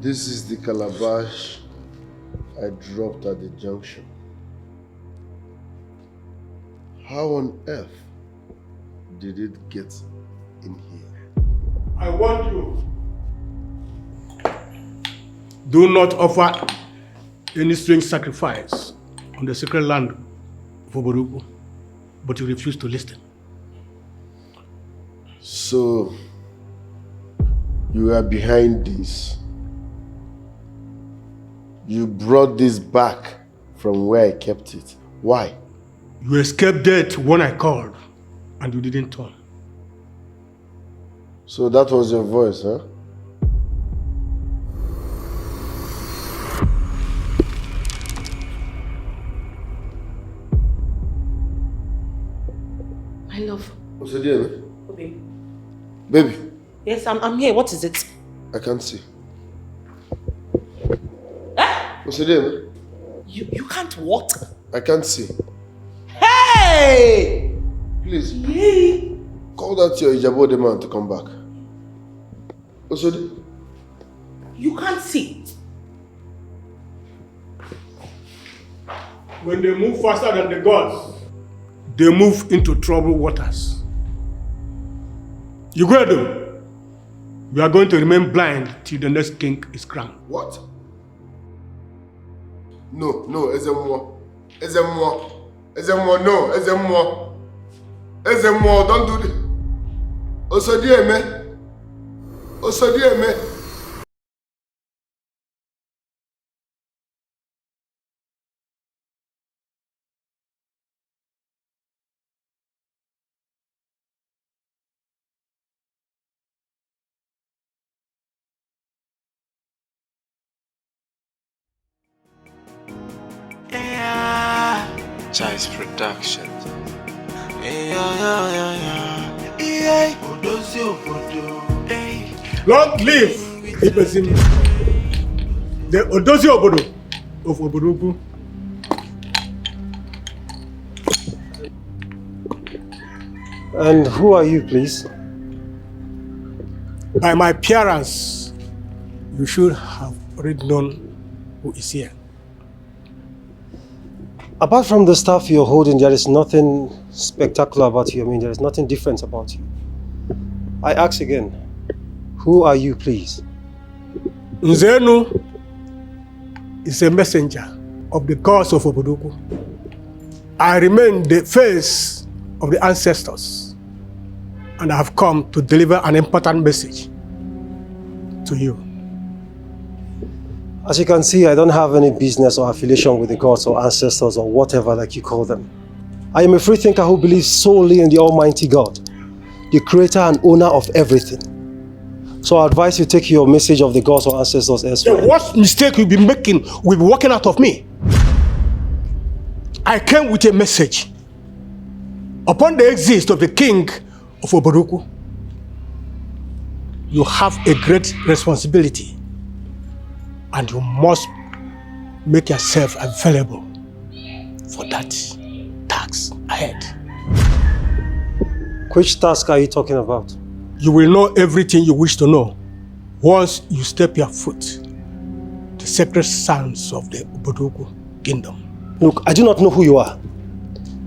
This is the calabash I dropped at the junction. How on earth did it get in here? I want you. Do not offer any strange sacrifice on the sacred land of Oborugu, but you refuse to listen. So, you are behind this. You brought this back from where I kept it. Why? You escaped death when I called, and you didn't turn. So that was your voice, huh? My love. What's the deal, man? Baby. Baby. Yes, I'm here. What is it? I can't see. Eh? What's the deal, man? You can't what? I can't see. Hey! Please. Yay! Call that your Ijabode man to come back. What's the deal? You can't see. When they move faster than the gods, they move into troubled waters. You go though. You are going to remain blind till the next king is crowned. What? No, Ezemo, no, Ezemo, don't do this. Osodieme. Chai's production. Long live Ibesim, the Odozi Obodo of Oborugu. And who are you, please? By my appearance, you should have already known who is here. Apart from the stuff you're holding, there is nothing spectacular about you. I mean, there is nothing different about you. I ask again, who are you, please? Nzenu is a messenger of the gods of Oborugu. I remain the face of the ancestors, and I have come to deliver an important message to you. As you can see, I don't have any business or affiliation with the gods or ancestors or whatever like you call them. I am a free thinker who believes solely in the Almighty God, the creator and owner of everything. So I advise you take your message of the gods or ancestors elsewhere. The worst mistake you'll be making will be walking out of me. I came with a message. Upon the exit of the king of Oborugu, you have a great responsibility, and you must make yourself available for that task ahead. Which task are you talking about? You will know everything you wish to know once you step your foot the sacred sands of the Oborugu kingdom. Look, I do not know who you are.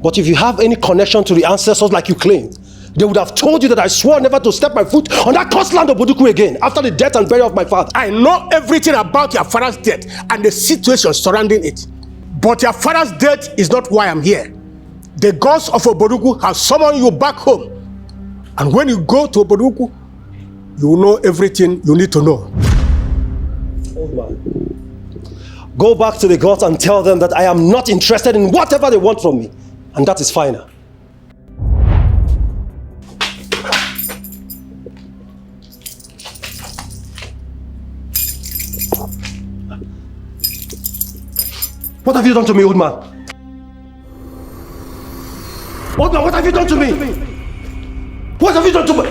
But if you have any connection to the ancestors like you claimed, they would have told you that I swore never to step my foot on that cursed land of Oborugu again after the death and burial of my father. I know everything about your father's death and the situation surrounding it. But your father's death is not why I'm here. The gods of Oborugu have summoned you back home. And when you go to Oborugu, you will know everything you need to know. Old man, go back to the gods and tell them that I am not interested in whatever they want from me. And that is final. What have you done to me, old man? Old man, what have you done to me? What have you done to me?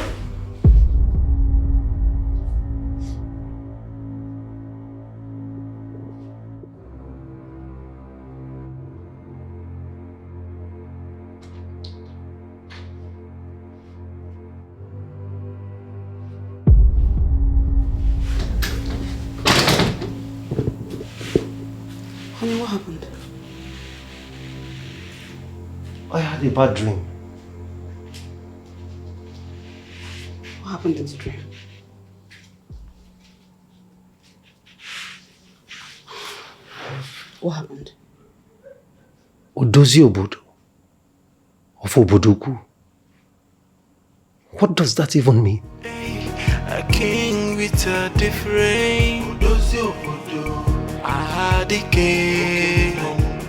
Honey, what happened? I had a bad dream. What happened in the dream? What happened? Odozi Obodo of Obodoku. What does that even mean? A king with a different Odozi Obodo. I had a king.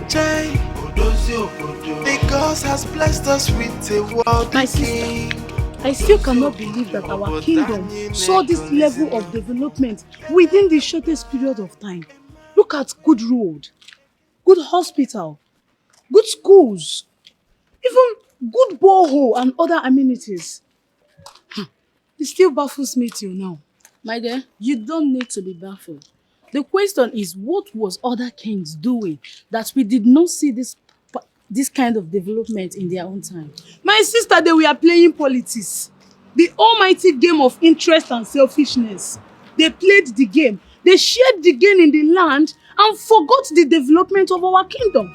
Odozi Obodo. The God has blessed us with a world. My sister, I still cannot believe that our kingdom saw this level of development within the shortest period of time. Look at good road, good hospital, good schools, even good borehole and other amenities. It still baffles me till now. My dear, you don't need to be baffled. The question is, what was other kings doing that we did not see this kind of development in their own time? My sister, they were playing politics. The almighty game of interest and selfishness. They played the game. They shared the gain in the land and forgot the development of our kingdom.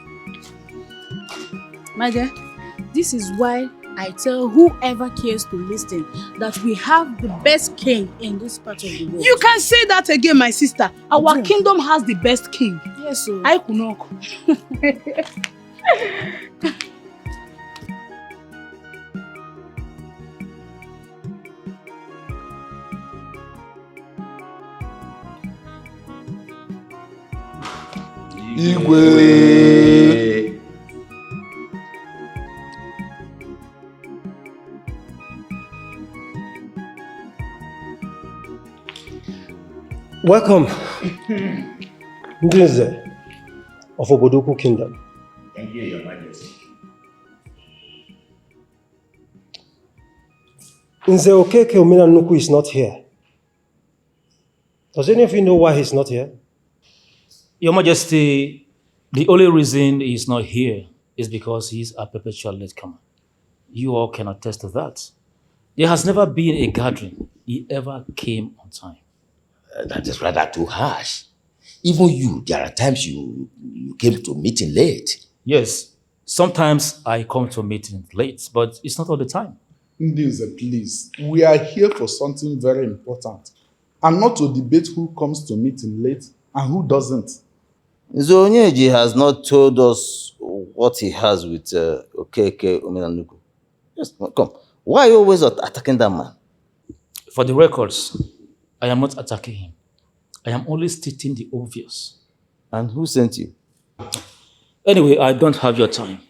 My dear, this is why I tell whoever cares to listen that we have the best king in this part of the world. You can say that again, my sister. Our kingdom has the best king. Yes, sir. I could not. Igwe. Welcome, Ndinze of Obodoku Kingdom. Thank you, Your Majesty. Nze Okeke Omenanuku is not here. Does any of you know why he's not here? Your Majesty, the only reason he's not here is because he's a perpetual latecomer. You all can attest to that. There has never been a gathering he ever came on time. That is rather too harsh. Even you, there are times you came to meeting late. Yes, sometimes I come to meetings late, but it's not all the time. Ndinze, please. We are here for something very important. And not to debate who comes to meeting late and who doesn't. Zonyeji has not told us what he has with Okeke Omenanuku. Yes, come. Why are you always attacking that man? For the records, I am not attacking him. I am only stating the obvious. And who sent you? Anyway, I don't have your time.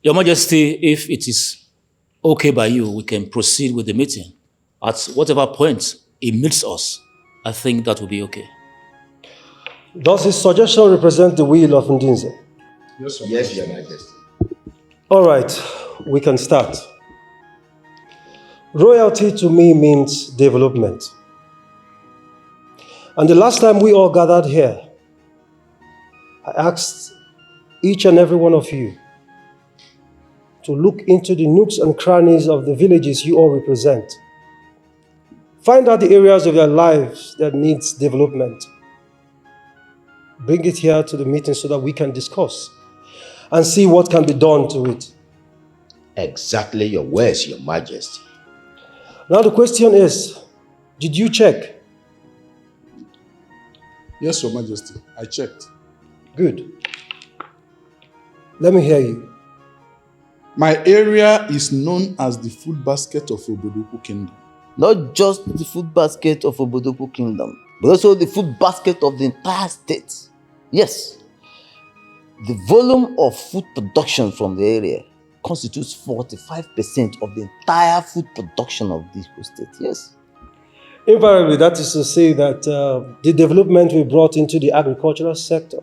Your Majesty, if it is okay by you, we can proceed with the meeting. At whatever point it meets us, I think that will be okay. Does his suggestion represent the will of Ndinze? Yes, Your Majesty. All right, we can start. Royalty to me means development. And the last time we all gathered here, I asked each and every one of you to look into the nooks and crannies of the villages you all represent. Find out the areas of your lives that needs development. Bring it here to the meeting so that we can discuss and see what can be done to it. Exactly your words, Your Majesty. Now the question is, did you check? Yes, Your Majesty. I checked. Good. Let me hear you. My area is known as the food basket of Obodoku Kingdom. Not just the food basket of Obodoku Kingdom, but also the food basket of the entire state. Yes. The volume of food production from the area constitutes 45% of the entire food production of this whole state. Yes. Invariably, that is to say that the development we brought into the agricultural sector,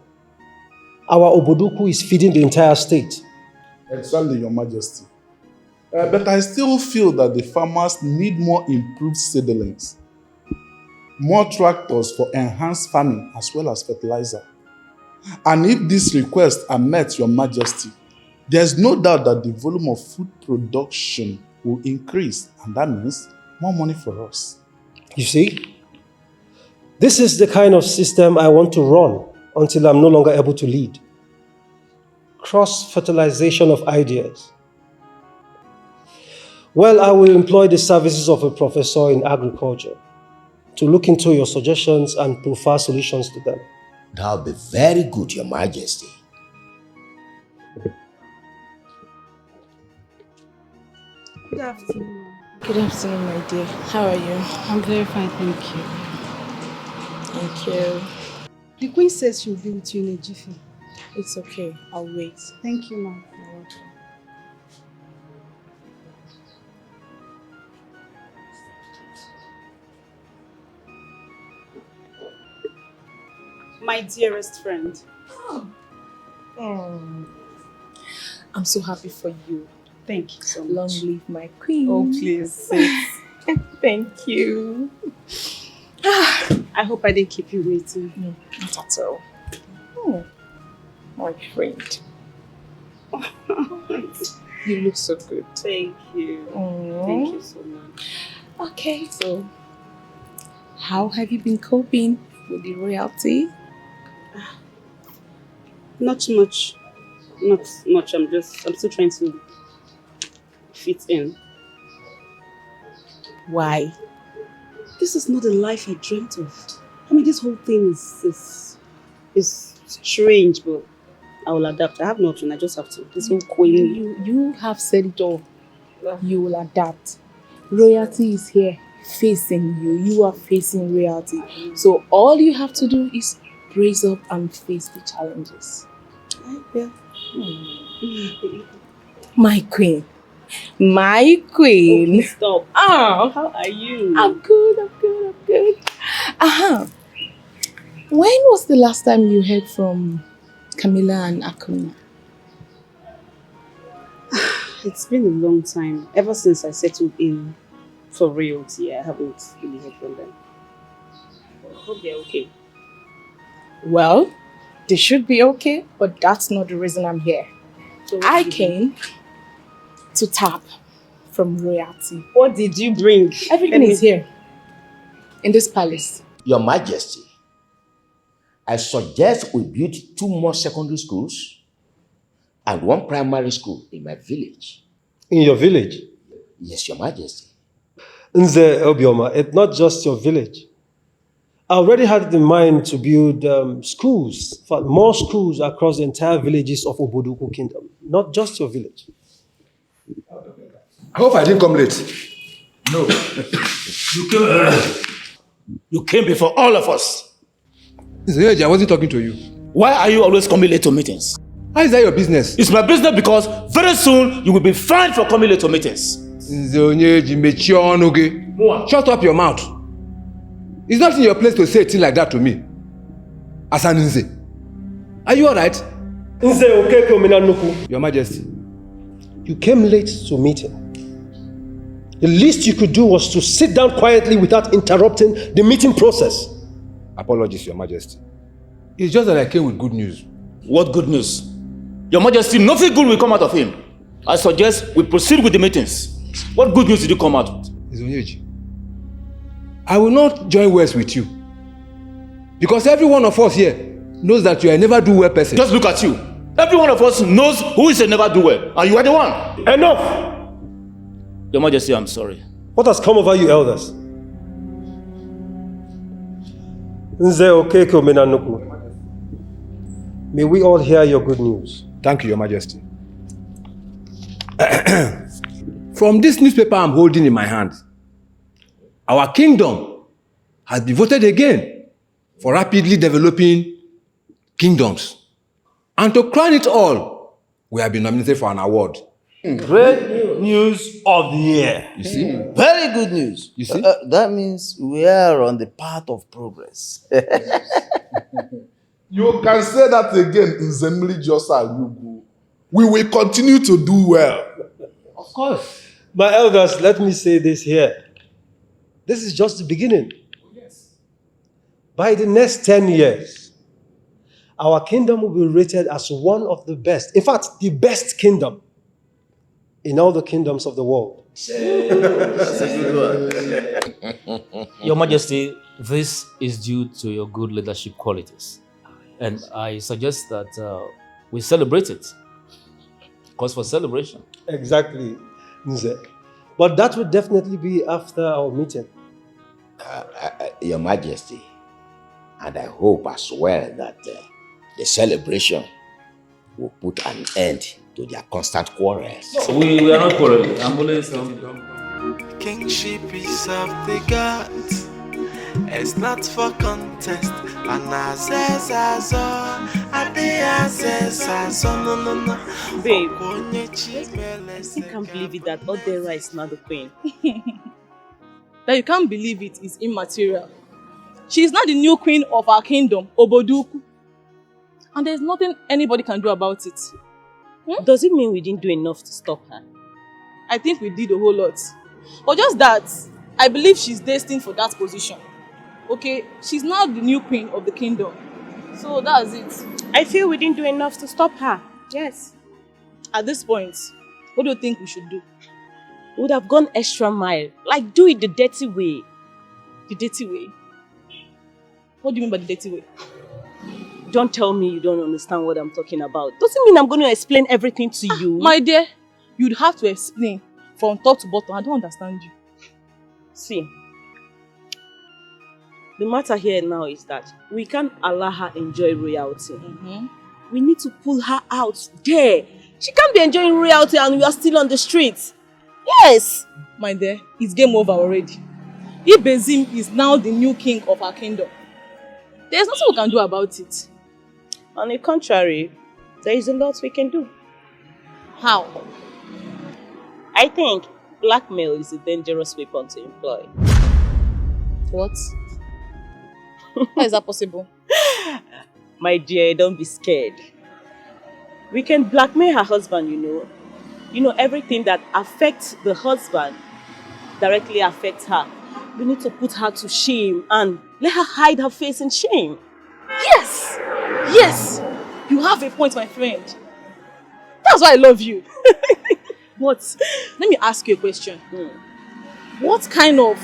our Obodoku is feeding the entire state. Exactly, Your Majesty. But I still feel that the farmers need more improved seedlings, more tractors for enhanced farming as well as fertilizer. And if these requests are met, Your Majesty, there's no doubt that the volume of food production will increase, and that means more money for us. You see, this is the kind of system I want to run until I'm no longer able to lead. Cross-fertilization of ideas. Well, I will employ the services of a professor in agriculture to look into your suggestions and prefer solutions to them. That would be very good, Your Majesty. Good afternoon. Good afternoon, my dear. How are you? I'm very fine, thank you. Thank you. The Queen says she'll be with you in a jiffy. It's okay. I'll wait. Thank you, ma'am. You're welcome. My dearest friend. I'm so happy for you. Thank you so much. Long live my queen. Oh, please. Sit. Thank you. I hope I didn't keep you waiting. No, not at all. Oh, my friend. You look so good. Thank you. Thank you so much. Okay, so how have you been coping with the royalty? Not much. Not much. I'm still trying to fit in. Why? This is not the life I dreamt of. I mean, this whole thing is strange, but I will adapt. I have no option. I just have to. This whole queen. You have said it all. You will adapt. Royalty is here facing you. You are facing royalty. So all you have to do is brace up and face the challenges. Yeah. My queen. My queen. Okay, stop. Oh, How are you? I'm good. When was the last time you heard from Camilla and Akuna? It's been a long time. Ever since I settled in for royalty, I haven't really heard from them. I hope they're okay. Well, they should be okay, but that's not the reason I'm here. So I came to tap from royalty. What did you bring? Everything is here in this palace. Your Majesty, I suggest we build 2 more secondary schools and 1 primary school in my village. In your village? Yes, Your Majesty. Nze Obioma, it's not just your village. I already had in mind to build schools, more schools across the entire villages of Obodoku Kingdom, not just your village. I hope I didn't come late. No. You came before all of us. I wasn't talking to you. Why are you always coming late to meetings? How is that your business? It's my business because very soon you will be fined for coming late to meetings. Shut up your mouth. It's not in your place to say a thing like that to me. Asan Nze. Are you alright? Nze Okeke Omenanuku. Your Majesty. You came late to meeting. The least you could do was to sit down quietly without interrupting the meeting process. Apologies, Your Majesty. It's just that I came with good news. What good news? Your Majesty, nothing good will come out of him. I suggest we proceed with the meetings. What good news did you come out with? Izonyeji, I will not join words with you. Because every one of us here knows that you are a never-do-well person. Just look at you. Every one of us knows who is a never-do-well, and you are the one. Enough! Your Majesty, I'm sorry. What has come over you, elders? Nze Okeke Omenanuku. May we all hear your good news. Thank you, Your Majesty. From this newspaper I'm holding in my hand, our kingdom has been voted again for rapidly developing kingdoms. And to crown it all, we have been nominated for an award. Great news of the year. You see? Very good news. You see? That means we are on the path of progress. You can say that again in Zemli Josa Yugu. We will continue to do well. Of course. My elders, let me say this here. This is just the beginning. Yes. By the next 10 years, our kingdom will be rated as one of the best, in fact, the best kingdom in all the kingdoms of the world. That's a good one. Your Majesty, this is due to your good leadership qualities. And I suggest that we celebrate it. Cause for celebration. Exactly, Nze. But that would definitely be after our meeting. Your Majesty, and I hope as well that the celebration will put an end to their constant quarrels. No, we are not quarreling. I'm only stating. Kingship is of the gods. It's not for contest. Babe, I still can't believe it that Odera is not the queen. That you can't believe it is immaterial. She is not the new queen of our kingdom, Oboduku. And there's nothing anybody can do about it. Does it mean we didn't do enough to stop her? I think we did a whole lot. But just that, I believe she's destined for that position. Okay, she's now the new queen of the kingdom. So that's it. I feel we didn't do enough to stop her. Yes. At this point, what do you think we should do? We would have gone extra mile. Like, do it the dirty way. The dirty way? What do you mean by the dirty way? Don't tell me you don't understand what I'm talking about. Doesn't mean I'm going to explain everything to you. My dear, you'd have to explain from top to bottom. I don't understand you. See, the matter here now is that we can't allow her enjoy royalty. We need to pull her out there. She can't be enjoying royalty and we are still on the streets. Yes! My dear, it's game over already. Ibezim is now the new king of our kingdom. There's nothing we can do about it. On the contrary, there is a lot we can do. How? I think blackmail is a dangerous weapon to employ. What? How is that possible? My dear, don't be scared. We can blackmail her husband, you know. You know, everything that affects the husband directly affects her. We need to put her to shame and let her hide her face in shame. Yes! Yes! You have a point, my friend. That's why I love you. But let me ask you a question. What kind of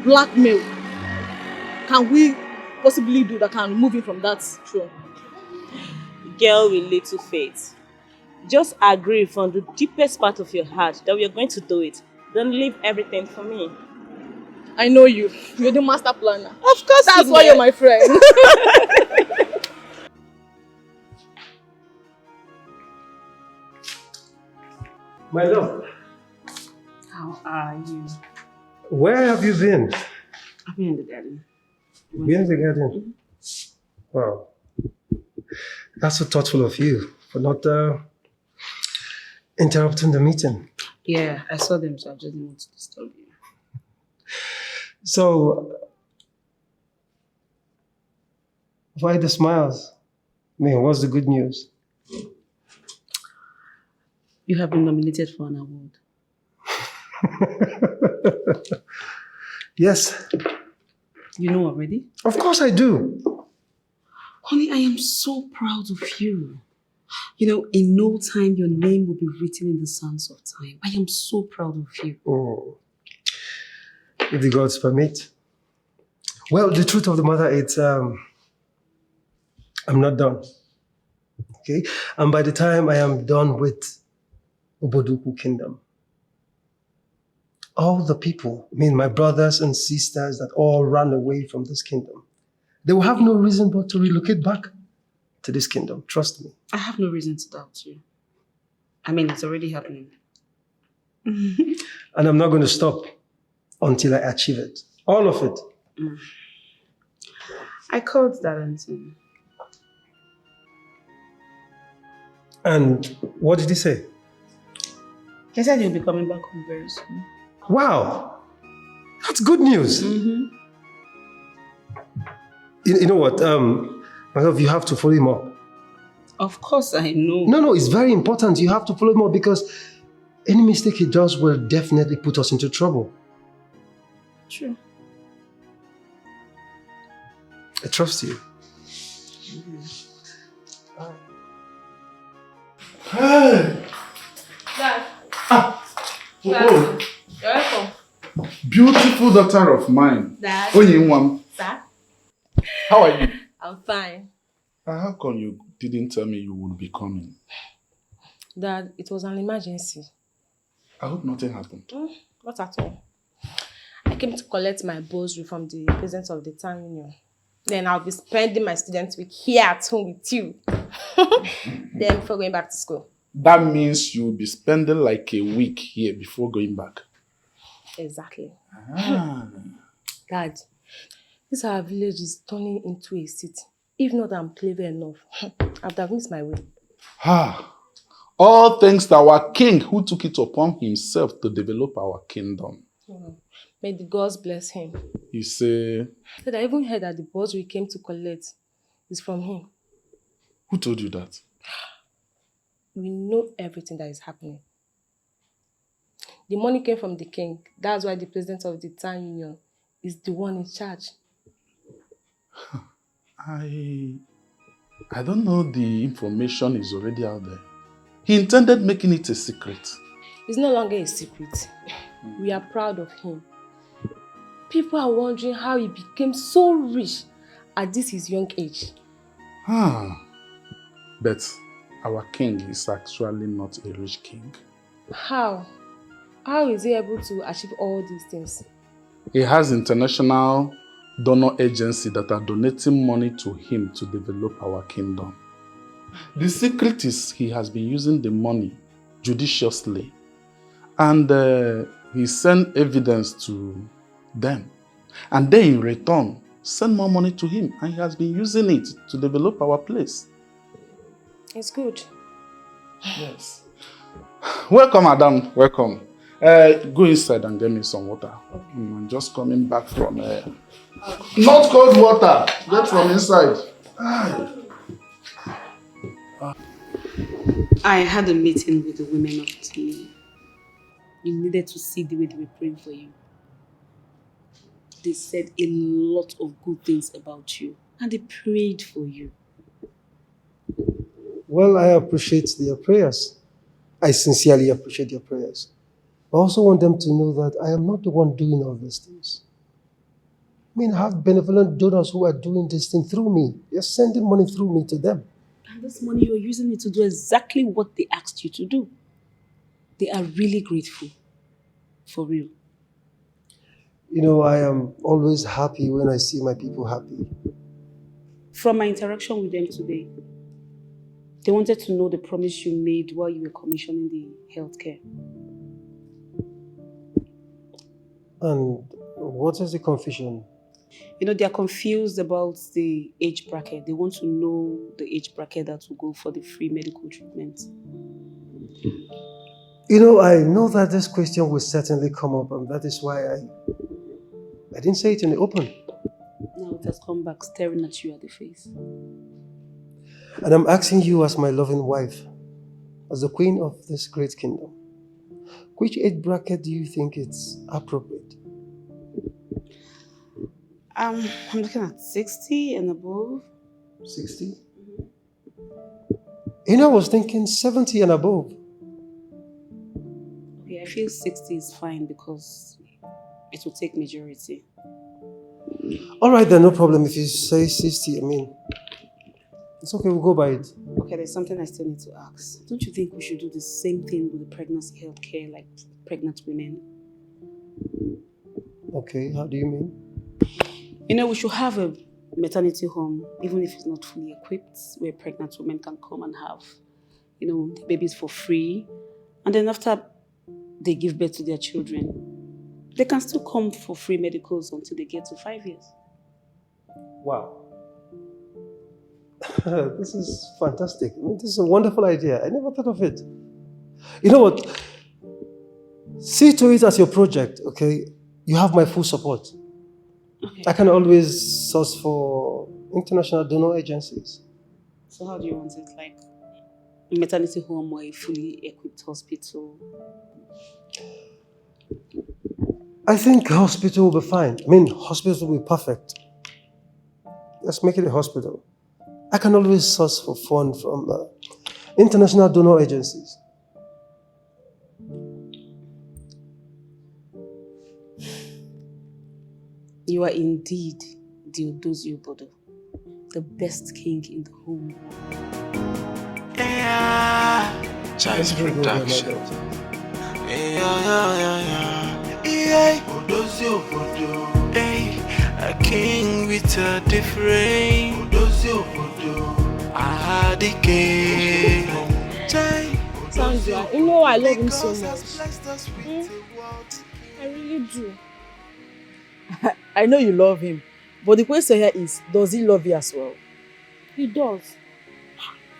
blackmail can we possibly do that can remove him from that throne? Girl with little faith. Just agree from the deepest part of your heart that we are going to do it. Then leave everything for me. I know you. You're the master planner. Of course. That's why you're my friend. My love, How are you? where have you been? I've been in the garden. Been in the garden? Wow. That's so thoughtful of you for not interrupting the meeting. Yeah, I saw them, so I just didn't want to disturb you. So, why the smiles? I mean, what's the good news? You have been nominated for an award. Yes. You know already? Of course I do. Honey, I am so proud of you. You know, in no time, your name will be written in the sands of time. I am so proud of you. Oh. If the gods permit. Well, the truth of the matter is, I'm not done. Okay? And by the time I am done with Oboduku Kingdom, all the people, I mean my brothers and sisters that all ran away from this kingdom, they will have no reason but to relocate back to this kingdom. Trust me. I have no reason to doubt you. I mean, it's already happening. And I'm not going to stop until I achieve it. All of it. I called Darlington. And what did he say? He said he'll be coming back home very soon. Wow. That's good news. You know what? My love, you have to follow him up. Of course I know. No, it's very important. You have to follow him up because any mistake he does will definitely put us into trouble. True. I trust you. Hey! Dad. Oh, You're welcome. beautiful daughter of mine. Dad. Onyinwam. Sir? How are you? I'm fine. How come you didn't tell me you would be coming? Dad, it was an emergency. I hope nothing happened. Not at all. I came to collect my bursary from the president of the town union. Then I'll be spending my student week here at home with you. Then before going back to school. That means you'll be spending like a week here before going back. Exactly. Ah. Dad, this our village is turning into a city. If not, I'm clever enough. I'd have missed my way. All thanks to our king who took it upon himself to develop our kingdom. May the gods bless him. You say... Dad, I even heard that the boss we came to collect is from him. Who told you that? We know everything that is happening. The money came from the king. That's why the president of the town union is the one in charge. I don't know, the information is already out there. He intended making it a secret. It's no longer a secret. We are proud of him. People are wondering how he became so rich at this his young age. But our king is actually not a rich king. How? How is he able to achieve all these things? He has international donor agency that are donating money to him to develop our kingdom. The secret is he has been using the money judiciously, and he sent evidence to them, and they in return send more money to him, and he has been using it to develop our place. It's good. Yes. Welcome, madam. Welcome. Go inside and get me some water. Okay. I'm just coming back from... not cold water. Get from inside. I had a meeting with the women of the team. You needed to see the way they were praying for you. They said a lot of good things about you, and they prayed for you. Well, I appreciate their prayers. I sincerely appreciate their prayers. I also want them to know that I am not the one doing all these things. I mean, I have benevolent donors who are doing this thing through me. They're sending money through me to them. And this money, you're using it to do exactly what they asked you to do. They are really grateful. For real. You know, I am always happy when I see my people happy. From my interaction with them today, they wanted to know the promise you made while you were commissioning the healthcare. And what is the confusion? You know, they are confused about the age bracket. They want to know the age bracket that will go for the free medical treatment. You know, I know that this question will certainly come up, and that is why I didn't say it in the open. Now it has come back staring at you at the face. And I'm asking you as my loving wife, as the queen of this great kingdom, which age bracket do you think it's appropriate? I'm looking at 60 and above. 60? You know, I was thinking 70 and above. Okay, I feel 60 is fine because it will take majority. All right, then, no problem. If you say 60, I mean, it's okay, we'll go by it. Okay, there's something I still need to ask. Don't you think we should do the same thing with the pregnancy health care, like pregnant women? Okay, how do you mean? You know, we should have a maternity home, even if it's not fully equipped, where pregnant women can come and have, you know, the babies for free. And then after they give birth to their children, they can still come for free medicals until they get to 5 years. Wow. This is fantastic. I mean, this is a wonderful idea. I never thought of it. You know what? See to it as your project, okay? You have my full support. Okay. I can always source for international donor agencies. So how do you want it? Like a maternity home or a fully equipped hospital? I think hospital will be fine. I mean, hospital will be perfect. Let's make it a hospital. I can always source for funds from international donor agencies. You are indeed the Odozio Bodo. the best king in the whole world. Yeah, Child's production. Yeah. Odozi obodo. Hey, a king with a different. Odozi obodo. Ah, the king. Sandra, you know I love him so much. I really do. I know you love him, but the question here is, does he love you as well? He does.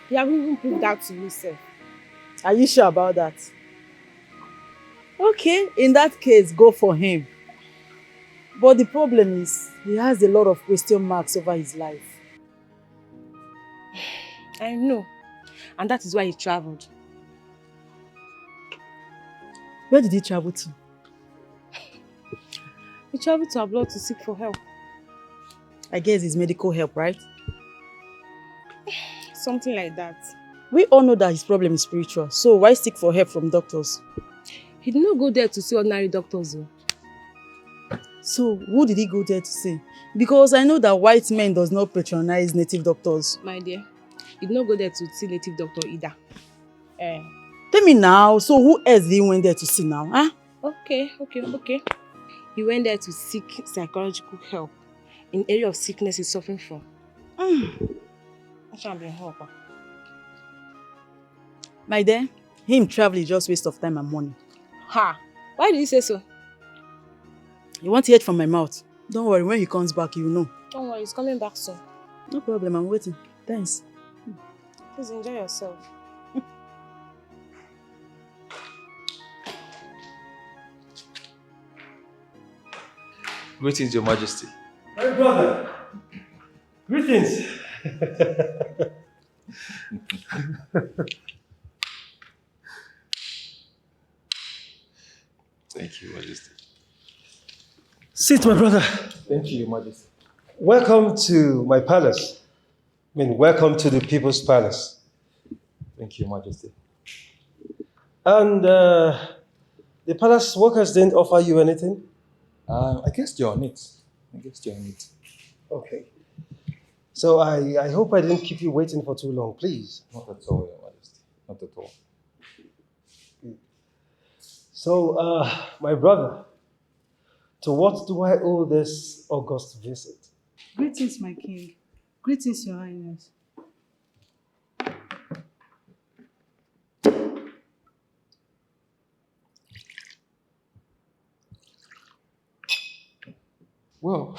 He has even proved that to me, sir. Are you sure about that? Okay, in that case, go for him. But the problem is, he has a lot of question marks over his life. I know. And that is why he traveled. Where did he travel to? He traveled to abroad to seek for help. I guess it's medical help, right? Something like that. We all know that his problem is spiritual, so why seek for help from doctors? He did not go there to see ordinary doctors though. So who did he go there to see? Because I know that white men does not patronize native doctors. My dear, he did not go there to see native doctor either. Tell me now, so who else did he went there to see now? Huh? Okay. He went there to seek psychological help in area of sickness he's suffering from. My dear, him traveling is just waste of time and money. Ha! Why did you say so? You want to hear it from my mouth? Don't worry, when he comes back, you know. Don't worry, he's coming back soon. No problem, I'm waiting. Thanks. Please enjoy yourself. Greetings, Your Majesty. My brother, greetings. Thank you, Your Majesty. Sit, my brother. Thank you, Your Majesty. Welcome to my palace. Welcome to the People's Palace. Thank you, Your Majesty. And the palace workers didn't offer you anything? I guess you're on it. Okay. So I hope I didn't keep you waiting for too long, please. Not at all, Your Majesty. Not at all. So, my brother, to what do I owe this august visit? Greetings, my king. Greetings, your highness. Well,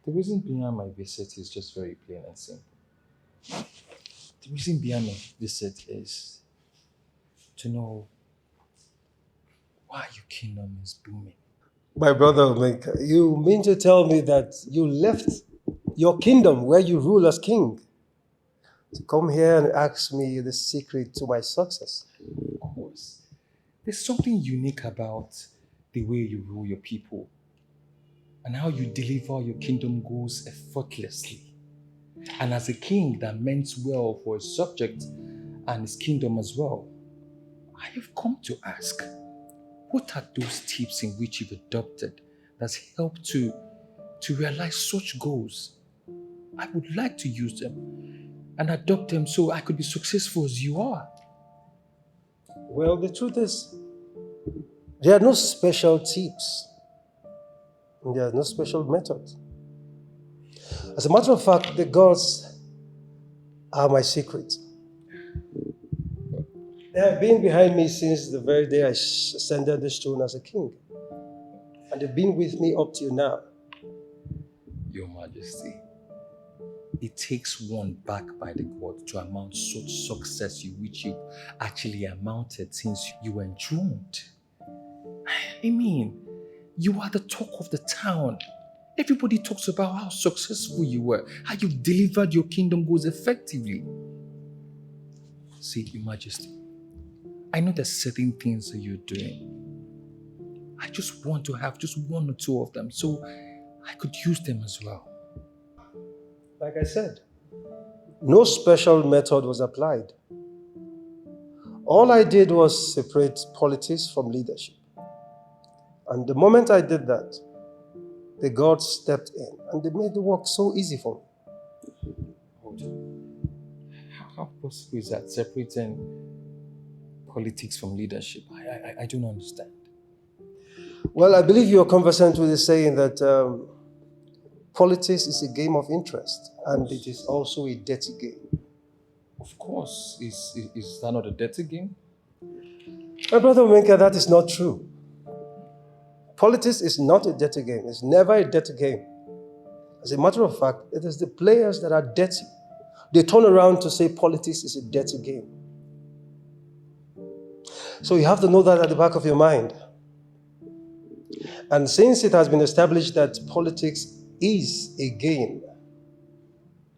the reason behind my visit is just very plain and simple. The reason behind my visit is to know why your kingdom is booming. My brother, you mean to tell me that you left your kingdom where you rule as king to come here and ask me the secret to my success? Of course. There's something unique about the way you rule your people and how you deliver your kingdom goals effortlessly. And as a king that meant well for his subject and his kingdom as well, I have come to ask, what are those tips in which you've adopted that's helped to realize such goals? I would like to use them and adopt them so I could be successful as you are. Well, the truth is, there are no special tips. There are no special methods. As a matter of fact, the gods are my secret. They have been behind me since the very day I ascended the throne as a king. And they've been with me up till now. Your Majesty, it takes one backed by the God to amount such success which you actually amounted since you were enthroned. I mean, you are the talk of the town. Everybody talks about how successful you were, how you delivered your kingdom goals effectively. See, Your Majesty, I know there's certain things that you're doing. I just want to have just one or two of them so I could use them as well. Like I said, no special method was applied. All I did was separate politics from leadership. And the moment I did that, the gods stepped in and they made the work so easy for me. How possible is that, separating politics from leadership? I don't understand. Well, I believe you're conversant with the saying that politics is a game of interest and it is also a dirty game. Of course. Is that not a dirty game? My brother Menka, that is not true. Politics is not a dirty game. It's never a dirty game. As a matter of fact, it is the players that are dirty. They turn around to say politics is a dirty game. So you have to know that at the back of your mind. And since it has been established that politics is a game,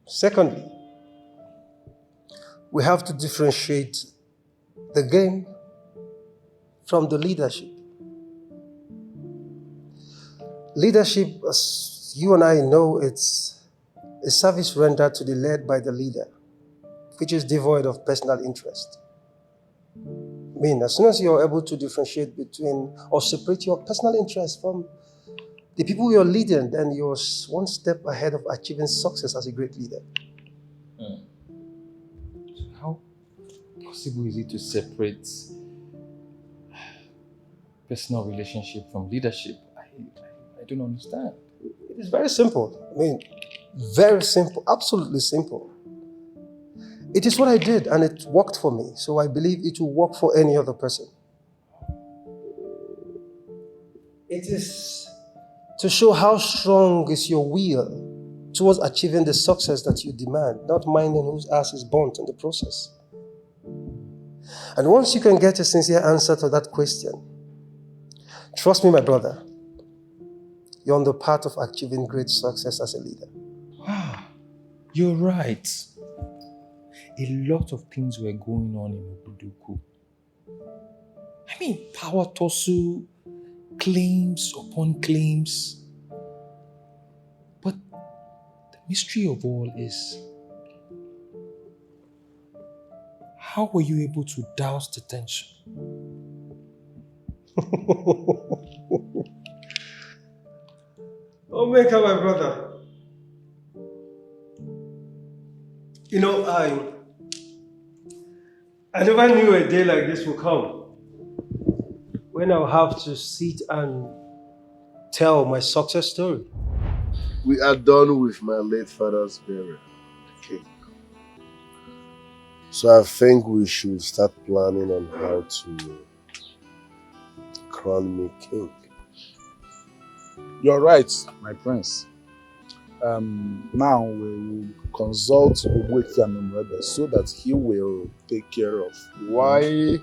secondly, we have to differentiate the game from the leadership. Leadership, as you and I know, it's a service rendered to the led by the leader, which is devoid of personal interest. I mean, as soon as you're able to differentiate between or separate your personal interest from the people you're leading, then you're one step ahead of achieving success as a great leader. How possible is it to separate personal relationship from leadership? I don't understand. It is very simple. I mean, very simple, absolutely simple. It is what I did and it worked for me, so I believe it will work for any other person. It is to show how strong is your will towards achieving the success that you demand, not minding whose ass is burnt in the process. And once you can get a sincere answer to that question, trust me, my brother, you're on the path of achieving great success as a leader. You're right. A lot of things were going on in Obuduku. I mean, power tussle, claims upon claims. But the mystery of all is, how were you able to douse the tension? Omeka, my brother. You know, I never knew a day like this would come when I'll have to sit and tell my success story. We are done with my late father's burial. Okay. So I think we should start planning on how to crown me king. You're right, my prince. Now we will consult Ogbuefi and Onwebe so that he will take care of. Why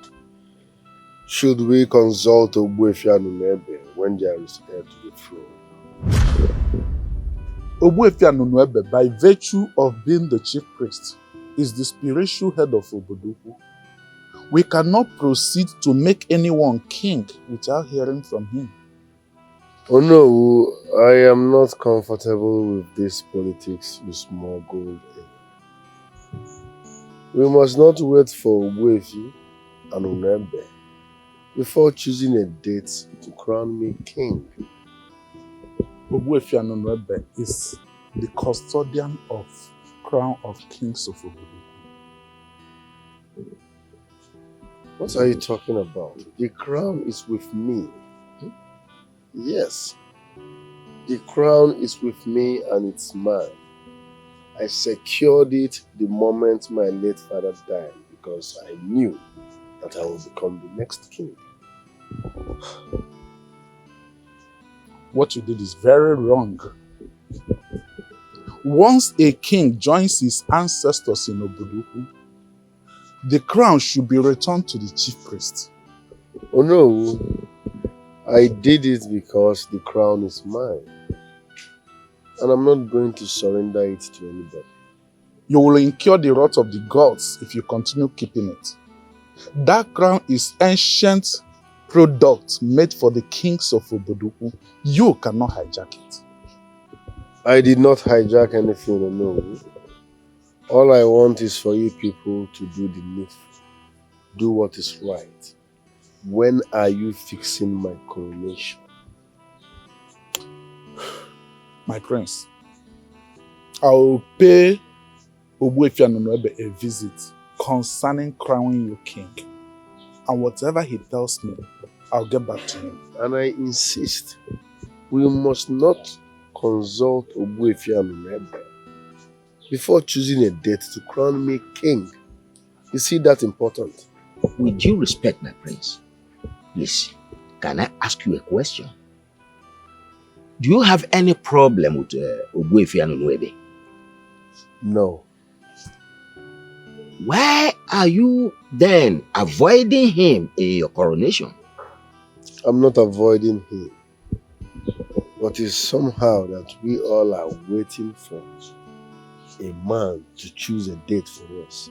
should we consult Ogbuefi and Onwebe when there is heir to the throne? Ogbuefi and Onwebe, by virtue of being the chief priest, is the spiritual head of Obodoku. We cannot proceed to make anyone king without hearing from him. Oh no, I am not comfortable with this politics you smuggled in. We must not wait for Ogbuefi and Onwebe before choosing a date to crown me king. Ogbuefi and Onwebe is the custodian of crown of kings of Obodoku. What are you talking about? The crown is with me. Yes, the crown is with me and it's mine. I secured it the moment my late father died because I knew that I would become the next king. What you did is very wrong. Once a king joins his ancestors in Obodoku, the crown should be returned to the chief priest. Oh no, I did it because the crown is mine. And I'm not going to surrender it to anybody. You will incur the wrath of the gods if you continue keeping it. That crown is ancient product made for the kings of Obodoku. You cannot hijack it. I did not hijack anything, no. All I want is for you people to do the needful. Do what is right. When are you fixing my coronation? My prince, I will pay Ogbuefi Anunuebe a visit concerning crowning you king. And whatever he tells me, I'll get back to him. And I insist, we must not consult Ogbuefi Anunuebe before choosing a date to crown me king. You see that important? With due respect, my prince, please, can I ask you a question? Do you have any problem with Ogbuefi Anunuebe? No. Why are you then avoiding him in your coronation? I'm not avoiding him. But it's somehow that we all are waiting for a man to choose a date for us.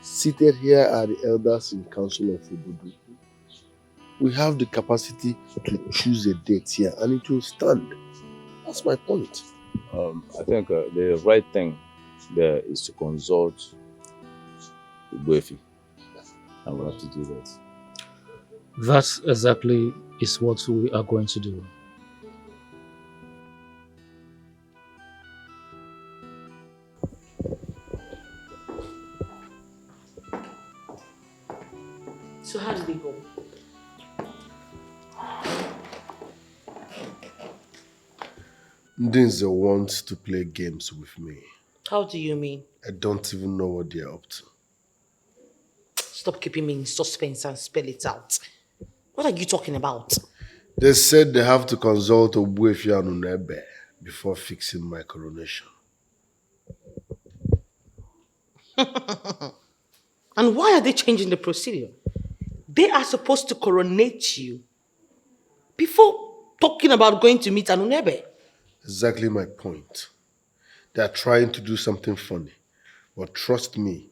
Seated here are the elders in Council of Obodo. We have the capacity to choose a date here and it will stand. That's my point. I think the right thing there is to consult Ogbuefi. And we'll have to do that. That exactly is what we are going to do. So how did it go? Ndinze wants to play games with me. How do you mean? I don't even know what they're up to. Stop keeping me in suspense and spell it out. What are you talking about? They said they have to consult Ogbuefi Anunuebe before fixing my coronation. And why are they changing the procedure? They are supposed to coronate you before talking about going to meet Anunuebe. Exactly my point. They are trying to do something funny. But trust me,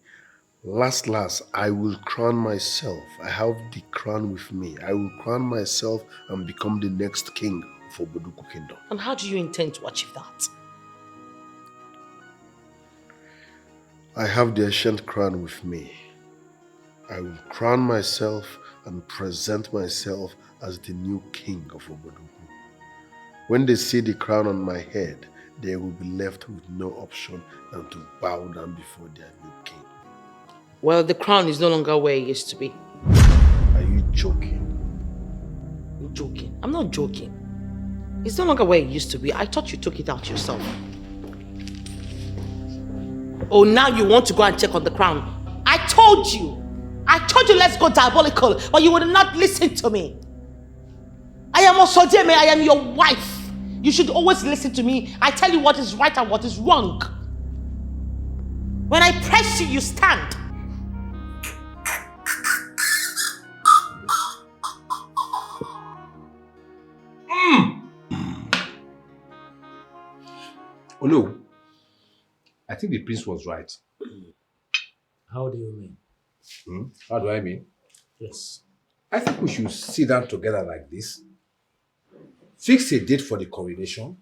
last, I will crown myself. I have the crown with me. I will crown myself and become the next king of Oboduku Kingdom. And how do you intend to achieve that? I have the ancient crown with me. I will crown myself and present myself as the new king of Oboduku. When they see the crown on my head, they will be left with no option than to bow down before their new king. Well, the crown is no longer where it used to be. Are you joking? I'm joking. I'm not joking. It's no longer where it used to be. I thought you took it out yourself. Oh, now you want to go and check on the crown. I told you let's go diabolical, but you would not listen to me. I am Osodeme, I am your wife. You should always listen to me. I tell you what is right and what is wrong. When I press you, you stand. Oh no, I think the prince was right. How do you mean? How do I mean? Yes. I think we should sit down together like this, fix a date for the coronation,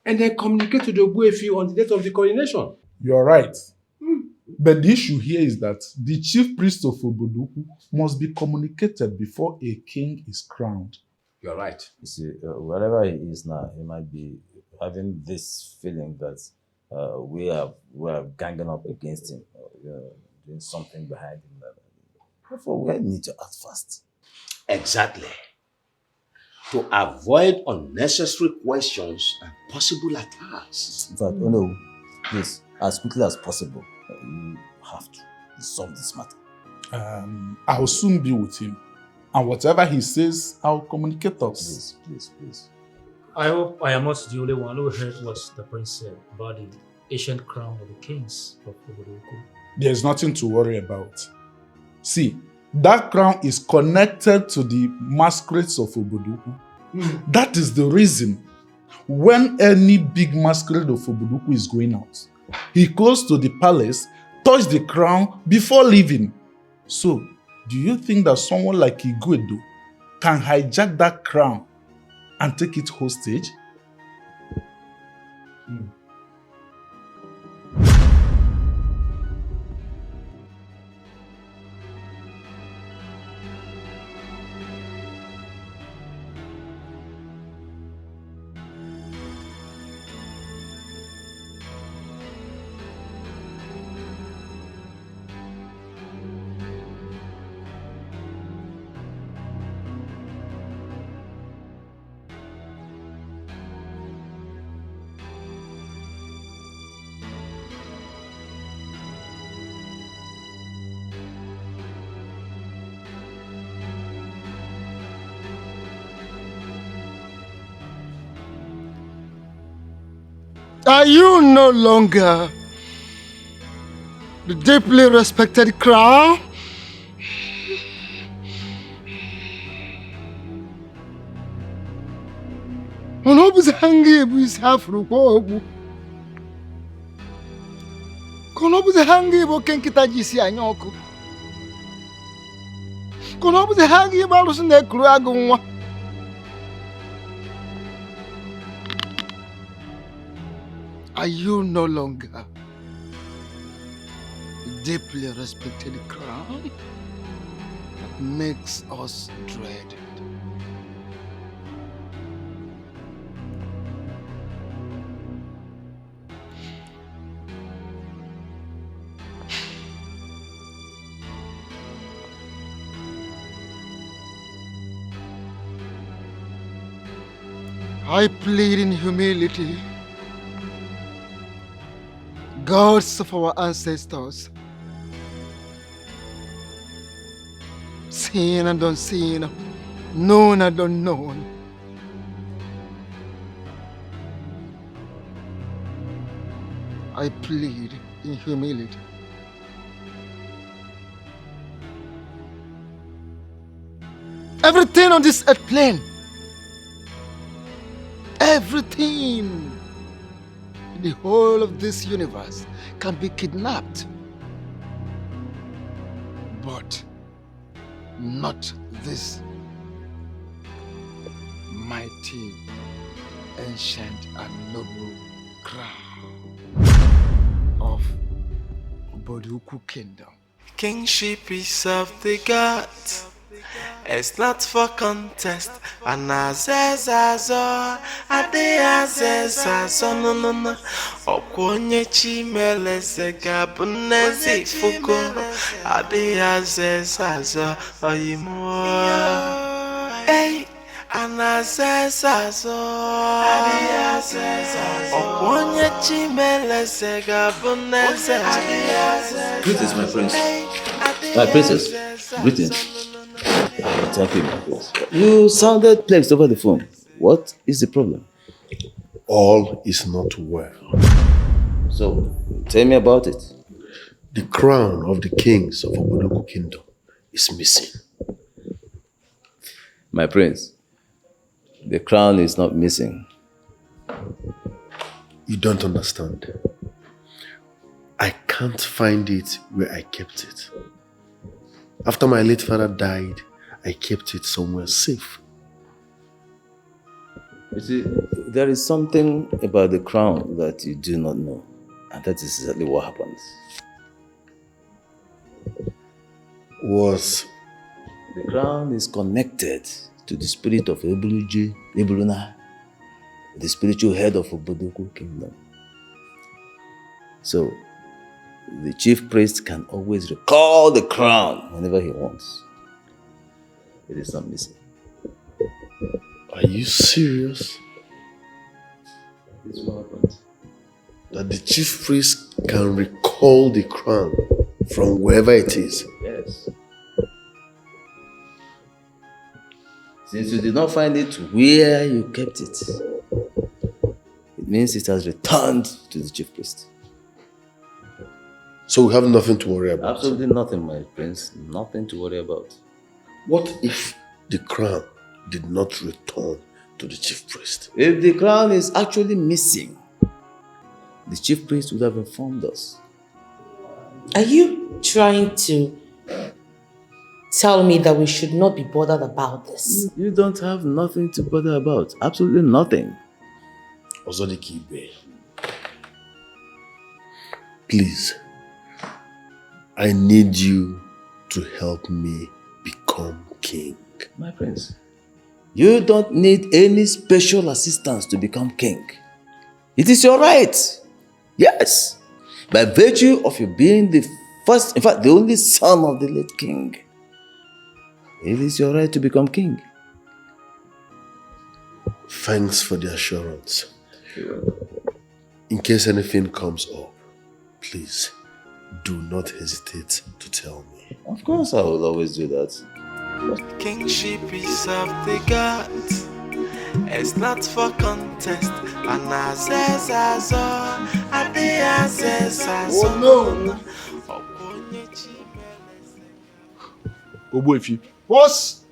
and then communicate to the Ogbuefi on the date of the coronation. You're right. But the issue here is that the chief priest of Oboduku must be communicated before a king is crowned. You're right. You see, wherever he is now, he might be having this feeling that we are ganging up against him, doing something behind him. Therefore, we need to act fast. Exactly. To avoid unnecessary questions and possible attacks. In fact, oh no, please, as quickly as possible, you have to solve this matter. I'll soon be with him. And whatever he says, I'll communicate us. Please. I hope I am not the only one who heard what the prince said about the ancient crown of the kings of Obodoku. There's nothing to worry about. See, that crown is connected to the masquerades of Oboduku. That is the reason when any big masquerade of Oboduku is going out, he goes to the palace, touch the crown before leaving. So, do you think that someone like Igwedo can hijack that crown and take it hostage? Are you no longer the deeply respected crown? Onobu's hangi is half rupobu. Konobu's hangi bo kenkita jisi anyoku. Konobu's hangi balus ne kruagunwa. Are you no longer the deeply respected crown that makes us dreaded? I plead in humility, gods of our ancestors, seen and unseen, known and unknown. I plead in humility. Everything on this earth plane, everything in the whole of this universe can be kidnapped, but not this mighty, ancient and noble crown of Boduku Kingdom. Kingship is of the gods. It's not for contest. And azezazo, ade azezazo, no. Okwonye chimele segabunezi fuko. Ade azezazo, oyimo. Hey, and azezazo, ade azezazo. Okwonye chimele segabunezi. Greetings, my prince. My princess, greetings. Thank you, my prince. You sounded perplexed over the phone. What is the problem? All is not well. So, tell me about it. The crown of the kings of Obodoku Kingdom is missing. My prince, the crown is not missing. You don't understand. I can't find it where I kept it. After my late father died, I kept it somewhere safe. You see, there is something about the crown that you do not know. And that is exactly what happens. Was the crown is connected to the spirit of Ebuluna, the spiritual head of Obodoku Kingdom. So, the chief priest can always recall the crown whenever he wants. It is not missing. Are you serious? This is what happened. That the chief priest can recall the crown from wherever it is? Yes. Since you did not find it where you kept it, it means it has returned to the chief priest. So we have nothing to worry about? Absolutely nothing, my prince. Nothing to worry about. What if the crown did not return to the chief priest? If the crown is actually missing, the chief priest would have informed us. Are you trying to tell me that we should not be bothered about this? You don't have nothing to bother about. Absolutely nothing. Ozodikibe, please, I need you to help me become king. My prince, you don't need any special assistance to become king. It is your right. Yes. By virtue of you being the first, in fact, the only son of the late king, it is your right to become king. Thanks for the assurance. In case anything comes up, please do not hesitate to tell me. Of course, I will always do that. Kingship is of the gods. It's not for contest. And I says as all, and the answers as Oh no! Oboifi. Pause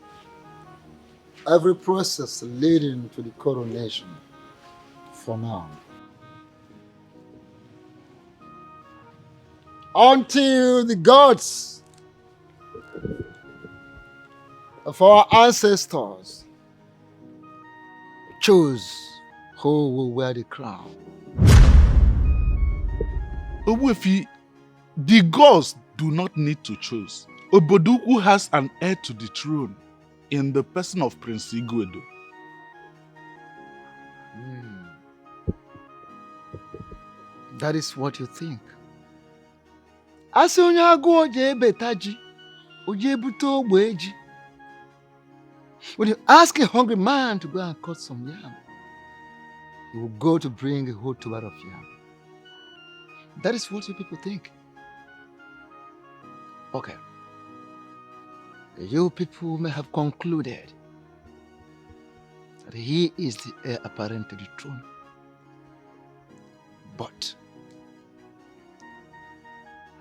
every process leading to the coronation for now. Until the gods of our ancestors choose who will wear the crown. Oboifi, the gods do not need to choose. Oboduku has an heir to the throne in the person of Prince Igwedo. That is what you think. As onye agụ oje ebeta ji, oje ebute ogbe ji. When you ask a hungry man to go and cut some yam, he will go to bring a whole tuber of yam. That is what you people think. Okay. You people may have concluded that he is the heir apparent to the throne. But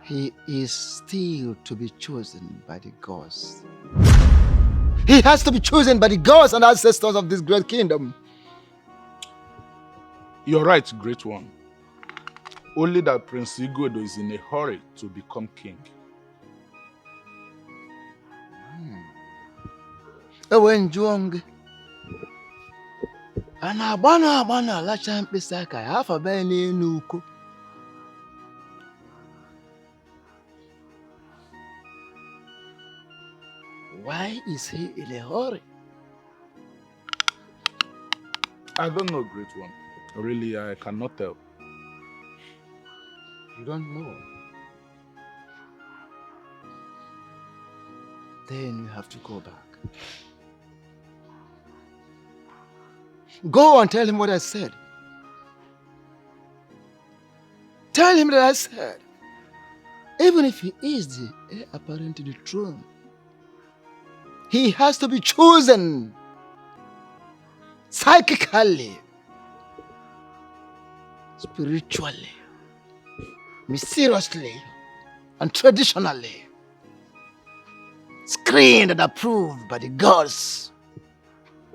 he is still to be chosen by the gods. He has to be chosen by the gods and ancestors of this great kingdom. You're right, great one. Only that Prince Igwedo is in a hurry to become king. Ewe njụọ gị. A na-agba na-alacha mkpịsị aka ya afọ bịa n'elu uko. Why is he in a hurry? I don't know, great one. Really, I cannot tell. You don't know? Then you have to go back. Go and tell him what I said. Tell him that I said, even if he is the heir apparent to the throne, he has to be chosen psychically, spiritually, mysteriously, and traditionally, screened and approved by the gods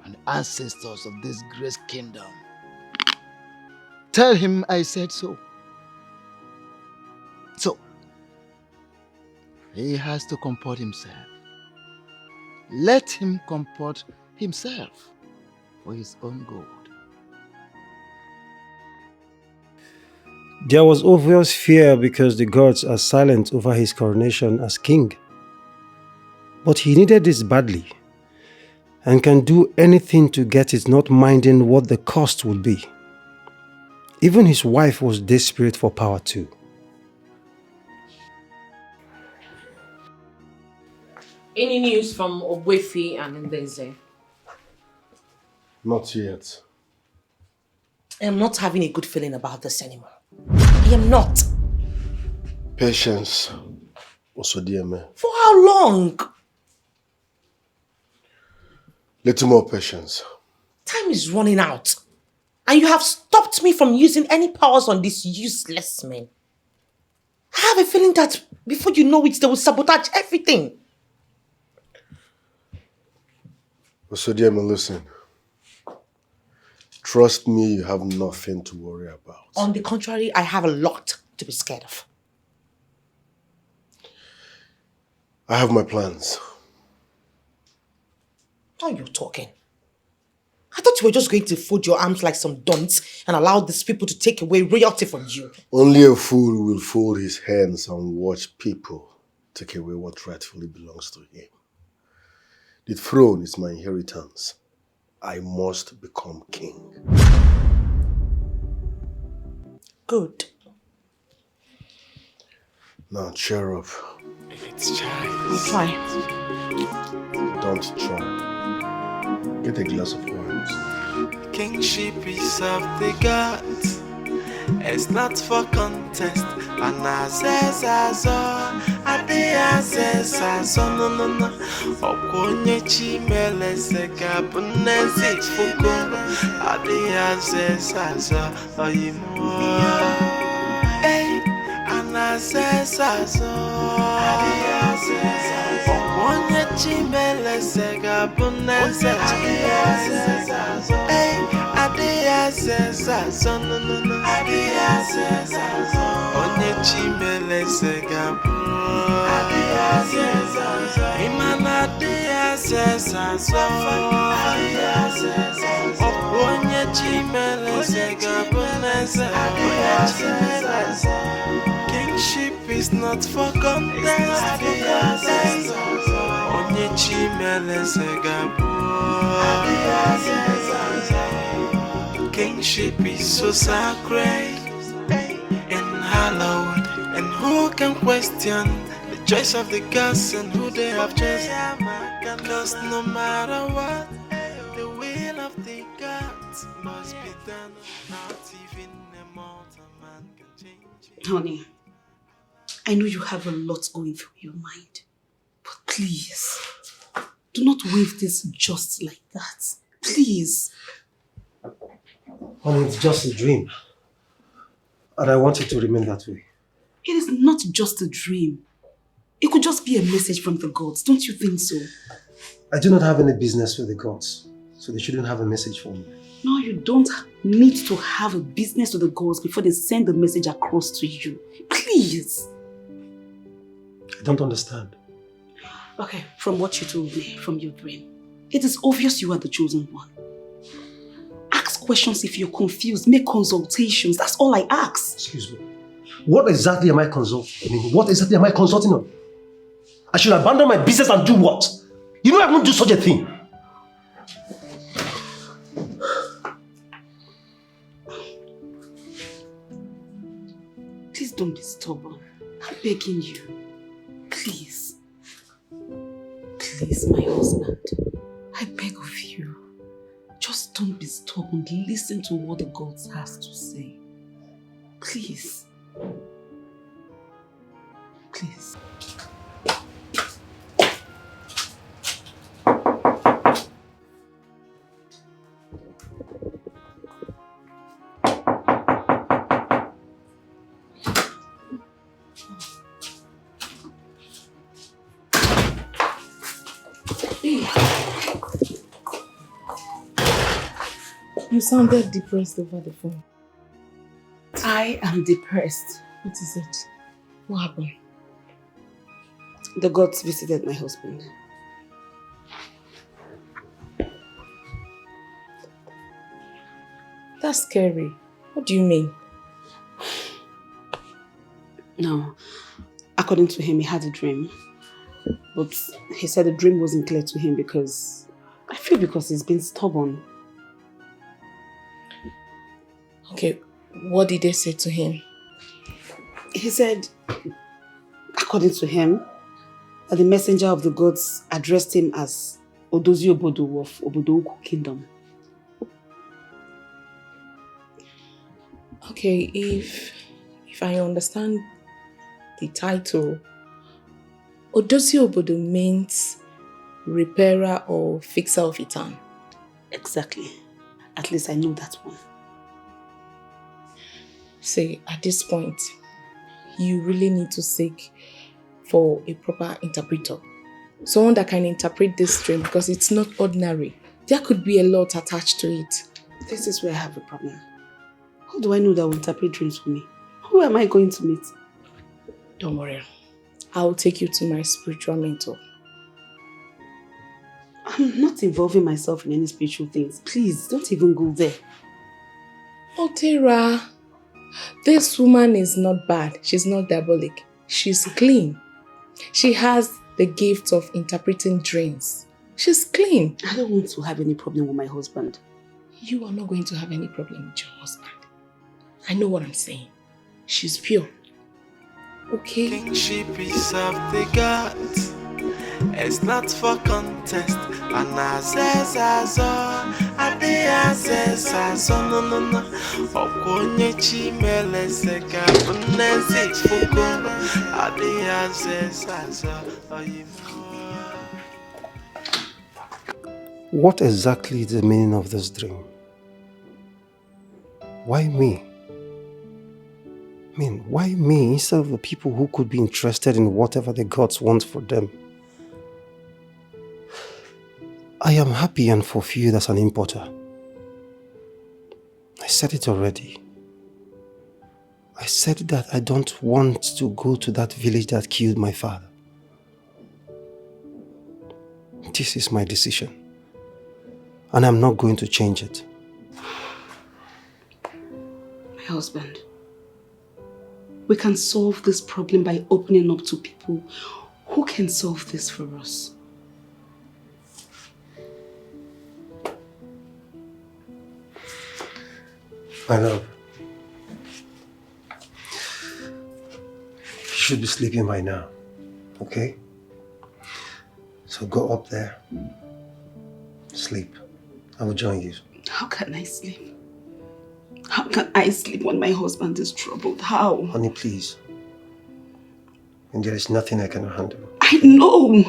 and ancestors of this great kingdom. Tell him I said so. So, he has to comport himself. Let him comport himself for his own good. There was obvious fear because the gods are silent over his coronation as king. But he needed this badly and can do anything to get it, not minding what the cost would be. Even his wife was desperate for power too. Any news from Ogwefi and Ndeze? Not yet. I am not having a good feeling about this anymore. I am not. Patience, Osodieme. For how long? Little more patience. Time is running out. And you have stopped me from using any powers on this useless man. I have a feeling that before you know it, they will sabotage everything. Osodieme, listen. Trust me, you have nothing to worry about. On the contrary, I have a lot to be scared of. I have my plans. How are you talking? I thought you were just going to fold your arms like some dunce and allow these people to take away royalty from you. Only a fool will fold his hands and watch people take away what rightfully belongs to him. The throne is my inheritance. I must become king. Good. Now cheer up. It's child. I'll try. Don't try. Get a glass of orange. Kingship is of the gods. It's not for contest. And I says as all. Adia says, son, no, Okonye chimele seka punesi fuko. Adia says, oyimo. Hey, Anna says, Adia says, Okonye chimele seka punesi. Hey, Adia says, son, no, Adia says, Onye chimele seka Imana dia sesa so Oponye chimele sega bonesa Kingship is not for contest Onye chimele sega Kingship is so sacred and hallowed, and who can question the choice of the gods and who they have chosen? Because no matter what, the will of the gods must be done. Not even a mortal man can change it. Honey, I know you have a lot going through your mind, but please, do not wave this just like that. Please. Honey, it's just a dream. And I want it to remain that way. It is not just a dream. It could just be a message from the gods. Don't you think so? I do not have any business with the gods, so they shouldn't have a message for me. No, you don't need to have a business with the gods before they send the message across to you. Please. I don't understand. Okay, from what you told me, from your dream, it is obvious you are the chosen one. Ask questions if you're confused. Make consultations. That's all I ask. Excuse me. What exactly am I consulting? What exactly am I consulting on? I should abandon my business and do what? You know I won't do such a thing. Please don't be stubborn. I'm begging you. Please. Please, my husband. I beg of you. Just don't be stubborn. Listen to what the gods has to say. Please. Please. You sounded depressed over the phone. I am depressed. What is it? What happened? The gods visited my husband. That's scary. What do you mean? No. According to him, he had a dream. But he said the dream wasn't clear to him because he's been stubborn. Okay, what did they say to him? He said, according to him, that the messenger of the gods addressed him as Odozi Obodo of Obodo Kingdom. Okay, if I understand the title, Odozi Obodo means repairer or fixer of a town. Exactly. At least I know that one. See, at this point, you really need to seek for a proper interpreter. Someone that can interpret this dream because it's not ordinary. There could be a lot attached to it. This is where I have a problem. How do I know that will interpret dreams for me? Who am I going to meet? Don't worry. I'll take you to my spiritual mentor. I'm not involving myself in any spiritual things. Please, don't even go there. Otera, this woman is not bad. She's not diabolic. She's clean. She has the gift of interpreting dreams. She's clean. I don't want to have any problem with my husband. You are not going to have any problem with your husband. I know what I'm saying. She's pure. Okay? Kingship is of the gods. It's not for contest. anasesazo ade asesazo no no no okonye chimele seka bunesi fuko ade asesazo What exactly is the meaning of this dream? Why me? I mean, why me instead of the people who could be interested in whatever the gods want for them? I am happy and fulfilled as an importer. I said it already. I said that I don't want to go to that village that killed my father. This is my decision. And I'm not going to change it. My husband, we can solve this problem by opening up to people who can solve this for us. My love, you should be sleeping by now, okay? So go up there, sleep. I will join you. How can I sleep? How can I sleep when my husband is troubled? How? Honey, please. And there is nothing I cannot handle. I know.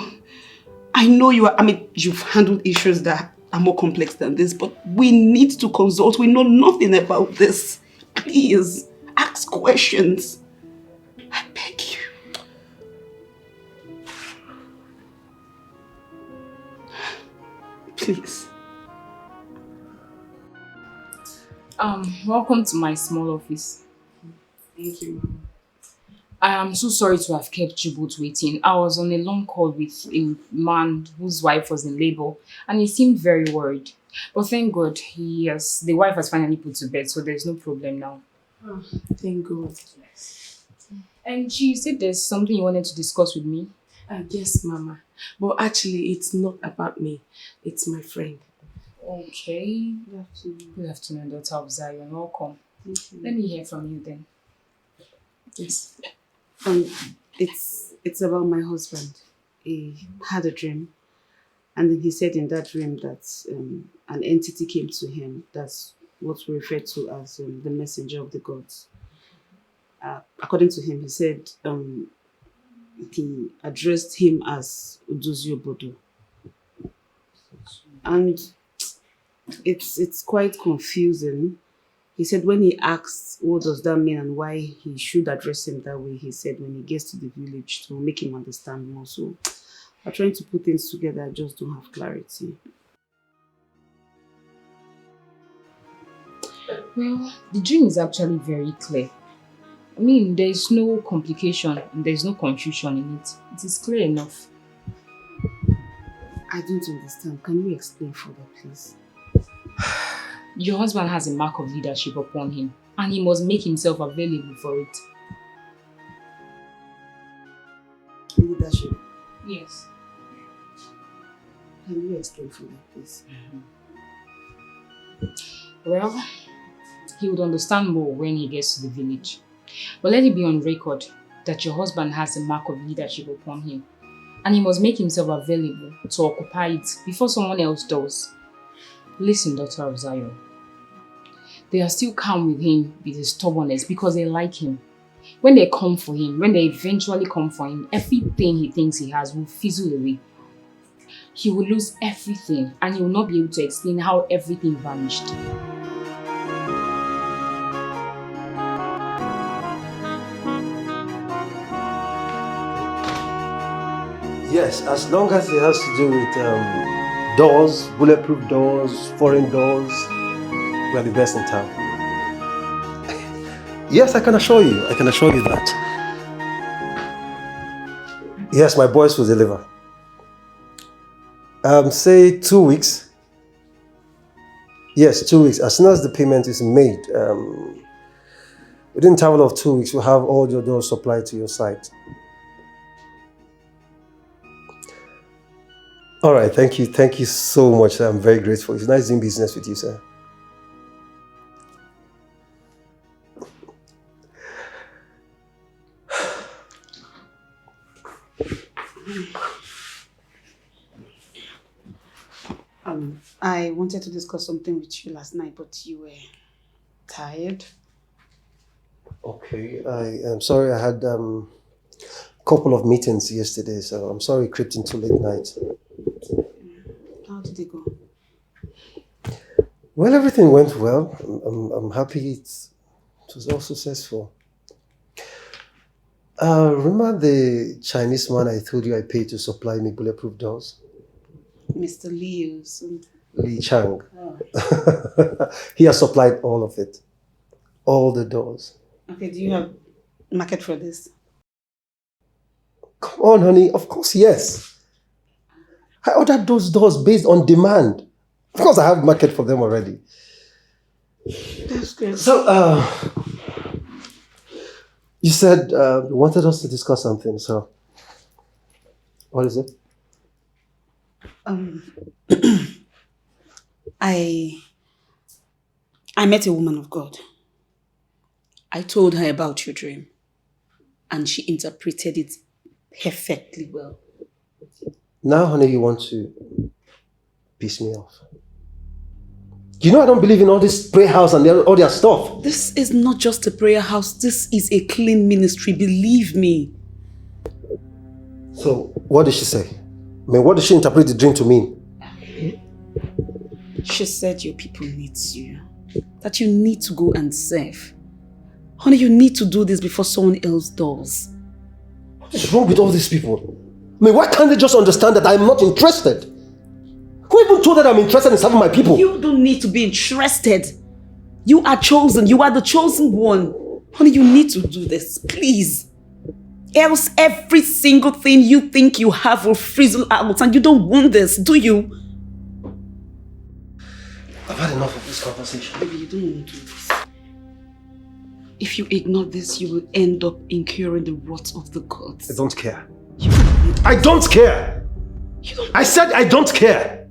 I know you've handled issues that are more complex than this, but we need to consult. We know nothing about this. Please, ask questions. I beg you. Please. Welcome to my small office. Thank you. I am so sorry to have kept you both waiting. I was on a long call with a man whose wife was in labor and he seemed very worried. But thank God, the wife has finally put to bed, so there's no problem now. Oh, thank God. And she said there's something you wanted to discuss with me. Yes, Mama. But actually, it's not about me. It's my friend. Okay. Good afternoon, daughter of Zion. Welcome. Let me hear from you then. Yes. It's about my husband. He had a dream, and then he said in that dream that an entity came to him. That's what we refer to as the messenger of the gods. According to him, he said he addressed him as Uduzio Bodo. And it's quite confusing. He said when he asked what does that mean and why he should address him that way, he said when he gets to the village to make him understand more. So I'm trying to put things together, I just don't have clarity. Well, the dream is actually very clear. I mean, there is no complication and there is no confusion in it. It is clear enough. I don't understand. Can you explain further, please? Your husband has a mark of leadership upon him and he must make himself available for it. Leadership? Yes. Can you explain further, please? Well, he would understand more when he gets to the village. But let it be on record that your husband has a mark of leadership upon him and he must make himself available to occupy it before someone else does. Listen, daughter of Zion. They are still calm with him with his stubbornness because they like him. When they eventually come for him, everything he thinks he has will fizzle away. He will lose everything and he will not be able to explain how everything vanished. Yes, as long as it has to do with doors, bulletproof doors, foreign doors, we are the best in town. Yes, I can assure you that. Yes, my boys will deliver. Say 2 weeks. Yes, 2 weeks. As soon as the payment is made, within a interval of 2 weeks, we'll have all your doors supplied to your site. All right, thank you. Thank you so much, sir. I'm very grateful. It's nice doing business with you, sir. I wanted to discuss something with you last night, but you were tired. Okay, I am sorry I had couple of meetings yesterday, so I'm sorry it crept into late night. How did it go? Well, everything went well. I'm happy it was all successful. Remember the Chinese man I told you I paid to supply me bulletproof doors? Mr. Liu's. Li Chang. He has supplied all of it. All the doors. Okay, do you have market for this? Come on, honey. Of course, yes. I ordered those doors based on demand. Of course, I have market for them already. That's good. So, you said you wanted us to discuss something, so what is it? I met a woman of God. I told her about your dream, and she interpreted it perfectly well. Now, honey, you want to piss me off. You know I don't believe in all this prayer house and all their stuff. This is not just a prayer house. This is a clean ministry. Believe me. So, what did she say? I mean, what did she interpret the dream to mean? She said your people need you. That you need to go and serve. Honey, you need to do this before someone else does. What is wrong with all these people? I mean, why can't they just understand that I'm not interested? Who even told that I'm interested in serving my people? You don't need to be interested. You are chosen. You are the chosen one. Honey, you need to do this, please. Else every single thing you think you have will frizzle out, and you don't want this, do you? I've had enough of this conversation. Baby, you don't want to do this. If you ignore this, you will end up incurring the wrath of the gods. I don't care. I don't care! I said I don't care!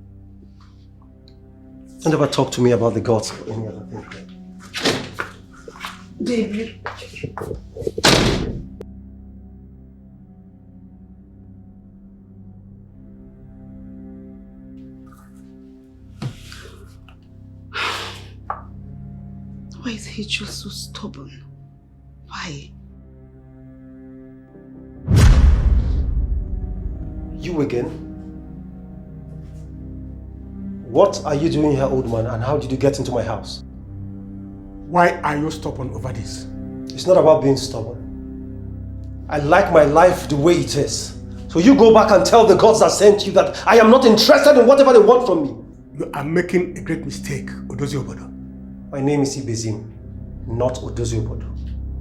Don't ever talk to me about the gods or any other thing. Baby. Why is he just so stubborn? Why? You again? What are you doing here, old man, and how did you get into my house? Why are you stubborn over this? It's not about being stubborn. I like my life the way it is. So you go back and tell the gods that sent you that I am not interested in whatever they want from me. You are making a great mistake, Odozi Obodo. My name is Ibezim, not Odozi Obodo.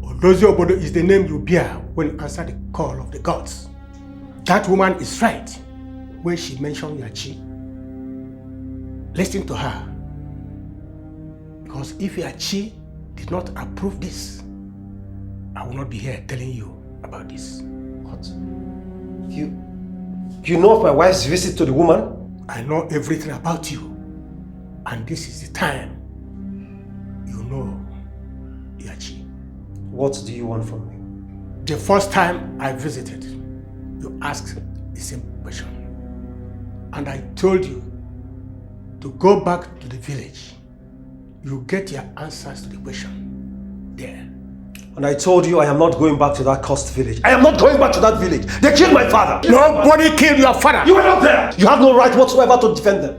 Odozi Obodo is the name you bear when you answer the call of the gods. That woman is right when she mentioned Yachi. Listen to her. Because if Yachi did not approve this, I will not be here telling you about this. What? You know of my wife's visit to the woman? I know everything about you. And this is the time you know Yachi. What do you want from me? The first time I visited, you asked the same question. And I told you to go back to the village. You get your answers to the question there. And I told you I am not going back to that cursed village. I am not going back to that village. They killed my father. Nobody killed your father. You were not there. You have no right whatsoever to defend them.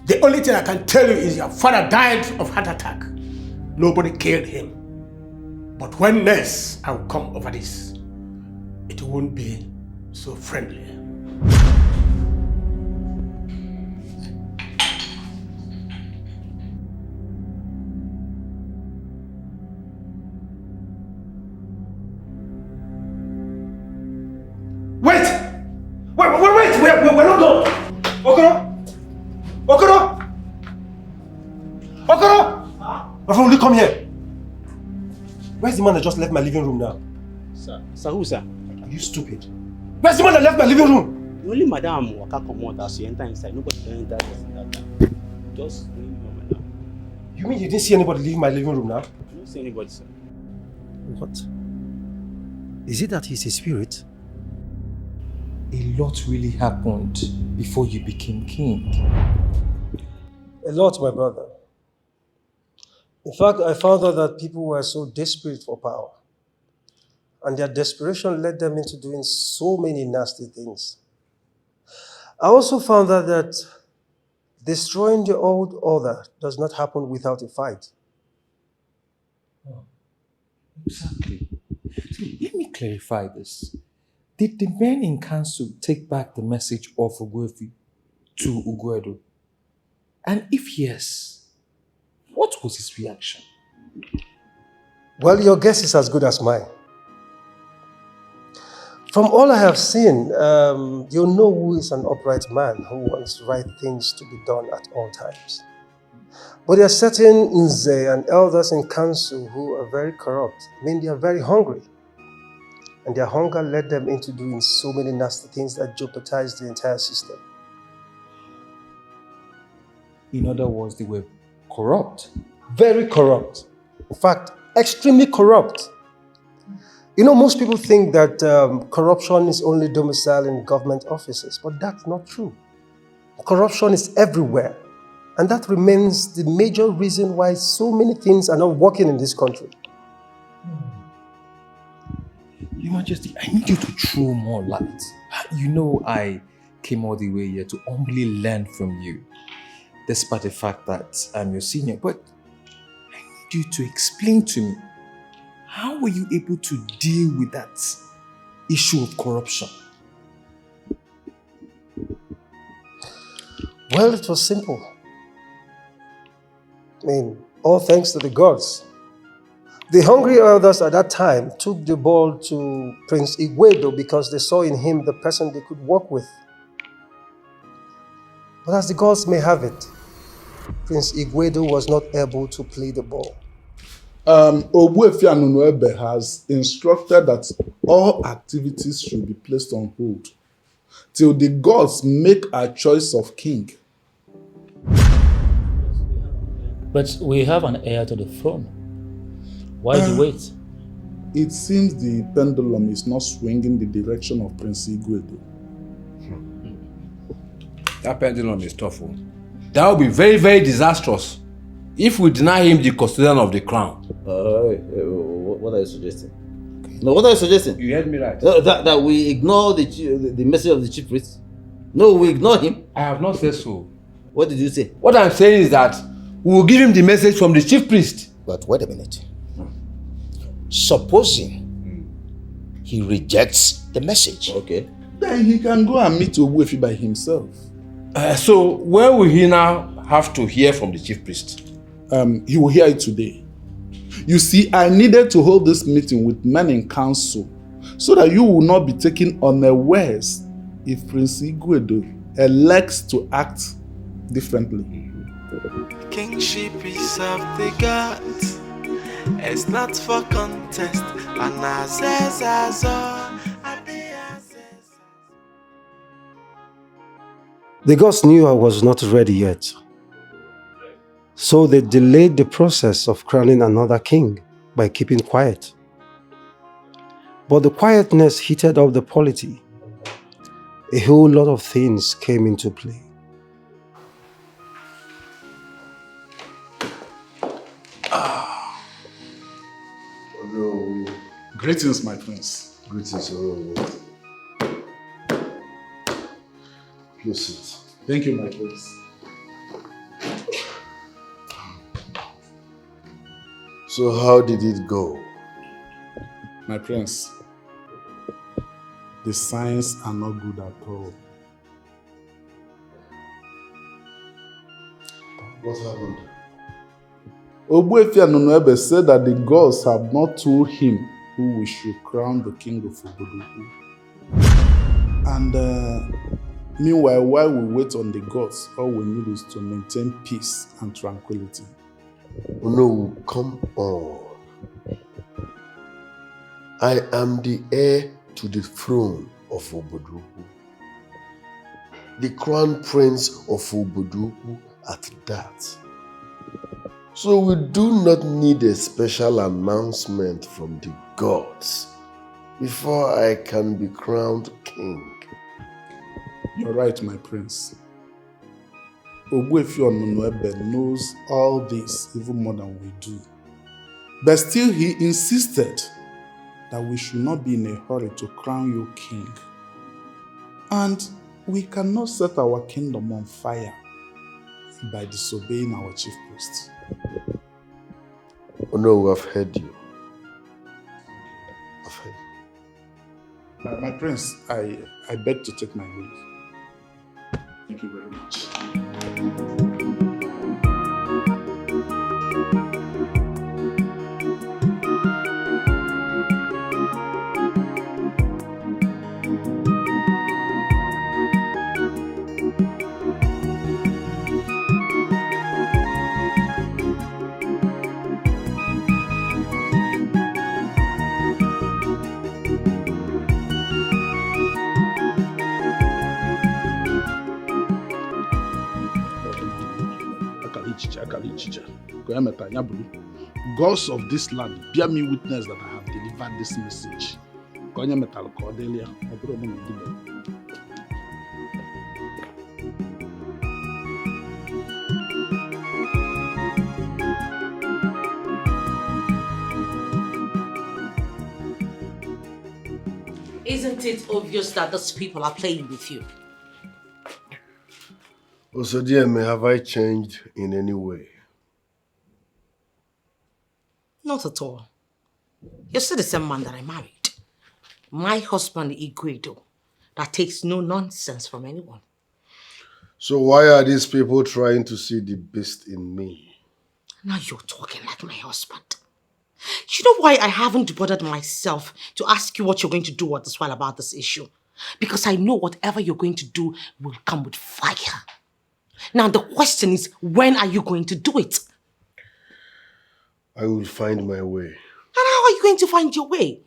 The only thing I can tell you is your father died of heart attack. Nobody killed him. But when next I will come over this, it won't be so friendly. Wait! We're not done! Okoro! My friend, will you come here? Where's the man that just left my living room now? Sir, who, sir? Are you stupid? Where's the man that left my living room? Only Madam Waka come out as she enter inside. Nobody can enter that time. Just leave me, madam. You mean you didn't see anybody leaving my living room now? I don't see anybody, sir. What? Is it that he's a spirit? A lot really happened before you became king. A lot, my brother. In fact, I found out that people were so desperate for power, and their desperation led them into doing so many nasty things. I also found out that destroying the old order does not happen without a fight. Exactly. So let me clarify this. Did the men in council take back the message of Ogwefi to Ugwedo? And if yes, what was his reaction? Well, your guess is as good as mine. From all I have seen, you know who is an upright man who wants the right things to be done at all times. But there are certain Nze and elders in council who are very corrupt. I mean, they are very hungry. And their hunger led them into doing so many nasty things that jeopardized the entire system. In other words, they were corrupt. Very corrupt. In fact, extremely corrupt. You know, most people think that corruption is only domiciled in government offices, but that's not true. Corruption is everywhere. And that remains the major reason why so many things are not working in this country. Your Majesty, I need you to throw more light. You know I came all the way here to humbly learn from you, despite the fact that I'm your senior. But I need you to explain to me, how were you able to deal with that issue of corruption? Well, it was simple. I mean, all thanks to the gods. The hungry elders at that time took the ball to Prince Igwedo because they saw in him the person they could work with. But as the gods may have it, Prince Igwedo was not able to play the ball. Ogbuefi Anunuebe has instructed that all activities should be placed on hold till the gods make a choice of king. But we have an heir to the throne. Why the wait? It seems the pendulum is not swinging the direction of Prince Igwedo. That pendulum is tough. That will be very, very disastrous if we deny him the custodian of the crown. What are you suggesting? No, what are you suggesting? You heard me right. That we ignore the message of the chief priest? No, we ignore him. I have not said so. What did you say? What I'm saying is that we will give him the message from the chief priest. But wait a minute. Supposing he rejects the message. Okay. Then he can go and meet Ogbuefi by himself. So where will he now have to hear from the chief priest? He will hear it today. You see, I needed to hold this meeting with men in council so that you will not be taken unawares if Prince Igwedo elects to act differently. Kingship is of the gods. It's not for contest. The gods knew I was not ready yet. So they delayed the process of crowning another king by keeping quiet. But the quietness heated up the polity. A whole lot of things came into play. Hello. Greetings, my prince. Greetings, hello. Please sit. Thank you, my prince. So how did it go? My prince, the signs are not good at all. What happened? Ogbuefi Anunuebe said that the gods have not told him who we should crown the king of Obodoku. And meanwhile, while we wait on the gods, all we need is to maintain peace and tranquility. Oh no, come on. I am the heir to the throne of Obodoku. The crown prince of Obodoku at that. So we do not need a special announcement from the gods before I can be crowned king. You're right, my prince. Ogbuefi Onunuebe knows all this even more than we do. But still he insisted that we should not be in a hurry to crown you king. And we cannot set our kingdom on fire by disobeying our chief priest. Oh no, I've heard you. I've heard you. My prince, I beg to take my leave. Thank you very much. Gods of this land, bear me witness that I have delivered this message. Isn't it obvious that those people are playing with you? Also, dear me, have I changed in any way? Not at all. You're still the same man that I married. My husband, Igwedo, that takes no nonsense from anyone. So why are these people trying to see the beast in me? Now you're talking like my husband. You know why I haven't bothered myself to ask you what you're going to do at this while about this issue? Because I know whatever you're going to do will come with fire. Now the question is, when are you going to do it? I will find my way. And how are you going to find your way?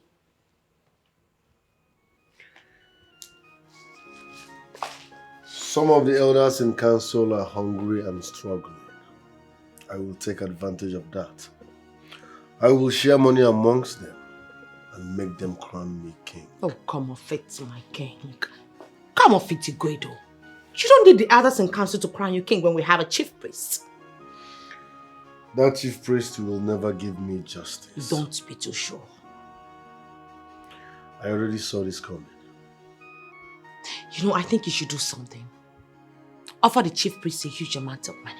Some of the elders in council are hungry and struggling. I will take advantage of that. I will share money amongst them and make them crown me king. Oh, come off it, my king. Come off it, Igwedo. You don't need the elders in council to crown you king when we have a chief priest. That chief priest will never give me justice. Don't be too sure. I already saw this coming. You know, I think you should do something. Offer the chief priest a huge amount of money.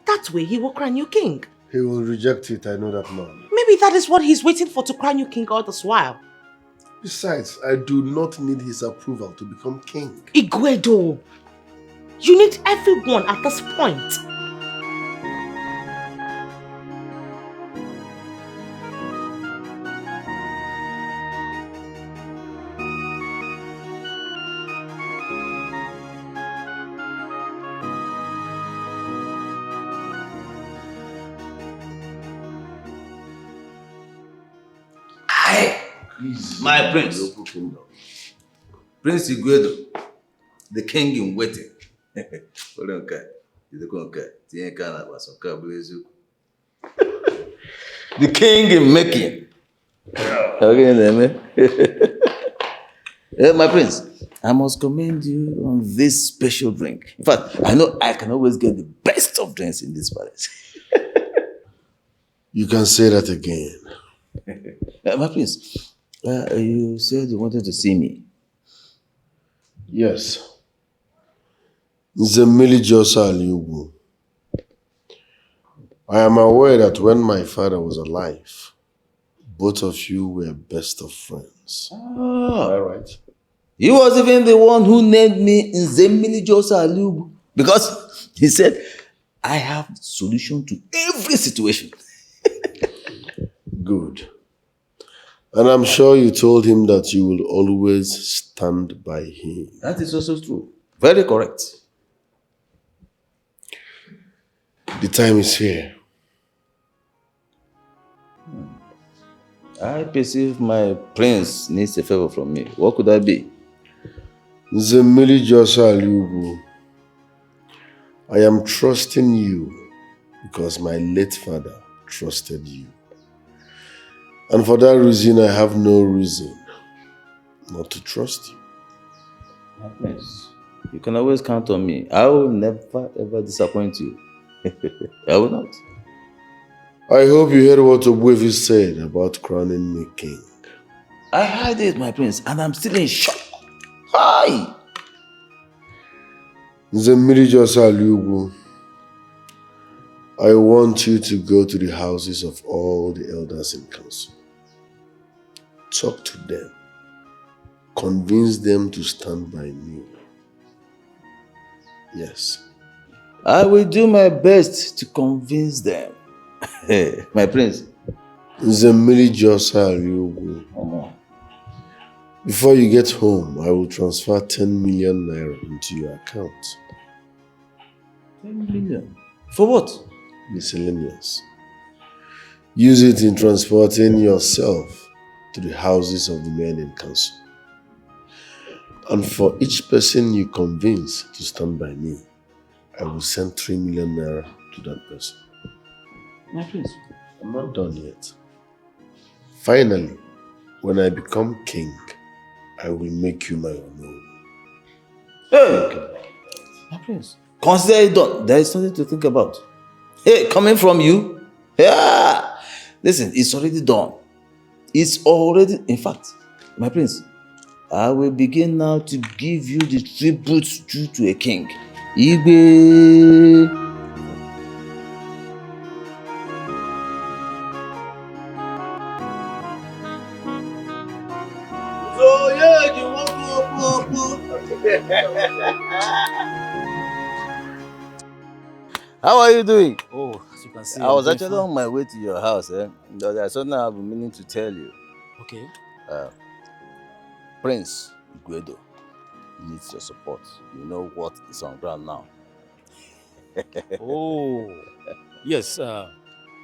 That way he will crown you king. He will reject it, I know that man. Maybe that is what he's waiting for to crown you king all this while. Besides, I do not need his approval to become king. Igwedo, you need everyone at this point. My prince, Prince Igwedo, the king in waiting. The king in making. My prince, I must commend you on this special drink. In fact, I know I can always get the best of drinks in this palace. You can say that again. My prince, you said you wanted to see me. Yes. Nzemili Josa Aliugu. I am aware that when my father was alive, both of you were best of friends. Ah. All right. He was even the one who named me Nzemili Josa Aliugu because he said, I have solution to every situation. Good. And I'm sure you told him that you will always stand by him. That is also true. Very correct. The time is here. I perceive my prince needs a favor from me. What could that be? Nzemili Josa Aliugu, I am trusting you because my late father trusted you. And for that reason, I have no reason not to trust you. My prince, You can always count on me. I will never ever disappoint you. I will not. I hope you heard what Ogbuefi said about crowning me king. I heard it, my prince, and I'm still in shock. Hi! Nzemiri Josalugu, I want you to go to the houses of all the elders in council. Talk to them. Convince them to stand by me. Yes. I will do my best to convince them. Hey, my prince. Nzemiri Josalugu. Before you get home, I will transfer 10 million naira into your account. 10 million? For what? Miscellaneous. Use it in transporting yourself to the houses of the men in council. And for each person you convince to stand by me, I will send 3 million naira to that person. My prince. I'm not done yet. Finally, when I become king, I will make you my own. Hey! My prince. Consider it done. There is something to think about. Hey, coming from you? Yeah! Listen, it's already done. It's already, in fact, my prince, I will begin now to give you the tributes due to a king. Igwe. So yeah, you want to How are you doing? Oh, as you can see, I was I'm actually doing on my way to your house. There's something I've been meaning to tell you. Okay. Prince Igwedo needs your support. You know what is on ground now. Oh, yes.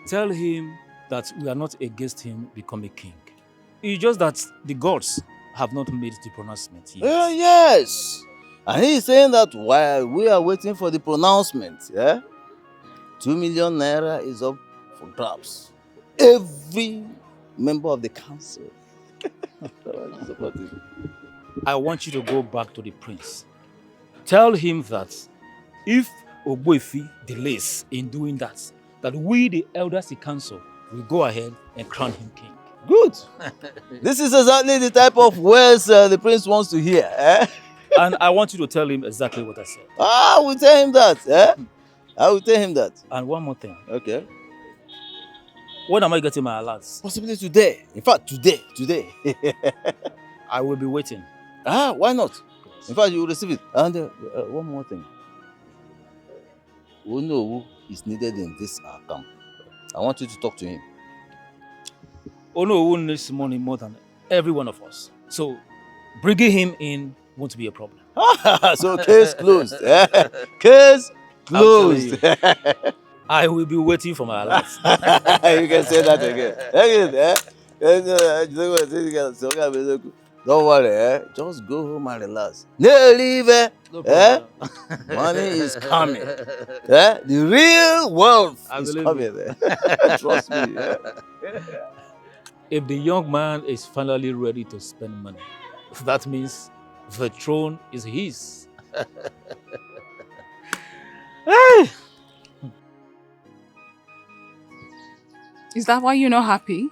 Tell him that we are not against him becoming king. It's just that the gods have not made the pronouncement yet. Yes. And he is saying that while we are waiting for the pronouncement, 2 million naira is up for grabs. Every member of the council. I want you to go back to the prince. Tell him that if Ogbuefi delays in doing that, that we, the elders in council, will go ahead and crown him king. Good. This is exactly the type of words the prince wants to hear. And I want you to tell him exactly what I said. I will tell him that. I will tell him that. And one more thing. Okay. When am I getting my alerts? Possibly today. In fact, today. I will be waiting. Why not? In fact, you will receive it. And one more thing. Onowu is needed in this camp. I want you to talk to him. Onowu needs money more than every one of us. So bringing him in won't be a problem. So case closed. Case closed. I will be waiting for my alerts. You can say that again. Don't worry, just go home and relax. No leave, No problem. Money is coming. The real wealth is coming. Trust me. If the young man is finally ready to spend money, that means the throne is his. Hey! Is that why you're not happy?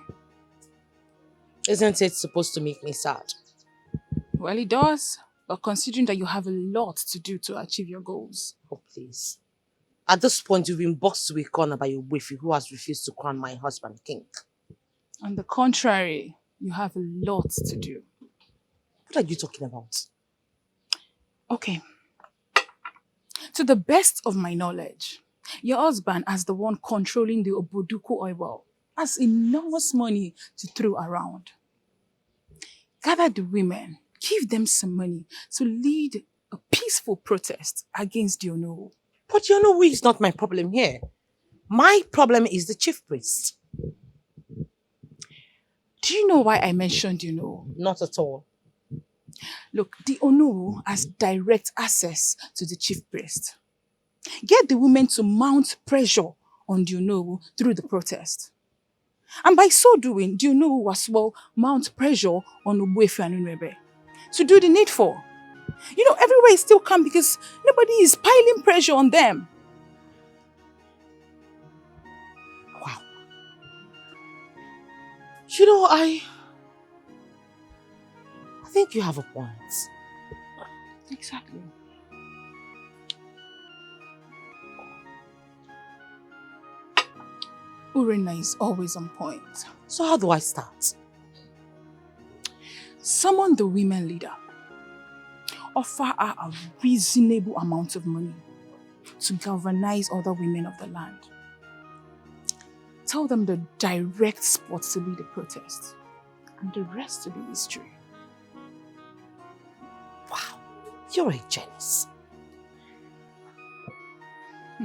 Isn't it supposed to make me sad? Well, it does. But considering that you have a lot to do to achieve your goals. Oh, please. At this point, you've been boxed to a corner by your wife who has refused to crown my husband king. On the contrary, you have a lot to do. What are you talking about? Okay. To the best of my knowledge, your husband, as the one controlling the Oboduku oil well, has enormous money to throw around. Gather the women, give them some money to lead a peaceful protest against the Onowu. But the Onowu is not my problem here. My problem is the chief priest. Do you know why I mentioned the Onowu? Not at all. Look, the Onowu has direct access to the chief priest. Get the women to mount pressure on the Onowu through the protest. And by so doing, the Onowu as well mount pressure on Ogbuefi and Unwebe to do the needful. You know, everywhere is still calm because nobody is piling pressure on them. You know, I think you have a point. Exactly. Urena is always on point. So how do I start? Summon the women leader. Offer her a reasonable amount of money to galvanize other women of the land. Tell them the direct spot to lead the protest, and the rest to be history. Wow, you're a genius.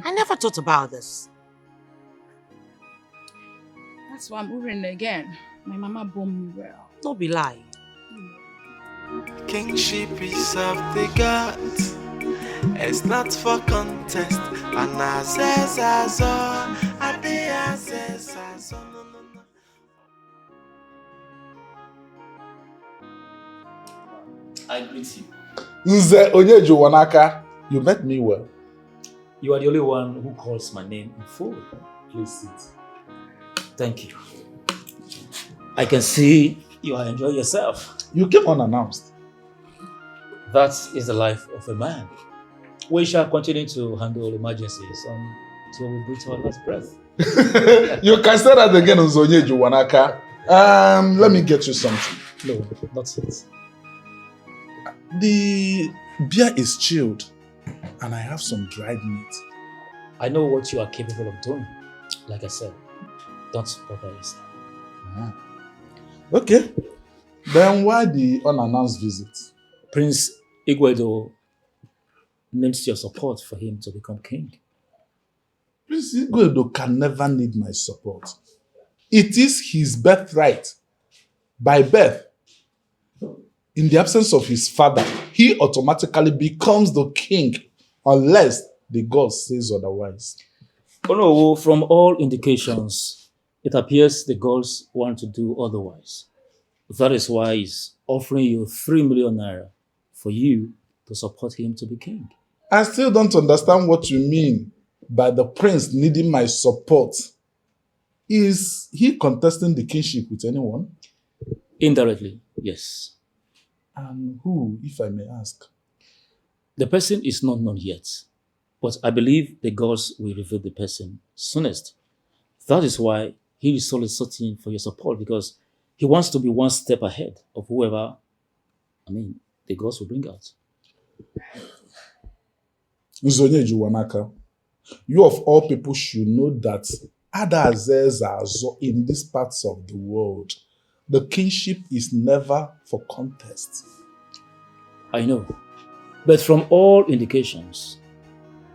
I never thought about this. That's why I'm Urena again. My mama bore me well. Don't be lying. Kingship is of the gods. It's not for contest. And I says as all, I did I says as all. I greet you. Nze Onyeju Wanaka, you met me well. You are the only one who calls my name in full. Please sit. Thank you. I can see you are enjoying yourself. You came unannounced. That is the life of a man. We shall continue to handle emergencies until we breathe our last breath. You can say that again, Nze Onyeju Wanaka. Let me get you something. No, not yet. The beer is chilled and I have some dried meat. I know what you are capable of doing. Like I said, don't bother yourself. Okay. Then why the unannounced visit? Prince Igwedo needs your support for him to become king. Prince Igwedo can never need my support. It is his birthright. By birth, in the absence of his father, he automatically becomes the king unless the god says otherwise. Oh no, from all indications, it appears the gods want to do otherwise. That is why he's offering you 3 million naira for you to support him to be king. I still don't understand what you mean by the prince needing my support. Is he contesting the kingship with anyone? Indirectly, yes. And who, if I may ask? The person is not known yet, but I believe the gods will reveal the person soonest. That is why he is soliciting for your support, because he wants to be one step ahead of whoever, the gods will bring out. Nze Onyeju Wanaka, you of all people should know that in these parts of the world, the kingship is never for contest. I know, but from all indications,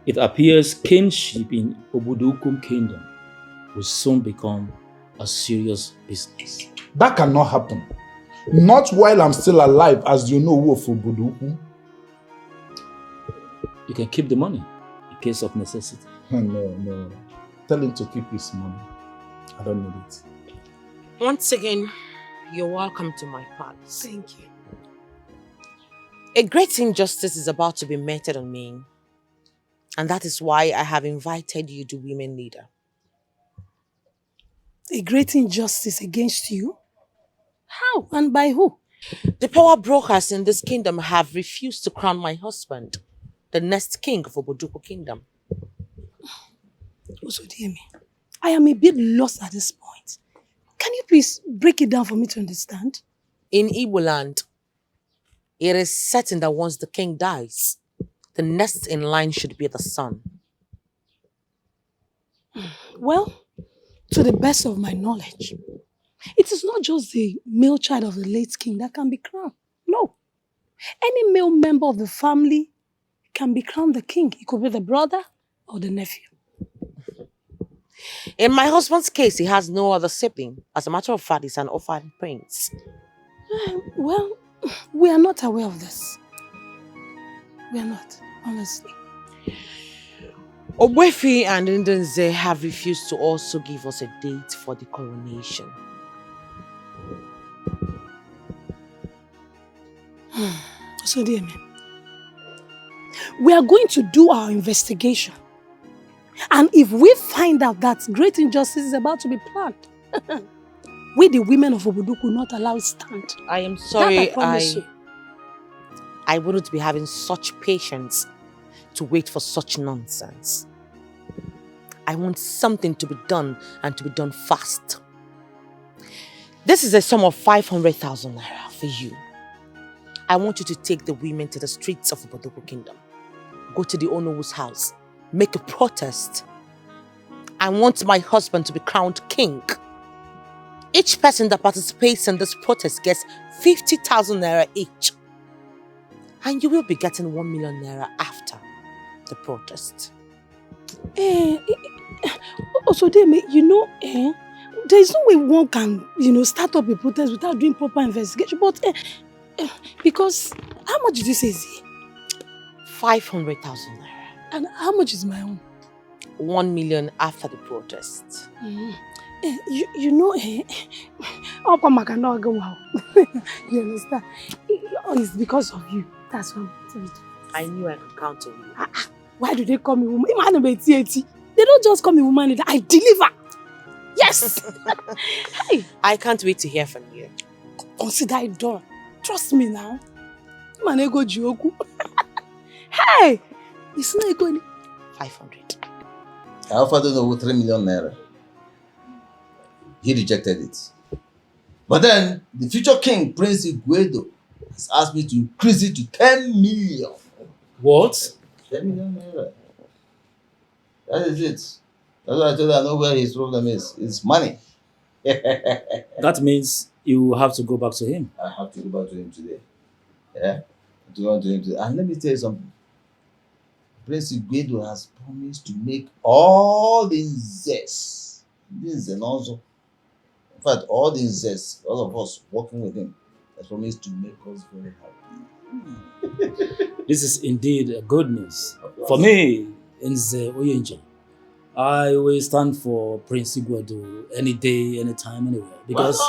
it appears kingship in Obudukum Kingdom will soon become a serious business. That cannot happen. Not while I'm still alive, as you know, Wolf Obudukum. You can keep the money in case of necessity. No. Tell him to keep his money. I don't need it. Once again, you're welcome to my palace. Thank you. A great injustice is about to be meted on me. And that is why I have invited you to Women Leader. A great injustice against you? How and by who? The power brokers in this kingdom have refused to crown my husband the next king of Oboduku Kingdom. Osodieme, I am a bit lost at this point. Can you please break it down for me to understand? In Igbo land, it is certain that once the king dies, the next in line should be the son. Well, to the best of my knowledge, it is not just the male child of the late king that can be crowned. No. Any male member of the family can be crowned the king. It could be the brother or the nephew. In my husband's case, he has no other sibling. As a matter of fact, he's an orphan prince. Well, we are not aware of this. We are not, honestly. Ogwefi and Ndunze have refused to also give us a date for the coronation. So, dear man, We are going to do our investigation. And if we find out that great injustice is about to be planned, we the women of Oboduku will not allow it stand. I am sorry, That I promise you. I wouldn't be having such patience to wait for such nonsense. I want something to be done and to be done fast. This is a sum of 500,000 naira for you. I want you to take the women to the streets of Oboduku Kingdom. Go to the Onowu's house. Make a protest. I want my husband to be crowned king. Each person that participates in this protest gets 50,000 naira each. And you will be getting 1 million naira after the protest. Also, there is no way one can, start up a protest without doing proper investigation. But because how much did you say is it? 500,000 naira. And how much is my own? 1 million after the protest. You understand? It's because of you. That's why I knew I could count on you. Why do they call me woman? They don't just call me woman leader. I deliver. Yes. Hey. I can't wait to hear from you. Consider it done. Trust me now. Manego Joku. Hey. It's not going 500. I offered him 3 million naira. He rejected it. But then, the future king, Prince Iguedo, has asked me to increase it to 10 million. What? 10 million naira. That is it. That's why I told you I know where his problem is. It's money. That means you have to go back to him. I have to go back to him today. Yeah? I have to go to him today. And let me tell you something. Prince Iguedo has promised to make all the incest. In fact, all the incest, all of us working with him, has promised to make us very happy. This is indeed a good news. For me, in the Oyenje, I will stand for Prince Iguedo any day, anytime, anywhere. Because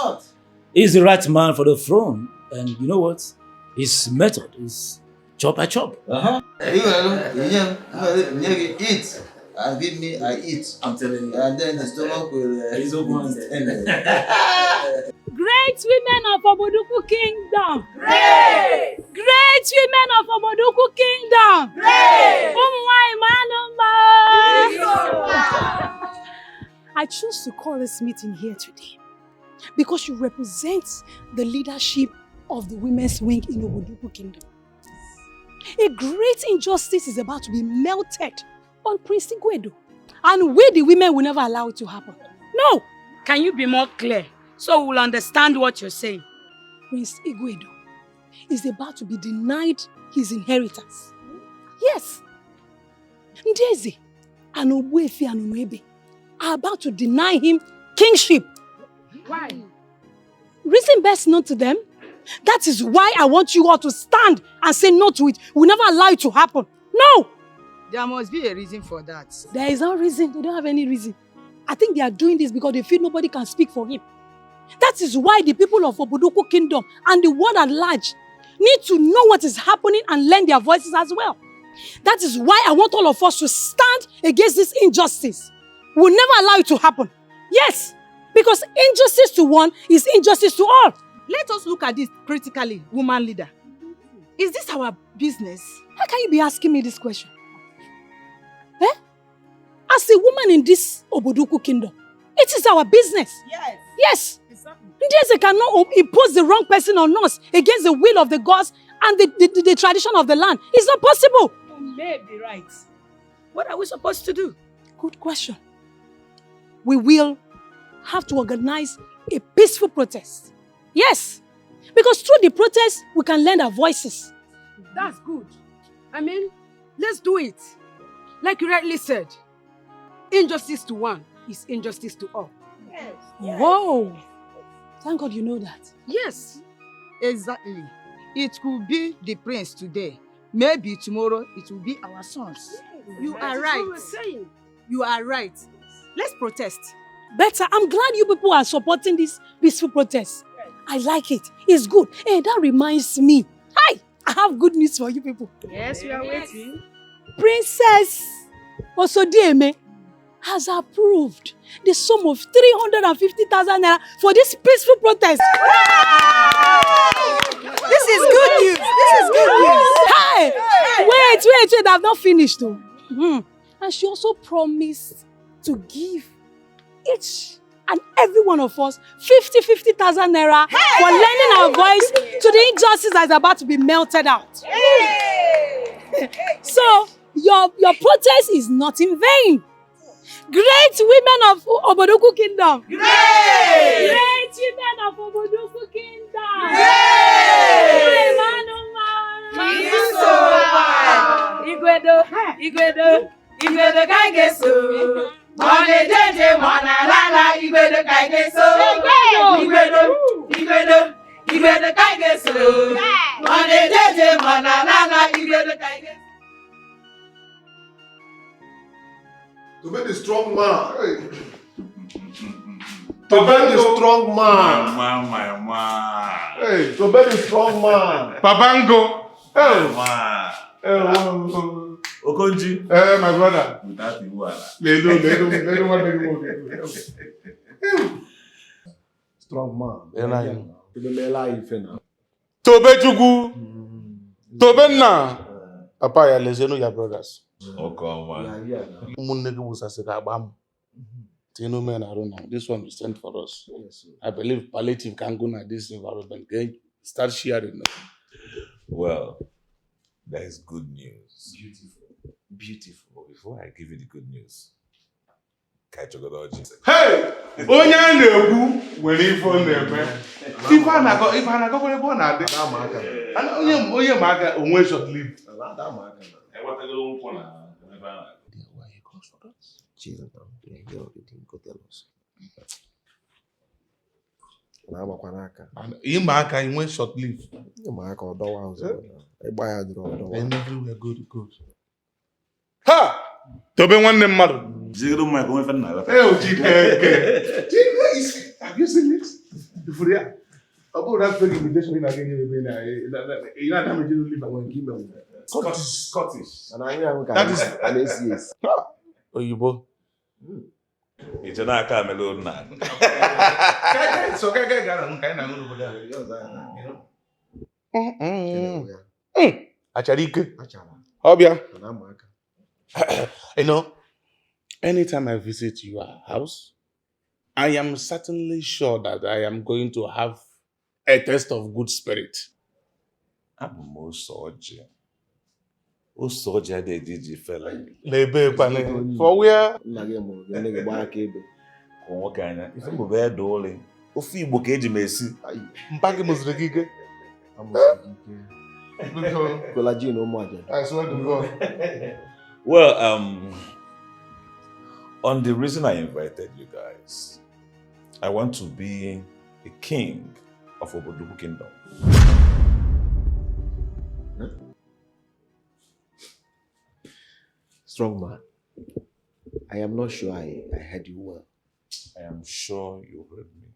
he's the right man for the throne. And you know what? His method is chop by chop. You eat and give me, I eat. I'm telling you. And then the stomach will... He's open. Great women of Oboduku Kingdom. Great! Great women of Oboduku Kingdom. Great! I choose to call this meeting here today because you represent the leadership of the women's wing in Oboduku Kingdom. A great injustice is about to be melted on Prince Iguedo. And we the women will never allow it to happen. No! Can you be more clear so we'll understand what you're saying? Prince Iguedo is about to be denied his inheritance. Yes. Ndeze and Ogbuefi and Umuebe are about to deny him kingship. Why? Reason best known to them. That is why I want you all to stand and say no to it. We'll never allow it to happen. No! There must be a reason for that. There is no reason. They don't have any reason. I think they are doing this because they feel nobody can speak for him. That is why the people of Oboduku Kingdom and the world at large need to know what is happening and lend their voices as well. That is why I want all of us to stand against this injustice. We'll never allow it to happen. Yes, because injustice to one is injustice to all. Let us look at this critically, woman leader. Is this our business? How can you be asking me this question? As a woman in this Oboduku Kingdom, it is our business. Yes. Yes. Exactly. Ndeze cannot impose the wrong person on us against the will of the gods and the tradition of the land. It's not possible. You may be right. What are we supposed to do? Good question. We will have to organize a peaceful protest. Yes. Because through the protest, we can lend our voices. That's good. I mean, let's do it. Like you rightly said, injustice to one is injustice to all. Yes. Whoa. Thank God you know that. Yes. Exactly. It could be the prince today. Maybe tomorrow it will be our sons. You are right. You are right. Let's protest. Better. I'm glad you people are supporting this peaceful protest. Yes. I like it. It's good. Hey, that reminds me. Hi! I have good news for you people. Yes, we are waiting. Princess Osodieme has approved the sum of 350,000 naira for this peaceful protest. This is good news. This is good news. Hey! Wait, I've not finished though. And she also promised to give each and every one of us 50,000 naira for lending our voice to the injustice that is about to be melted out. So, your protest is not in vain. Great women of Obodoku Kingdom. Great women of Obodoku Kingdom. Igwedo kaigeso. Mone jeje mona lala igwedo kaigeso. Igwedo kaigeso. Mone jeje mona lala igwedo kaigeso. To be the strong man. To be the strong man. My man. Hey, to be the strong man. Babango. Hey. Okonji. My brother. Without the water. They do what they do. Strong man. To be life now. Tobe Jugu. Tobe na. Papa ya lezeno ya brothers. This one is sent for us. I believe palliative can go in this environment. Okay? Start sharing. Well, that is good news. Beautiful. But before I give you the good news, catch your God. Hey! Onya na-egwu nwere ife ọ na-eme. Ife a na-akọ kwere ebe ọ na-adị. Onye ma aka onwe short live. Jesus, they hear everything. Go tell us. Ịma aka inwe short live. Ịma aka ọdọwa ọzọ. Ịgba ya dịrị ọdọwa. Everywhere good. Ha! Tobe nwanne mmadụ. Zero mic onwe fen na. Have you seen it? Before that. About that fake invitation in again ebe na. Ina na me jenu live awon give me. Scottish. And I hear that is an ACS. Oyibo. Ije na aka melo na. So keke gara nka na ngunu boda. Achara ike. Obia. You know, anytime I visit your house, I am certainly sure that I am going to have a taste of good spirit. I'm Osoje. Osoje de DJ fella. Lebe pane. For where? Kwa kanya. Ife mbo be dole. Ofi Igbo ka eji mesi. Mpagi muzire gige. Collagen no more. I swear to God. Well, on the reason I invited you guys, I want to be a king of Obodoku Kingdom. Strong man. I am not sure I heard you well. I am sure you heard me.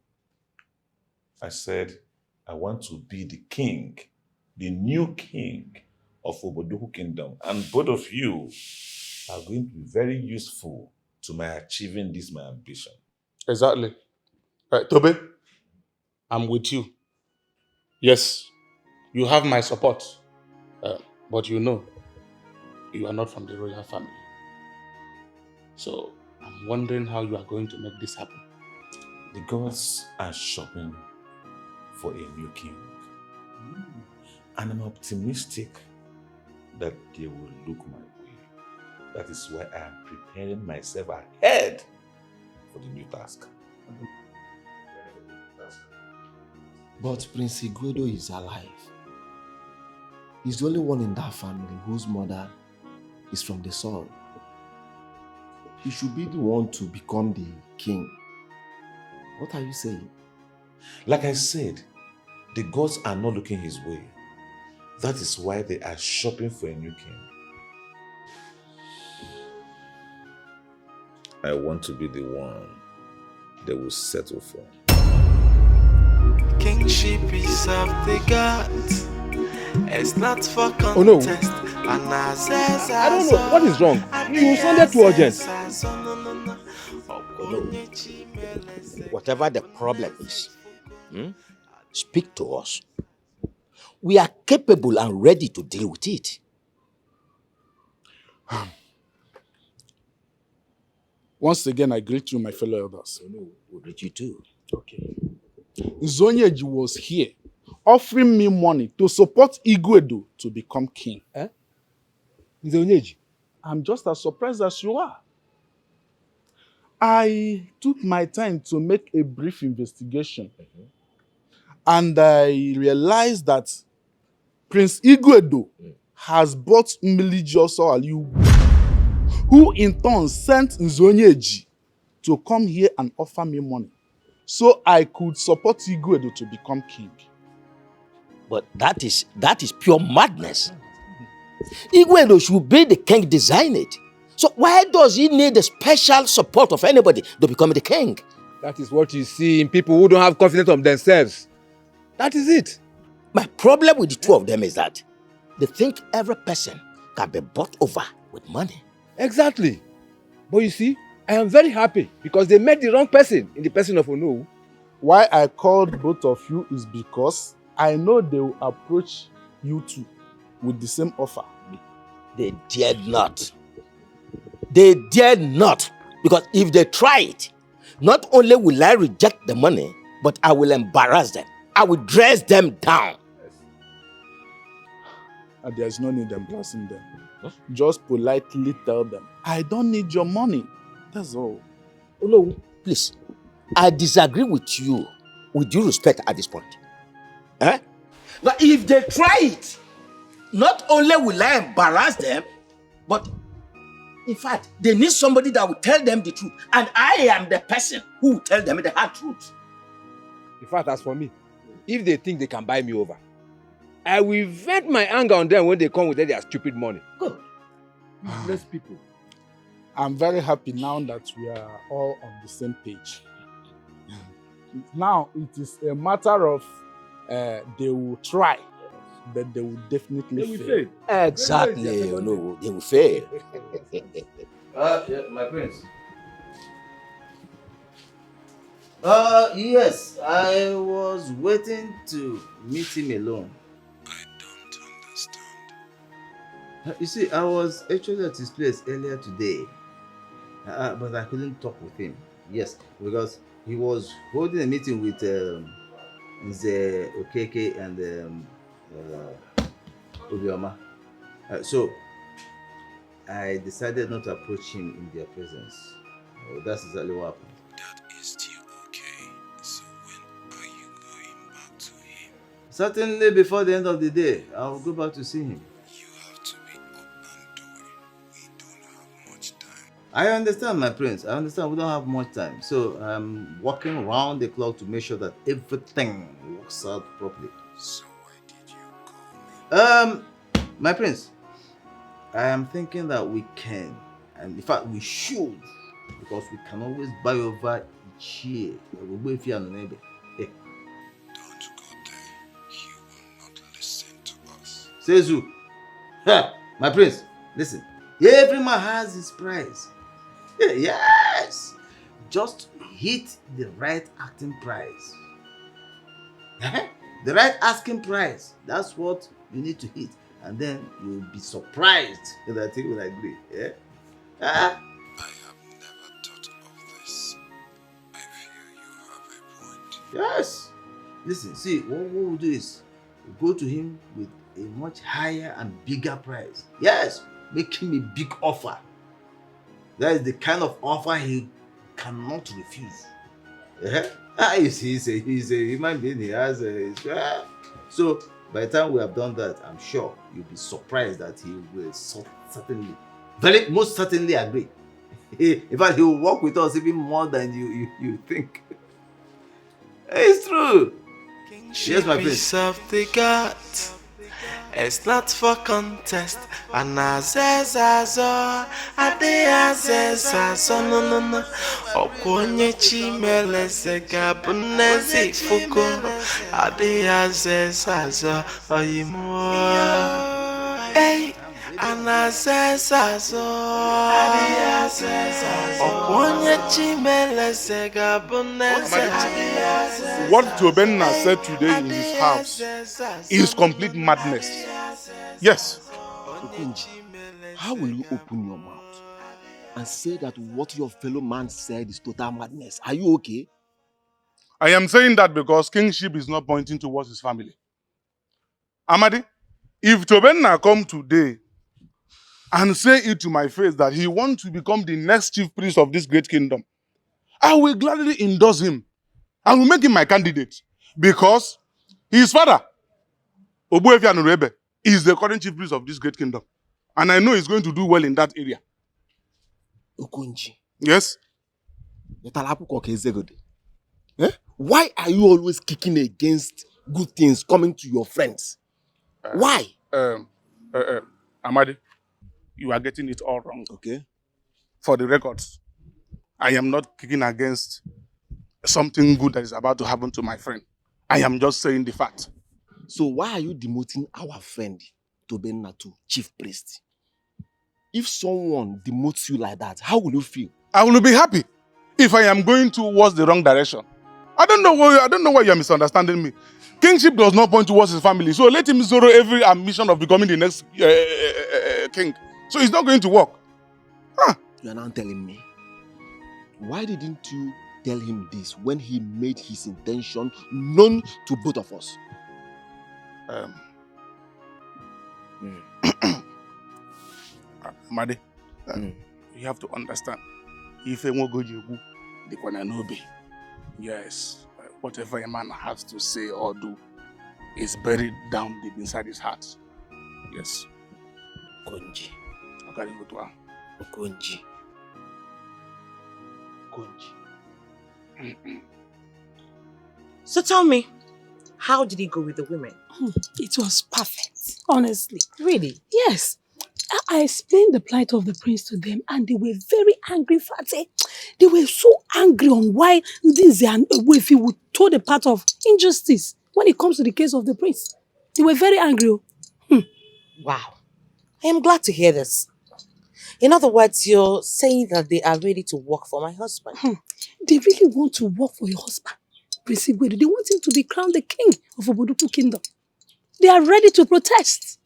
I said, I want to be the king, the new king of Obodoku Kingdom. And both of you are going to be very useful to my achieving this, my ambition. Exactly. Tobe, I'm with you. Yes, you have my support. But you know, you are not from the royal family. So, I'm wondering how you are going to make this happen. The gods are shopping for a new king. And I'm optimistic that they will look my way. That is why I am preparing myself ahead for the new task. But Prince Igwedo is alive. He's the only one in that family whose mother is from the soil. He should be the one to become the king. What are you saying? Like I said, the gods are not looking his way. That is why they are shopping for a new king. I want to be the one they will settle for. Kingship is of the gods. It's not for contest. Oh no, I don't know. What is wrong? You sounded too urgent. Whatever the problem is, speak to us. We are capable and ready to deal with it. Once again, I greet you, my fellow elders. We greet you too. Okay. Zonyeji was here, offering me money to support Igwedo to become king. Zonyeji? I'm just as surprised as you are. I took my time to make a brief investigation. And I realized that Prince Igwedo has bought Mmilioso Aliu, who in turn sent Nzonyeji to come here and offer me money so I could support Igwedo to become king. But that is pure madness. Igwedo should be the king designed. So why does he need the special support of anybody to become the king? That is what you see in people who don't have confidence of themselves. That is it. My problem with the two of them is that they think every person can be bought over with money. Exactly. But you see, I am very happy because they met the wrong person in the person of Onowu. Why I called both of you is because I know they will approach you two with the same offer. They dared not. They dared not. Because if they try it, not only will I reject the money, but I will embarrass them. I will dress them down. And there's no need embarrassing them. Just politely tell them, I don't need your money. That's all. Oh no, please. I disagree with you, with due respect at this point. But if they try it, not only will I embarrass them, but in fact, they need somebody that will tell them the truth. And I am the person who will tell them the hard truth. In fact, as for me, if they think they can buy me over, I will vent my anger on them when they come with their stupid money. Good. Useless people. I'm very happy now that we are all on the same page. Now, it is a matter of they will try, but they will definitely fail. Exactly. No, they will fail. Yeah, my prince. Yes, I was waiting to meet him alone. I don't understand. You see, I was actually at his place earlier today, but I couldn't talk with him. Yes, because he was holding a meeting with Nze Okeke and Obioma. So, I decided not to approach him in their presence. That's exactly what happened. That is still okay. So when are you going back to him? Certainly before the end of the day, I'll go back to see him. You have to be up and doing. We don't have much time. I understand, my prince. I understand we don't have much time. So I'm working round the clock to make sure that everything works out properly. So why did you call me? My prince, I am thinking that we can, and in fact we should, because we can always buy over each year. Don't go there. He will not listen to us. Sezu, my prince, listen. Every man has his price. Yes, just hit the right acting price. The right asking price. That's what you need to hit. And then you'll be surprised that he will agree. Yeah? I have never thought of this. I feel you have a point. Yes. Listen, see, what we'll do is we'll go to him with a much higher and bigger price. Yes, make him a big offer. That is the kind of offer he cannot refuse. Yeah? You see, he's a human being. He has a... So, by the time we have done that, I'm sure you'll be surprised that he will certainly, most certainly agree. In fact, he will work with us even more than you think. It's true. Yes, my prince. Of the gods. It's not for contest. Anazezazo, adeazezazo, no. Okonye chimele sega bunezi fuko. Adeazezazo, oyimo. Hey, What Tobenna said today in his house is complete madness. Yes. Okunji, how will you open your mouth and say that what your fellow man said is total madness? Are you okay? I am saying that because kingship is not pointing towards his family. Amadi, if Tobenna come today and say it to my face that he wants to become the next chief priest of this great kingdom, I will gladly endorse him. I will make him my candidate because his father, Obuefi Anurebe, is the current chief priest of this great kingdom. And I know he's going to do well in that area. Okunji. Yes? Eh? Why are you always kicking against good things coming to your friends? Why? Amadi, you are getting it all wrong. Okay. For the records, I am not kicking against something good that is about to happen to my friend. I am just saying the fact. So why are you demoting our friend Tobenna to chief priest? If someone demotes you like that, how will you feel? I will be happy if I am going towards the wrong direction. I don't know why you are misunderstanding me. Kingship does not point towards his family, so let him zero every ambition of becoming the next king. So it's not going to work. Huh. You are now telling me. Why didn't you tell him this when he made his intention known to both of us? Madi, you have to understand. If a Mogojibu, the Kwananobi, yes, whatever a man has to say or do is buried down deep inside his heart. Yes. Okunji. Okunji. So tell me, how did he go with the women? It was perfect, honestly. Really? Yes. I explained the plight of the prince to them and they were very angry. They were so angry on why Ndinze and Wefi would toe the path of injustice when it comes to the case of the prince. They were very angry. Wow. I am glad to hear this. In other words, you're saying that they are ready to work for my husband. They really want to work for your husband, Prince Igwedu. They want him to be crowned the king of Oboduku Kingdom. They are ready to protest.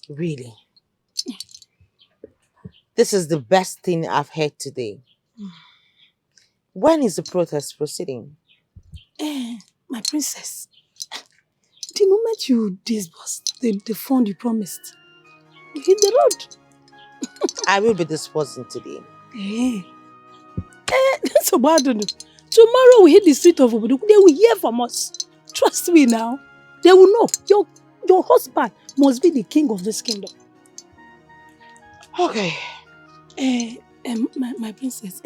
Really? This is the best thing I've heard today. When is the protest proceeding? My princess, the moment you disburse the fund you promised, you hit the road. I will be disbursing today. That's what I don't know. Tomorrow we hit the street of Oboduku. They will hear from us. Trust me now. They will know. Your husband must be the king of this kingdom. Okay. My princess,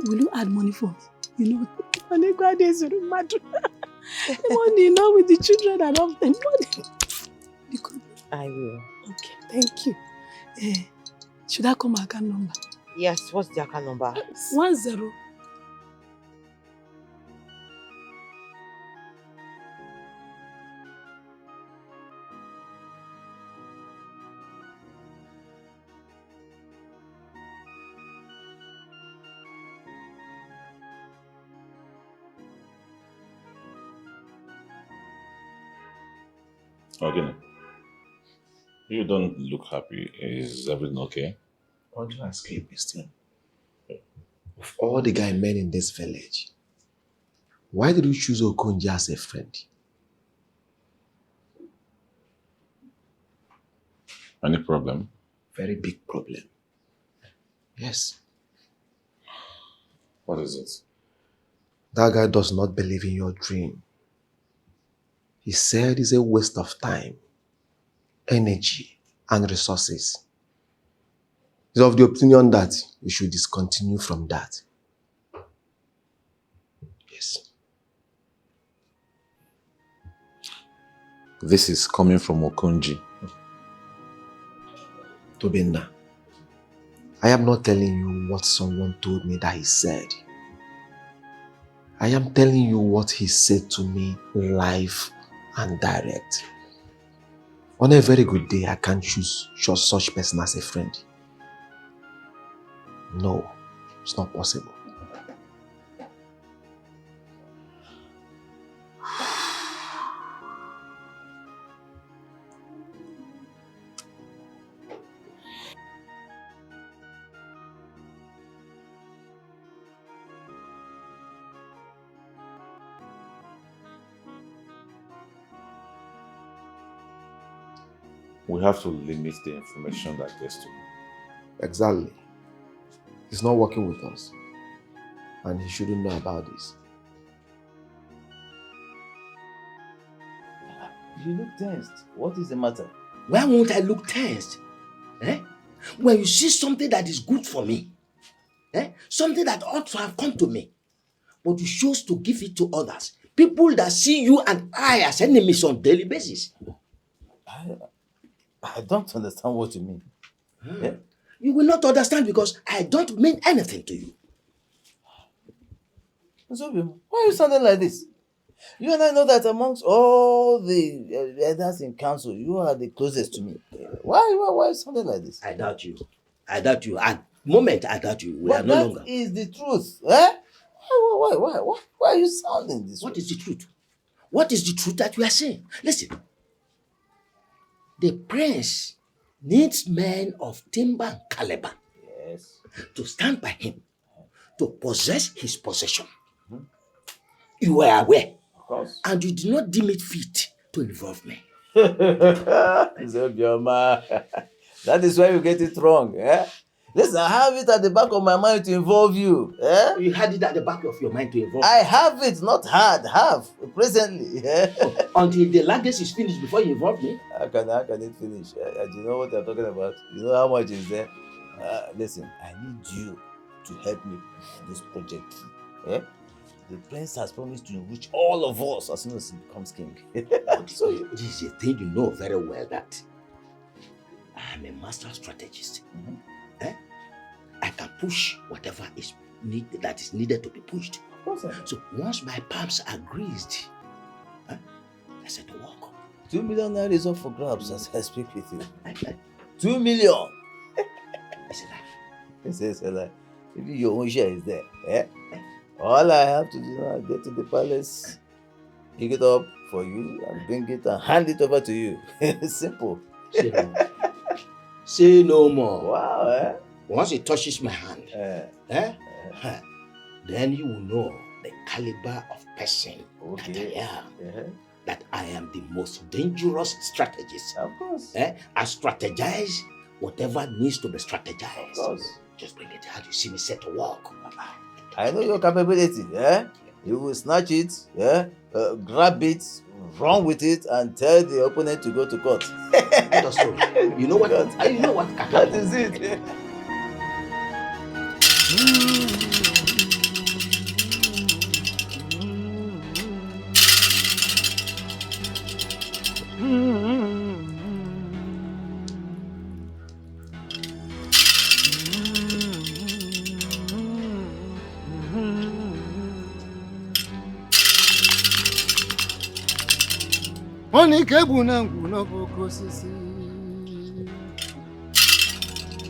will you add money for us? You know, money, with the children and all them. I will. Okay, thank you. Should I call my account number? Yes, what's the account number? 10. Okay. You don't look happy. Is everything okay? What do I escape this thing? Of all the guy men in this village, why did you choose Okunji as a friend? Any problem? Very big problem. Yes. What is it? That guy does not believe in your dream. He said it's a waste of time, energy, and resources. He's of the opinion that you should discontinue from that. Yes. This is coming from Okunji. Tobenna, I am not telling you what someone told me that he said. I am telling you what he said to me live and direct. On a very good day, I can't choose just such person as a friend. No, it's not possible. We have to limit the information that gets to him. Exactly. He's not working with us. And he shouldn't know about this. You look tensed. What is the matter? Why won't I look tensed? When you see something that is good for me, something that ought to have come to me, but you choose to give it to others, people that see you and I as enemies on a daily basis. I don't understand what you mean. You will not understand because I don't mean anything to you. Zubby, why are you sounding like this? You and I know that amongst all the elders in council, you are the closest to me. Why are you sounding like this? I doubt you. I doubt you. At the moment, I doubt you. We are no longer. That is the truth. Why are you sounding this way? What is the truth? What is the truth that you are saying? Listen. The prince needs men of timber and caliber to stand by him, to possess his possession. You were aware, of course, and you did not deem it fit to involve me. Zobioma, that is why you get it wrong. Listen, I have it at the back of my mind to involve you. You had it at the back of your mind to involve I have it, not had, have, presently. Until the luggage is finished before you involve me? How can it finish? Do you know what I'm talking about? You know how much is there? Listen, I need you to help me with this project. The prince has promised to enrich all of us as soon as he becomes king. So this is a thing you know very well that I am a master strategist. I can push whatever is needed to be pushed. Of course. So once my palms are greased, I set to work. 2 million naira is up for grabs as I speak with you. 2 million. It's a lie. If your own share is there, all I have to do now is get to the palace, pick it up for you, and bring it and hand it over to you. Simple. Say no more. Wow, Once it touches my hand, then you will know the caliber of person that I am. That I am the most dangerous strategist. Of course. I strategize whatever needs to be strategized. Of course. Just bring it out. You see me set to work. I know your capability. You will snatch it, grab it, run with it, and tell the opponent to go to court. That's so. You know what? You know what? That is it. Onike bụ na ngwu n'ọbụkọ osisi.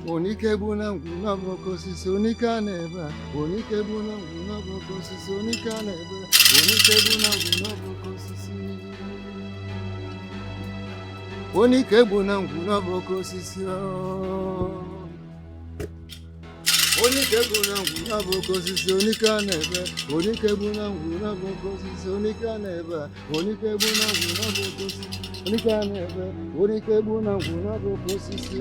Onike bụ na ngwu n'ọbụkọ osisi. Onike a na-ebe a. Onike bụ na ngwu n'ọbụkọ osisi. Onike a na-ebe a. Onike bụ na ngwu n'ọbụkọ osisi. Onike bụ na ngwu n'ọbụkọ osisi. Onike bụ na ngwu n'ọbụkọ osisi. Onike a na-ebe. Onike bụ na ngwu n'ọbụkọ osisi. Onike a na-ebe. Onike bụ na ngwu n'ọbụkọ osisi. Onike a na-ebe. Onike bụ na ngwu n'ọbụkọ osisi.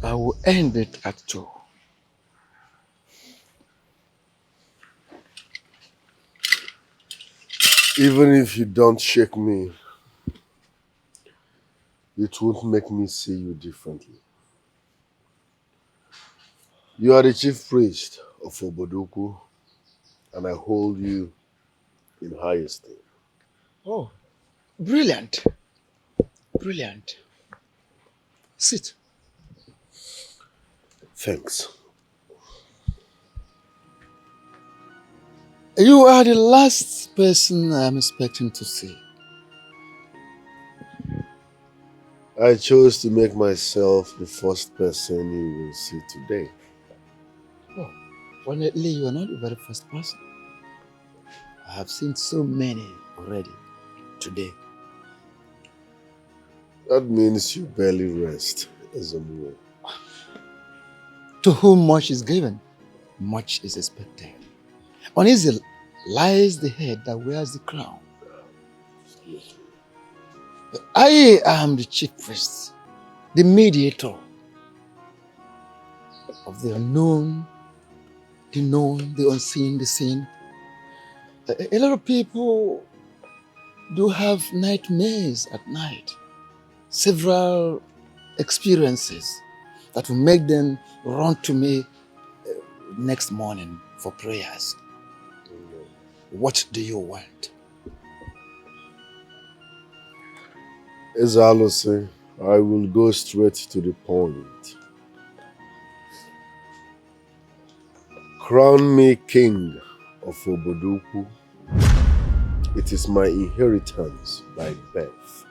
I will end it at 2. Even if you don't shake me, it won't make me see you differently. You are the chief priest of Obodoku, and I hold you in high esteem. Oh, brilliant. Brilliant. Sit. Thanks. You are the last person I'm expecting to see. I chose to make myself the first person you will see today. Oh, fortunately, you are not the very first person. I have seen so many already today. That means you barely rest, Ezemuo. To whom much is given, much is expected. Uneasy lies the head that wears the crown. I am the chief priest, the mediator of the unknown, the known, the unseen, the seen. A lot of people do have nightmares at night. Several experiences that will make them run to me next morning for prayers. What do you want? Ezalose, I will go straight to the point. Crown me king of Oboduku. It is my inheritance by birth.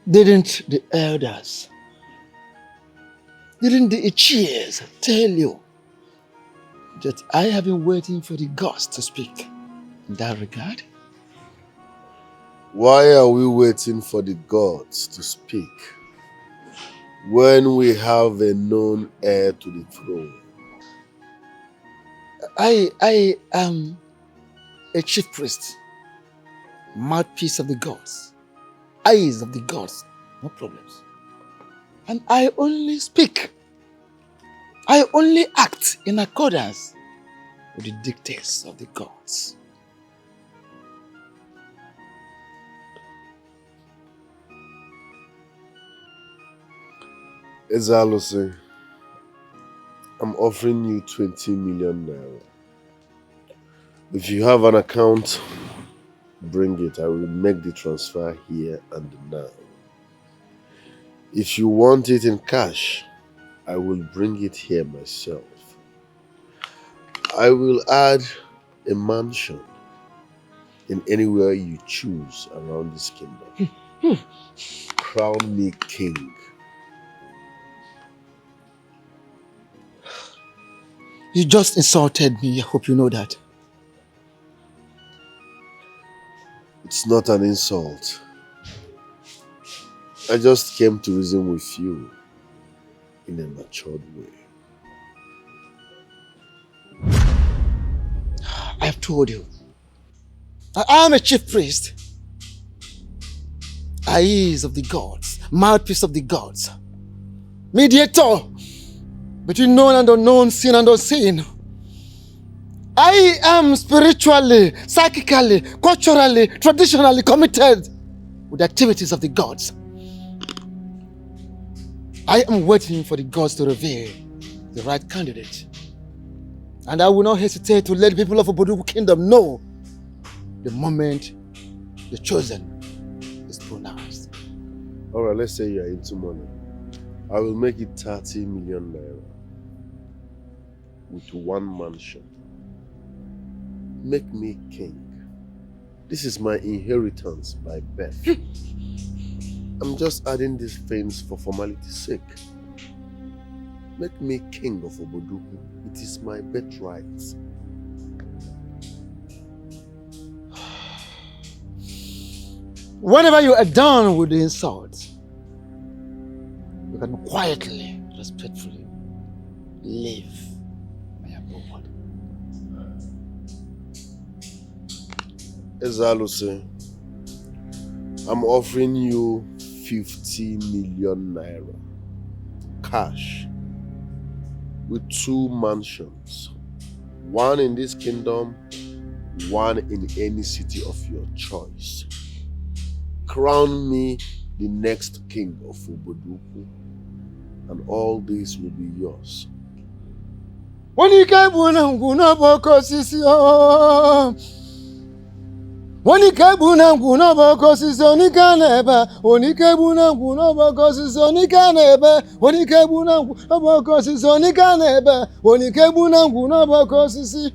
Didn't the elders, didn't the Ichies tell you that I have been waiting for the gods to speak in that regard? Why are we waiting for the gods to speak when we have a known heir to the throne? I am a chief priest, mouthpiece of the gods, eyes of the gods, no problems. And I only speak, I only act in accordance with the dictates of the gods. Ezalose, I'm offering you 20 million naira. If you have an account, bring it. I will make the transfer here and now. If you want it in cash, I will bring it here myself. I will add a mansion in anywhere you choose around this kingdom. Crown me king. You just insulted me. I hope you know that. It's not an insult. I just came to reason with you in a matured way. I've told you. I am a chief priest. Eyes of the gods, mouthpiece of the gods, mediator between known and unknown, seen and unseen. I am spiritually, psychically, culturally, traditionally committed with the activities of the gods. I am waiting for the gods to reveal the right candidate. And I will not hesitate to let the people of Oboduku Kingdom know the moment the chosen is pronounced. Alright, let's say you are into money. I will make it 30 million naira with one mansion. Make me king. This is my inheritance by birth. I'm just adding these things for formality's sake. Make me king of Oboduku. It is my birthright. Whenever you are done with the insult, you can quietly, respectfully leave my abode. Ezalose, I'm offering you 50 million naira cash with 2 mansions. One in this kingdom, one in any city of your choice. Crown me the next king of Oboduku, and all this will be yours. Onike bunangwu n'oboko osisi onika n'ebe. Onike bunangwu n'oboko osisi onika n'ebe. Onike bunangwu n'oboko osisi onika n'ebe. Onike bunangwu n'oboko osisi.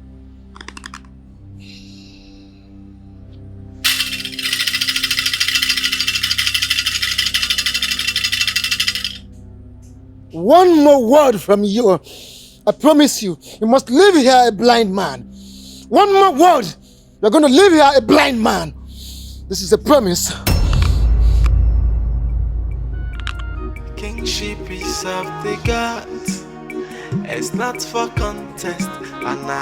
One more word from you. I promise you, you must leave here a blind man. One more word, you're going to leave here a blind man. This is a promise. Kingship is of the gods. It's not for contest. And no.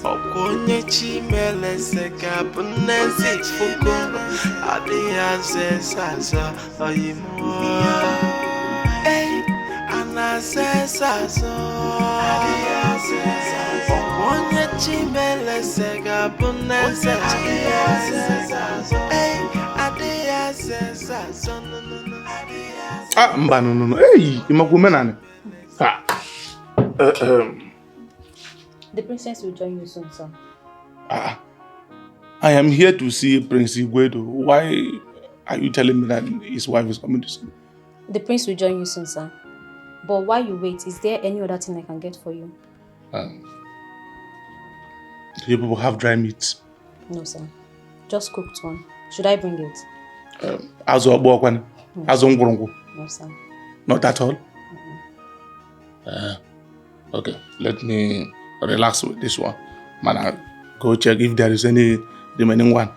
Okonye chimele seka bunezi fuko. Oyimo. Hey, okonye chimele seka bunezi. Hey, Mba no. Hey, imakumenane. The princess will join you soon, sir. I am here to see Prince Igwedo. Why are you telling me that his wife is coming to see me? The prince will join you soon, sir. But while you wait, is there any other thing I can get for you? Do you people have dry meat? No, sir. Just cooked one. Should I bring it? Azu obokwan. Azu ngurungu. No, sir. Not at all? Okay, let me relax with this one. Man, I'll go check if there is any remaining one.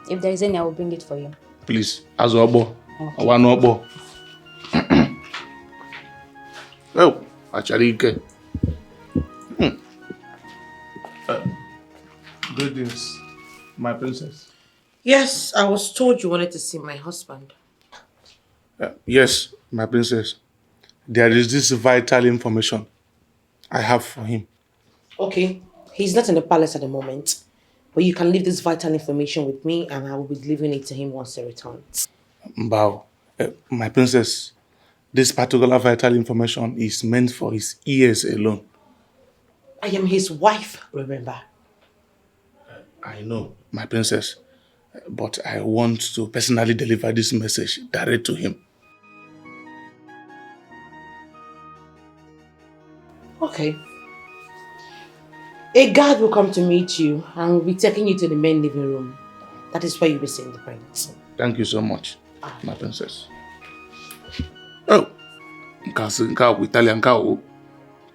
If there is any, I will bring it for you. Please, Azu obo. One obo. Oh, actually, okay. Greetings, my princess. Yes, I was told you wanted to see my husband. Yes, my princess. There is this vital information I have for him. Okay, he's not in the palace at the moment, but you can leave this vital information with me and I will be delivering it to him once he returns. Mbao, my princess, this particular vital information is meant for his ears alone. I am his wife, remember? I know, my princess, but I want to personally deliver this message direct to him. Okay. A guard will come to meet you and will be taking you to the main living room. That is where you'll be seeing the prince. Thank you so much, my princess. Oh, Nka Italian cow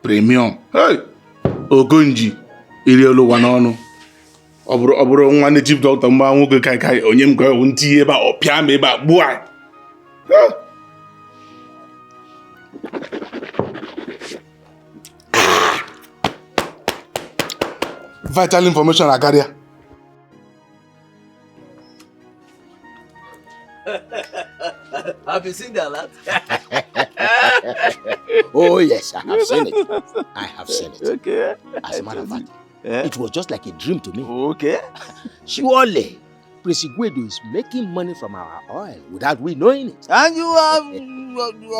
premium. Hey, Ogunji, Iriolo Wanono. Obro one chief doctor Mwango Kai, Onyem Go, Unti about or Piame about boy. Vital information, Agaria. Have you seen the alert? Oh yes, I have seen it. I have seen it. Okay. As a matter of fact, it was just like a dream to me. Okay. Surely, Prince Igwedo is making money from our oil without we knowing it. And you are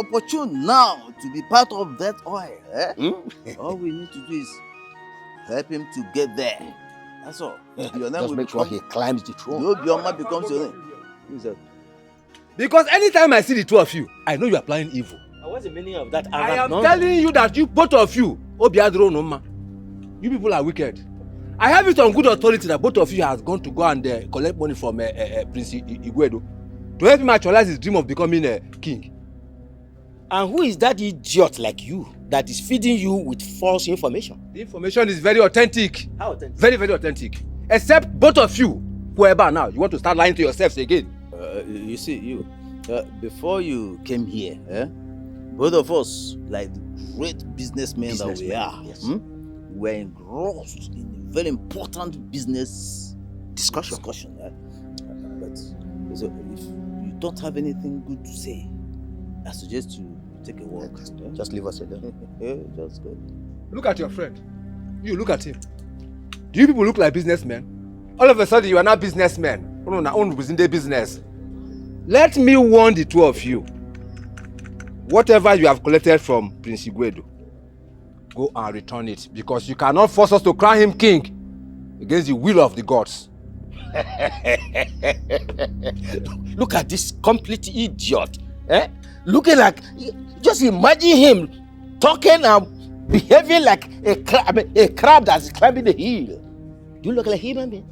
opportune now to be part of that oil. All we need to do is help him to get there. That's all. Your name Just will make sure become- he climbs the throne. Obioma becomes your name. Who's that? Because anytime I see the two of you, I know you are planning evil. What's the meaning of that? I am telling you that you, both of you, Obiadro Noma, you people are wicked. I have it on good authority that both of you have gone to go and collect money from Prince Igwedo to help him actualize his dream of becoming a king. And who is that idiot like you that is feeding you with false information? The information is very authentic. How authentic? Very, very authentic. Except both of you, whoever now, you want to start lying to yourselves again. You see, before you came here, both of us, like the great businessmen that we are, yes. were engrossed in a very important business discussion. But so if you don't have anything good to say, I suggest you take a walk. Just leave us alone. Just go. Look at your friend. You look at him. Do you people look like businessmen? All of a sudden you are not businessmen. Own within the business. Let me warn the two of you. Whatever you have collected from Prince Igwedo, Go and return it, because you cannot force us to crown him king against the will of the gods. Look at this complete idiot. Eh? Looking like, just imagine him talking and behaving like a crab that's climbing the hill. Do you look like a human being?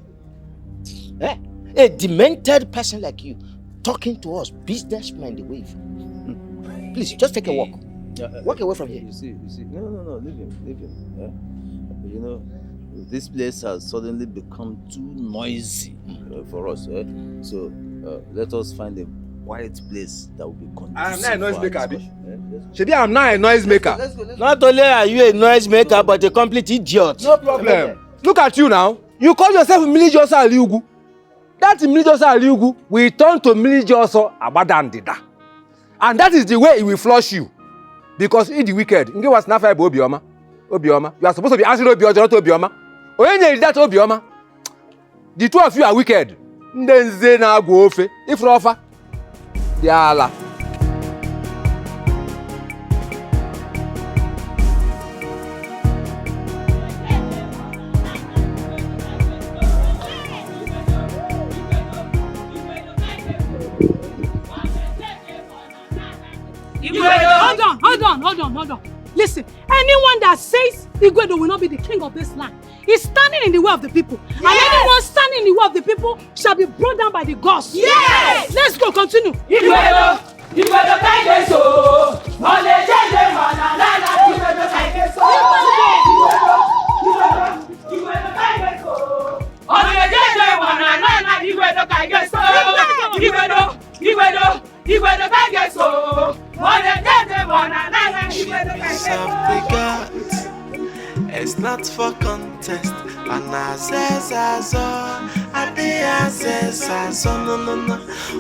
Eh? A demented person like you talking to us, businessmen the way. Please, just take a walk. Walk away from here. You see. No, leave him. Yeah? You know, this place has suddenly become too noisy for us. So let us find a quiet place that will be conducive. I am not a noisemaker, Abi. Let's Shebi, I am not a noisemaker. Let's go. Not only are you a noisemaker, but a complete idiot. No problem. Look at you now. You call yourself Milijoso Aliugu. That Milijoso Aliugu will turn to Milijoso Abadandida. And that is the way it will flush you. Because in the wicked, you was not Obioma. You are supposed to be answering Obioma. When that Obioma, the two of you are wicked. Then Zena go off. If Rofa, they are Allah. Hold on. Listen, anyone that says Igwedo will not be the king of this land is standing in the way of the people. Yes! And anyone standing in the way of the people shall be brought down by the gods. Yes! Let's go, continue. Igwedo kaigeso. Mole jeje manana. Igwedo kaigeso. Igwedo kaigeso. Mole jeje manana. Igwedo kaigeso. Igwedo kaigeso. Mole jeje manana. It's not for contest. And I says no.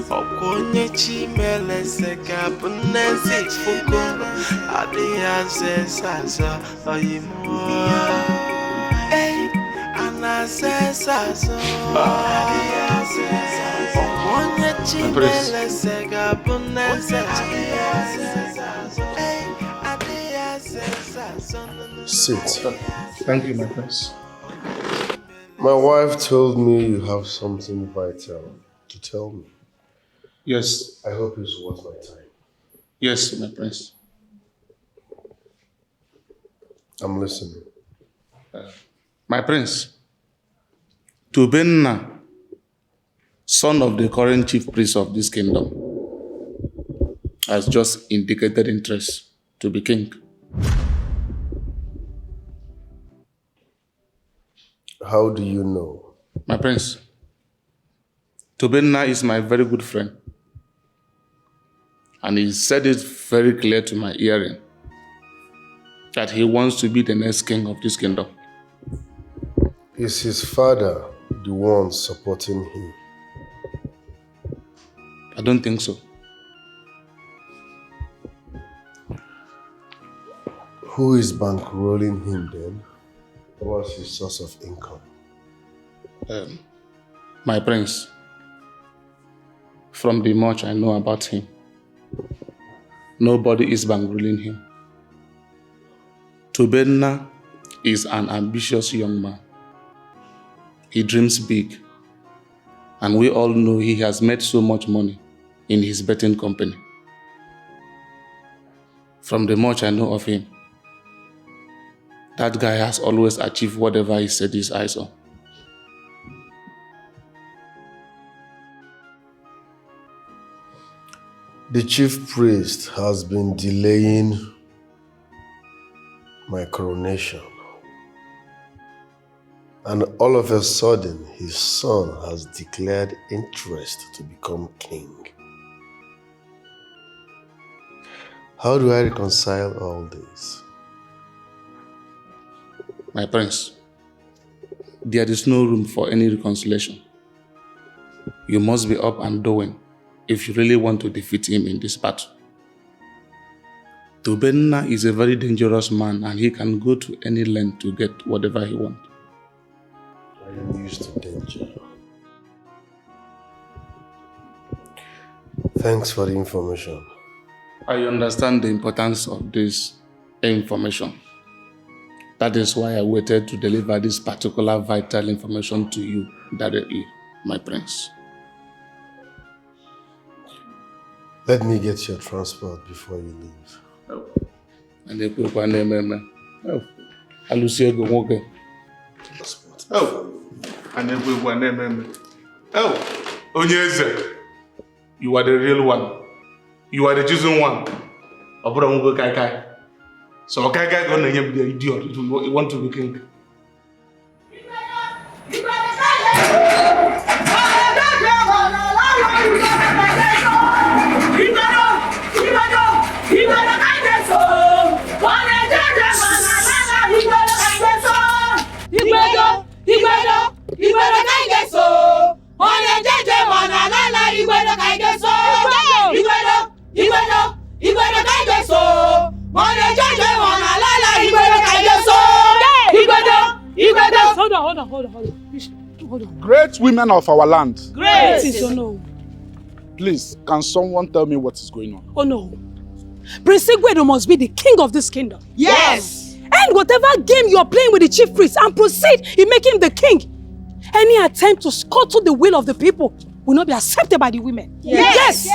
Okonye chimele seka bunezi fuko. Adia says oyimo. Hey, and I says Okonye chimele seka bunezi. Sit. Thank you, my prince. My wife told me you have something vital to tell me. Yes. I hope it's worth my time. Yes, my prince. I'm listening. My prince, Tubenna, son of the current chief priest of this kingdom, has just indicated interest to be king. How do you know? My prince, Tubenna is my very good friend. And he said it very clear to my hearing that he wants to be the next king of this kingdom. Is his father the one supporting him? I don't think so. Who is bankrolling him then? What's his source of income? My prince, from the much I know about him, nobody is bankrolling him. Tubenna is an ambitious young man. He dreams big, and we all know he has made so much money in his betting company. From the much I know of him, that guy has always achieved whatever he set his eyes on. The chief priest has been delaying my coronation. And all of a sudden, his son has declared interest to become king. How do I reconcile all this? My prince, there is no room for any reconciliation. You must be up and doing if you really want to defeat him in this battle. Tubenna is a very dangerous man and he can go to any length to get whatever he wants. I am used to danger. Thanks for the information. I understand the importance of this information. That is why I waited to deliver this particular vital information to you directly, my prince. Let me get your transport before you leave. And they put one name. Oh, Aluciego Woke. Oh, and then put one name. Oh, Onyeze, you are the real one. You are the chosen one. Abraham Kai. So Kai gonna name the idiot. You want to be king. Hold on. Great women of our land. Great. Oh no. Please, can someone tell me what is going on? Oh no. Prince Igwedo must be the king of this kingdom. Yes. And whatever game you are playing with the chief priest and proceed in making the king, any attempt to scuttle the will of the people will not be accepted by the women. Yes.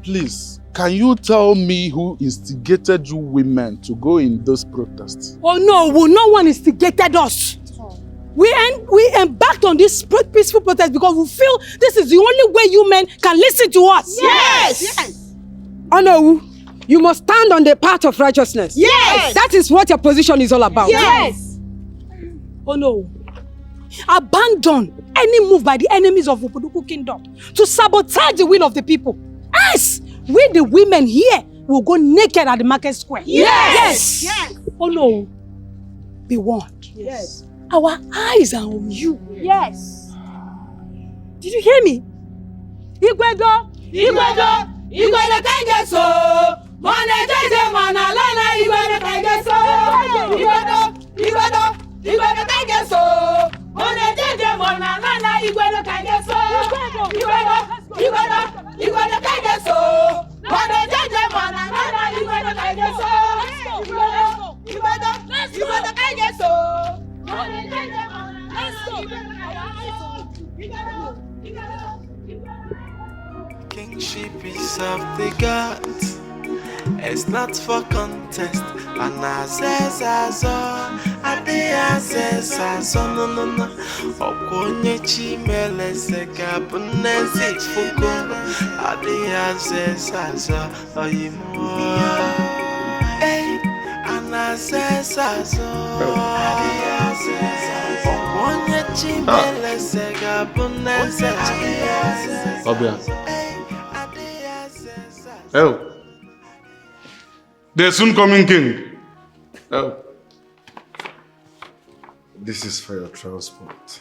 Please, can you tell me who instigated you women to go in those protests? Oh no, no one instigated us. We embarked on this peaceful protest because we feel this is the only way you men can listen to us. Yes. Oh no, you must stand on the path of righteousness. Yes. That is what your position is all about. Yes. Oh no. Abandon any move by the enemies of Obodoku kingdom to sabotage the will of the people. Yes, we the women here will go naked at the market square. Yes. Oh no. Be warned. Yes. Our eyes are on you. Yes. Did you hear me? Igwedo Kaigeso. Mana jeje mana lana Igwedo Kaigeso. Igwedo Kaigeso. Mana jeje mana lana Igwedo Kaigeso. Igwedo Kaigeso. Mana jeje mana lana Igwedo Kaigeso. Igwedo Kaigeso. Kingship is of the gods. It's not for contest. And I says as all, I says as all, no. Okonye chimele se kabunezi fuko. I says as all, oyimo. Hey, and I says as all, okonye chimele se kabunezi. Obia. Oh. The soon coming king. Oh. This is for your transport.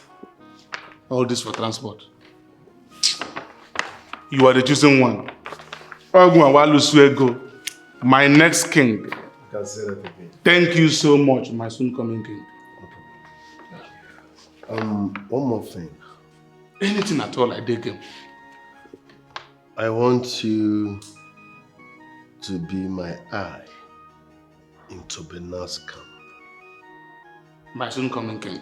All this for transport. You are the chosen one. Ogunwalusuego, my next king. You can say that again. Thank you so much, my soon coming king. One more thing. Anything at all, I dig him. I want you to be my eye into Benar's camp. My soon coming king.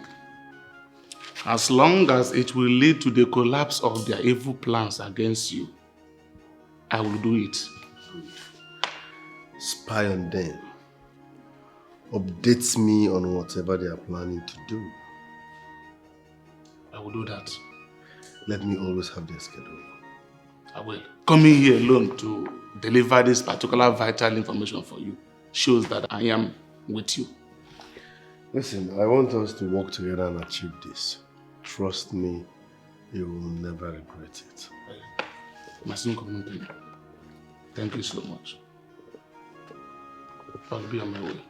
As long as it will lead to the collapse of their evil plans against you, I will do it. Spy on them. Update me on whatever they are planning to do. I will do that. Let me always have their schedule. I will. Coming here alone to deliver this particular vital information for you shows that I am with you. Listen, I want us to work together and achieve this. Trust me, you will never regret it. My soon coming king, thank you so much. I'll be on my way.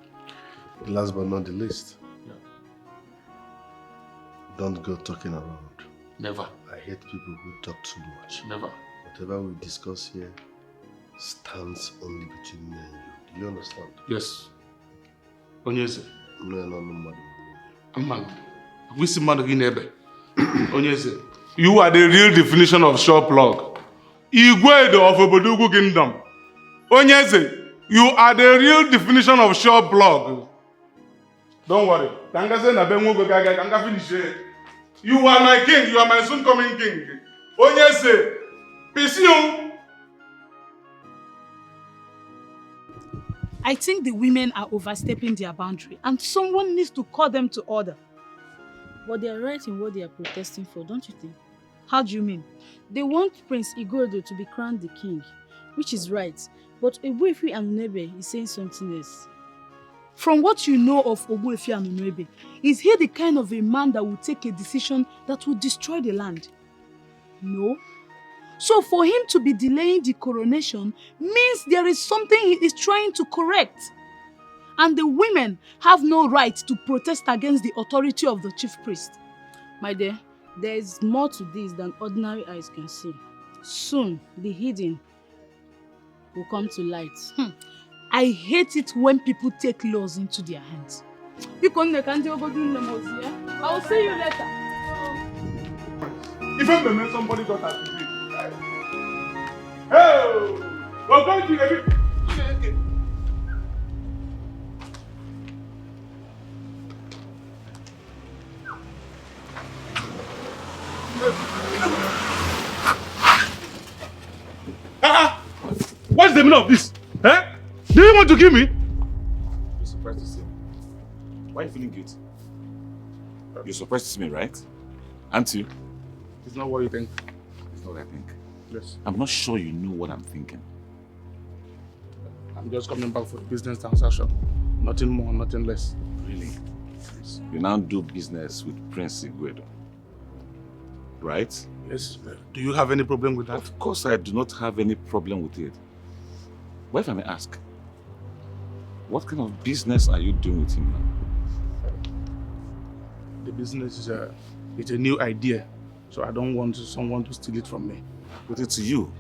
Last but not the least, Yeah. don't go talking around. Never. I hate people who talk too much. Never. Whatever we discuss here stands only between me and you. Do you understand? Yes. Onyeze. No. Man, we see man in Ebe. Onyeze. You are the real definition of short plug. Igwedo of Obodogu Kingdom. Onyeze, you are the real definition of short plug. Don't worry. You are my king. You are my soon coming king. Oh yes, peace you. I think the women are overstepping their boundary and someone needs to call them to order. But they are right in what they are protesting for, don't you think? How do you mean? They want Prince Igwedo to be crowned the king, which is right. But Ogbuefi and Unebe is saying something else. From what you know of Ogbuefi and Unebe, is he the kind of a man that will take a decision that will destroy the land? No. So for him to be delaying the coronation means there is something he is trying to correct. And the women have no right to protest against the authority of the chief priest. My dear, there is more to this than ordinary eyes can see. Soon, the hidden will come to light. I hate it when people take laws into their hands. I will see you later. If I'm the somebody got us to hey, we're going to the what's the meaning of this? Eh? Do you want to kill me? You're surprised to see me. Why are you feeling guilty? You're surprised to see me, right? Aren't you? It's not what you think. It's not what I think. Yes. I'm not sure you know what I'm thinking. I'm just coming back for the business transaction. Nothing more, nothing less. Really? You now do business with Prince Igwedo, right? Yes. Do you have any problem with that? Of course I do not have any problem with it. But if I may ask, what kind of business are you doing with him now? The business is it's a new idea, so I don't want someone to steal it from me. Put it to you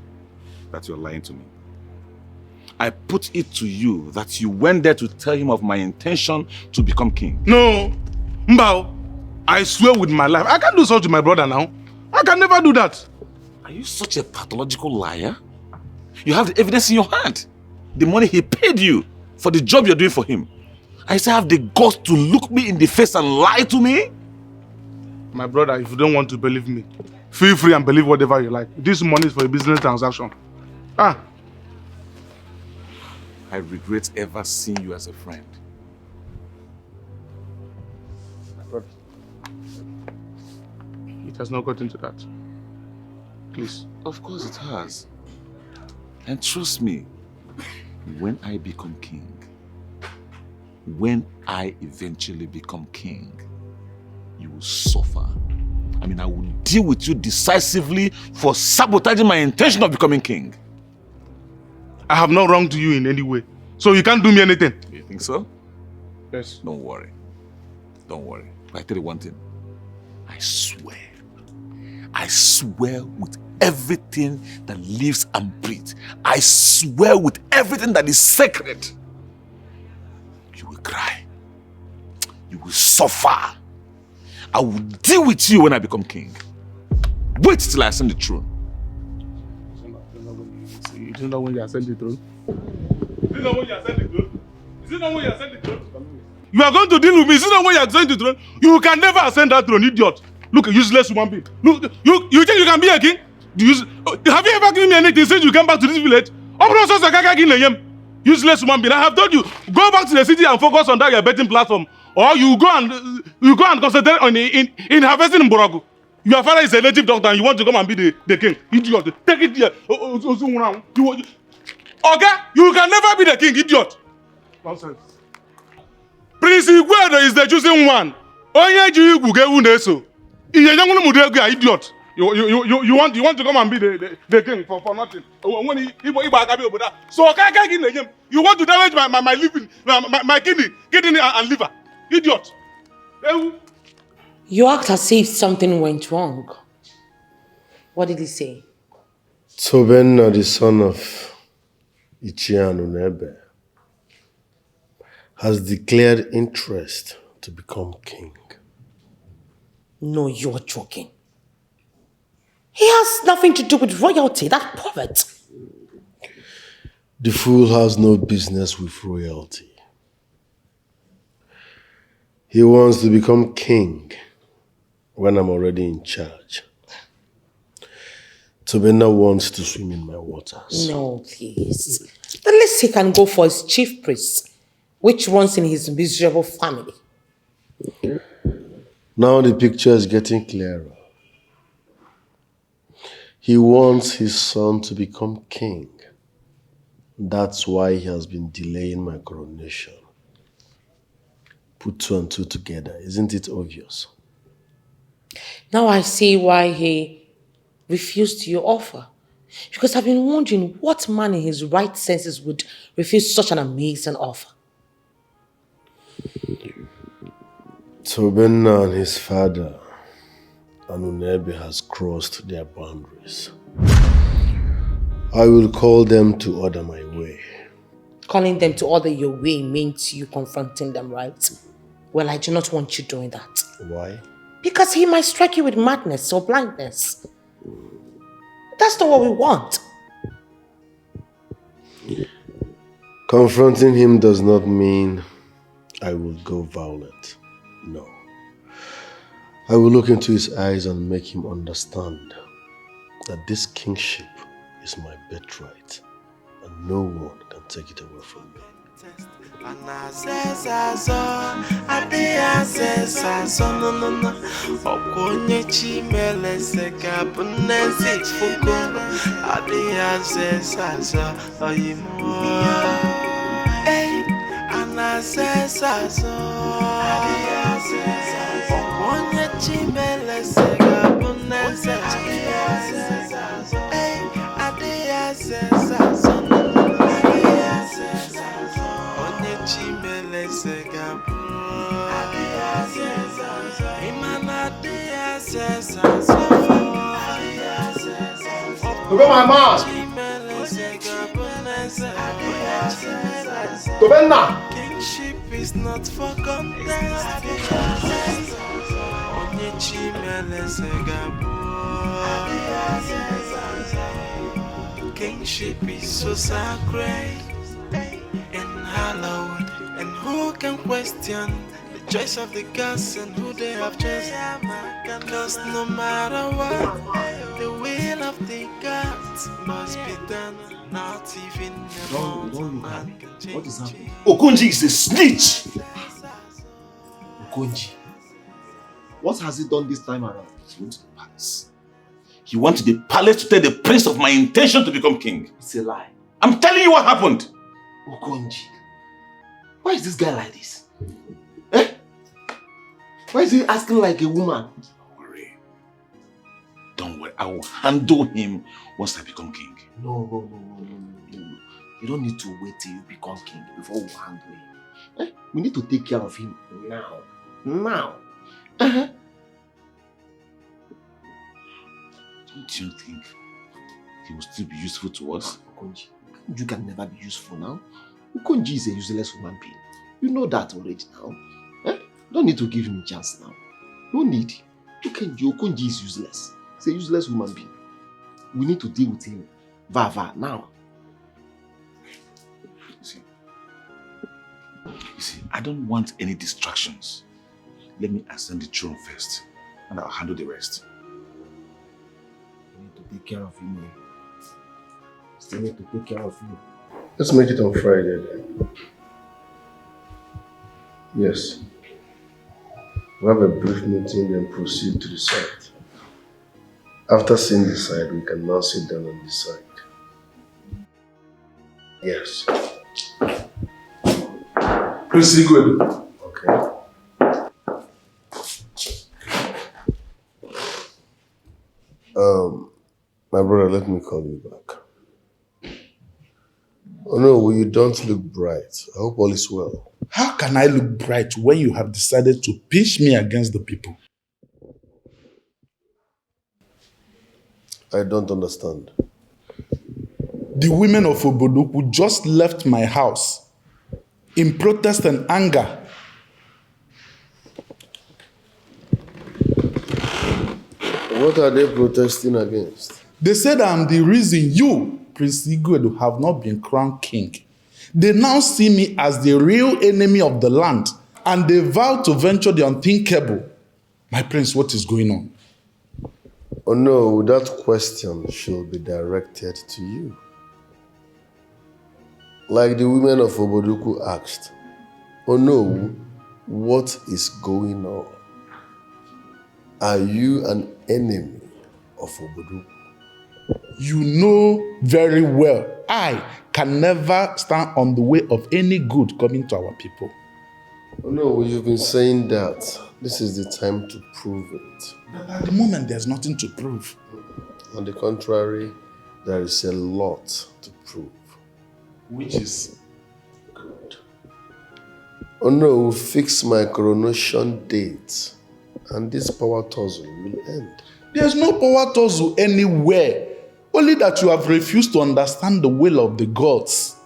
that you're lying to me. I put it to you that you went there to tell him of my intention to become king. No! Mbao, I swear with my life, I can't do such to my brother now. I can never do that. Are you such a pathological liar? You have the evidence in your hand. The money he paid you for the job you're doing for him. I still have the guts to look me in the face and lie to me? My brother, if you don't want to believe me, feel free and believe whatever you like. This money is for a business transaction. I regret ever seeing you as a friend. My brother, it has not got into that. Please. Of course it has. And trust me, when I become king, when I eventually become king, you will suffer. I mean, I will deal with you decisively for sabotaging my intention of becoming king. I have not wronged you in any way, so you can't do me anything. You think so? Yes. Don't worry. Don't worry. But I tell you one thing. I swear with everything that lives and breathes. I swear with everything that is sacred. You will cry. You will suffer. I will deal with you when I become king. Wait till I ascend the throne. You don't know when you ascend the throne? Is it not when you ascend the throne? Is it not when you ascend the throne? You are going to deal with me. Is it not when you ascend the throne? You can never ascend that throne, idiot. Look, a useless human being. Look, you think you can be a king? Have you ever given me anything since you came back to this village? Useless human being. I have told you, go back to the city and focus on that your betting platform. Or you go and concentrate on in harvesting in Mborogu. Your father is a native doctor and you want to come and be the king. Idiot. Take it here. Okay? You can never be the king, idiot. Nonsense. Prince Igwedo is the chosen one. Idiot. You want to come and be the king for nothing. So you want to damage my living, my kidney and liver. Idiot. You act as if something went wrong. What did he say? Tobenna, the son of Ichian Unebe, has declared interest to become king. No, you're joking. He has nothing to do with royalty, that poverty. The fool has no business with royalty. He wants to become king when I'm already in charge. Tobenna wants to swim in my waters. No, please. The least he can go for is chief priest, which runs in his miserable family. Now the picture is getting clearer. He wants his son to become king. That's why he has been delaying my coronation. Put two and two together, isn't it obvious? Now I see why he refused your offer. Because I've been wondering what man in his right senses would refuse such an amazing offer. Tobenna and his father, Anunebe, has crossed their boundaries. I will call them to order my way. Calling them to order your way means you confronting them, right? Well, I do not want you doing that. Why? Because he might strike you with madness or blindness. That's not what we want. Confronting him does not mean I will go violent. No. I will look into his eyes and make him understand that this kingship is my birthright and no one can take it away from me. Look at my mask! Tobenna! Kingship is not for contest. Kingship is so sacred and hallowed, and who can question the choice of the gods and who they have chosen? Cause no matter what, the will of the gods must be done. Not even a mortal man can change. What is happening? Okonji is a snitch. Okonji. What has he done this time around? He went to the palace. He went to the palace to tell the prince of my intention to become king. It's a lie. I'm telling you what happened. Okonji. Why is this guy like this? Eh? Why is he asking like a woman? Don't worry. I will handle him once I become king. No. You don't need to wait till you become king before we handle him. Eh? We need to take care of him now. Now. Uh-huh. Don't you think he will still be useful to us? Okonji, you can never be useful now. Okonji is a useless human being. You know that already now. Eh? Don't need to give him a chance now. No need. Okonji is useless. He's a useless human being. We need to deal with him. Now. You see, I don't want any distractions. Let me ascend the throne first, and I'll handle the rest. We need to take care of him. Still need to take care of him. Let's make it on Friday then. Yes. We'll have a brief meeting, then proceed to the site. After seeing the site, we can now sit down and decide. Yes. Pretty good. Okay. My brother, let me call you back. Oh no, you don't look bright. I hope all is well. How can I look bright when you have decided to pitch me against the people? I don't understand. The women of Obodoku just left my house in protest and anger. What are they protesting against? They said I'm the reason you, Prince Igwedu, have not been crowned king. They now see me as the real enemy of the land And they vow to venture the unthinkable. My prince, what is going on? Oh no, that question should be directed to you. Like the women of Oboduku asked, oh no, what is going on? Are you an enemy of Oboduku? You know very well, I can never stand on the way of any good coming to our people. Oh no, you've been saying that. This is the time to prove it. But at the moment, there's nothing to prove. On the contrary, there is a lot to prove. Which is? Good. Oh no, fix my coronation date and this power tussle will end. There's no power tussle anywhere. Only that you have refused to understand the will of the gods.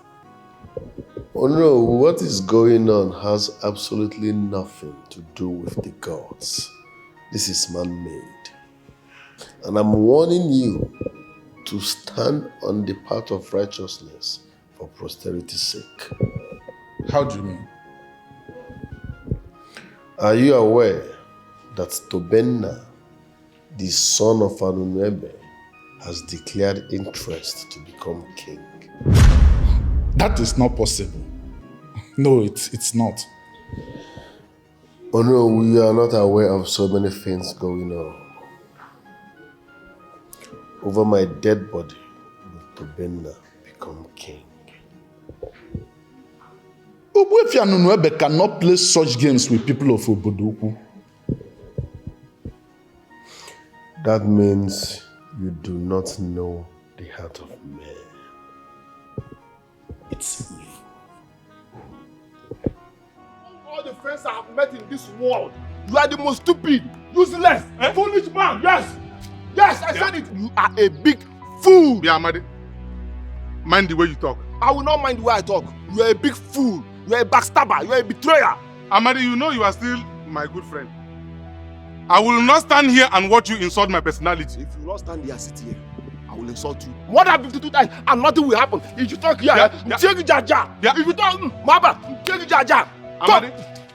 Oh no, what is going on has absolutely nothing to do with the gods. This is man-made. And I'm warning you to stand on the path of righteousness for posterity's sake. How do you mean? Are you aware that Tobenna, the son of Anunebe, has declared interest to become king? That is not possible. No, it's not. Oh no, we are not aware of so many things going on. Over my dead body, will Tobenna become king? Ogbuefi Anunuebe cannot play such games with people of Obodoku. That means you do not know the heart of man. It's evil. All the friends I have met in this world, you are the most stupid, useless, foolish man. Yes, yes, I said it. You are a big fool. Yeah, Amadi. Mind the way you talk. I will not mind the way I talk. You are a big fool. You are a backstabber. You are a betrayer. Amadi, you know you are still my good friend. I will not stand here and watch you insult my personality. If you will not stand here, sit here. I will insult you. More than 52 times and nothing will happen. If you talk here, If you talk, Maba, Jaja.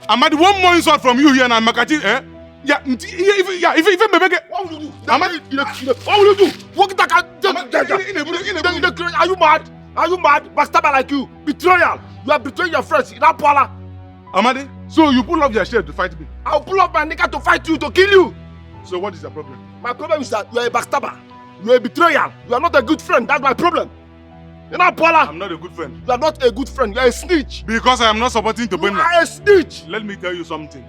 Amadi, one more insult from you here and Makachi, eh? Yeah, if what will you do? What will you do? What are you mad? Are you mad? Backstabber like you. Betrayal. You are betraying your friends in Apala. Amadi, so you pull up your shirt to fight me? I'll pull up my nigga to fight you, to kill you. So what is your problem? My problem is that you are a backstabber. You are a betrayer. You are not a good friend. That's my problem. You know, Paula? I'm not a good friend. You are not a good friend. You are a snitch. Because I am not supporting Tobenna. You are a snitch. Let me tell you something.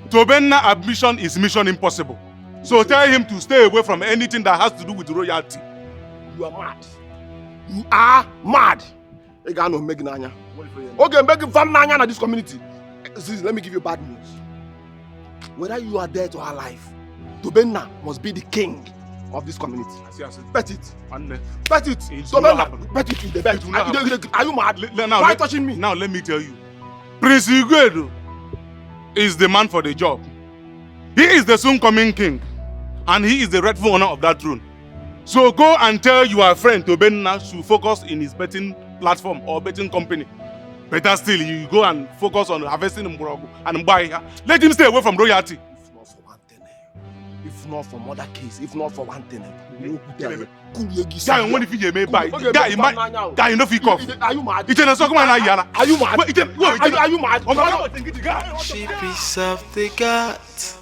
Tobenna admission is mission impossible. So tell him to stay away from anything that has to do with royalty. You are mad. You are mad. Okay, make him fam nanya in this community. See, let me give you bad news. Whether you are dead or alive, Tobenna must be the king of this community. Bet it. Bet it. Tobenna, bet it in the bet. Are you mad? Now, Why touching me? Now let me tell you. Prince Igwedu is the man for the job. He is the soon coming king. And he is the rightful owner of that throne. So go and tell your friend Tobenna to focus in his betting platform or betting company. Better still, you go and focus on harvesting Mborogu and buy. Let him stay away from royalty. If not for mother case, if not for one thing, Guy, what if you may buy? Guy, you know if you cough. Are you mad? Are you mad? Are you mad? She preserve the gods.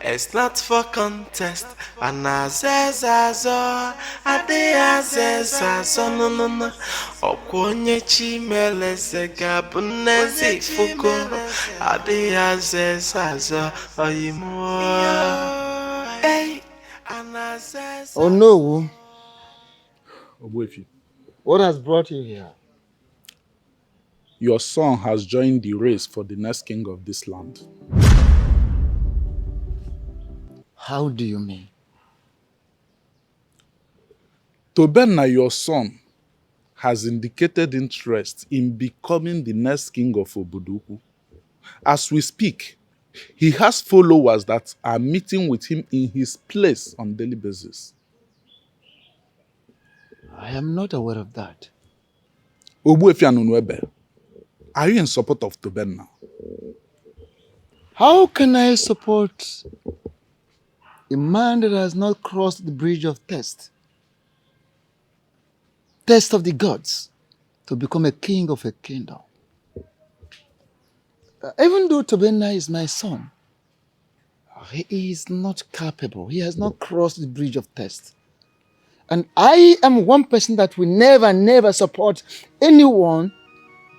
It's not for contest. And azezazo, ade azezazo, no. Okwonye chimele segabunezi fukoro. Ade azezazo, oyimo. Hey, Oh no. What has brought you here? Your son has joined the race for the next king of this land. How do you mean? Tobenna, your son, has indicated interest in becoming the next king of Obodoku. As we speak, he has followers that are meeting with him in his place on daily basis. I am not aware of that. Ogbuefi Anunuebe, are you in support of Tobenna? How can I support a man that has not crossed the bridge of test of the gods, to become a king of a kingdom? Even though Tobenna is my son, he is not capable. He has not crossed the bridge of test. And I am one person that will never support anyone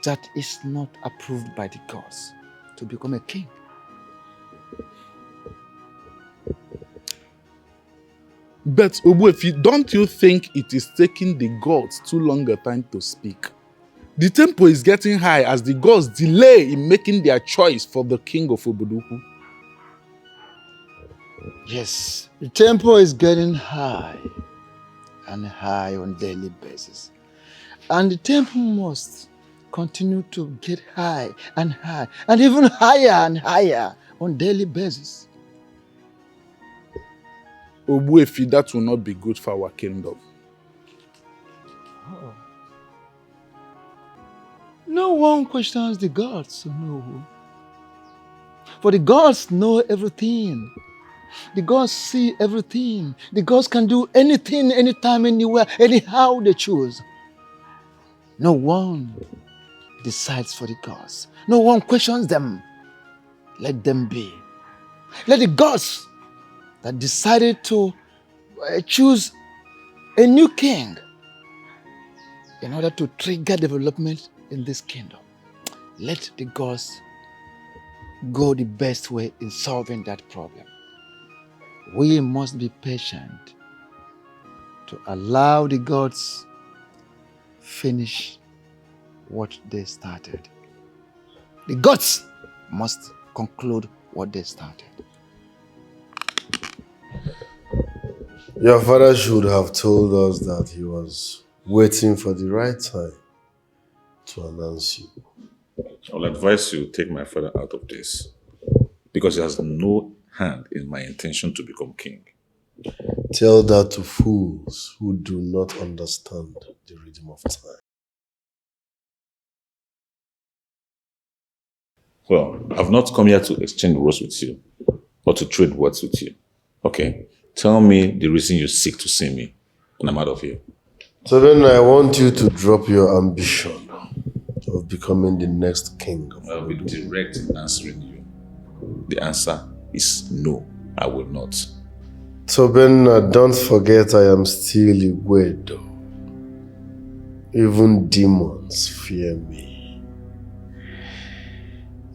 that is not approved by the gods to become a king. But Obuefi, don't you think it is taking the gods too long a time to speak? The tempo is getting high as the gods delay in making their choice for the king of Obodoku. Yes, the tempo is getting high and high on daily basis. And the tempo must continue to get high and even higher and higher on daily basis. Obuefi, that will not be good for our kingdom. Oh. No one questions the gods, no. For the gods know everything. The gods see everything. The gods can do anything, anytime, anywhere, anyhow they choose. No one decides for the gods. No one questions them. Let them be. Let the gods that decided to choose a new king in order to trigger development in this kingdom, let the gods go the best way in solving that problem. We must be patient to allow the gods finish what they started. The gods must conclude what they started. Your father should have told us that he was waiting for the right time to announce you. I will advise you take my father out of this because he has no hand in my intention to become king. Tell that to fools who do not understand the rhythm of time. Well, I've not come here to exchange words with you or to trade words with you. Okay? Tell me the reason you seek to see me and I'm out of here. So then I want you to drop your ambition of becoming the next king. I'll be direct in answering you. The answer is no, I will not. Tobenna, don't forget I am still Igwedo. Even demons fear me.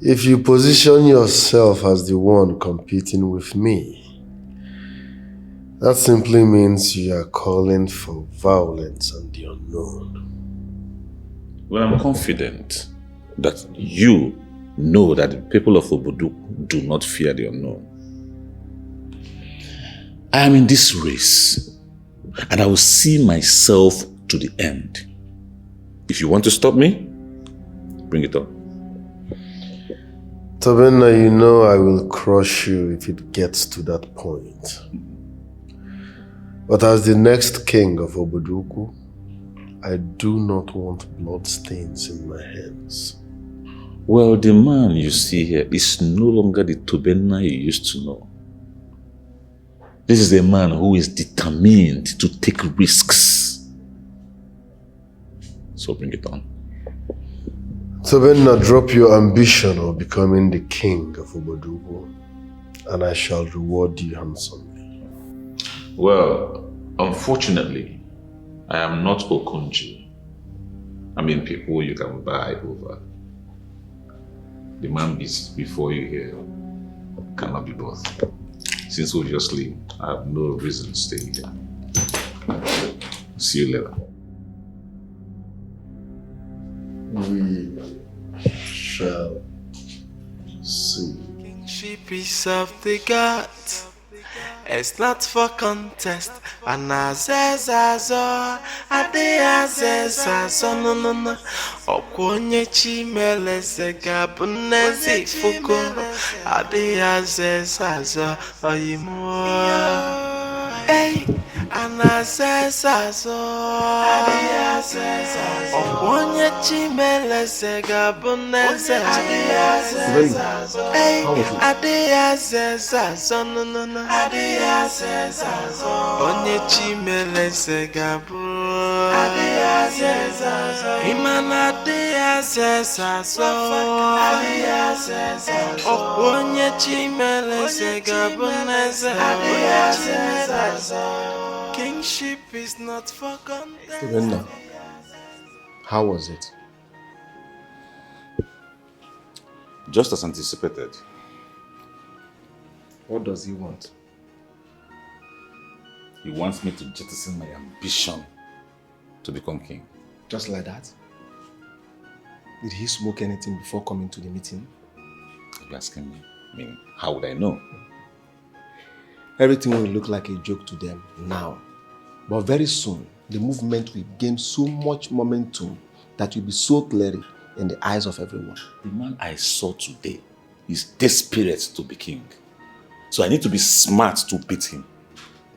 If you position yourself as the one competing with me, that simply means you are calling for violence and the unknown. Well, I'm confident that you know that the people of Obodoku do not fear the unknown. I am in this race and I will see myself to the end. If you want to stop me, bring it on. Tobenna, you know I will crush you if it gets to that point. But as the next king of Obodoku, I do not want bloodstains in my hands. Well, the man you see here is no longer the Tobenna you used to know. This is a man who is determined to take risks. So bring it on. Tobenna, drop your ambition of becoming the king of Obodoku, and I shall reward you handsomely. Well, unfortunately, I am not Okunji. I mean, people you can buy over. The man before you here cannot be both. Since obviously I have no reason to stay here. See you later. We shall see. Kingship is of the gods. It's not for contest. And azezazo, ade azezazo, no. Okwonye chimeleze gabunezi fuko. Ade azezazo, oyimo. Hey, anasesaso onye chimele sega bunese hey adeyasesaso no onye chimele sega bu imana adeyasesaso onye chimele sega bunese kingship is not for contest. Brenda, how was it? Just as anticipated. What does he want? He wants me to jettison my ambition to become king. Just like that? Did he smoke anything before coming to the meeting? You're asking me? I mean, how would I know? Everything will look like a joke to them now. But very soon, the movement will gain so much momentum that will be so glaring in the eyes of everyone. The man I saw today is desperate to be king. So I need to be smart to beat him.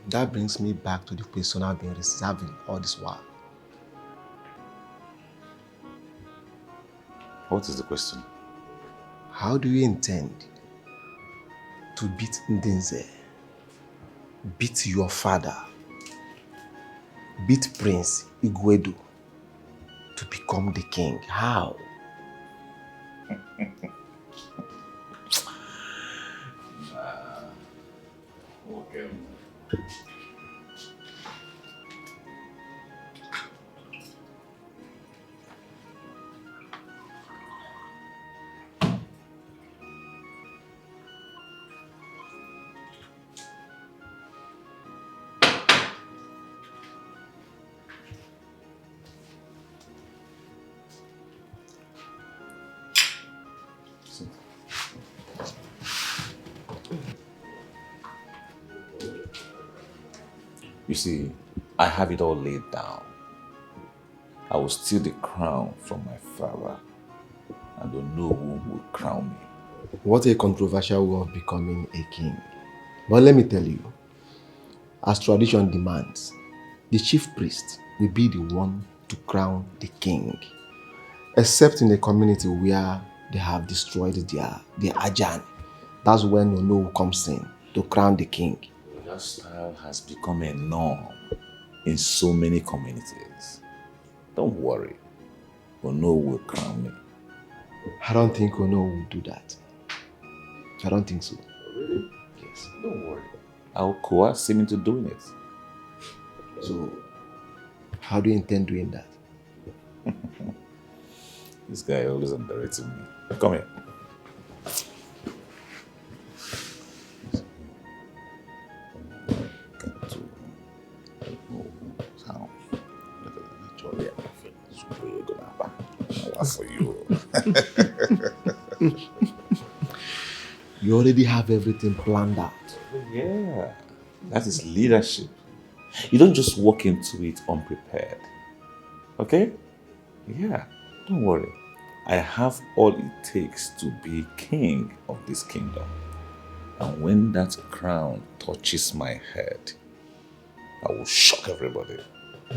That brings me back to the question I've been reserving all this while. What is the question? How do you intend to beat Ndinze? Beat your father? Beat Prince Igwedu to become the king? How? Okay. You see, I have it all laid down. I will steal the crown from my father, and don't know who will crown me. What a controversial way of becoming a king. But let me tell you, as tradition demands, the chief priest will be the one to crown the king. Except in a community where they have destroyed their Ajan. That's when Ono comes in to crown the king. That style has become a norm in so many communities. Don't worry, Ono will crown me. I don't think Ono will do that. I don't think so. Really? Yes. Don't worry. I'll coerce him into doing it. So, how do you intend doing that? This guy always underrating me. Come here. For you. You already have everything planned out. Yeah, that is leadership. You don't just walk into it unprepared. Okay? Yeah, don't worry. I have all it takes to be king of this kingdom. And when that crown touches my head, I will shock everybody.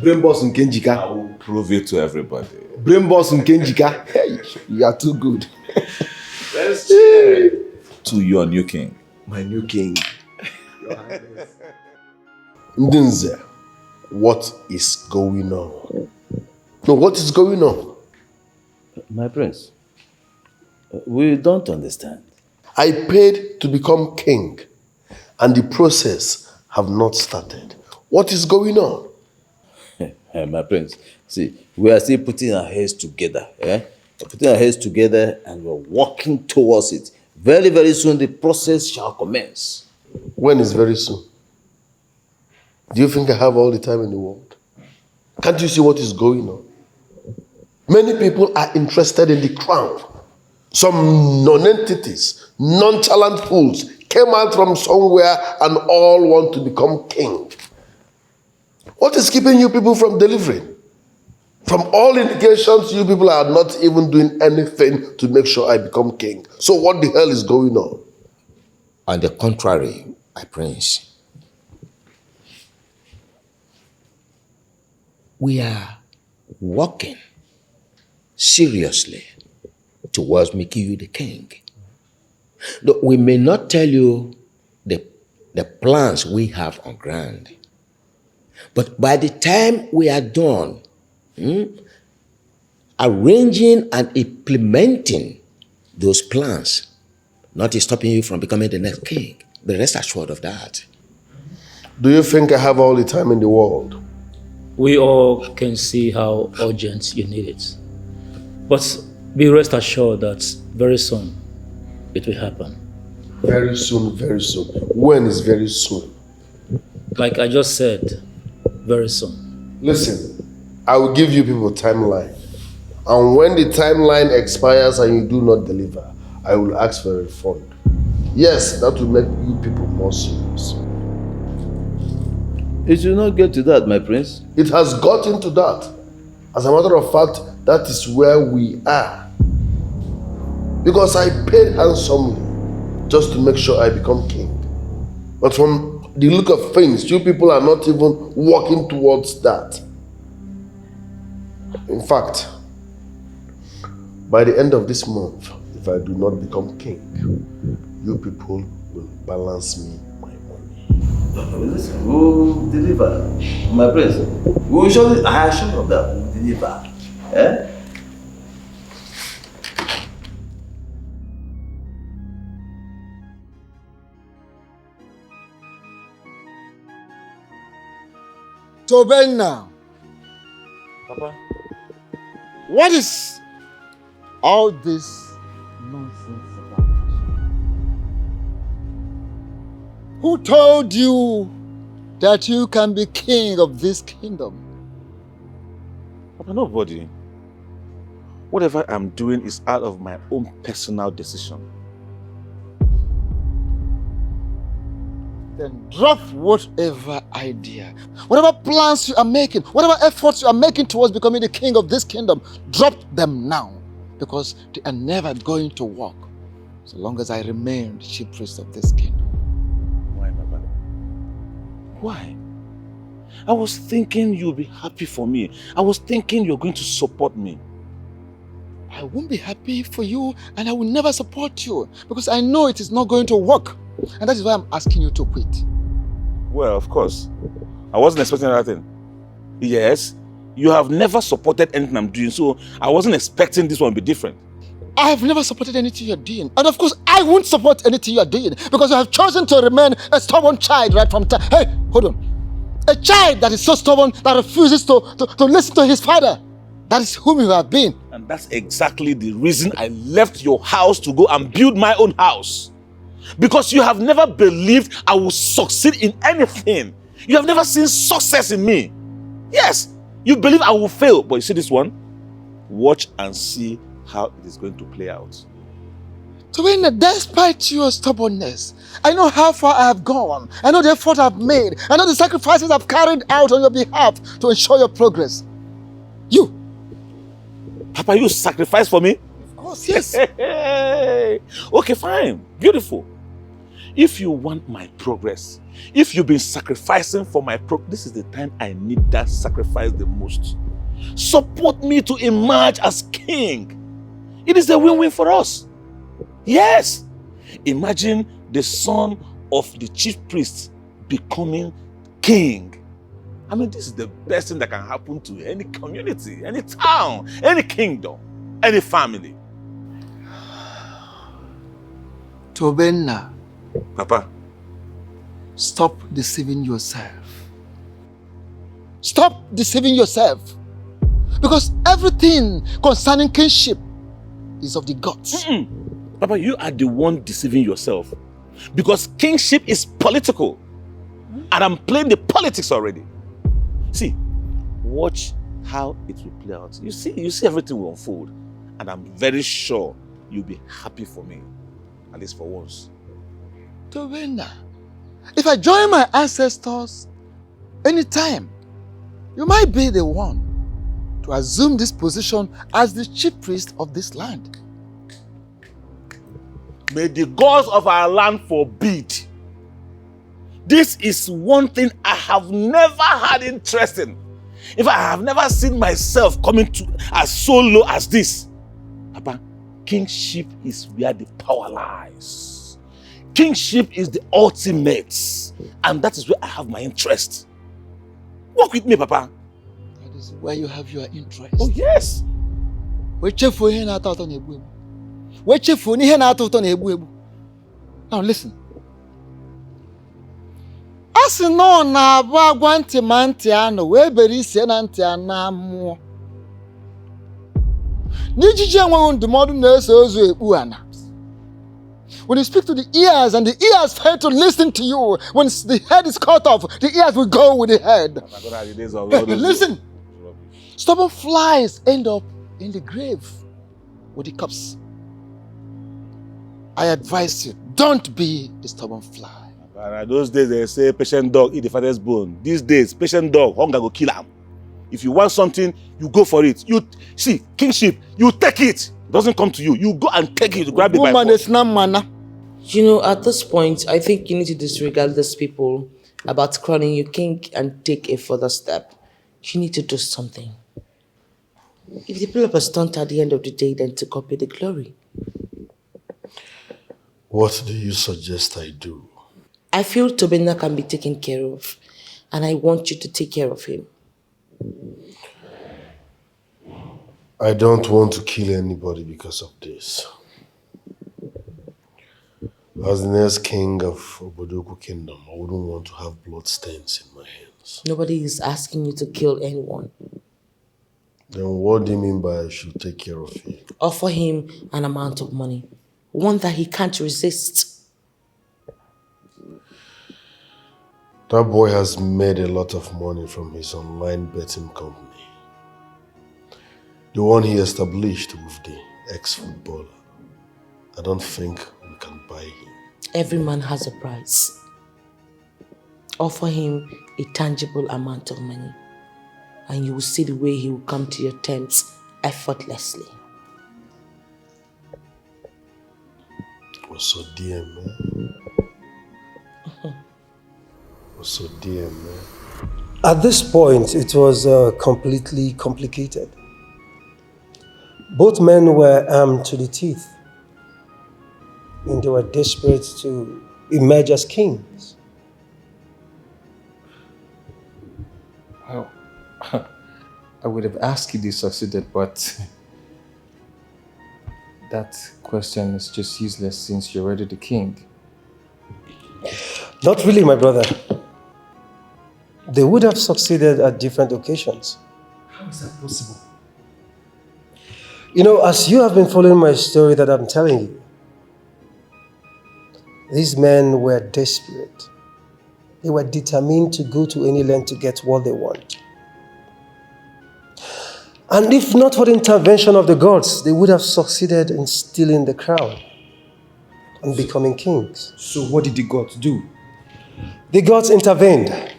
Brain boss in Kenjika. I will prove it to everybody. Brain boss in Kenjika. Hey, you are too good. Let's cheer to your new king. My new king. Ndinze, what is going on? No, what is going on? My prince, we don't understand. I paid to become king, and the process have not started. What is going on? My prince, see, we are still putting our heads together. We're putting our heads together and we're working towards it. Very, very soon the process shall commence. When is very soon? Do you think I have all the time in the world? Can't you see what is going on? Many people are interested in the crown. Some non-entities, nonchalant fools came out from somewhere and all want to become king. What is keeping you people from delivering? From all indications, you people are not even doing anything to make sure I become king. So what the hell is going on? On the contrary, my prince, we are working seriously towards making you the king. Though we may not tell you the plans we have on ground, but by the time we are done arranging and implementing those plans, nothing stopping you from becoming the next king. But rest assured of that. Do you think I have all the time in the world? We all can see how urgent you need it. But be rest assured that very soon it will happen. Very soon, very soon. When is very soon? Like I just said, very soon. Listen, I will give you people timeline. And when the timeline expires and you do not deliver, I will ask for a refund. Yes, that will make you people more serious. It will not get to that, my prince. It has gotten to that. As a matter of fact, that is where we are. Because I paid handsomely just to make sure I become king. But from the look of things, you people are not even working towards that. In fact, by the end of this month, if I do not become king, you people will balance me my money. Listen, we'll deliver. My prince, we will surely, I assure you that we will deliver. Eh? Tobenna, Papa, what is all this nonsense about? Who told you that you can be king of this kingdom? Papa, nobody. Whatever I'm doing is out of my own personal decision. Then drop whatever idea, whatever plans you are making, whatever efforts you are making towards becoming the king of this kingdom, drop them now, because they are never going to work so long as I remain the chief priest of this kingdom. Why, Papa? Why? I was thinking you'll be happy for me. I was thinking you're going to support me. I won't be happy for you and I will never support you because I know it is not going to work. And that is why I'm asking you to quit. Well, of course. I wasn't expecting that thing. Yes, you have never supported anything I'm doing, so I wasn't expecting this one to be different. I have never supported anything you're doing. And of course, I won't support anything you're doing because you have chosen to remain a stubborn child right from time. Hey, hold on. A child that is so stubborn that refuses to listen to his father. That is whom you have been. And that's exactly the reason I left your house to go and build my own house. Because you have never believed I will succeed in anything. You have never seen success in me. Yes, you believe I will fail. But you see this one? Watch and see how it is going to play out. Tobenna, despite your stubbornness, I know how far I have gone. I know the effort I've made. I know the sacrifices I've carried out on your behalf to ensure your progress. You. Papa, you sacrificed for me? Of course, yes. Okay, fine. Beautiful. If you want my progress, if you've been sacrificing for my progress, this is the time I need that sacrifice the most. Support me to emerge as king. It is a win-win for us. Yes. Imagine the son of the chief priest becoming king. I mean, this is the best thing that can happen to any community, any town, any kingdom, any family. Tobenna. Papa. Stop deceiving yourself. Stop deceiving yourself. Because everything concerning kingship is of the gods. Papa, you are the one deceiving yourself. Because kingship is political. And I'm playing the politics already. See, watch how it will play out. You see everything will unfold. And I'm very sure you'll be happy for me. At least for once. Tobenna, if I join my ancestors anytime, you might be the one to assume this position as the chief priest of this land. May the gods of our land forbid. This is one thing I have never had interest in. In fact, I have never seen myself coming to as so low as this. Papa, kingship is where the power lies. Kingship is the ultimate, and that is where I have my interest. Walk with me, Papa. That is where you have your interest. Oh, yes. Now listen. Asi no na abụ agwa ntị ma ntị anọ wee bere ise na ntị ana mmụọ. N'ijiji enweghị ndụmọdụ na-eso ozu ekpu ana. When you speak to the ears and the ears fail to listen to you, when the head is cut off, the ears will go with the head. Listen, stubborn flies end up in the grave with the corpse. I advise you, don't be the stubborn fly. Those days they say patient dog eat the father's bone. These days, patient dog, hunger go kill him. If you want something, you go for it. You see, kingship, you take it. It doesn't come to you. You go and take it, grab it by force. You know, at this point, I think you need to disregard these people about crowning you king and take a further step. You need to do something. If the people of a stunt at the end of the day, then to copy the glory. What do you suggest I do? I feel Tobina can be taken care of, and I want you to take care of him. I don't want to kill anybody because of this. As the next king of Obodoku Kingdom, I wouldn't want to have bloodstains in my hands. Nobody is asking you to kill anyone. Then what do you mean by I should take care of him? Offer him an amount of money, one that he can't resist. That boy has made a lot of money from his online betting company. The one he established with the ex-footballer. I don't think we can buy him. Every man has a price. Offer him a tangible amount of money, and you will see the way he will come to your terms effortlessly. Was so dear, man. Was so dear, man. At this point, it was completely complicated. Both men were armed to the teeth, and they were desperate to emerge as kings. Well, I would have asked if they succeeded, but that question is just useless since you're already the king. Not really, my brother. They would have succeeded at different occasions. How is that possible? You know, as you have been following my story that I'm telling you, these men were desperate. They were determined to go to any length to get what they want. And if not for the intervention of the gods, they would have succeeded in stealing the crown and becoming kings. So what did the gods do? The gods intervened.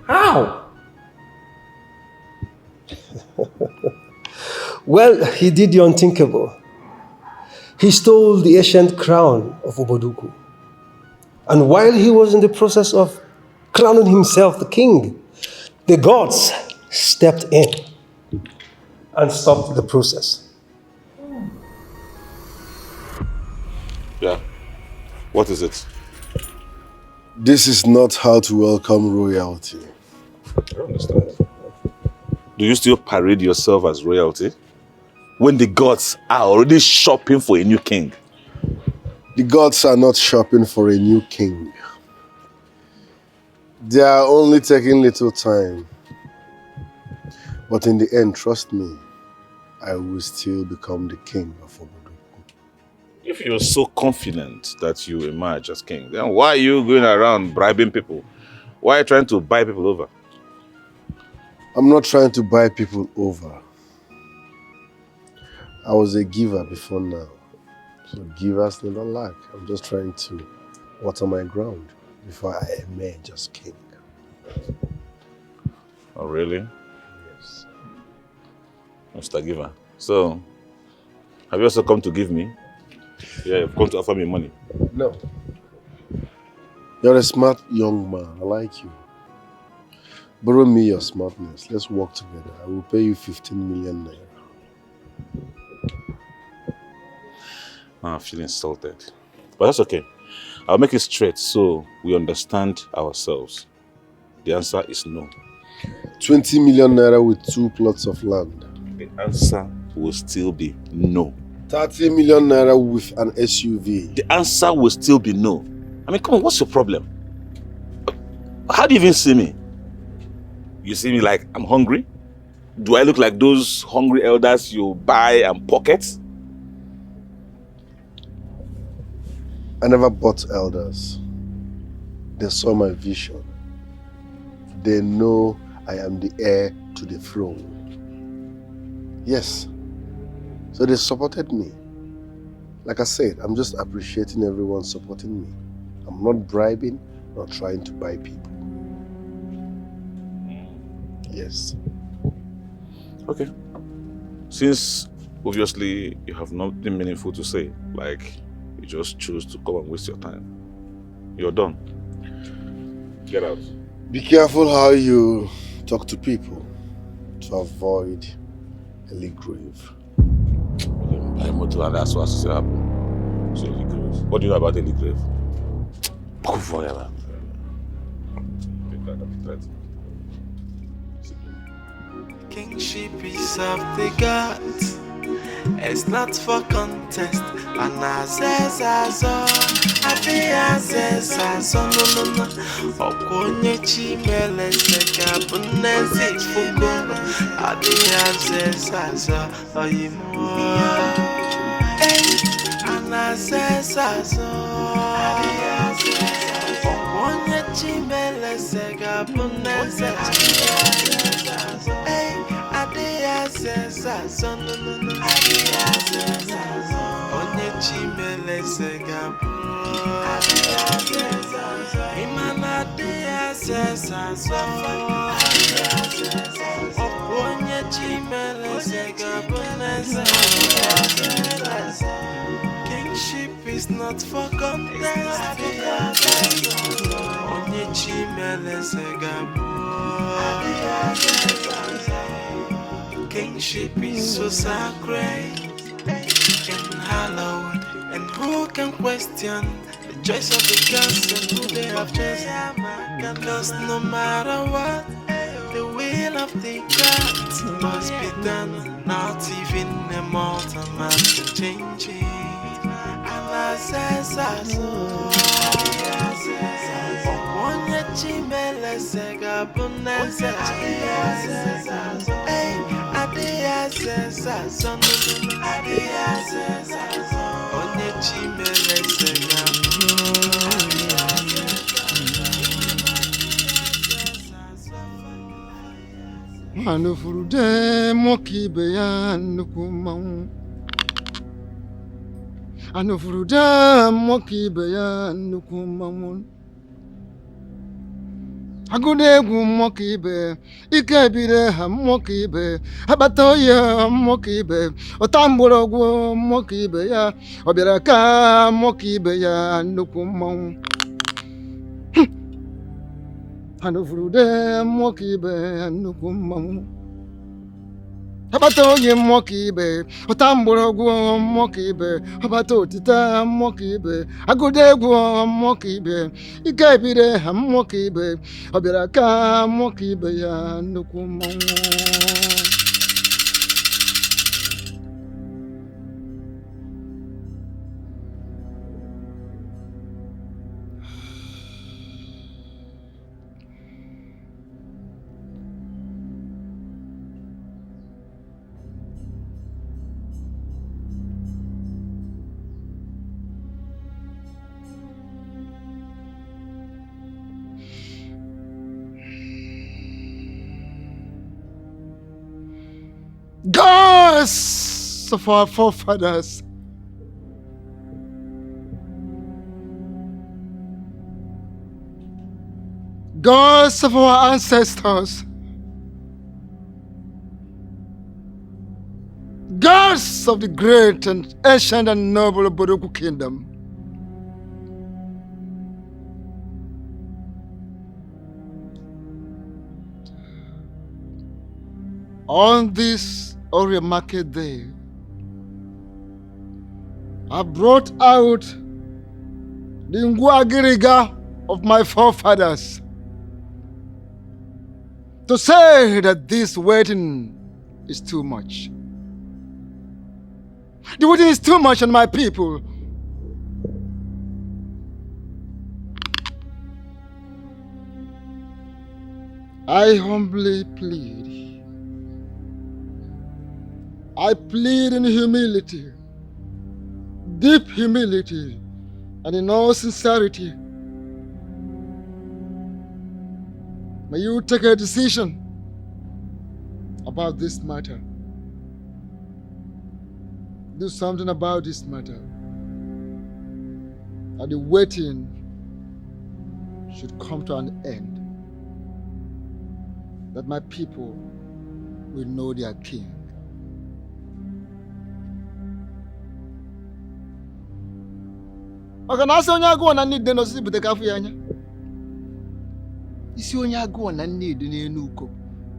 How? Well, he did the unthinkable. He stole the ancient crown of Obodoku. And while he was in the process of crowning himself the king, the gods stepped in and stopped the process. Yeah. What is it? This is not how to welcome royalty. I don't understand. Do you still parade yourself as royalty when the gods are already shopping for a new king? The gods are not shopping for a new king. They are only taking little time. But in the end, trust me, I will still become the king of Obodoku. If you're so confident that you emerge as king, then why are you going around bribing people? Why are you trying to buy people over? I'm not trying to buy people over. I was a giver before now. So givers never lack. I'm just trying to water my ground before I emerge as king. Oh, really? Yes. Mr. Giver. So, have you also come to give me? Yeah, you've come to offer me money. No. You're a smart young man. I like you. Borrow me your smartness. Let's work together. I will pay you 15 million naira. I feel insulted. But that's okay. I'll make it straight so we understand ourselves. The answer is no. 20 million naira with 2 plots of land. The answer will still be no. 30 million naira with an SUV. The answer will still be no. I mean, come on, what's your problem? How do you even see me? You see me like I'm hungry? Do I look like those hungry elders you buy and pocket? I never bought elders. They saw my vision. They know I am the heir to the throne. Yes. So they supported me. Like I said, I'm just appreciating everyone supporting me. I'm not bribing, not trying to buy people. Yes. Okay. Since obviously you have nothing meaningful to say, like you just choose to come and waste your time, you're done. Get out. Be careful how you talk to people to avoid early grave. Buy motor and that's what happened. So early grave. What do you know about early grave? Forever. Kingship is of the gods. It's not for contest. And azezazo, adi azezazo, no. Okonye chimele seka bunezi fugo. Adi azezazo, oyimo. And azezazo, adi azezazo. Okonye chimele seka bunezi azezazo. Adi azezazo, no. Onye chimele segabu Imana de azezazo Onye chimele segabu Kingship is not for contest Onye chimele segabu Kingship is so sacred and hallowed, and who can question the choice of the gods and who they have chosen? Because no matter what, the will of the gods must be done. Not even a mortal man can change it. And I says, Onye chimele sega bunese Adia says, Onye chimele sega Anufurude mokibe ya nukumamu Anufurude mokibe ya nukumamu Agudegu mokibe ikebire ha mokibe abatoye mokibe otamborogu mokibe ya obiraka mokibe ya nukumamu Anufurude mokibe nukumamu Abatoye mokibe otamborogu mokibe abatotita mokibe agudegu mokibe ikebire ha mokibe obiraka mokibe ya nukumamu Gods of our forefathers, gods of our ancestors, gods of the great and ancient and noble Bodoku kingdom, On this Ore market day, I brought out the Ngwagiriga of my forefathers to say that this wedding is too much. The wedding is too much on my people. I humbly plead. I plead in humility, deep humility, and in all sincerity. May you take a decision about this matter. Do something about this matter. And the waiting should come to an end. That my people will know their king. Maka na asị onye agụụ na nne na osisi bute kafu ya anya. Isi onye agụụ na nne dị n'elu uko,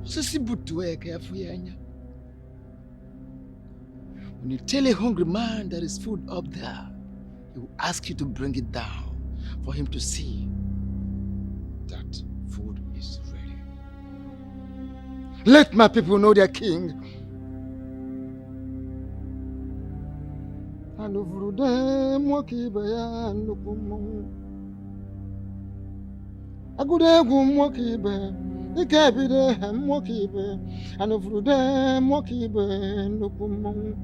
osisi butuo ya ka afụ ya anya. When you tell a hungry man there is food up there, he will ask you to bring it down for him to see that food is ready. Let my people know their king. Agudegu mwakibe, ikebide mwakibe, anufrude mwakibe nukumu.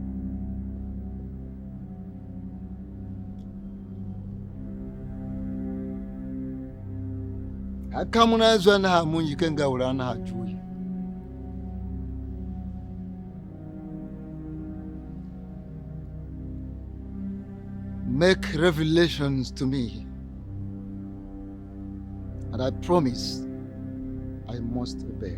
Akamuna zwana hamunyi kenga urana hajui. Make revelations to me, and I promise I must obey.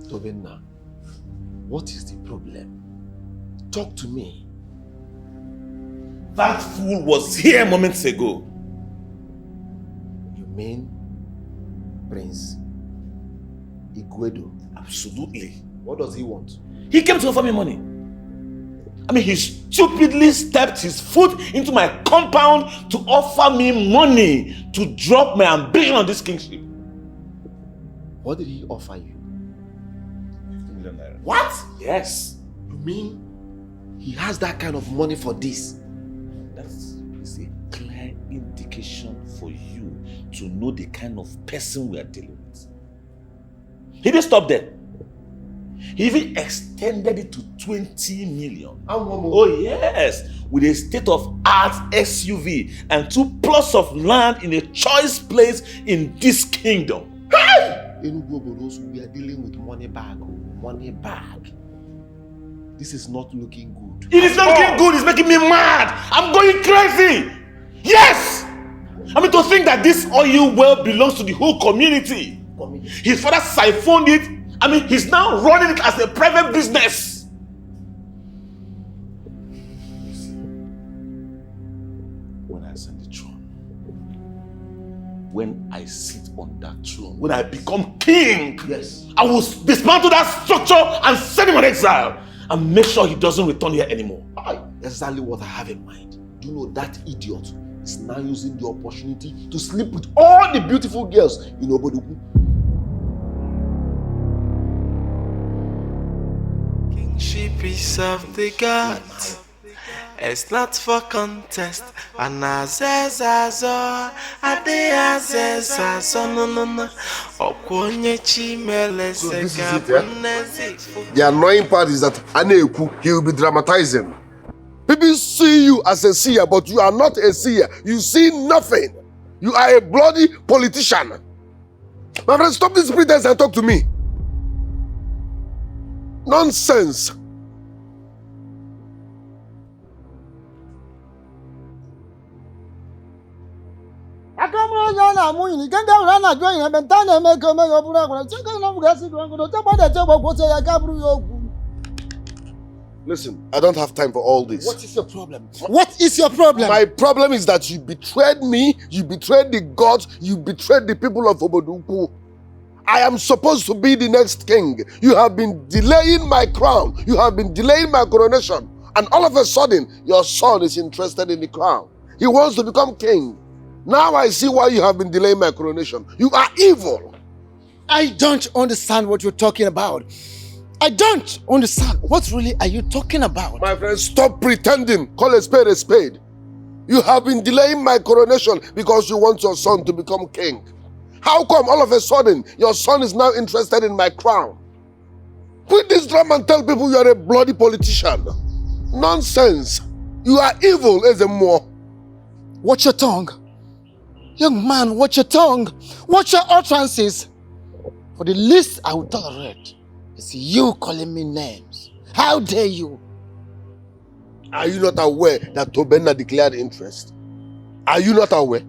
Tobenna, what is the problem? Talk to me. That fool was here moments ago. You mean Prince Igwedo? Absolutely. What does he want? He came to offer me money. I mean, he stupidly stepped his foot into my compound to offer me money to drop my ambition on this kingship. What did he offer you? 50 million naira. What? Yes. You mean he has that kind of money for this? That is a clear indication for you to know the kind of person we are dealing with. He didn't stop there. He even extended it to 20 million. Oh yes, with a state-of-art SUV and 2 plots of land in a choice place in this kingdom. Hey! We are dealing with money bag. Money bag. This is not looking good. It is not looking good. It's making me mad. I'm going crazy. Yes. I mean, to think that this oil well belongs to the whole community. His father siphoned it. I mean, he's now running it as a private business. When I ascend the throne, when I sit on that throne, when I become king, yes, I will dismantle that structure and send him on exile and make sure he doesn't return here anymore. That's exactly what I have in mind. Do you know that idiot is now using the opportunity to sleep with all the beautiful girls in Obodoku? Kingship is of the gods. It's not for contest. And azezazo, ade azezazo, no. Okwonye chimele seka bunezi. The annoying part is that Aneku, he will be dramatizing. People see you as a seer, but you are not a seer. You see nothing. You are a bloody politician. My friend, stop this pretense and talk to me. Nonsense. na amu ni ganga ura na join na benta na make go bura go. Check na mu gasi go go. Check ba de check go say ya gabru yo. Listen, I don't have time for all this. What is your problem? What is your problem? My problem is that you betrayed me, you betrayed the gods, you betrayed the people of Oboduku. I am supposed to be the next king. You have been delaying my crown. You have been delaying my coronation. And all of a sudden, your son is interested in the crown. He wants to become king. Now I see why you have been delaying my coronation. You are evil. I don't understand what you're talking about. I don't understand. What really are you talking about? My friend, stop pretending. Call a spade a spade. You have been delaying my coronation because you want your son to become king. How come all of a sudden your son is now interested in my crown? Quit this drama and tell people you are a bloody politician. Nonsense. You are evil, Ezemo. Watch your tongue. Young man, watch your tongue. Watch your utterances. For the least I will tolerate is you calling me names. How dare you? Are you not aware that Tobenna declared interest? Are you not aware?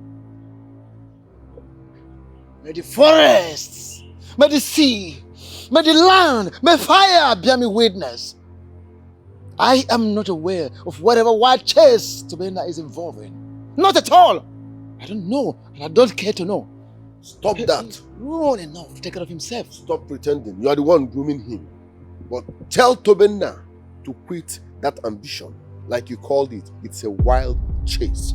May the forests, may the sea, may the land, may fire bear me witness. I am not aware of whatever wild chase Tobenna is involved in. Not at all. I don't know, and I don't care to know. Stop that. Grown enough to take care of himself. Stop pretending. You are the one grooming him. But tell Tobenna to quit that ambition. Like you called it, it's a wild chase.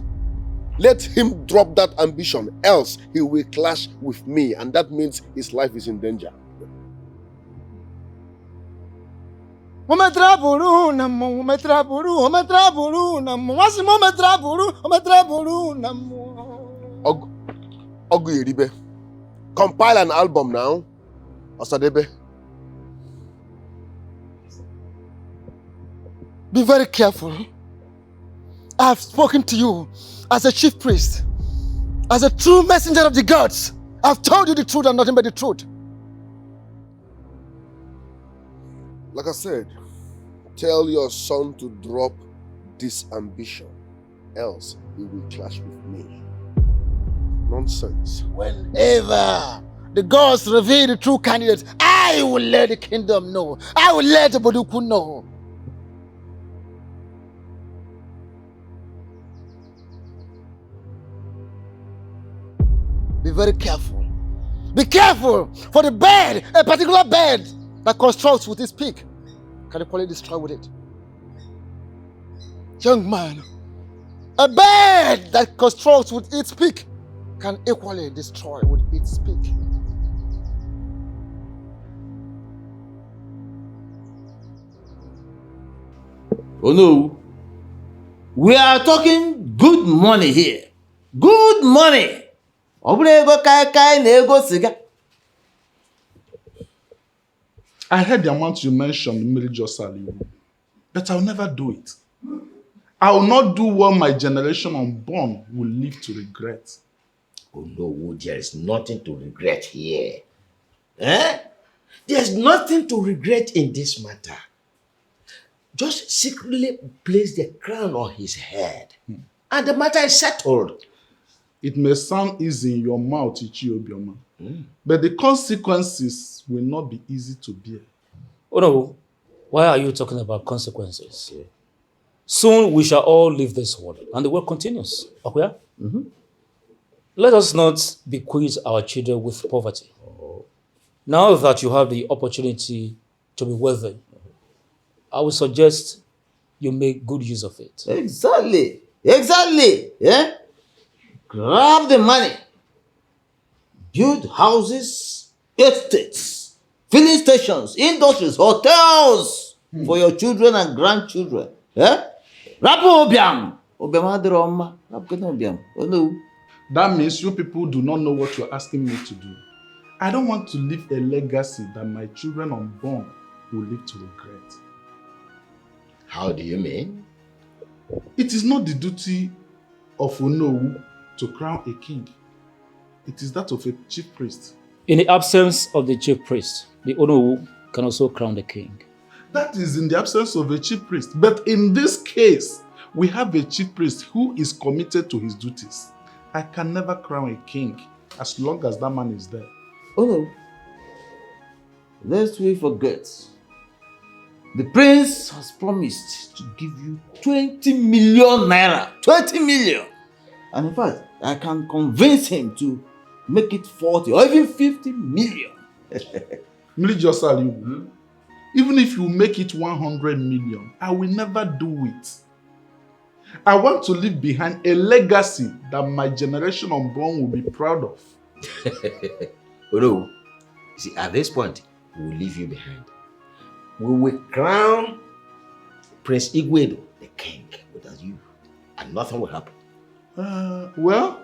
Let him drop that ambition, else he will clash with me, and that means his life is in danger. Ogu Yeribe, compile an album now. Osadebe. Be very careful. I have spoken to you as a chief priest, as a true messenger of the gods. I've told you the truth and nothing but the truth. Like I said, tell your son to drop this ambition, else he will clash with me. Nonsense. Whenever the gods reveal the true candidate, I will let the kingdom know. I will let the Boduku know. Be very careful. Be careful for the bird, a particular bird that constructs with its beak can equally destroy with it. Young man, a bird that constructs with its beak can equally destroy with its beak. Oh no, we are talking good money here. Good money. I heard the amount you mentioned, Mary Josali, but I'll never do it. I will not do what my generation unborn will live to regret. Oh no, there is nothing to regret here. There's nothing to regret in this matter. Just secretly place the crown on his head, and the matter is settled. It may sound easy in your mouth, Ichiobioma, but the consequences will not be easy to bear. Oh no, why are you talking about consequences? Yeah. Soon we shall all leave this world, and the world continues. Okay? Mm-hmm. Let us not bequeath our children with poverty. Oh. Now that you have the opportunity to be wealthy, I would suggest you make good use of it. Exactly. Yeah? Grab the money. Build houses, estates, filling stations, industries, hotels for your children and grandchildren. Yeah? That means you people do not know what you're asking me to do. I don't want to leave a legacy that my children unborn will live to regret. How do you mean? It is not the duty of Onowu to crown a king. It is that of a chief priest. In the absence of the chief priest, the Onowu can also crown the king. That is in the absence of a chief priest. But in this case, we have a chief priest who is committed to his duties. I can never crown a king as long as that man is there. Oh no. Lest we forget, the prince has promised to give you 20 million naira. 20 million! And in fact, I can convince him to make it 40 or even 50 million. Even if you make it 100 million, I will never do it. I want to leave behind a legacy that my generation unborn will be proud of. Oh no. See, at this point, we will leave you behind. We will crown Prince Igwedo the king without you, and nothing will happen. Well,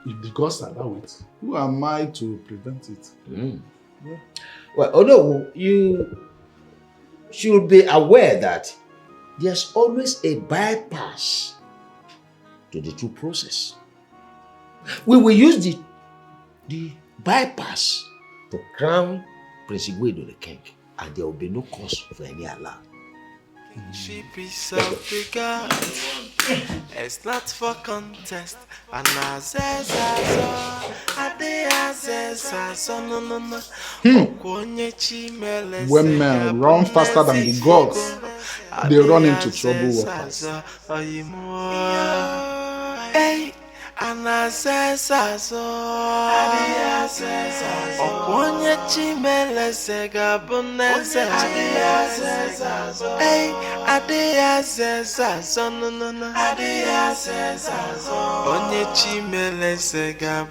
if the gods allow it, who am I to prevent it? Yeah. Well, although you should be aware that there's always a bypass to the true process. We will use the bypass to crown Prince Igwedo the king, and there will be no cause for any alarm. She be self-regard. It's not for contest. And I says When men run faster than the gods, they run into trouble workers. Hey, and I says Okwonye chimele sega bonese. Hey, adia says no. Adia says Onye chimele sega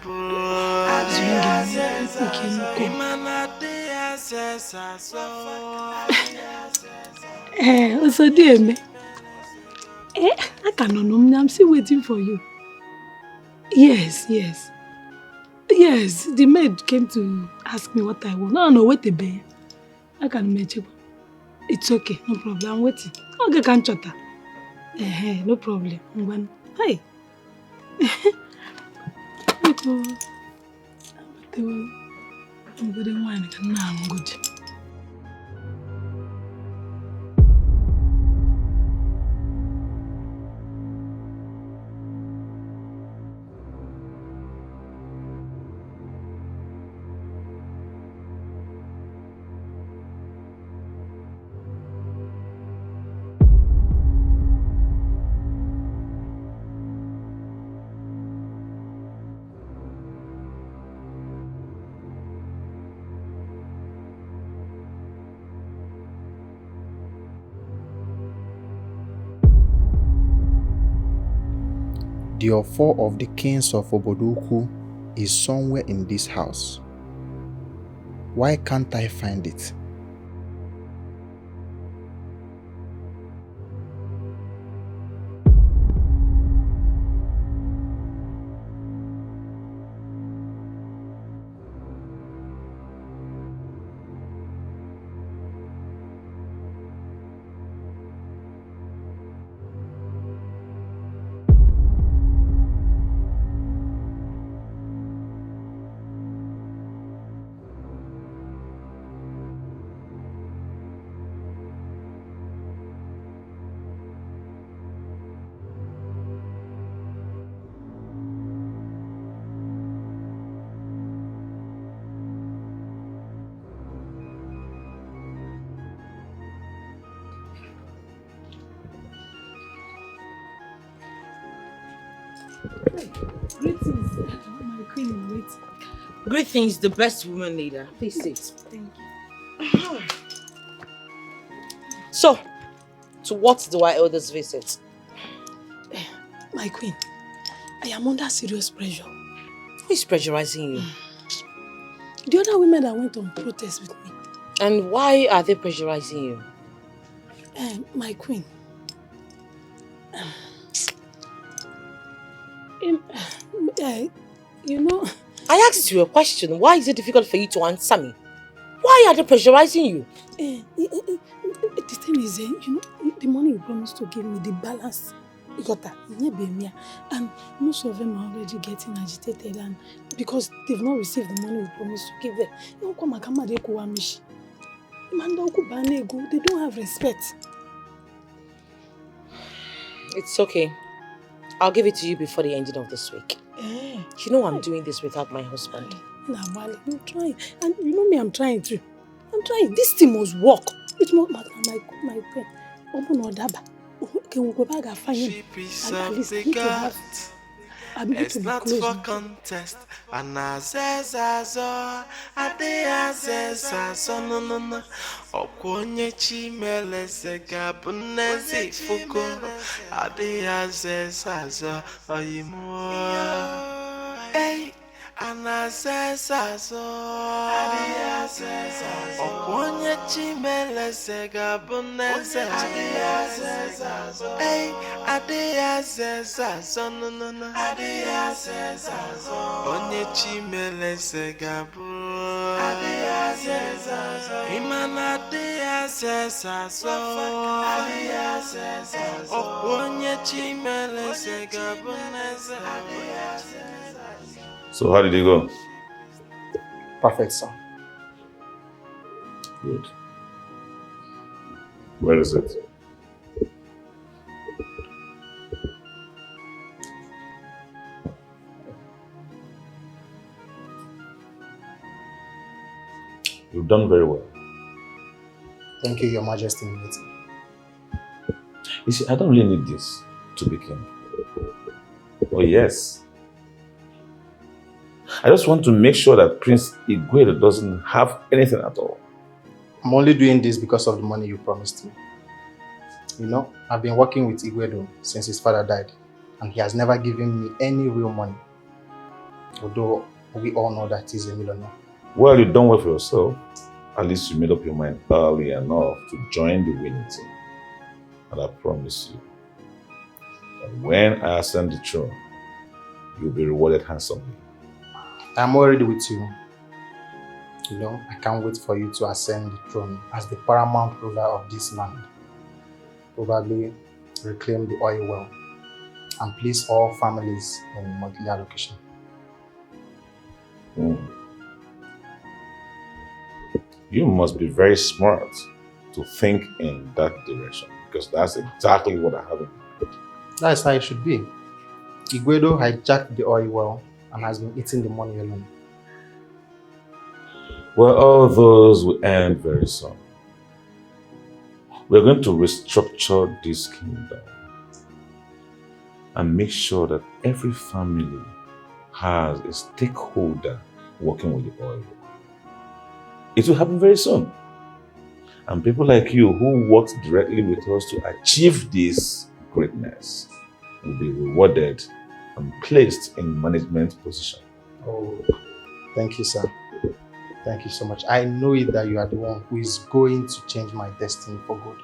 Also dear me. I cannot. I'm still waiting for you. Yes. Yes, the maid came to ask me what I want. No, wait a bit. I can make it. It's okay, no problem. I'm waiting. Okay, can't chota. No problem. Hey. I'm good. The offer of the kings of Obodoku is somewhere in this house. Why can't I find it? Greetings, my queen. Wait. Greetings, the best woman leader. Please sit. Thank you. So, to what do I owe this visit? My queen, I am under serious pressure. Who is pressurizing you? The other women that went on protest with me. And why are they pressurizing you? My queen. You know... I asked you a question. Why is it difficult for you to answer me? Why are they pressurizing you? The thing is, you know, the money you promised to give me, the balance, you got that. And most of them are already getting agitated, and because they've not received the money we promised to give them. They don't have respect. It's okay. I'll give it to you before the ending of this week. You know I'm doing this without my husband. Nah, Mali, I'm trying. And you know me, I'm trying too. I'm trying. This thing must work. It must matter. My friend. Open or daba. Okay, we'll go back and find him. And at least I need to have. I need It's to be not close for now. contest. And I says no no no. Okwonye chimele se gabunezi fuko. Ade says oyimo. Hey. And I says Okwonye chimele se gabunezi. Hey. Ade no no no. Onye chimele se gabu. Imana de asesaso. Onye chimele se gabu neze. So how did it go? Perfect, sir. Good. Where is it? You've done very well. Thank you, Your Majesty. You see, I don't really need this to be king. Oh yes. I just want to make sure that Prince Igwe doesn't have anything at all. I'm only doing this because of the money you promised me. You know, I've been working with Igwedo since his father died, and he has never given me any real money. Although we all know that he's a millionaire. Well, you've done well for yourself. At least you made up your mind early enough to join the winning team. And I promise you that when I ascend the throne, you'll be rewarded handsomely. I'm already with you. You know, I can't wait for you to ascend the throne as the paramount ruler of this land. Probably reclaim the oil well and please all families in monthly allocation. You must be very smart to think in that direction, because that's exactly what I have in mind. That's how it should be. Igwedo hijacked the oil well and has been eating the money alone. Well, all those will end very soon. We're going to restructure this kingdom and make sure that every family has a stakeholder working with the oil. It will happen very soon. And people like you who worked directly with us to achieve this greatness will be rewarded and placed in management position. Oh, thank you, sir. Thank you so much. I know it that you are the one who is going to change my destiny for good.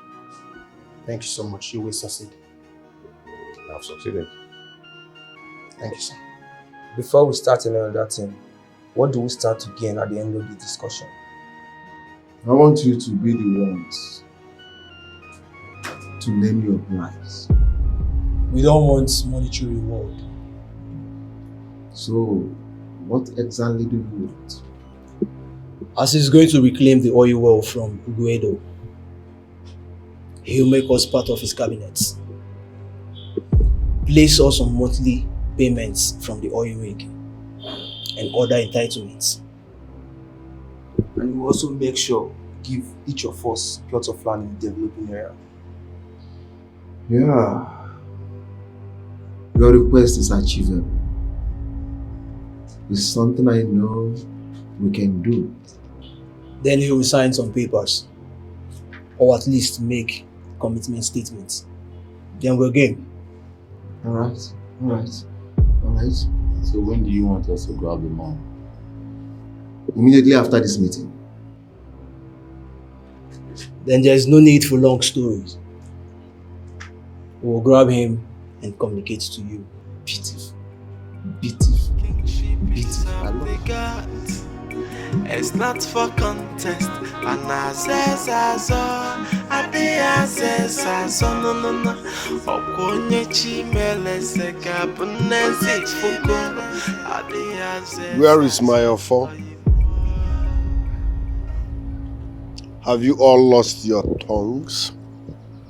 Thank you so much. You will succeed. I've succeeded. Thank you, sir. Before we start another thing, what do we stand to gain at the end of the discussion? I want you to be the ones to name your price. We don't want monetary reward. So, what exactly do you want? As he's going to reclaim the oil well from Uguedo, he'll make us part of his cabinet. Place us on monthly payments from the oil rig and other entitlements. And we'll also make sure to give each of us plots of land in the developing area. Yeah. Your request is achievable. It's something I know we can do. Then he will sign some papers, or at least make commitment statements. Then we're game. Alright. So when do you want us to grab the man? Immediately after this meeting. Then there's no need for long stories. We'll grab him and communicate to you. Beautiful. I love it. It's not for contest. And I says no no no. Okwonye chimele se gabunezi fuko. Where is my offer? Have you all lost your tongues?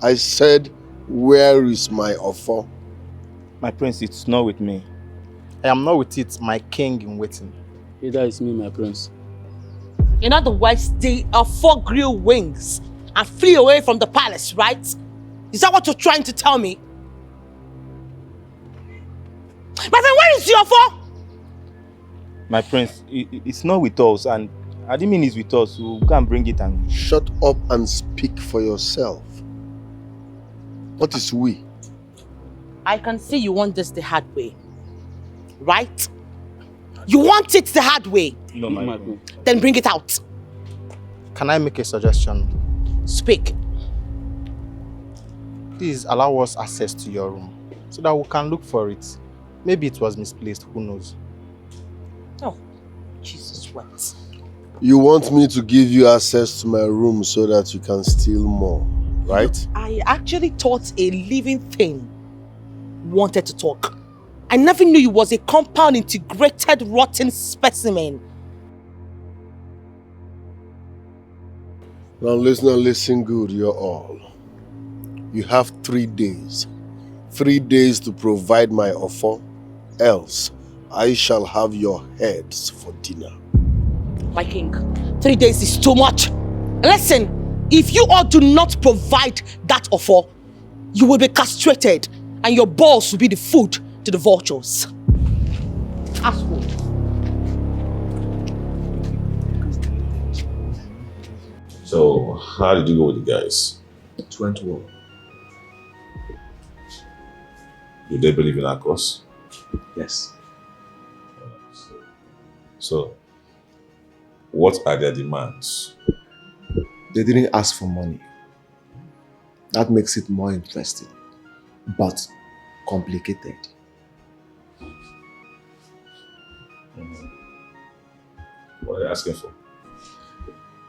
I said, where is my offer? My prince, it's not with me. I am not with it, my king in waiting. Either it's me, my prince. In other words, they are four grill wings and flee away from the palace, right? Is that what you're trying to tell me? My friend, where is your four? My prince, it's not with us, and I didn't mean it's with us, so go and bring it and... Shut up and speak for yourself. What is we? I can see you want this the hard way, right? You want it the hard way? No, my queen. Then bring it out. Can I make a suggestion? Speak. Please allow us access to your room so that we can look for it. Maybe it was misplaced, who knows? Oh, Jesus wept. You want me to give you access to my room so that you can steal more, right? I actually thought a living thing wanted to talk. I never knew you was a compound integrated rotten specimen. Now listen good, you're all. You have 3 days. 3 days to provide my offer, else I shall have your heads for dinner. My king, 3 days is too much. Listen, if you all do not provide that offer, you will be castrated and your balls will be the food to the vultures. Asshole. So, how did you go with the guys? It went well. Do they believe in our cause? Yes. So, what are their demands? They didn't ask for money. That makes it more interesting, but complicated. What are they asking for?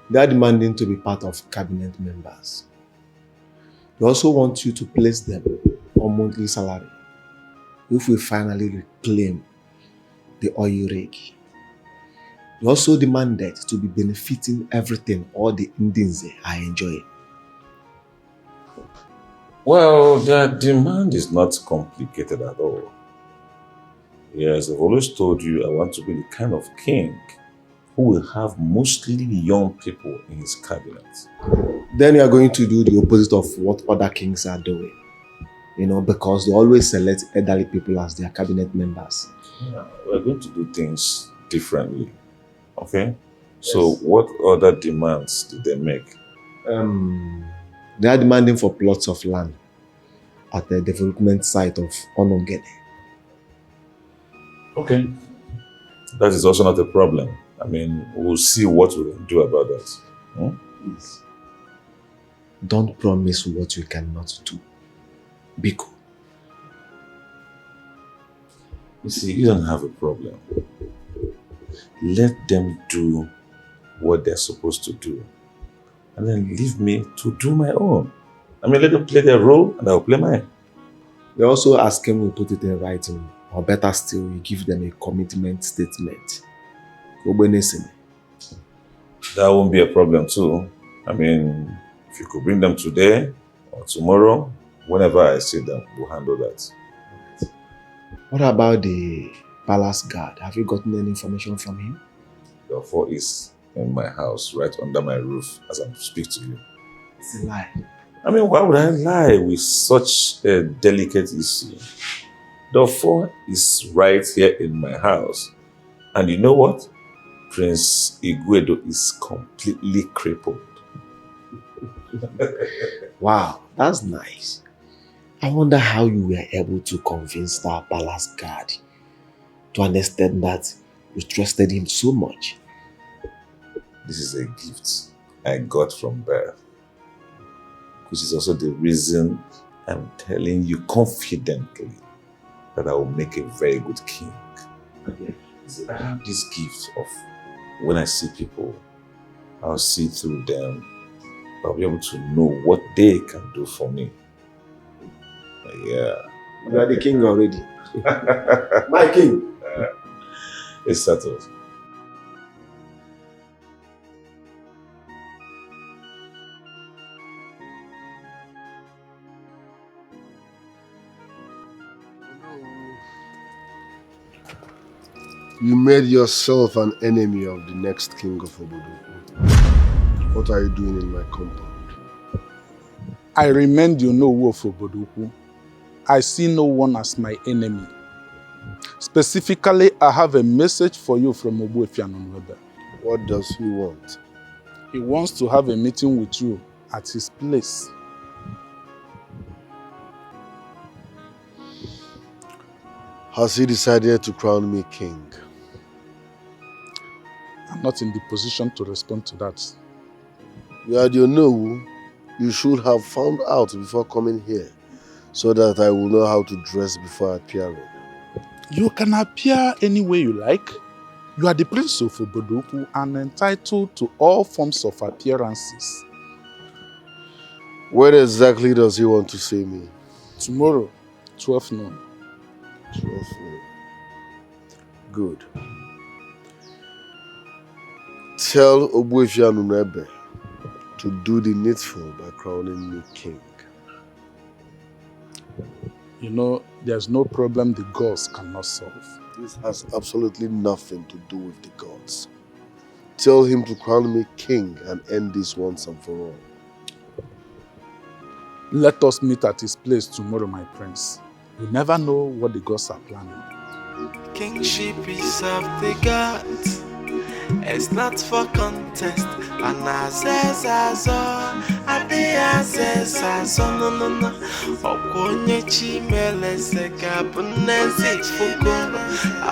They are demanding to be part of cabinet members. They also want you to place them on monthly salary if we finally reclaim the oil rig. They also demanded to be benefiting everything all the Indians are enjoying. Well, their demand is not complicated at all. Yes, I've always told you I want to be the kind of king who will have mostly young people in his cabinet. Then you are going to do the opposite of what other kings are doing. You know, because they always select elderly people as their cabinet members. Yeah, we're going to do things differently. Okay? So what other demands did they make? They are demanding for plots of land at the development site of Onogene. Okay. That is also not a problem. I mean, we'll see what we can do about that. Please. Don't promise what you cannot do. Biko. You see, you don't have a problem. Let them do what they're supposed to do. And then leave me to do my own. I mean, let them play their role and I'll play mine. They're also asking we put it in writing, or better still, we give them a commitment statement. That won't be a problem too. I mean, if you could bring them today or tomorrow, whenever I see them, we'll handle that. What about the palace guard? Have you gotten any information from him? Therefore, is in my house, right under my roof, as I speak to you. It's a lie. I mean, why would I lie with such a delicate issue? Therefore, is right here in my house. And you know what? Prince Iguedo is completely crippled. Wow, that's nice. I wonder how you were able to convince that palace guard to understand that you trusted him so much. This is a gift I got from birth, which is also the reason I'm telling you confidently that I will make a very good king. Okay. I have this gift of when I see people, I'll see through them. I'll be able to know what they can do for me. Yeah. You are the king already. My king. It's settled. You made yourself an enemy of the next king of Obodoku. What are you doing in my compound? I remain the Onowu of Obodoku. I see no one as my enemy. Specifically, I have a message for you from Ogbuefi. What does he want? He wants to have a meeting with you at his place. Has he decided to crown me king? I'm not in the position to respond to that. You are the Onowu. You should have found out before coming here, so that I will know how to dress before appearing. You can appear any way you like. You are the prince of Obodoku and entitled to all forms of appearances. When exactly does he want to see me? Tomorrow, 12 noon. 12 noon. Good. Tell Ogbuefi Anunebe to do the needful by crowning me king. You know, there's no problem the gods cannot solve. This has absolutely nothing to do with the gods. Tell him to crown me king and end this once and for all. Let us meet at his place tomorrow, my prince. You never know what the gods are planning. Kingship is of the gods. It's not for contest. And I says as all, I says as all, no. Okonye chimele se kabunezi fuko. I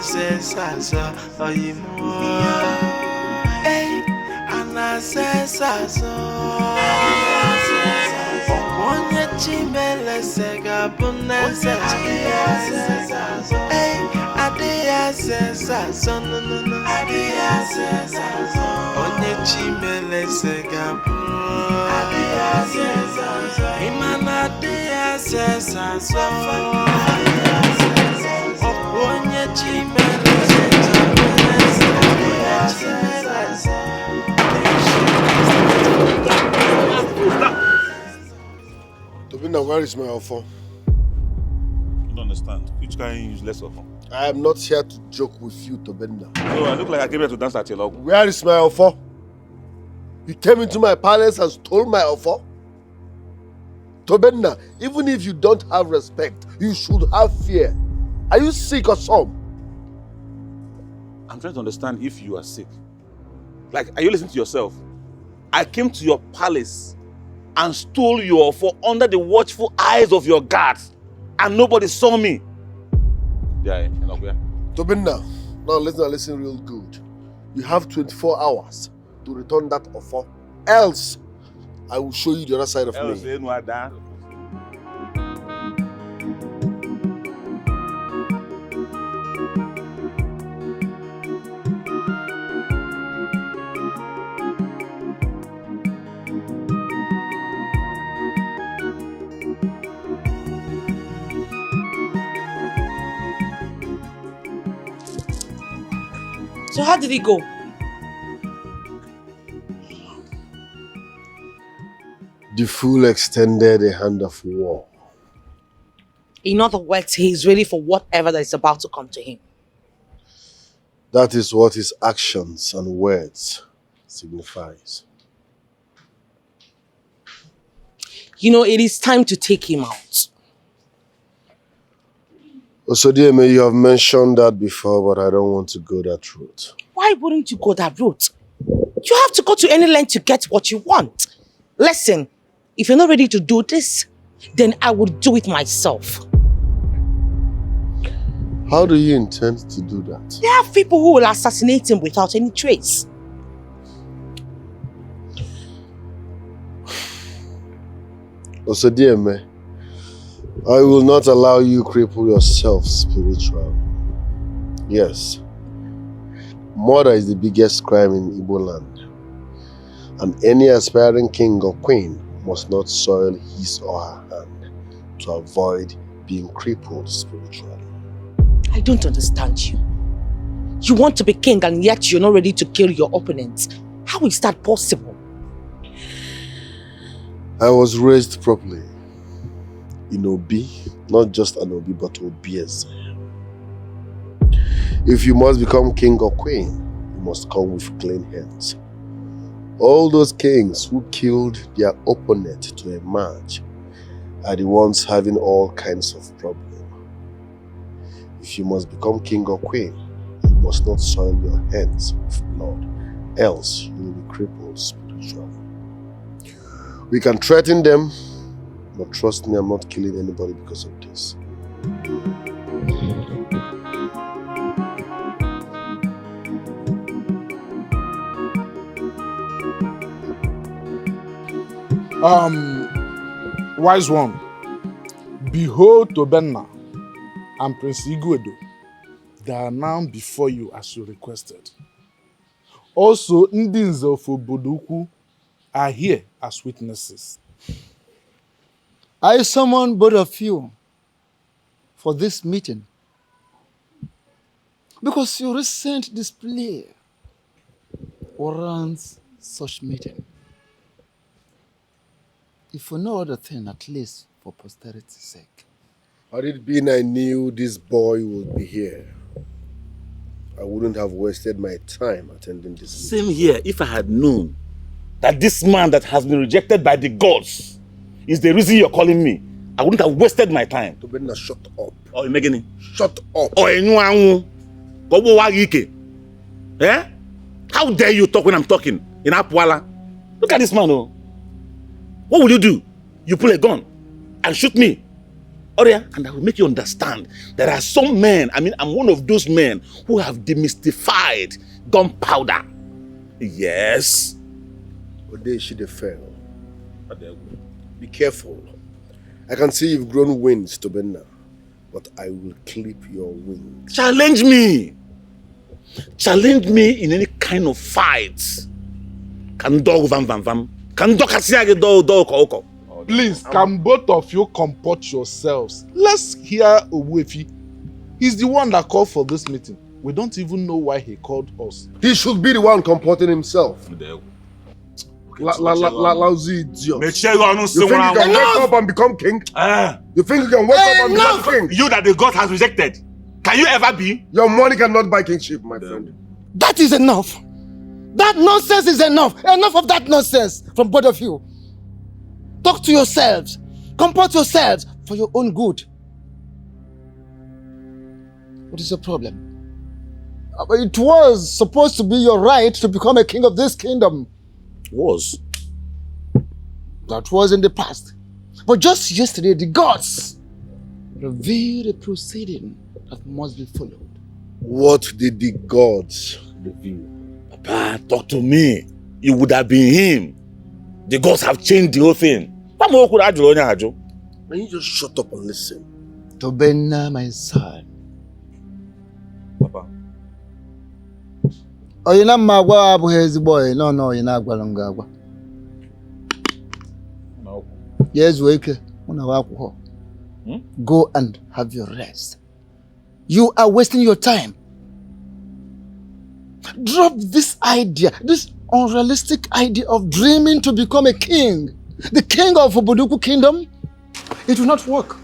says as all, oyimo. Hey, and I says as all. Okonye chimele se kabunezi. Hey, I says as all, no. Onye chimele se gabu. Imana de sazo. Onye chimele se Tobina, where is my offer? You don't understand. Which kind of useless offer? I am not here to joke with you, Tobinda. No, I look like I came here to dance at your log. Where is my offer? You came into my palace and stole my offer? Tobinda, even if you don't have respect, you should have fear. Are you sick or some? I'm trying to understand if you are sick. Like, are you listening to yourself? I came to your palace and stole your offer under the watchful eyes of your guards, and nobody saw me. Yeah, Tobinda, now listen real good. You have 24 hours to return that offer. Else, I will show you the other side of me. So how did it go? The fool extended a hand of war. In other words, he is ready for whatever that is about to come to him. That is what his actions and words signifies. You know, it is time to take him out. Osodieme, you have mentioned that before, but I don't want to go that route. Why wouldn't you go that route? You have to go to any length to get what you want. Listen, if you're not ready to do this, then I will do it myself. How do you intend to do that? There are people who will assassinate him without any trace. Osodieme, I will not allow you cripple yourself spiritually. Yes, murder is the biggest crime in Igbo land, and any aspiring king or queen must not soil his or her hand to avoid being crippled spiritually. I don't understand you. You want to be king and yet you're not ready to kill your opponents. How is that possible? I was raised properly in Obi, not just an Obi, but Obieze. If you must become king or queen, you must come with clean hands. All those kings who killed their opponent to emerge are the ones having all kinds of problems. If you must become king or queen, you must not soil your hands with blood, else you will be crippled spiritually. We can threaten them, but trust me, I'm not killing anybody because of this. Wise one, behold Tobenna and Prince Igwedo, they are now before you as you requested. Also, Ndinze of Obodoku are here as witnesses. I summon both of you for this meeting because your recent display warrants such meeting. If for no other thing, at least for posterity's sake. Had it been I knew this boy would be here, I wouldn't have wasted my time attending this Same here. If I had known that this man that has been rejected by the gods is the reason you're calling me, I wouldn't have wasted my time. Tobenna, shut up. Oh, Megani. Shut up. Oh, eh? How dare you talk when I'm talking in Apwala? Look at this man, oh. What will you do? You pull a gun and shoot me. Oria, and I will make you understand there are some men, I'm one of those men who have demystified gunpowder. Yes. Ode should fail. Be careful. I can see you've grown wings, Tobenna, but I will clip your wings. Challenge me. Challenge me in any kind of fight. Can dog vam vam vam. Can dog kasiage dog oko. Please, can both of you comport yourselves? Let's hear Owefi. He's the one that called for this meeting. We don't even know why he called us. He should be the one comporting himself. Lousy idiot. You think you can wake up and become king? You think you can wake up and become king? You that the God has rejected. Can you ever be? Your money cannot buy kingship, my friend. That is enough. That nonsense is enough. Enough of that nonsense from both of you. Talk to yourselves. Comport yourselves for your own good. What is your problem? It was supposed to be your right to become a king of this kingdom. Was? That was in the past. But just yesterday, the gods revealed a proceeding that must be followed. What did the gods reveal? Papa, talk to me. It would have been him. The gods have changed the whole thing. Can you just shut up and listen? Tobenna, my son. Papa. Oh, you're not my boy. No, you're not Gwalungagwa. No. Yes, wake. Go and have your rest. You are wasting your time. Drop this idea, this unrealistic idea of dreaming to become a king. The king of Obodoku kingdom. It will not work.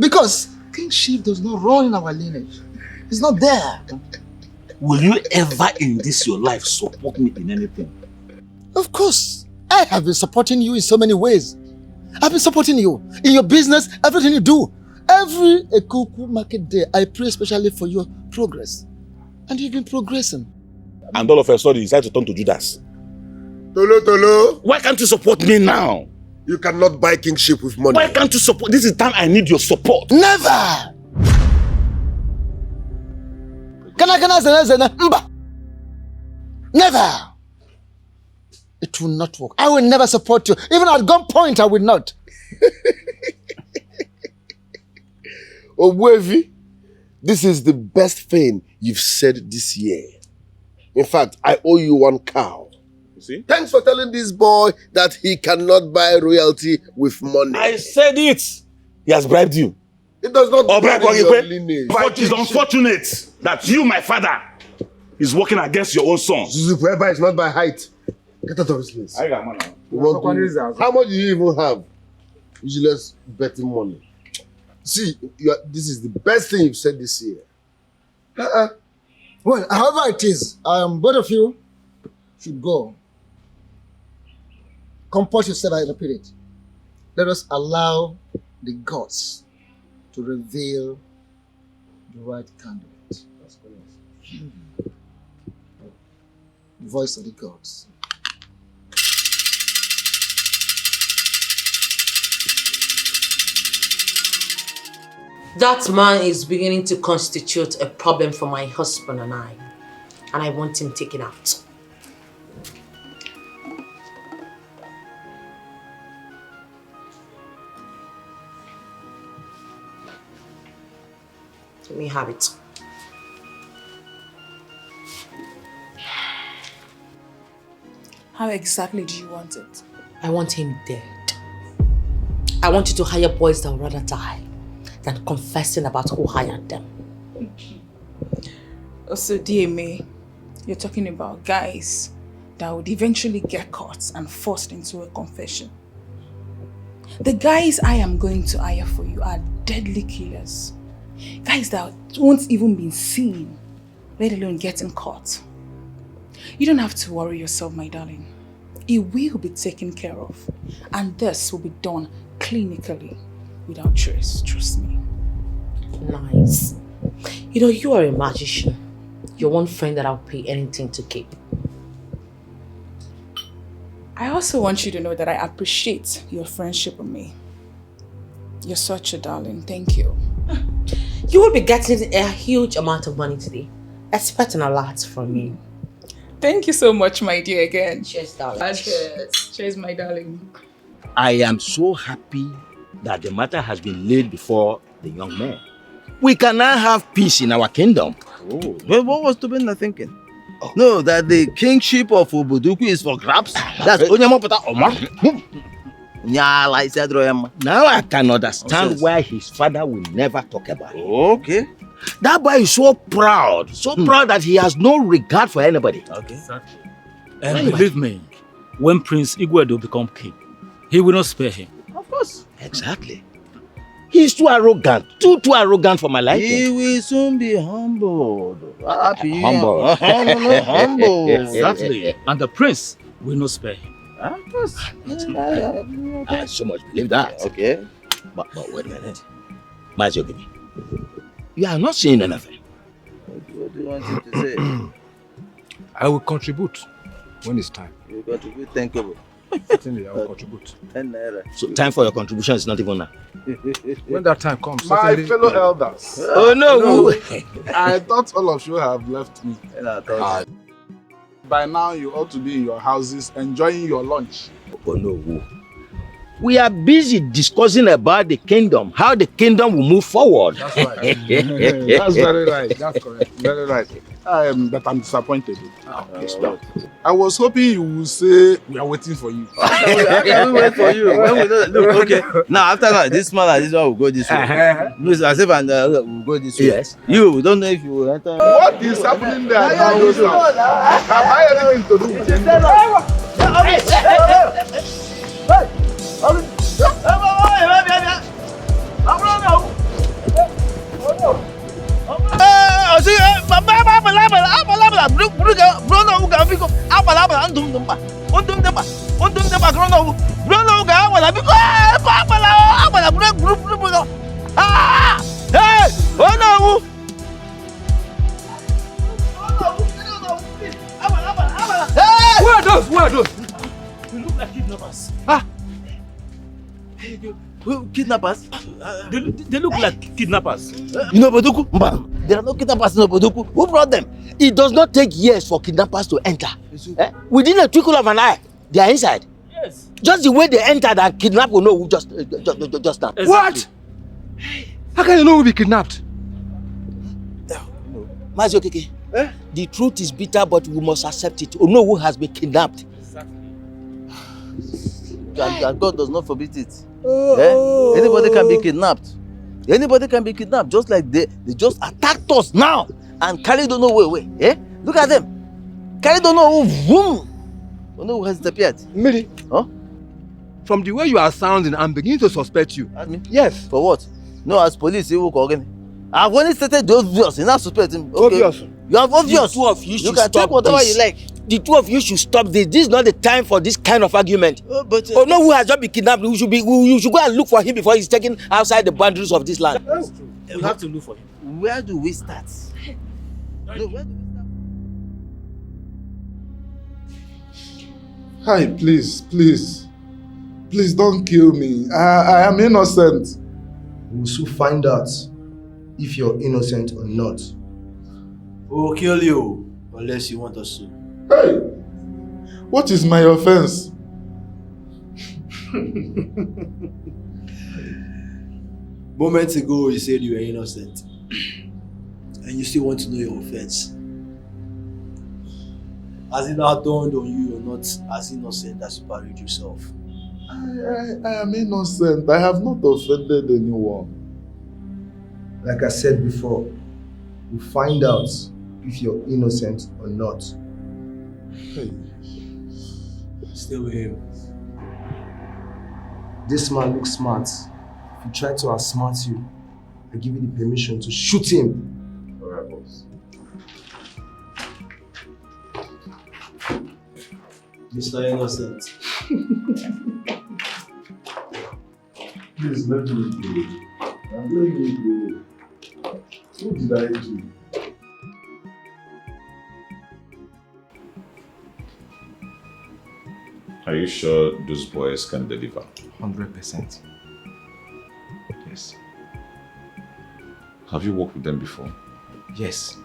Because kingship does not run in our lineage. It's not there. Will you ever in this your life support me in anything? Of course. I have been supporting you in so many ways. I've been supporting you in your business, everything you do. Every Ekuku market day, I pray especially for your progress. And you've been progressing. And all of a sudden, you decide to turn to Judas. Tolo. Why can't you support me now? You cannot buy kingship with money. Why can't you support? This is the time I need your support. Never! Never! It will not work. I will never support you. Even at gunpoint, I will not. Owevi, this is the best thing you've said this year. In fact, I owe you 1 cow. You see? Thanks for telling this boy that he cannot buy royalty with money. I said it. He has bribed you. It does not bribe your lineage. But it's unfortunate that you, my father, is working against your own son. Whoever is not by height. Get out of this place. How much do you even have? Useless betting money. See, this is the best thing you've said this year. Well, however it is, both of you should go. Comport yourself, I repeat it. Let us allow the gods to reveal the right candidate. The voice of the gods. That man is beginning to constitute a problem for my husband and I want him taken out. Let me have it. How exactly do you want it? I want him dead. I want you to hire boys that would rather die than confessing about who hired them. Also, DMA, you're talking about guys that would eventually get caught and forced into a confession. The guys I am going to hire for you are deadly killers. Guys that won't even be seen, let alone getting caught. You don't have to worry yourself, my darling. It will be taken care of. And this will be done clinically, without trace, trust me. Nice. You know, you are a magician. You're one friend that I'll pay anything to keep. I also want you to know that I appreciate your friendship with me. You're such a darling, thank you. You will be getting a huge amount of money today. Expecting a lot from me. Thank you so much, my dear, again. Cheers, darling. Cheers. Cheers, my darling. I am so happy that the matter has been laid before the young man. We can now have peace in our kingdom. Oh, well, what was Tobinna thinking? Oh. No, that the kingship of Oboduku is for grabs. That's Onyamopata Omar. Now I can understand why his father will never talk about it. Okay. That boy is so proud that he has no regard for anybody. Okay. Exactly. And believe me, when Prince Igwedo become king, he will not spare him. Of course. Exactly. He's too arrogant. Too arrogant for my liking. He will soon be humbled. Happy. Humble. Humble. Exactly. And the prince will not spare him. Of course. I so much believe that. Okay. But wait a minute. Maziogibi, you are not saying anything. What do you want him to say? I will contribute when it's time. You contribute, thank you. Certainly, I will contribute. 10 naira. So time for your contribution is not even now. When that time comes, My certainly- fellow elders. Oh no! I thought all of you have left me. By now, you ought to be in your houses enjoying your lunch. Oh no! We are busy discussing about the kingdom, how the kingdom will move forward. That's right. That's very right. That's correct. Very right. But I'm disappointed. I was hoping you would say we are waiting for you. We wait for you. When we know, look, okay. Now after that, this man and this one will go this way. Luis, as if we'll go this way. Yes. You we don't know if you will enter. What is happening there now? Have I anything to do with Who are those? Who are those? They look like kidnappers. Who kidnappers? They look like kidnappers. You know Oboduku? There are no kidnappers in Oboduku. Who brought them? It does not take years for kidnappers to enter. Within a twinkle of an eye, they are inside. Yes. Just the way they entered and kidnap will know who just now. Exactly. What? How can you know we'll be kidnapped? Mazio Keke, the truth is bitter, but we must accept it. We know who has been kidnapped. And God does not forbid it. Anybody can be kidnapped. Anybody can be kidnapped. Just like they just attacked us now and carry don't know where. Look at them. Carry don't know who. Don't know who has disappeared. Miri. Huh? From the way you are sounding, I'm beginning to suspect you. Me? Yes. For what? No, as police, you will call again. I've only stated the obvious. You're not suspecting. Okay. Obvious. You have obvious. The two of you You should can stop take whatever this. you like. The two of you should stop this. This is not the time for this kind of argument. But no, who has just been kidnapped? You should go and look for him before he's taken outside the boundaries of this land. That's true. We have to look for him. Where do we start? No, where do we Hi, please, please. Please don't kill me. I am innocent. We'll soon find out if you're innocent or not. We'll kill you unless you want us to. Hey, what is my offense? Moments ago, you said you were innocent. And you still want to know your offense. Has it now dawned on you you're not as innocent as you parried yourself? I am innocent. I have not offended anyone. Like I said before, we'll find out if you're innocent or not. Hey. Stay with him. This man looks smart. If he tries to outsmart you, I give you the permission to shoot him. Alright, boss. Mr. Innocent. Please let me go. I'm letting you go. What did I do? Are you sure those boys can deliver? 100%. Yes. Have you worked with them before? Yes.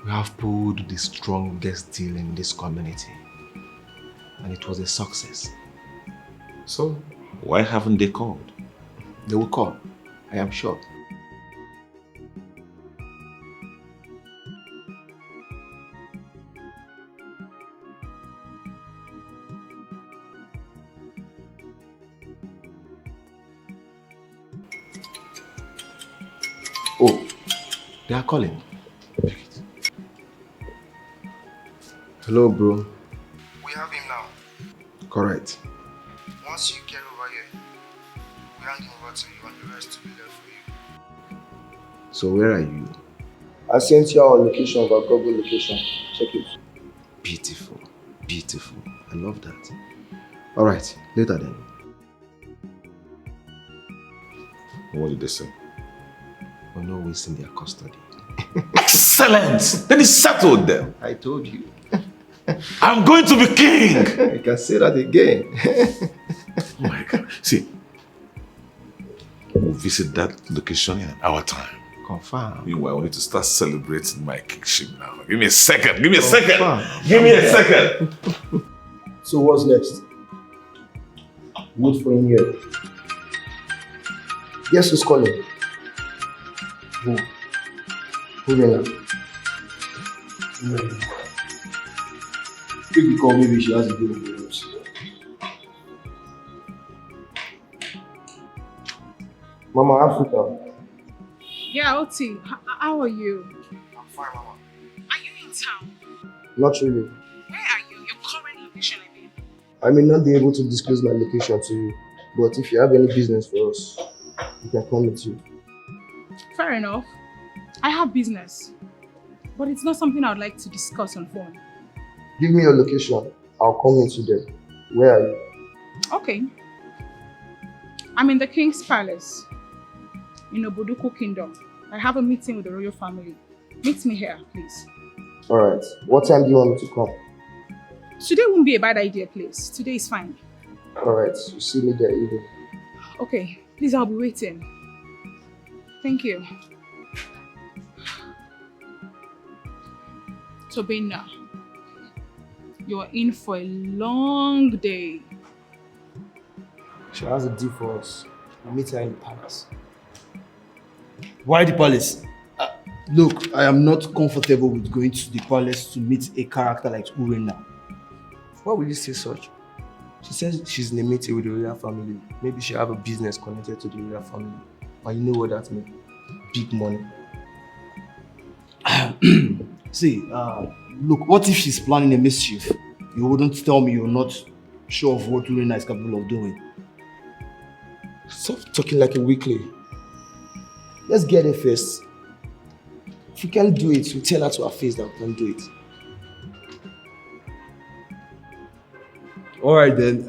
We have pulled the strongest deal in this community. And it was a success. So, why haven't they called? They will call. I am sure. Oh, they are calling. Hello, bro. We have him now. Correct. Once you get over here, we hand him over to you and the rest will be left for you. So where are you? I sent you our location of our Google location. Check it. Beautiful. Beautiful. I love that. All right, later then. What did they say? We're not wasting their custody. Excellent! Then it's settled then. I told you. I'm going to be king! I can say that again. Oh my God. See, we'll visit that location in an hour time. Confirm. Meanwhile, we need to start celebrating my kingship now. Give me a second. Give me a second. Confirm. Give me a second. So what's next? Wait for him here. Guess who's calling? Who? Who then? Pick the call, maybe she has a good news. Mama Africa. Yeah, Oti, how are you? I'm fine, Mama. Are you in town? Not really. Where are you? Your current location, I mean. I may not be able to disclose my location to you, but if you have any business for us, we can come with you. Fair enough. I have business, but it's not something I would like to discuss on phone. Give me your location. I'll come meet you there. Where are you? Okay. I'm in the King's Palace in Oboduku Kingdom. I have a meeting with the royal family. Meet me here, please. Alright. What time do you want me to come? Today won't be a bad idea, please. Today is fine. Alright. You see me there evening. Okay. Please, I'll be waiting. Thank you. Tobina, you're in for a long day. She has a deal for us. We'll meet her in the palace. Why the palace? Look, I am not comfortable with going to the palace to meet a character like Urena. Why would you say such? She says she's in a meeting with the royal family. Maybe she have a business connected to the royal family. And you know what that means? Big money. See, look, what if she's planning a mischief? You wouldn't tell me you're not sure of what Urena is capable of doing. Stop talking like a weakling. Let's get there first. If we can't do it, we tell her to her face that we can't do it. Alright then,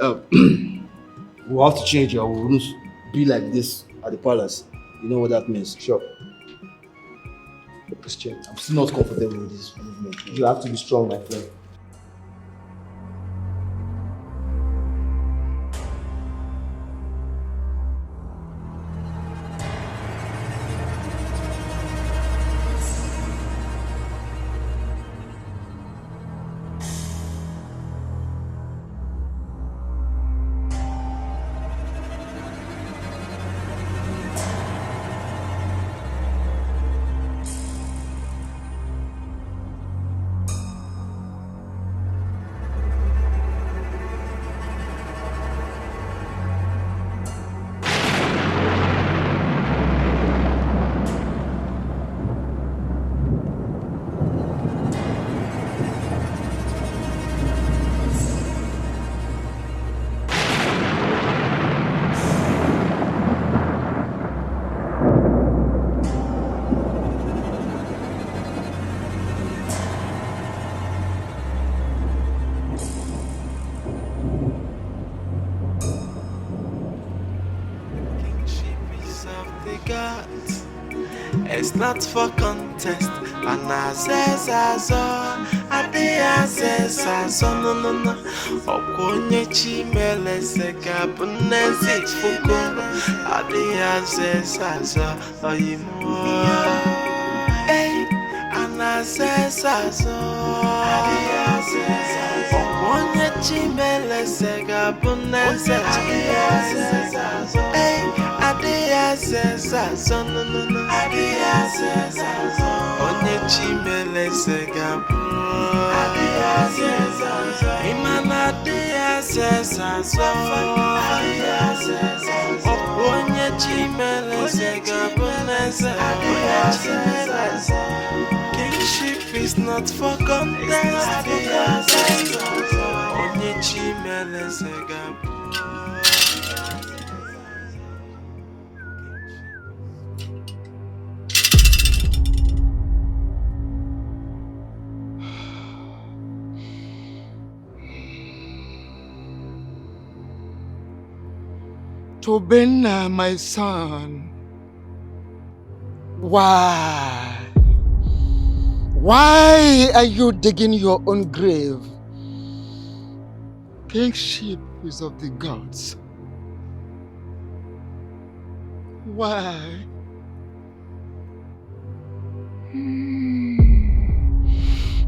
we'll have to change or we won't be like this at the palace. You know what that means? Sure. Let's check. I'm still not comfortable with this movement. You have to be strong, my friend. It's not for contest. And I says I no no no. Okonye chimele seka bunesi fuko. I says oyimo. Hey, and I says Okonye chimele seka bunesi. Hey, no no no. Onye chimele segabu Imana dia sesaso Onye chimele segabu Kingship is not for contest Onye chimele segabu Tobina, my son. Why? Why are you digging your own grave? Kingship is of the gods. Why?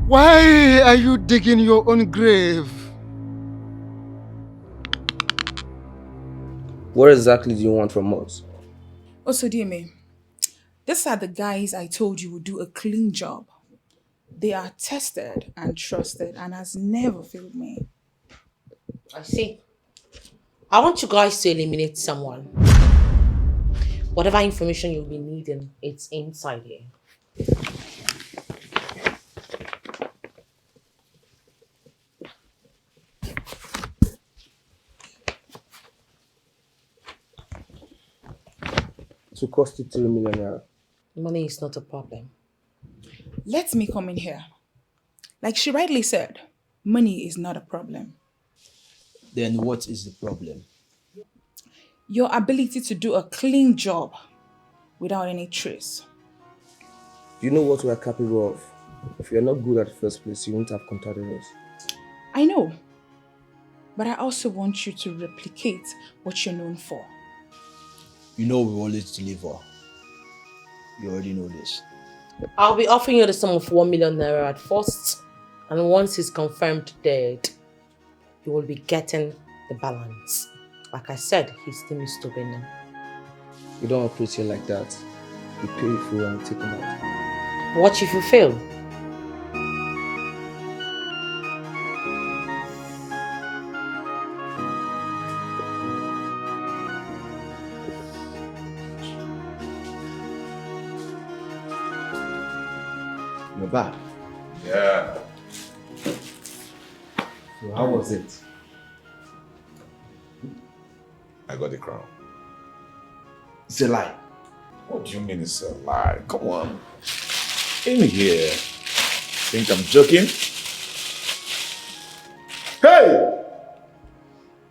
Why are you digging your own grave? What exactly do you want from us? Also, Dieme, these are the guys I told you would do a clean job. They are tested and trusted and has never failed me. I see. I want you guys to eliminate someone. Whatever information you'll be needing, it's inside here. It will cost you 3 million naira. Money is not a problem. Let me come in here. Like she rightly said, money is not a problem. Then what is the problem? Your ability to do a clean job without any trace. You know what we are capable of. If you're not good at the first place, you won't have contacted us. I know. But I also want you to replicate what you're known for. You know we always deliver. You already know this. I'll be offering you the sum of 1 million naira at first, and once he's confirmed dead, you will be getting the balance. Like I said, his name is Tobena. We don't operate here like that. We pay you full and take them out. What if you fail? You're back. Yeah. So how was it? I got the crown. It's a lie. What do you mean it's a lie? Come on. In here. Think I'm joking? Hey!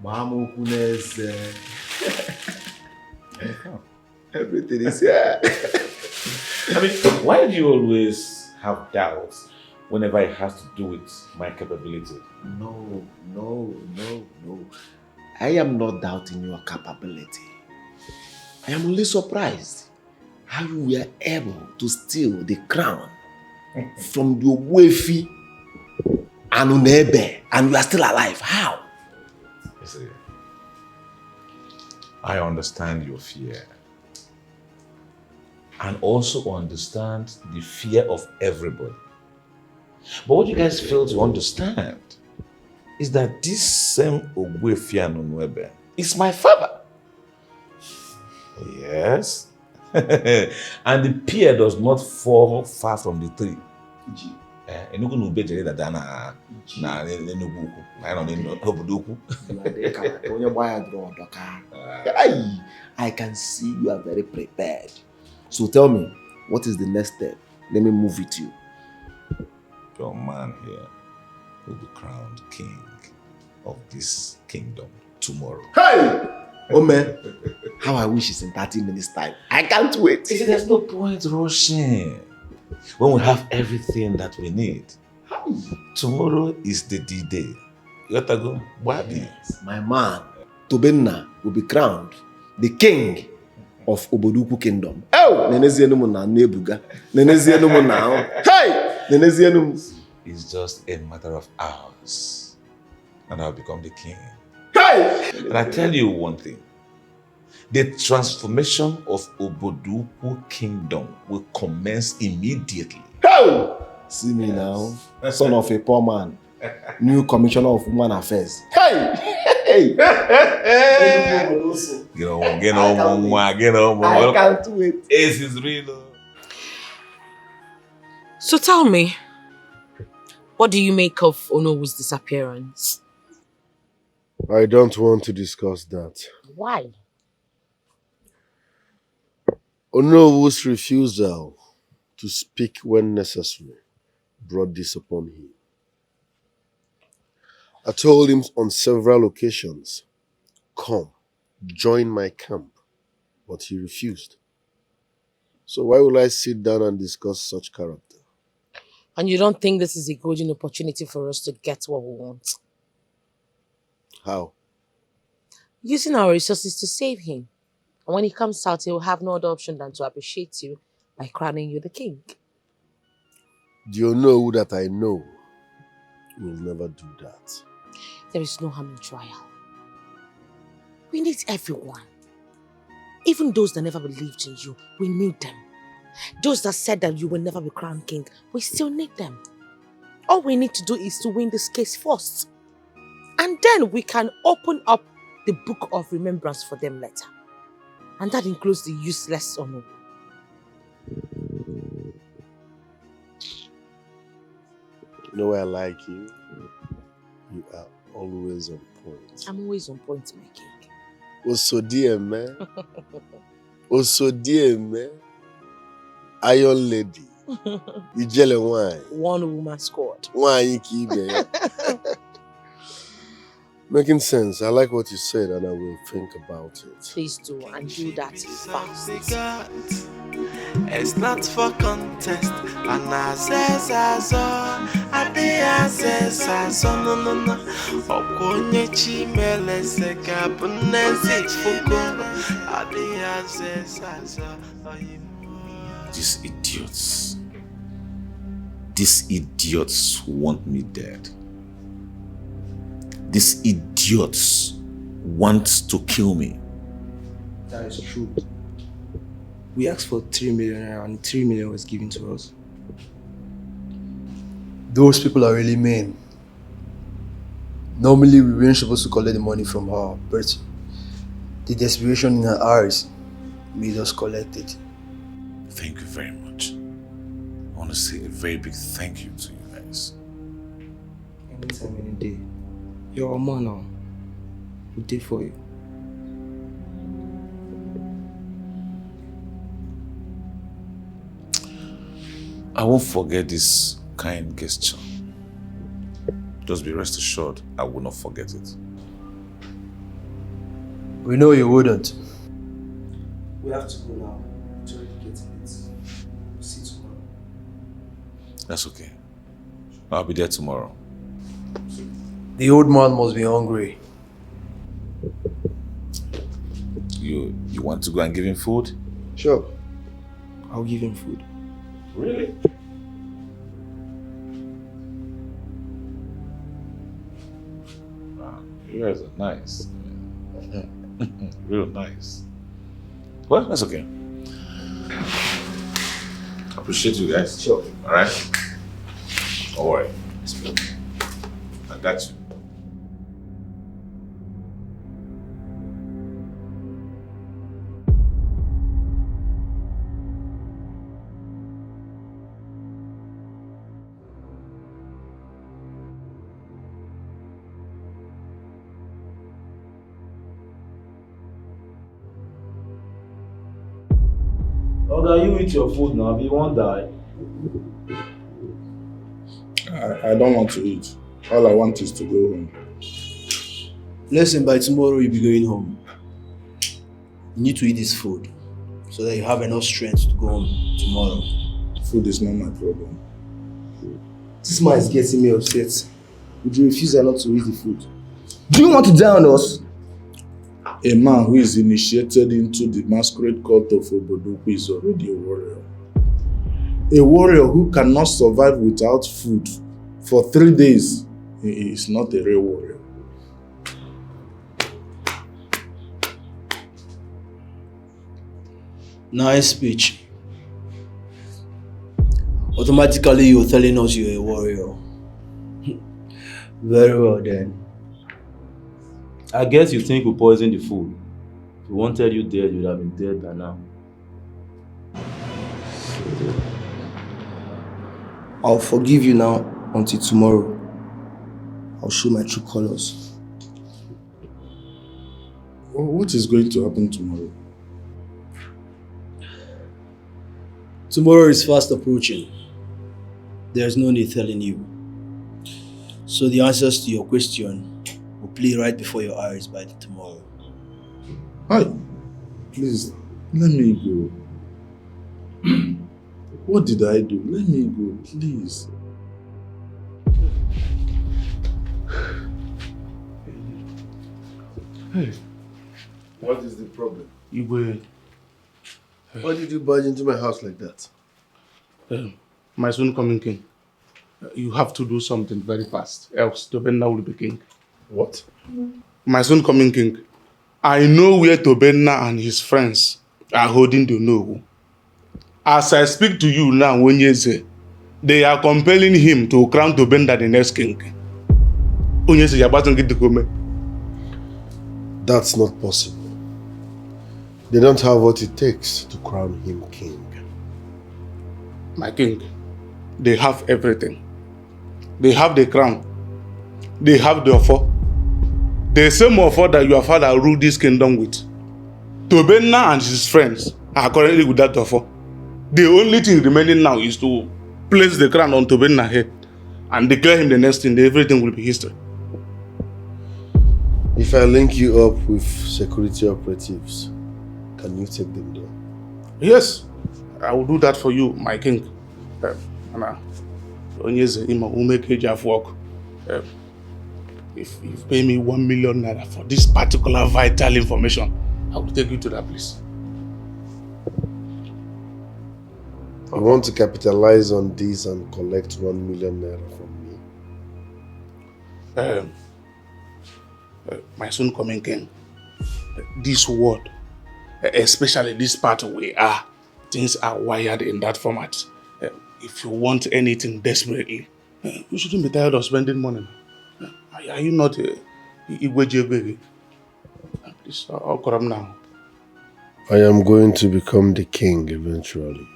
Mama Kunez. Everything is here. I mean, why do you always have doubts whenever it has to do with my capability? No. I am not doubting your capability. I am only surprised how you were able to steal the crown from the Wefi and Unebe, and you are still alive. How? You see, I understand your fear. And also understand the fear of everybody. But what you guys fail to understand is that this same Ogwefi Anunwebe is my father. Yes. And the pear does not fall far from the tree. I can see you are very prepared. So tell me, what is the next step? Let me move with you. Your man here will be crowned king of this kingdom tomorrow. Hey! Oh man, how I wish it's in 30 minutes time. I can't wait. You see, there's no point rushing when we have everything that we need. Tomorrow is the D-Day. You got to go. Yes, my man, Tobenna, will be crowned the king of Oboduku Kingdom. Oh! Hey! It's just a matter of hours. And I'll become the king. Hey! And I tell you one thing. The transformation of Oboduku Kingdom will commence immediately. Hey! See me now, son of a poor man, new commissioner of women affairs. Hey! Hey! Get on. I can't wait. Ace is real. So tell me, what do you make of Onowu's disappearance? I don't want to discuss that. Why? Onowu's refusal to speak when necessary brought this upon him. I told him on several occasions, come, join my camp, but he refused. So why will I sit down and discuss such character? And you don't think this is a golden opportunity for us to get what we want? How? Using our resources to save him. And when he comes out, he will have no other option than to appreciate you by crowning you the king. Do you know that I know will never do that? There is no harm in trial. We need everyone. Even those that never believed in you, we need them. Those that said that you will never be crowned king, we still need them. All we need to do is to win this case first. And then we can open up the book of remembrance for them later. And that includes the useless Ono. You know why I like you? You are always on point. I'm always on point, my king. Also dear man. Also dear man. Iron lady. You jelly wine. One woman scored. Wine you keep there. Making sense. I like what you said and I will think about it. Please do, and do that fast. It's not for contest. And I says no. Okonye chimele seka punesi fuko. These idiots want me dead. These idiots want to kill me. That is true. We asked for 3 million and 3 million was given to us. Those people are really mean. Normally we weren't supposed to collect the money from her, but the desperation in her eyes made us collect it. Thank you very much. I want to say a very big thank you to you guys. Anytime, any day. You're a man now. We did for you. I won't forget this kind gesture. Just be rest assured, I will not forget it. We know you wouldn't. We have to go now. It's already getting late. We'll see you tomorrow. That's okay. I'll be there tomorrow. The old man must be hungry. You want to go and give him food? Sure. I'll give him food. Really? Wow, you guys are nice. Real nice. Well, that's okay. Appreciate you guys. Sure. Alright? Don't worry. I got you. Oga, you eat your food now, you won't die. I don't want to eat. All I want is to go home. Listen, by tomorrow you'll be going home. You need to eat this food so that you have enough strength to go home tomorrow. Food is not my problem. This man is getting me upset. Would you refuse her not to eat the food? Do you want to die on us? A man who is initiated into the masquerade cult of Obodoku is already a warrior. A warrior who cannot survive without food for 3 days is not a real warrior. Nice speech. Automatically you're telling us you're a warrior. Very well then. I guess you think we poisoned the food. If we wanted you dead, you'd have been dead by now. I'll forgive you now until tomorrow. I'll show my true colors. What is going to happen tomorrow? Tomorrow is fast approaching. There's no need telling you. So the answers to your question will play right before your eyes by tomorrow. Hi, please, let me go. What did I do? Let me go, please. Hey, what is the problem? Igwe. Why did you barge into my house like that? My soon coming king. You have to do something very fast, else Tobenna will be king. What? My soon coming king. I know where Tobenna and his friends are holding the Nogu. As I speak to you now, when you say, they are compelling him to crown Tobenna the next king. That's not possible. They don't have what it takes to crown him king. My king, they have everything. They have the crown. They have the offer. The same offer that your father ruled this kingdom with. Tobenna and his friends are currently with that offer. The only thing remaining now is to place the crown on Tobenna's head and declare him the next king. Everything will be history. If I link you up with security operatives, can you take them down? Yes, I will do that for you, my king. If you pay me 1 million naira for this particular vital information, I will take you to that place. I want to capitalize on this and collect 1 million naira from me. My soon coming king, this world, especially this part we are, things are wired in that format. If you want anything desperately, you shouldn't be tired of spending money. Are you not Igwe? Please, I'll come now. I am going to become the king eventually.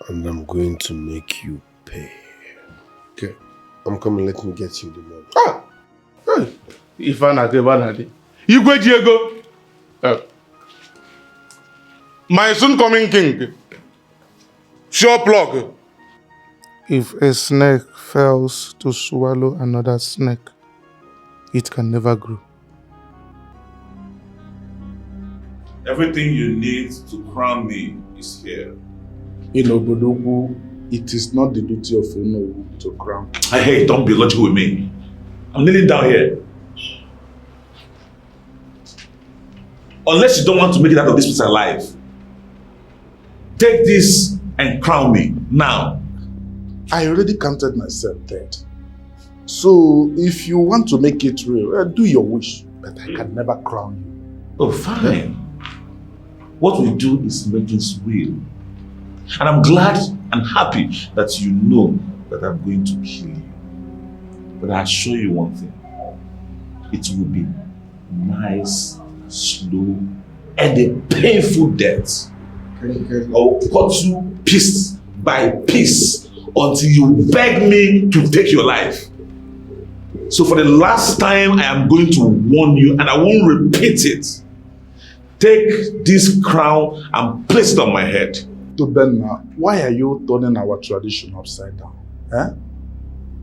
And I'm going to make you pay. Okay, I'm coming, let me get you the money. Ah! Hey! Igwe Diego! My soon coming king, Sure plug. If a snake fails to swallow another snake, it can never grow. Everything you need to crown me is here. In Obodogu, it is not the duty of Onowu to crown. Hey, don't be logical with me. I'm kneeling down here. Unless you don't want to make it out of this place alive, take this and crown me now. I already counted myself dead. So if you want to make it real, do your wish, but I can never crown you. Oh, fine. What we do is make this real. And I'm glad and happy that you know that I'm going to kill you. But I assure you one thing. It will be nice, slow, and a painful death. I will cut you piece by piece until you beg me to take your life. So for the last time, I am going to warn you, and I won't repeat it. Take this crown and place it on my head. To Benna, why are you turning our tradition upside down? Eh?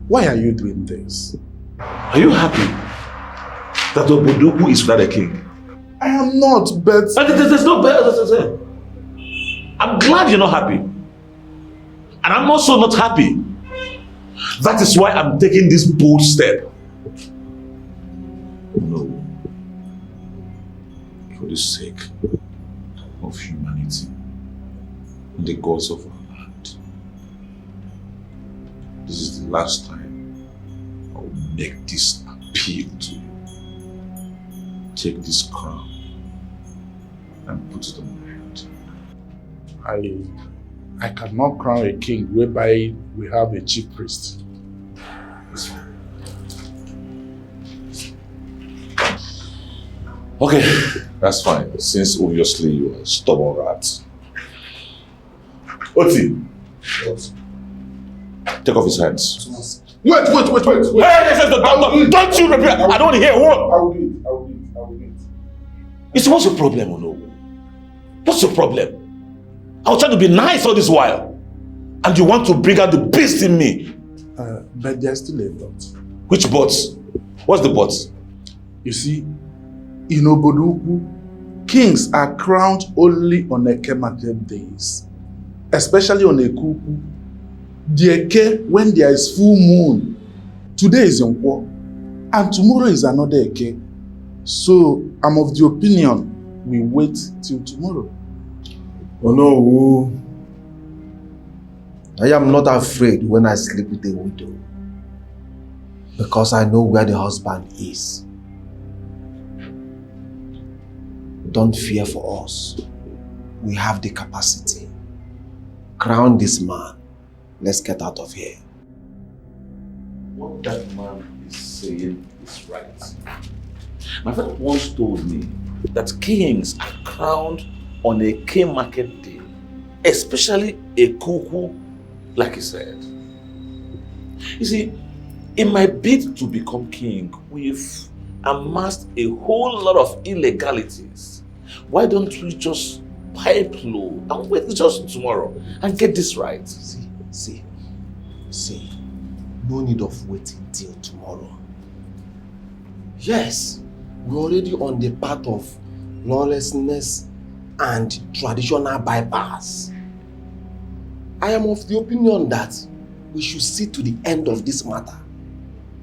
Why are you doing this? Are you happy that Obodogu is without a king? I am not, but... There's no better. I'm glad you're not happy. And I'm also not happy. That is why I'm taking this bold step. No. For the sake of humanity and the gods of our land, this is the last time I will make this appeal to you. Take this crown and put it on my head. I cannot crown a king whereby we have a chief priest. Okay, that's fine. Since obviously you are a stubborn rat. Oti, take off his hands. Wait. Hey, don't you repeat. I don't want to hear a word. I will do it. You see, what's your problem, Ono? What's your problem? I was trying to be nice all this while. And you want to bring out the beast in me. But there's still a but. Which but? What's the but? You see, in Obodogu, kings are crowned only on Eke market days. Especially on Ekuku. The Eke, when there is full moon. Today is Nkwo, and tomorrow is another Eke. So, I'm of the opinion we wait till tomorrow. Oh no, I am not afraid when I sleep with a widow, because I know where the husband is. Don't fear for us. We have the capacity. Crown this man. Let's get out of here. What that man is saying is right. My friend once told me that kings are crowned on a king market day, especially a cuckoo, like he said. You see, in my bid to become king, we've amassed a whole lot of illegalities. Why don't we just pipe low and wait just tomorrow and get this right? See, no need of waiting till tomorrow. Yes, we're already on the path of lawlessness and traditional bypass. I am of the opinion that we should see to the end of this matter.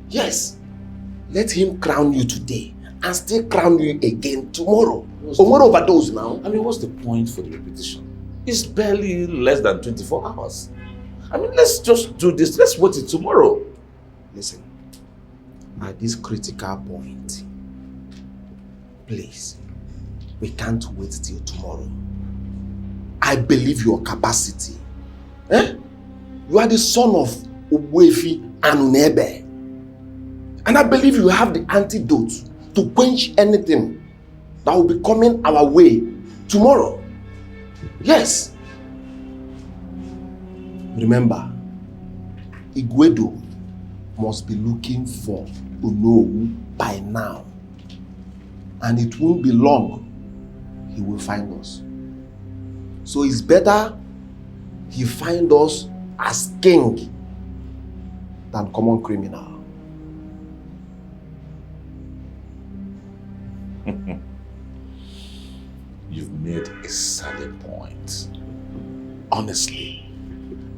Yes, let him crown you today and still crown you again tomorrow. What overdose now? I mean, what's the point for the repetition? It's barely less than 24 hours. I mean, let's just do this. Let's wait till tomorrow. Listen, at this critical point, please, we can't wait till tomorrow. I believe your capacity. You are the son of Ogbuefi and Unebe. And I believe you have the antidote to quench anything that will be coming our way tomorrow. Yes. Remember, Igwedo must be looking for Onowu by now. And it won't be long he will find us. So it's better he find us as king than common criminal. You've made a salient point. Honestly,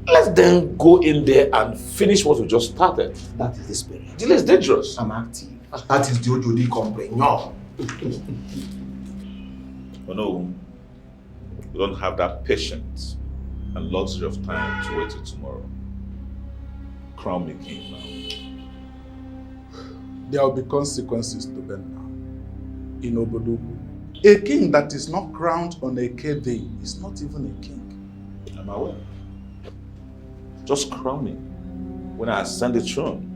let them go in there and finish what we just started. That is the spirit. Delay is dangerous. I'm active. That is the Ojodi compagnon. Oh no, we don't have that patience and luxury of time to wait till tomorrow. Crown me king now. There will be consequences to Benna in Obodogu. A king that is not crowned on a K day is not even a king. Am I aware? Just crown me. When I ascend the throne,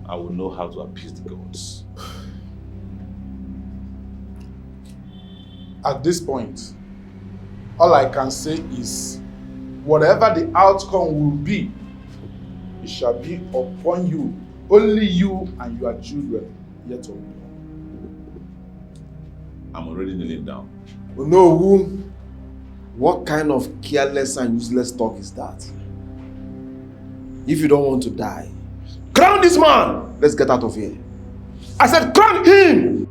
I will know how to appease the gods. At this point, all I can say is, whatever the outcome will be, it shall be upon you, only you and your children yet unborn. I'm already kneeling down. Oh no, what kind of careless and useless talk is that? If you don't want to die, crown this man! Let's get out of here. I said crown him!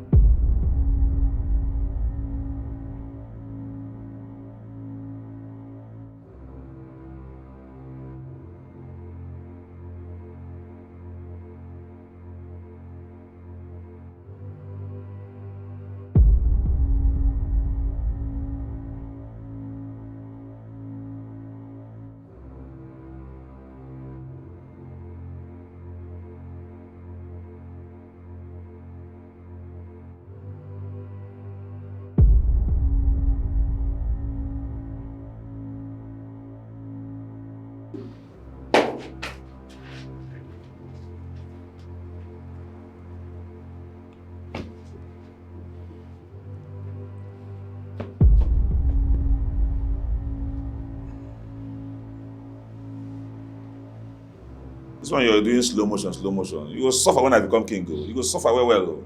This one you're doing slow motion, slow motion. You will suffer when I become king. You will suffer well.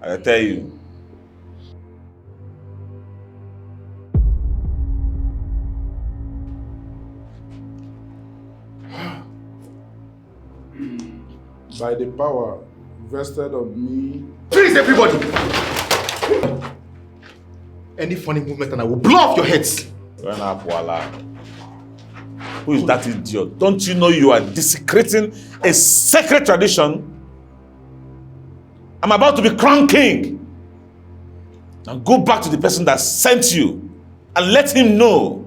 I tell you. By the power vested on me. Please, everybody! Any funny movement and I will blow off your heads. Run up, voila. Who is that idiot? Don't you know you are desecrating a sacred tradition? I'm about to be crowned king. Now go back to the person that sent you and let him know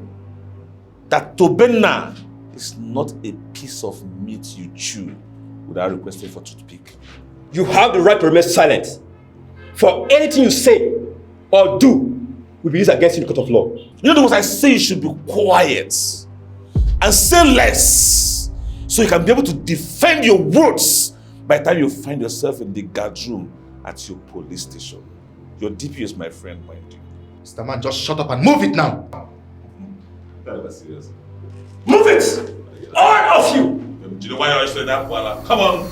that Tobenna is not a piece of meat you chew without requesting for toothpick. You have the right to remain silent. For anything you say or do will be used against you in the court of law. You know what I say? You should be quiet and say less so you can be able to defend your words by the time you find yourself in the guard room at your police station. Your DP is my friend, mind you. Mr. Man, just shut up and move it now. That was serious. Move it! All of you! Do you know why you're saying that? Voila. Come on.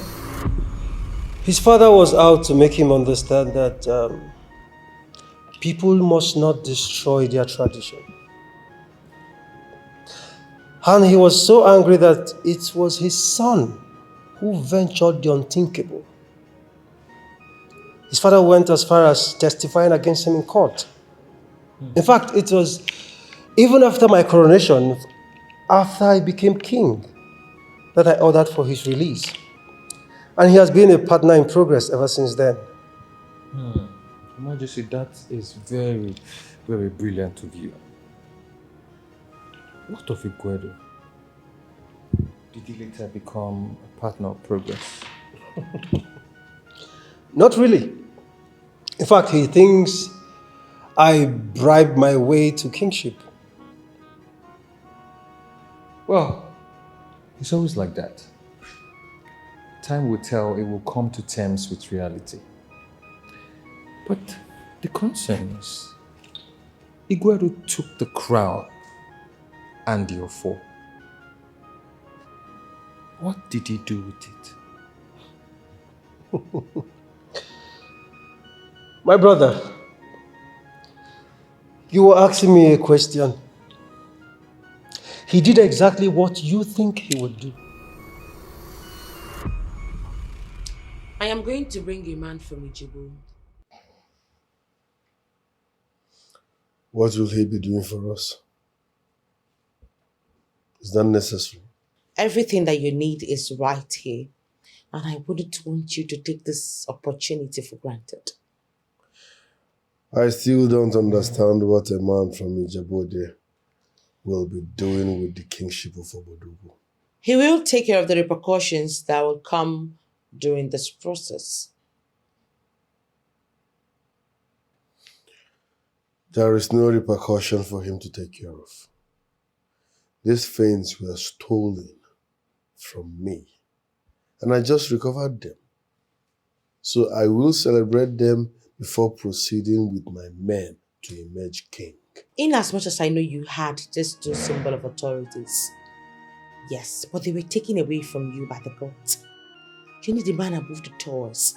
His father was out to make him understand that people must not destroy their tradition. And he was so angry that it was his son who ventured the unthinkable. His father went as far as testifying against him in court. In fact, it was even after my coronation, after I became king, that I ordered for his release. And he has been a partner in progress ever since then. Your Majesty, that is very, very brilliant of you. What of Iguedo? Did he later become a partner of progress? Not really. In fact, he thinks I bribed my way to kingship. Well, it's always like that. Time will tell, it will come to terms with reality. But the concern is, Iguedo took the crown and the ofo. What did he do with it? My brother, you were asking me a question. He did exactly what you think he would do. I am going to bring a man from Ijebu. What will he be doing for us? Is that necessary? Everything that you need is right here. And I wouldn't want you to take this opportunity for granted. I still don't understand what a man from Ijebode will be doing with the kingship of Obodogu. He will take care of the repercussions that will come during this process. There is no repercussion for him to take care of. These fans were stolen from me, and I just recovered them. So I will celebrate them before proceeding with my men to emerge king. In as much as I know you had just two symbol of authorities. Yes, but they were taken away from you by the gods. You need a man above the doors,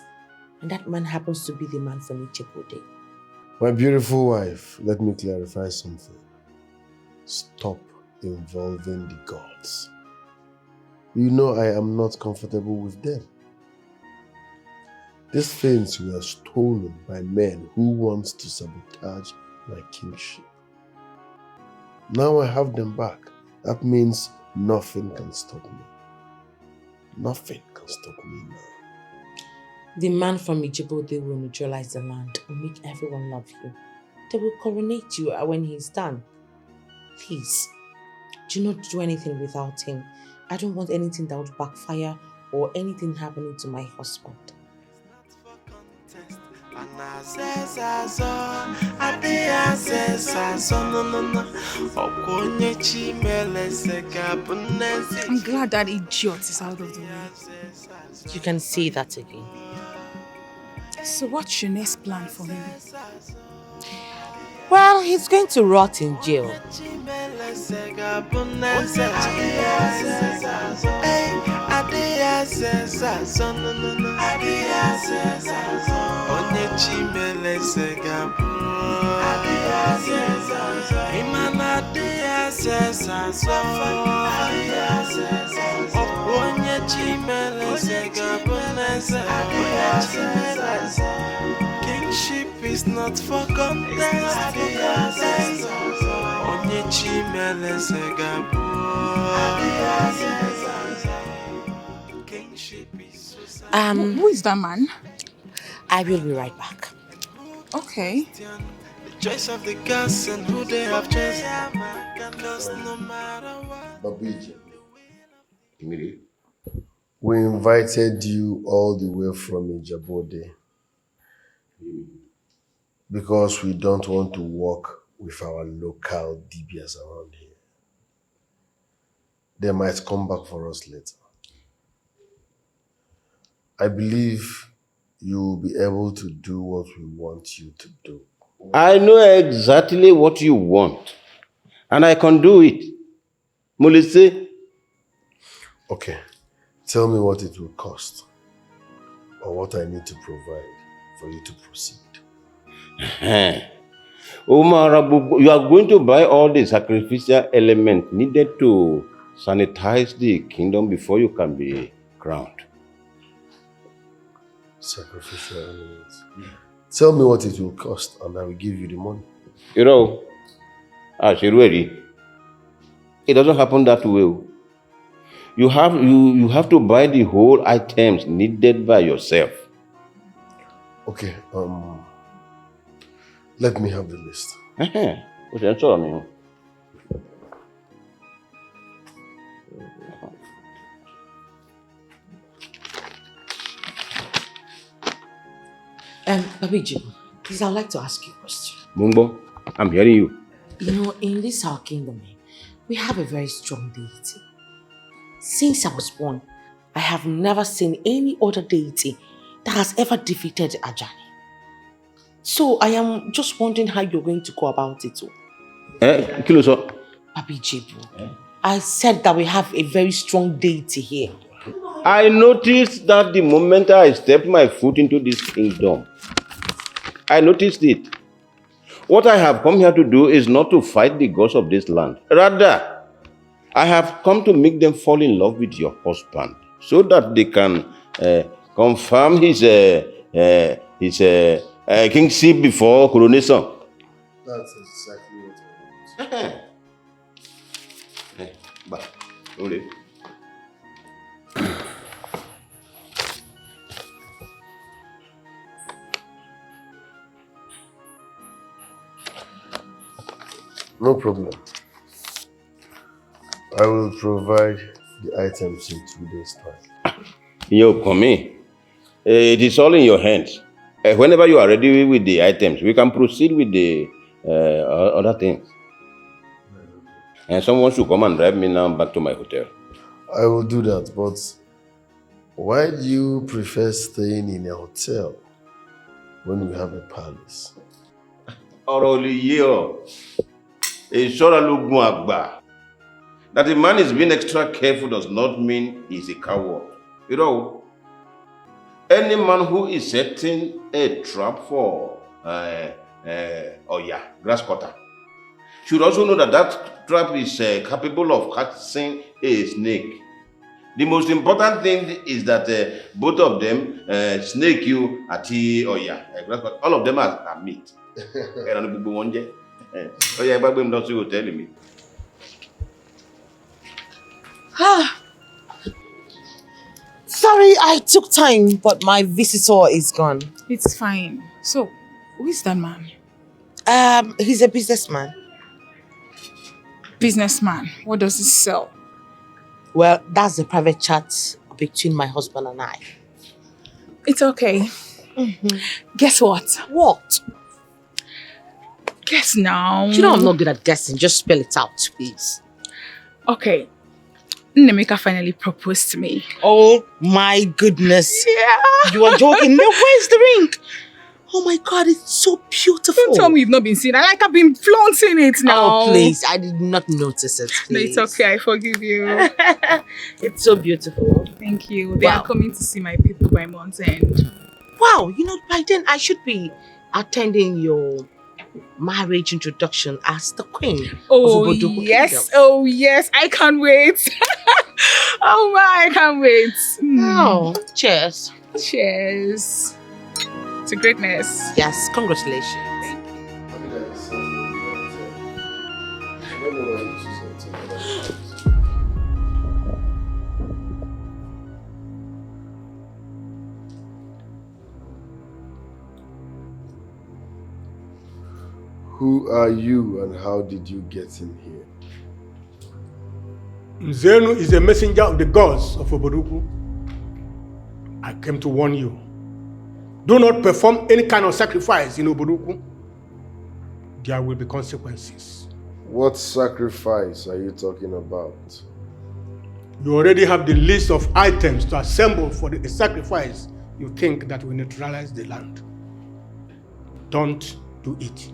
and that man happens to be the man from Ichebode. My beautiful wife, let me clarify something. Stop involving the gods. You know I am not comfortable with them. These things were stolen by men who want to sabotage my kingship. Now I have them back. That means nothing can stop me. Nothing can stop me now. The man from Ijebu will neutralize the land and make everyone love you. They will coronate you when he's done. Please, do not do anything without him. I don't want anything that would backfire or anything happening to my husband. I'm glad that idiot is out of the way. You can say that again. So what's your next plan for him? Well, he's going to rot in jail. Kingship is not for contest. Who is that man? I will be right back. Okay. The choice of the gods and who they have chosen. No matter what. Babiji, we invited you all the way from Ijebode because we don't want to work with our local DBS around here. They might come back for us later. I believe you will be able to do what we want you to do. I know exactly what you want, and I can do it. Mulise. Okay, tell me what it will cost, or what I need to provide for you to proceed. Omar, you are going to buy all the sacrificial elements needed to sanitize the kingdom before you can be crowned. Sacrificial elements. Tell me what it will cost, and I will give you the money. You know, Ashirweri, it doesn't happen that way. You have to buy the whole items needed by yourself. Okay, let me have the list. Babiji, please, I'd like to ask you a question. Mumbo, I'm hearing you. You know, in this our kingdom, we have a very strong deity. Since I was born, I have never seen any other deity that has ever defeated Ajani. So I am just wondering how you're going to go about it. Kiloso. Babiji, I said that we have a very strong deity here. I noticed that the moment I stepped my foot into this kingdom, I noticed it. What I have come here to do is not to fight the gods of this land. Rather, I have come to make them fall in love with your husband so that they can confirm his kingship before coronation. That's exactly what I want. But, only. No problem. I will provide the items in 2 days' time. Yo, come in. It is all in your hands. Whenever you are ready with the items, we can proceed with the other things. And someone should come and drive me now back to my hotel. I will do that, but why do you prefer staying in a hotel when we have a palace? That a man is being extra careful does not mean he's a coward. You know, any man who is setting a trap for grass cutter should also know that that trap is capable of catching a snake. The most important thing is that both of them snake you at grass cutter. All of them are meat. Telling me. Sorry, I took time, but my visitor is gone. It's fine. So, who is that man? He's a businessman. Businessman? What does he sell? Well, that's the private chat between my husband and I. It's okay. Guess what? What? Guess now. You know I'm not good at guessing. Just spell it out, please. Okay. Nemeka finally proposed to me. Oh my goodness. Yeah. You are joking. No, where's the ring? Oh my God, it's so beautiful. Don't tell me you've not been seeing it. Like I've been flaunting it now. Oh, please. I did not notice it, please. No, it's okay. I forgive you. It's so beautiful. Thank you. They are coming to see my people by month's end. Wow, you know, by then I should be attending your marriage introduction as the queen of Obodoku yes. Kingdom. Oh, yes. I can't wait. Oh, my. I can't wait. Oh, cheers. Cheers. To greatness. Yes, congratulations. Who are you and how did you get in here? Zenu is a messenger of the gods of Obodoku. I came to warn you. Do not perform any kind of sacrifice in Obodoku. There will be consequences. What sacrifice are you talking about? You already have the list of items to assemble for the sacrifice you think that will neutralize the land. Don't do it.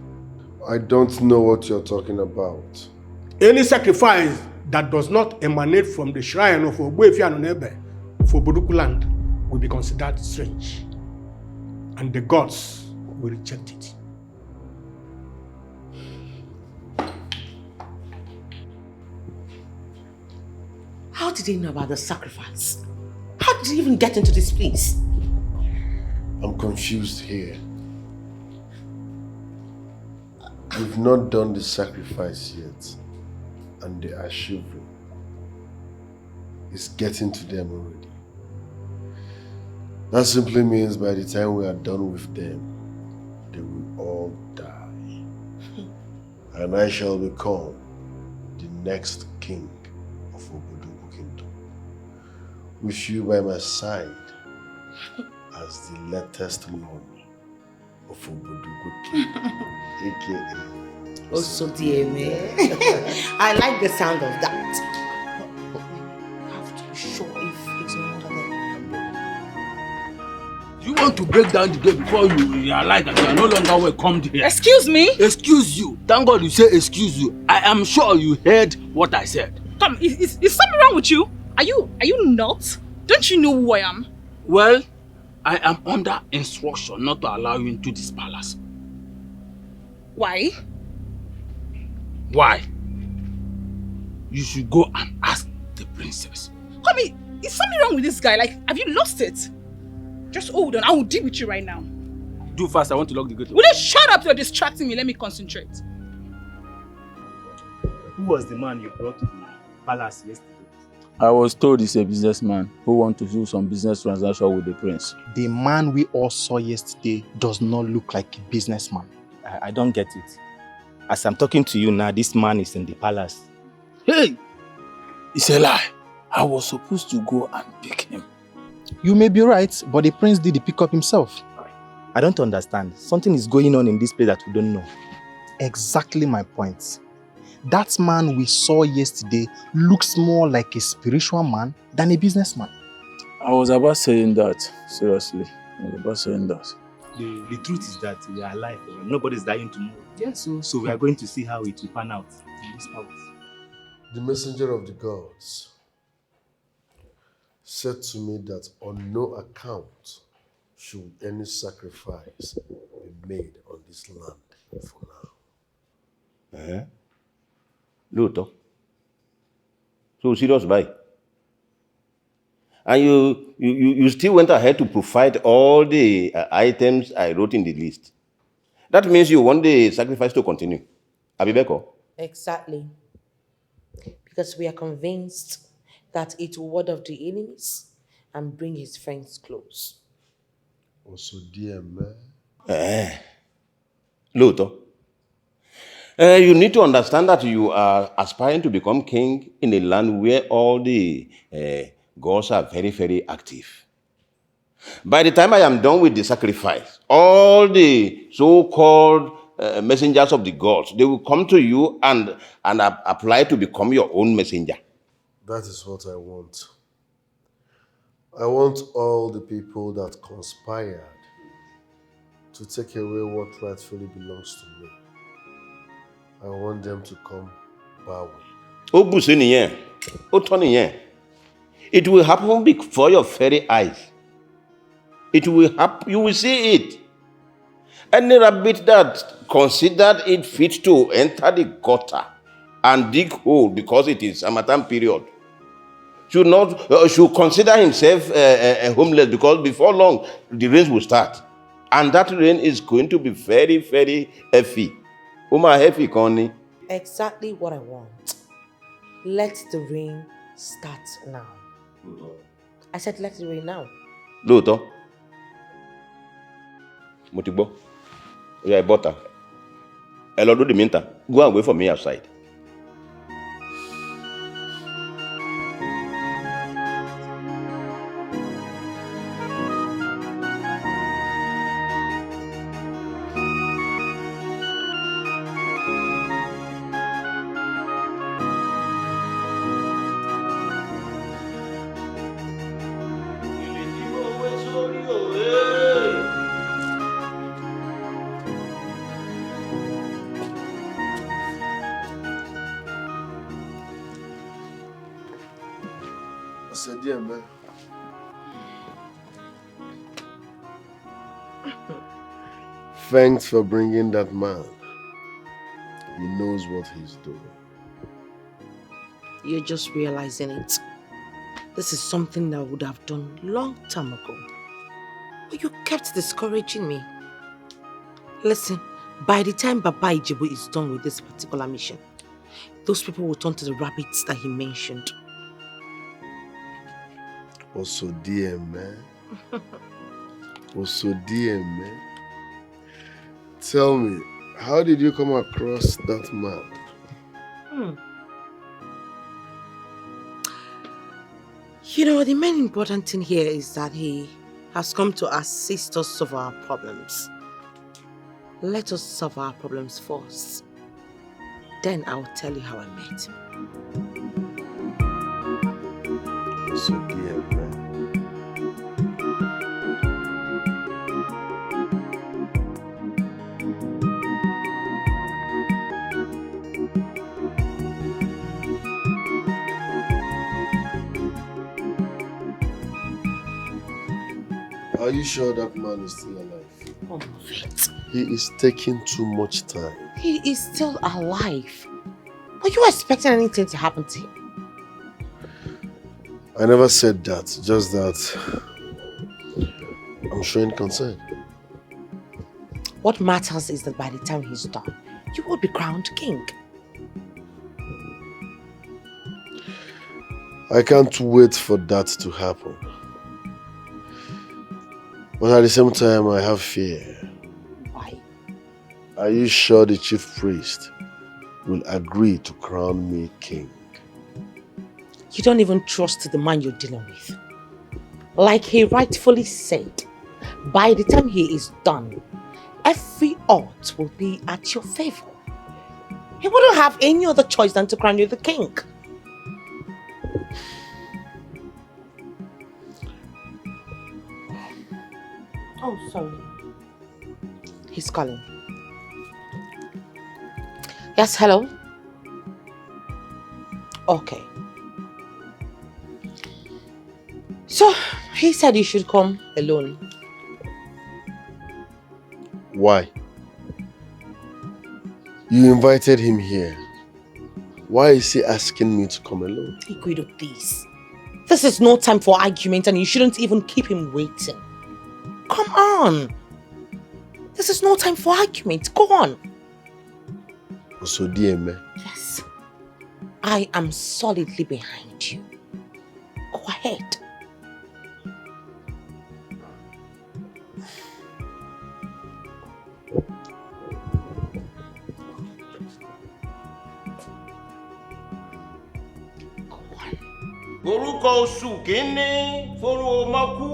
I don't know what you're talking about. Any sacrifice that does not emanate from the shrine of Ogbuefianonebe for Obodoku land will be considered strange, and the gods will reject it. How did he know about the sacrifice? How did he even get into this place? I'm confused here. We've not done the sacrifice yet, and they are shivering. It's getting to them already. That simply means by the time we are done with them, they will all die. And I shall become the next king of Obodoku Kingdom, with you by my side as the latest lord of Obodoku Kingdom, aka Osodieme. I like the sound of that. But we have to be sure if he's no longer there. You want to break down the gate before you realize that you are no longer welcomed here. Excuse me? Excuse you. Thank God you say excuse you. I am sure you heard what I said. Come, is something wrong with you? Are you not? Don't you know who I am? Well, I am under instruction not to allow you into this palace. Why? Why? you should go and ask the princess. Come in. Is something wrong with this guy? Like, have you lost it? Just hold on. I will deal with you right now. Do fast, I want to lock the gate. Will you shut up? You're distracting me. Let me concentrate. Who was the man you brought to the palace yesterday? I was told he's a businessman who wants to do some business transaction with the prince. The man we all saw yesterday does not look like a businessman. I don't get it. As I'm talking to you now, this man is in the palace. Hey! It's a lie. I was supposed to go and pick him. You may be right, but the prince did the pickup himself. I don't understand. Something is going on in this place that we don't know. Exactly my point. That man we saw yesterday looks more like a spiritual man than a businessman. I was about saying that, seriously. I was about saying that. The truth is that we are alive. Nobody's dying tomorrow. Yes, so we are going to see how it will pan out in this palace. The messenger of the gods said to me that on no account should any sacrifice be made on this land for now. Lóòótọ́. So serious báyìí. And you still went ahead to provide all the items I wrote in the list. That means you want the sacrifice to continue. Abibeko? Exactly. Because we are convinced that it will ward off the enemies and bring his friends close. Also, dear man. Lóòótọ́. You need to understand that you are aspiring to become king in a land where all the gods are very, very active. By the time I am done with the sacrifice, all the so-called messengers of the gods, they will come to you and apply to become your own messenger. That is what I want. I want all the people that conspired to take away what rightfully belongs to me. I want them to come bowing. It will happen before your very eyes. It will happen. You will see it. Any rabbit that considered it fit to enter the gutter and dig hole because it is Harmattan period should consider himself homeless, because before long the rains will start, and that rain is going to be very, very heavy. Heavy, Connie. Exactly what I want. Let the rain start now. I said let it rain now. Lóòótọ́. Mo ti gbọ́. Oya, butter. Ẹ lọ do the minta. Go and wait for me outside. I said, dear man. Thanks for bringing that man. He knows what he's doing. You're just realizing it. This is something that I would have done long time ago. But you kept discouraging me. Listen, by the time Baba Ijebu is done with this particular mission, those people will turn to the rabbits that he mentioned. Also, dear man. Also, dear man. Tell me, how did you come across that man? You know, the main important thing here is that he has come to assist us solve our problems. Let us solve our problems first. Then I'll tell you how I met him. So dear man. Are you sure that man is still alive? Oh, wait. He is taking too much time. He is still alive. Are you expecting anything to happen to him? I never said that, just that I'm showing concern. What matters is that by the time he's done, you will be crowned king. I can't wait for that to happen. But at the same time, I have fear. Why? Are you sure the chief priest will agree to crown me king? You don't even trust the man you're dealing with. Like he rightfully said, by the time he is done, every odds will be at your favor. He wouldn't have any other choice than to crown you the king. Oh, sorry. He's calling. Yes, hello? Okay. So, he said you should come alone. Why? You invited him here. Why is he asking me to come alone? Iguido, please. This is no time for argument and you shouldn't even keep him waiting. Come on. This is no time for argument. Go on. Osodieme. Yes. I am solidly behind you. Go ahead. Orúkọ oṣù kìíní fóró ọmọkú.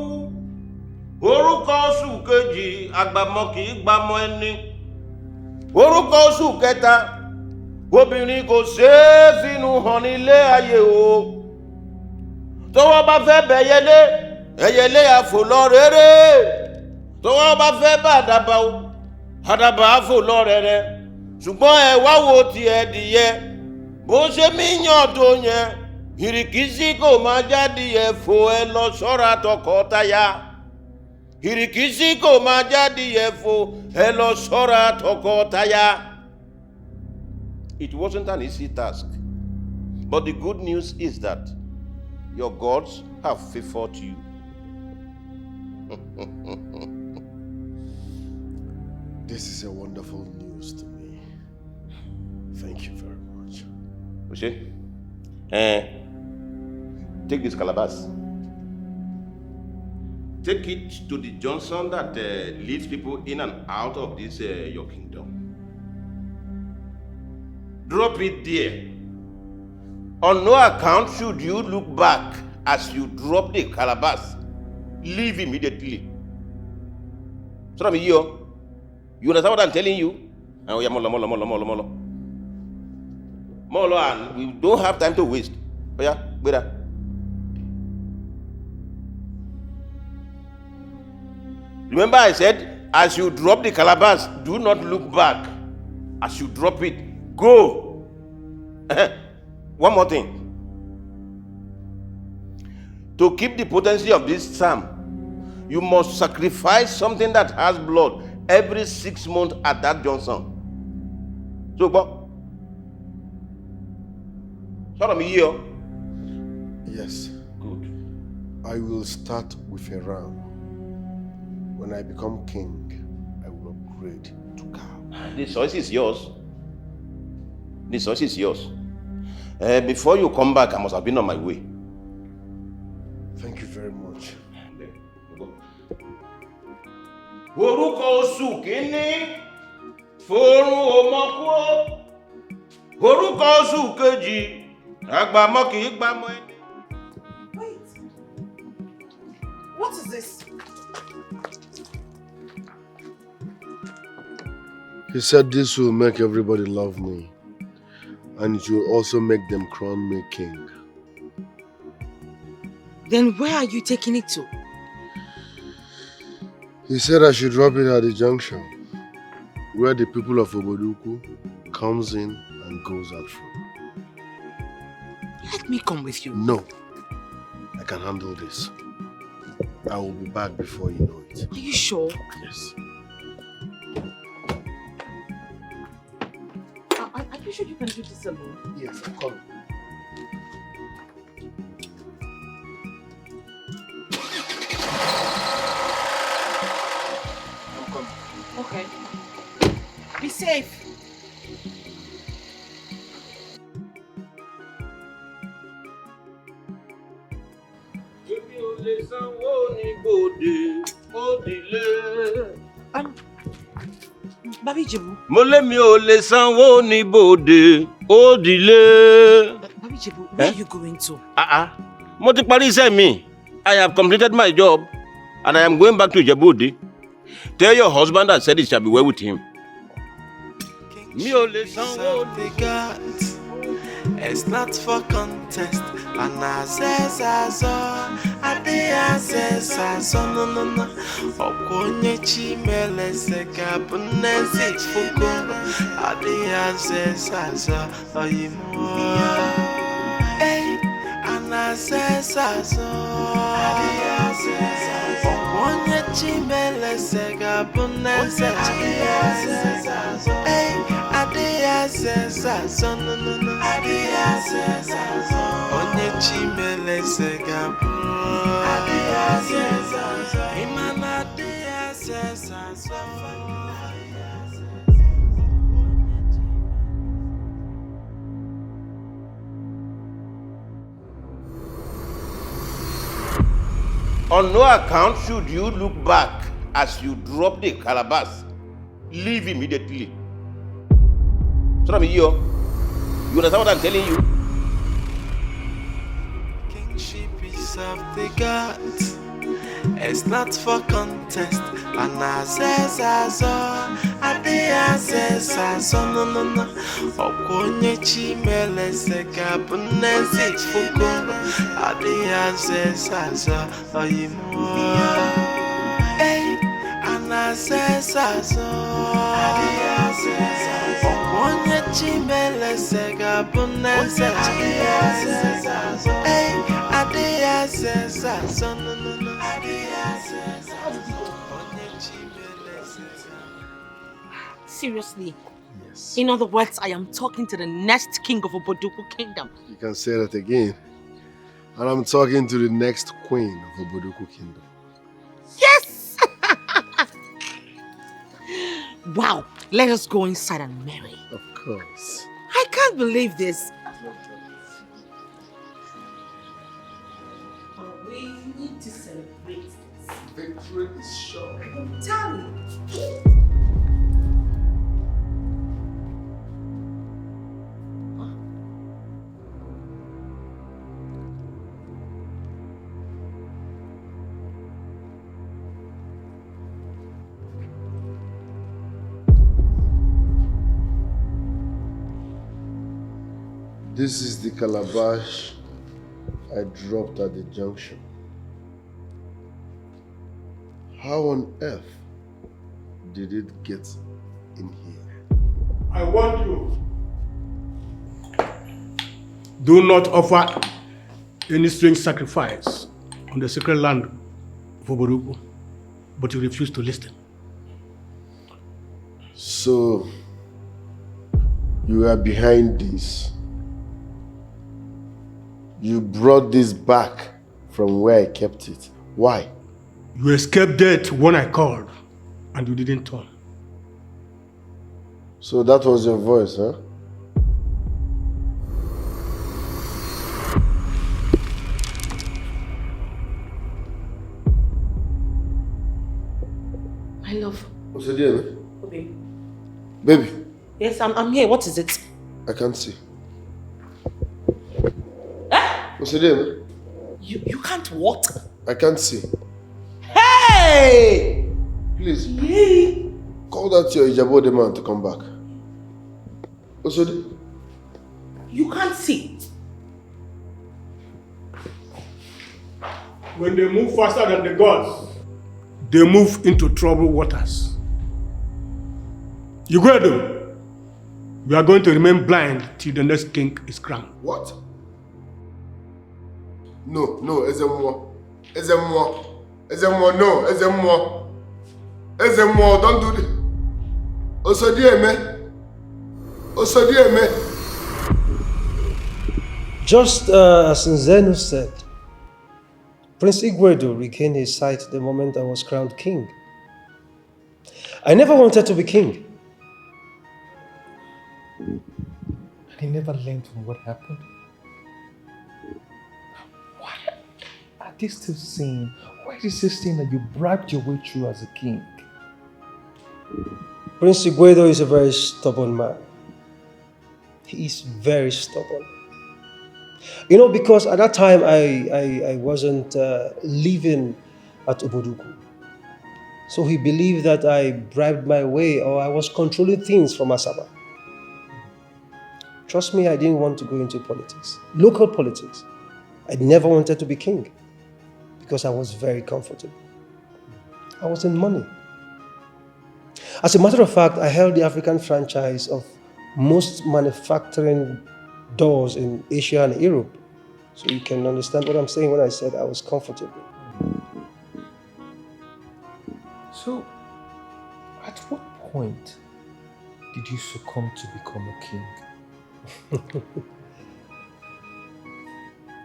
Orúkọ oṣù kejì àgbàmọ kì í gbàmọ ẹni. Orúkọ oṣù kẹta obìnrin kò ṣeé finú hàn nílé ayé o. Tọ́wọ́ bá fẹ́ bẹ̀yẹlé ẹyẹlé àfò lọ rere. Tọ́wọ́ bá fẹ́ bá àdàbà o àdàbà àfò lọ rere. Ṣùgbọ́n ẹ wá wo ti ẹdìyẹ bó ṣe mí yàn tó yẹn. Ìrìkìsí kò máa jáde ẹ̀fọ́ ẹ lọ ṣọ́ra tọkọtaya. Ìrìkìsí kò máa jáde ẹ̀fọ́ ẹ lọ ṣọ́ra tọkọtaya. It wasn't an easy task, but the good news is that your gods have favored you. This is a wonderful news to me. Thank you very much. Oshé, take this calabash. Take it to the Johnson that leads people in and out of this your kingdom. Drop it there. On no account should you look back as you drop the calabash. Leave immediately. So you understand what I'm telling you? Molo, and we don't have time to waste. Oh yeah, wait up. Remember I said, as you drop the calabash, do not look back. As you drop it, go. One more thing. To keep the potency of this psalm, you must sacrifice something that has blood every 6 months at that Johnson. So, here. Yes. Good. I will start with a ram. When I become king, I will upgrade to cow. The choice is yours. The choice is yours. Before you come back, I must have been on my way. Thank you very much. Orúkọ oṣù kìíní fórún ọmọkú. Orúkọ oṣù kejì àgbàmọ kì í gbàmọ ẹni. Wait. What is this? He said this will make everybody love me, and it will also make them crown me king. Then where are you taking it to? He said I should drop it at the junction, where the people of Oboduku comes in and goes out from. Let me come with you. No, I can handle this. I will be back before you know it. Are you sure? Yes. Are you sure you can do this alone? Yes, I'm coming. I'm coming. Okay. Be safe. Babi Jebu. Mo lé mi ò lè sanwó ní bòde, ó dilé. Babi Jebu, where are you going to? Mo ti parí iṣẹ́ mi. I have completed my job and I am going back to Ijebu-Ode. Tell your husband I said it shall be well with him. Mi ò lè sanwó ní bòde. It's not for contest. And I says I no. Okonye chimele se kabunezi fuko. I says oyimo. Hey, and I says Okonye chimele se kabunezi. Hey, I says no. Onye chimele se gabu. Imana dia se On no account should you look back as you drop the calabash. Leave immediately. So you understand what I'm telling you? Kingship is of the gods. It's not for contest. And I says no. Okonye chimele se kabunezi fuko. I says oyimo. Hey, and I says Okonye chimele se kabunezi. Hey, I says no. Seriously? Yes. In other words, I am talking to the next king of Oboduku Kingdom. You can say that again. And I'm talking to the next queen of Oboduku Kingdom. Yes! Wow, let us go inside and marry. Of course. I can't believe this. We need to celebrate this. Victory is sure. Tell me. This is the calabash I dropped at the junction. How on earth did it get in here? I want you. Do not offer any strange sacrifice on the sacred land of Oboruku, but you refuse to listen. So, you are behind this. You brought this back from where I kept it. Why? You escaped death when I called, and you didn't turn. So that was your voice, huh? My love. What's the deal, man? Baby. Baby. Yes, I'm here. What is it? I can't see. What's the deal, man? You can't what? I can't see. Hey! Please. Call that your Ijabode man to come back. What's the deal? You can't see. When they move faster than the gods, they move into troubled waters. You go though. We are going to remain blind till the next king is crowned. What? No, Ezemo, no, Ezemo, don't do this. Osodieme. Just as Nzenu said, Prince Igwedo regained his sight the moment I was crowned king. I never wanted to be king. And he never learned from what happened? Why are they still saying, why is this saying that you bribed your way through as a king? Prince Igwedo is a very stubborn man. He is very stubborn. You know, because at that time I wasn't living at Oboduku. So he believed that I bribed my way or I was controlling things from Asaba. Trust me, I didn't want to go into politics. Local politics. I never wanted to be king because I was very comfortable. I was in money. As a matter of fact, I held the African franchise of most manufacturing doors in Asia and Europe. So you can understand what I'm saying when I said I was comfortable. So, at what point did you succumb to become a king?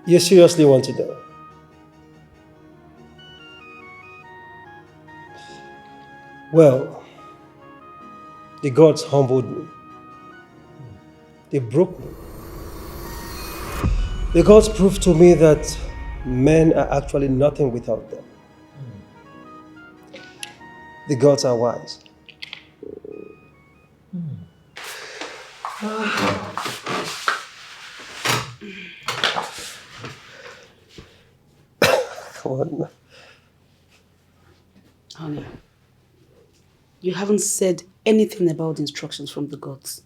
You seriously want to know? Well, the gods humbled me. They broke me. The gods proved to me that men are actually nothing without them. The gods are wise. Come on. Honey, you haven't said anything about the instructions from the gods.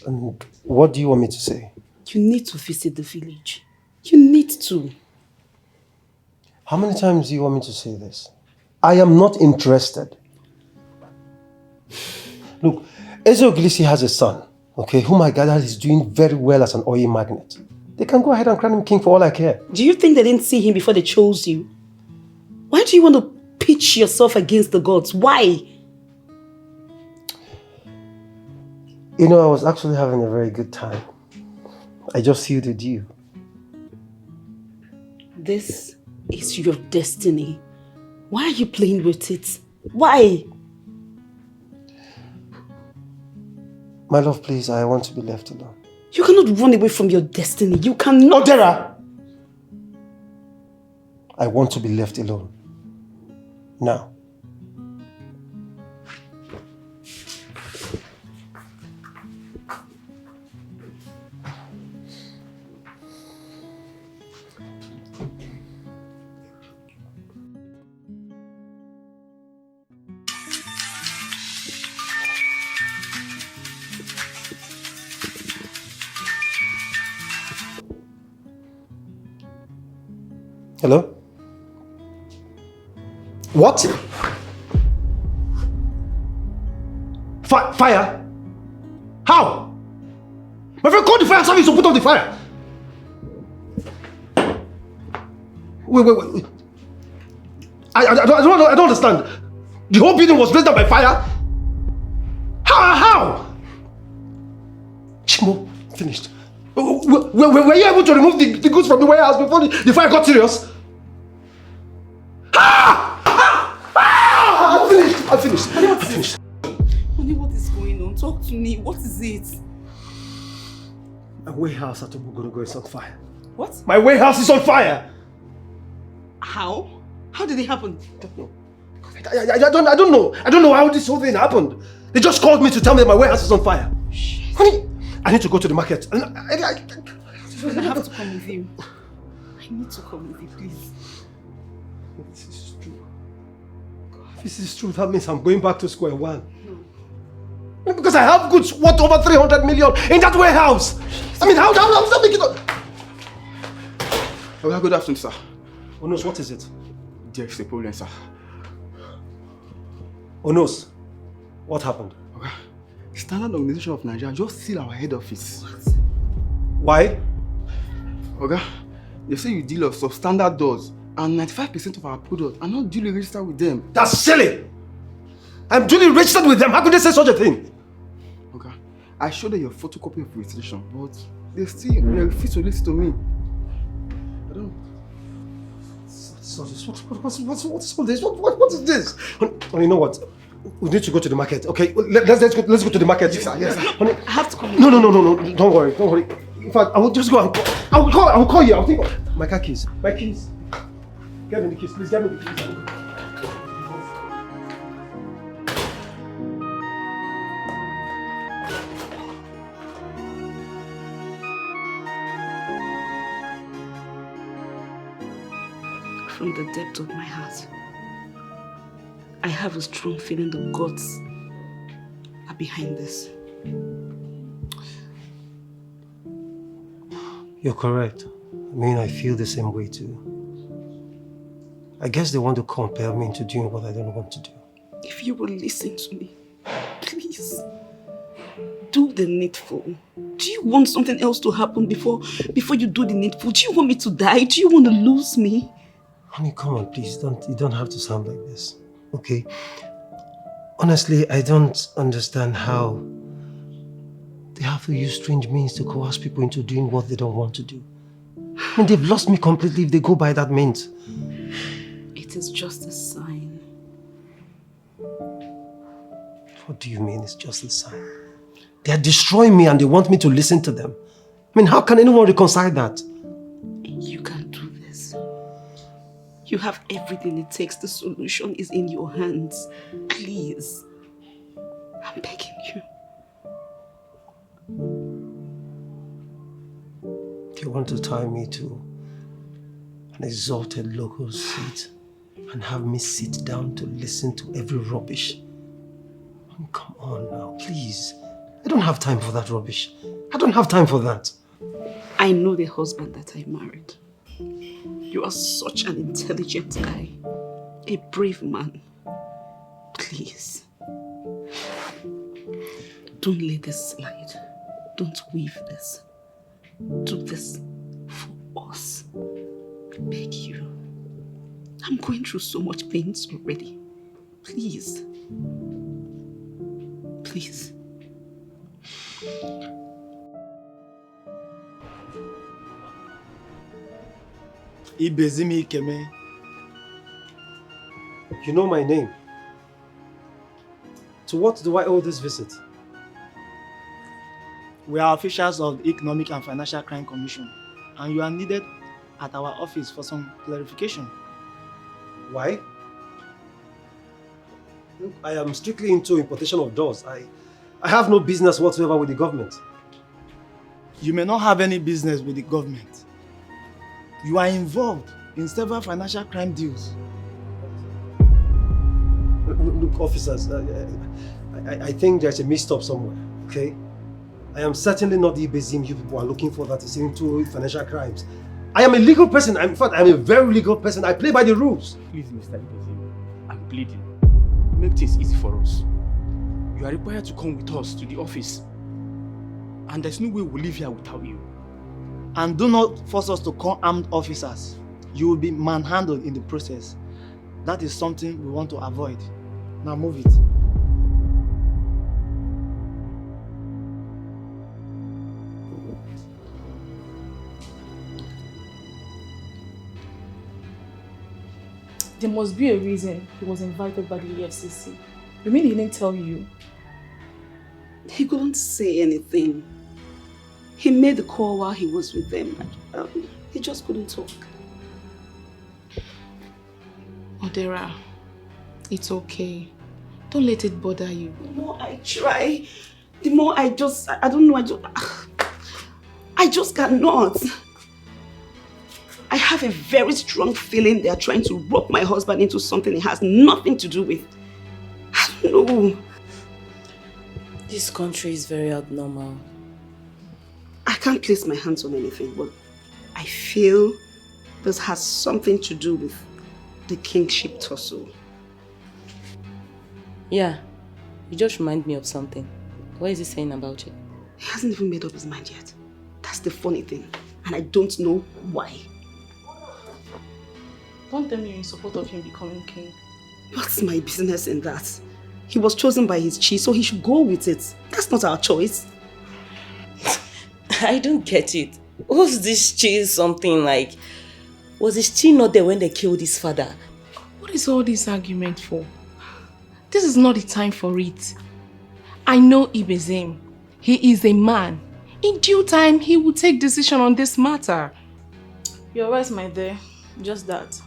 And what do you want me to say? You need to visit the village. You need to. How many times do you want me to say this? I am not interested. Look, Ezeoglisi has a son, okay, whom I gather is doing very well as an oil magnate. They can go ahead and crown him king for all I care. Do you think they didn't see him before they chose you? Why do you want to pitch yourself against the gods? Why? You know, I was actually having a very good time. I just sealed the deal. This is your destiny. Why are you playing with it? Why? My love, please, I want to be left alone. You cannot run away from your destiny. You cannot. Odera! I want to be left alone. Now. Hello? What? Fire? How? My friend, call the fire service to put on the fire. Wait. I don't understand. The whole building was blazed up by fire? How? Chimo, finished. Were you able to remove the goods from the warehouse before the fire got serious? I'm finished. I'm finished. Honey, what is going on? Talk to me. What is it? My warehouse at Obogonogo is on fire. What? My warehouse is on fire! How? How did it happen? I don't know. I don't know how this whole thing happened. They just called me to tell me that my warehouse is on fire. Shit. Honey, I need to go to the market. I have to come with you. I need to come with you, please. This is true. If this is true, that means I'm going back to square one. No. Because I have goods worth over 300 million in that warehouse. I mean, how does that make it up? Okay, good afternoon, sir. Onos, what is it? There's a problem, sir. Onos, what happened? Okay. Standard Organization of Nigeria just sealed our head office. Why? Okay. They say you deal with substandard doors and 95% of our products are not duly registered with them. That's silly! I'm duly registered with them. How could they say such a thing? Okay. I showed them your photocopy of registration, but they refuse to listen to me. I don't. What's all this? What is this? Honey, you know what? We need to go to the market. Okay, let's go to the market. Yes, sir. Yes, sir. Honey, I have to come. No. Don't worry. In fact, I will just go and call. I will call you. I'll think of my car keys. My keys. Get me the keys, please. Get me the keys. From the depth of my heart, I have a strong feeling the gods are behind this. You're correct. I mean, I feel the same way too. I guess they want to compel me into doing what I don't want to do. If you will listen to me, please, do the needful. Do you want something else to happen before you do the needful? Do you want me to die? Do you want to lose me? Honey, come on, please. You don't have to sound like this, okay? Honestly, I don't understand how they have to use strange means to coerce people into doing what they don't want to do. I mean, they've lost me completely if they go by that means. It is just a sign. What do you mean it's just a sign? They are destroying me and they want me to listen to them. I mean, how can anyone reconcile that? You can do this. You have everything it takes. The solution is in your hands. Please. I'm begging you. They want to tie me to an exalted local seat and have me sit down to listen to every rubbish. Oh, come on now, please. I don't have time for that rubbish. I don't have time for that. I know the husband that I married. You are such an intelligent guy. A brave man. Please. Don't let this slide. Don't weave this. Do this for us. I beg you. I'm going through so much pain already. Please. Please. Ibezimi Keme. You know my name. To what do I owe this visit? We are officials of the Economic and Financial Crime Commission, and you are needed at our office for some clarification. Why? Look, I am strictly into importation of doors. I have no business whatsoever with the government. You may not have any business with the government. You are involved in several financial crime deals. Look, officers, I think there's a mix-up somewhere, okay? I am certainly not the Ibezim you people are looking for that is into financial crimes. I am a legal person. In fact, I'm a very legal person. I play by the rules. Please, Mr. Ibezim, I'm pleading. Make this easy for us. You are required to come with us to the office. And there's no way we'll leave here without you. And do not force us to call armed officers. You will be manhandled in the process. That is something we want to avoid. Now move it. There must be a reason he was invited by the EFCC. You mean he didn't tell you? He couldn't say anything. He made the call while he was with them. He just couldn't talk. Odera, it's okay. Don't let it bother you. The more I try, the more I don't know, I just cannot. I have a very strong feeling they are trying to rope my husband into something he has nothing to do with. I don't know. This country is very abnormal. I can't place my hands on anything, but I feel this has something to do with the kingship tussle. Yeah, you just remind me of something. What is he saying about it? He hasn't even made up his mind yet. That's the funny thing. And I don't know why. Don't tell me you're in support of him becoming king. What's my business in that? He was chosen by his chief, so he should go with it. That's not our choice. I don't get it. Who's this Chi something like? Was his Chi not there when they killed his father? What is all this argument for? This is not the time for it. I know Ibezim. He is a man. In due time, he will take decision on this matter. You're right, my dear. Just that.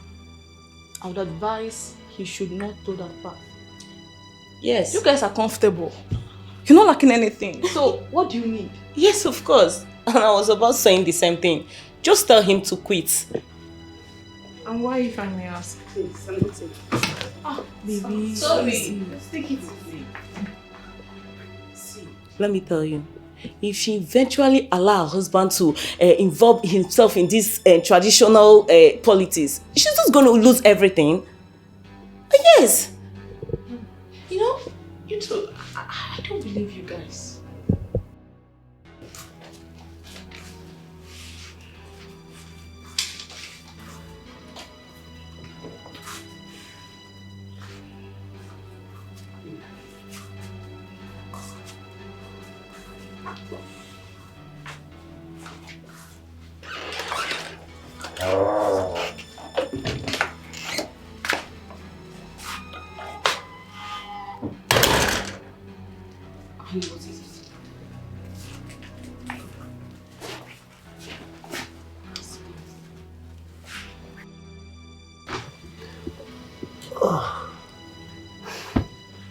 I would advise he should not do that path. Yes. You guys are comfortable. You're not lacking anything. So, what do you need? Yes, of course. And I was about saying the same thing. Just tell him to quit. And why, if I may ask? Please, I'm not Baby. Sorry. Let's take it easy. Let me tell you. If she eventually allow her husband to involve himself in this traditional politics, she's just going to lose everything. Yes. You know, you two, I don't believe you guys.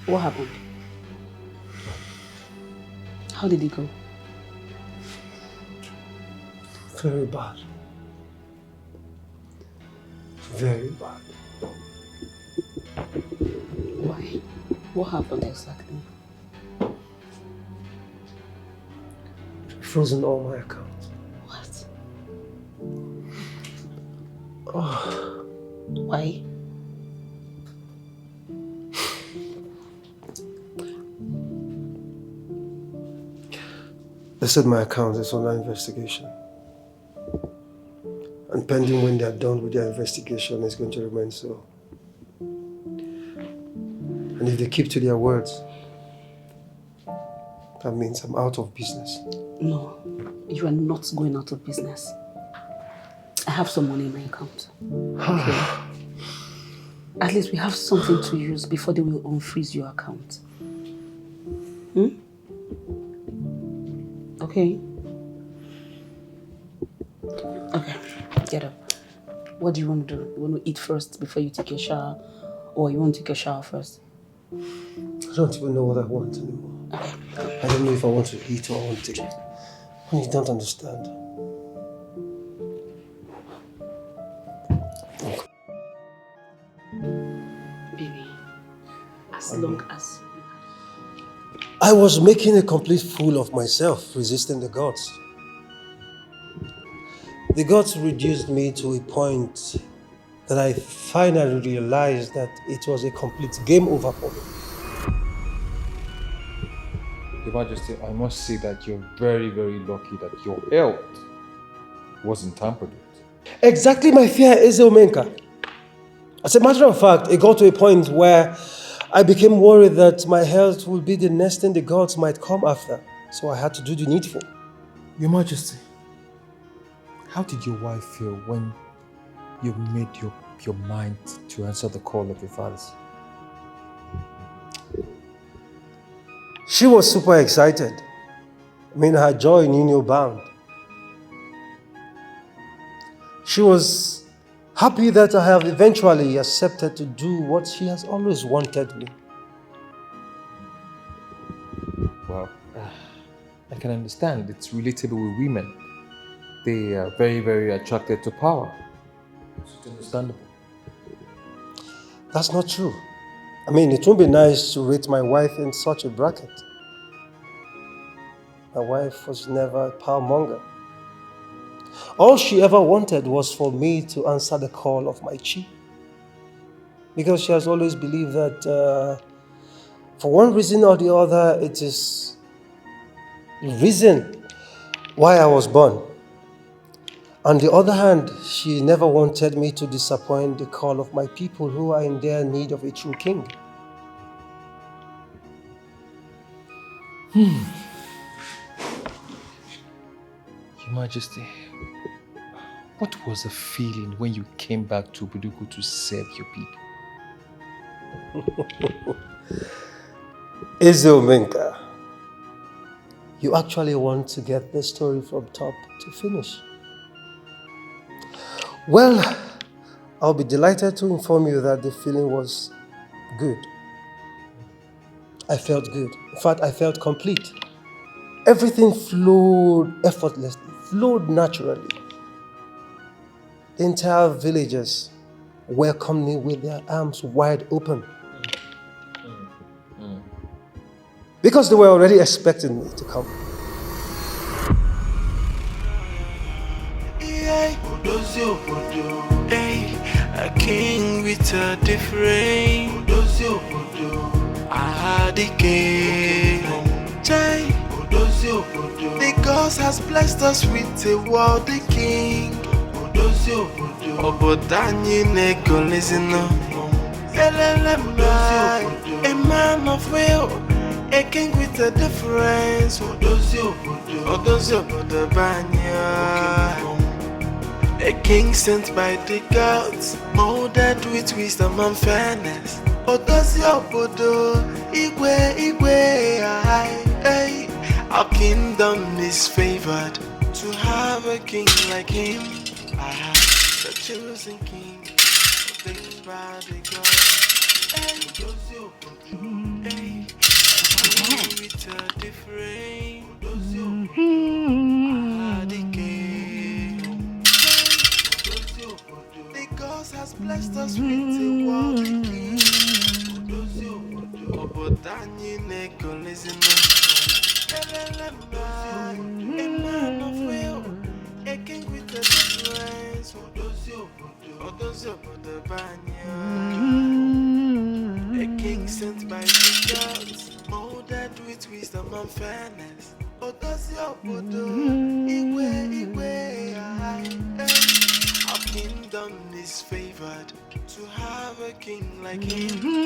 What happened? How did it go? Very bad. Very bad. Why? What happened exactly? Frozen all my accounts. What? Oh. Why? They said my account is under investigation. And pending when they are done with their investigation, it's going to remain so. And if they keep to their words, that means I'm out of business. No, you are not going out of business. I have some money in my account. Okay. At least we have something to use before they will unfreeze your account. Okay? Okay, get up. What do you want to do? You want to eat first before you take your shower? Or you want to take a shower first? I don't even know what I want anymore. I don't know if I want to eat or I want to take it. You don't understand. Baby, as long as... I was making a complete fool of myself, resisting the gods. The gods reduced me to a point that I finally realized that it was a complete game over for me. Your Majesty, I must say that you're very, very lucky that your health wasn't tampered with. Exactly my fear is Omenka. As a matter of fact, it got to a point where I became worried that my health would be the next thing the gods might come after. So I had to do the needful. Your Majesty, how did your wife feel when you made your mind to answer the call of your fathers? She was super excited. I mean, her joy knew no bound. She was happy that I have eventually accepted to do what she has always wanted me. Well, I can understand. It's relatable with women. They are very, very attracted to power. It's understandable. That's not true. I mean, it won't be nice to rate my wife in such a bracket. My wife was never a power monger. All she ever wanted was for me to answer the call of my chi. Because she has always believed that for one reason or the other, it is the reason why I was born. On the other hand, she never wanted me to disappoint the call of my people who are in their need of a true king. Your Majesty, what was the feeling when you came back to Buduku to serve your people? Ezomenka, you actually want to get the story from top to finish. Well, I'll be delighted to inform you that the feeling was good. I felt good. In fact, I felt complete. Everything flowed effortlessly, flowed naturally. The entire villagers welcomed me with their arms wide open. Because they were already expecting me to come. A king with a different I had a king. The gods has blessed us with a worthy king. Obodanyi neko listen up. A man of will, a king with a difference. A king sent by the gods, molded with wisdom and fairness. Our kingdom is favored to have a king like him. I have the chosen king, ordained by the gods. With a different the gods has blessed us with a worthy king. Obodanyi neko listen up. A man of will, a king with a difference. A king sent by the gods, molded with wisdom and fairness. Our kingdom is favored to have a king like him.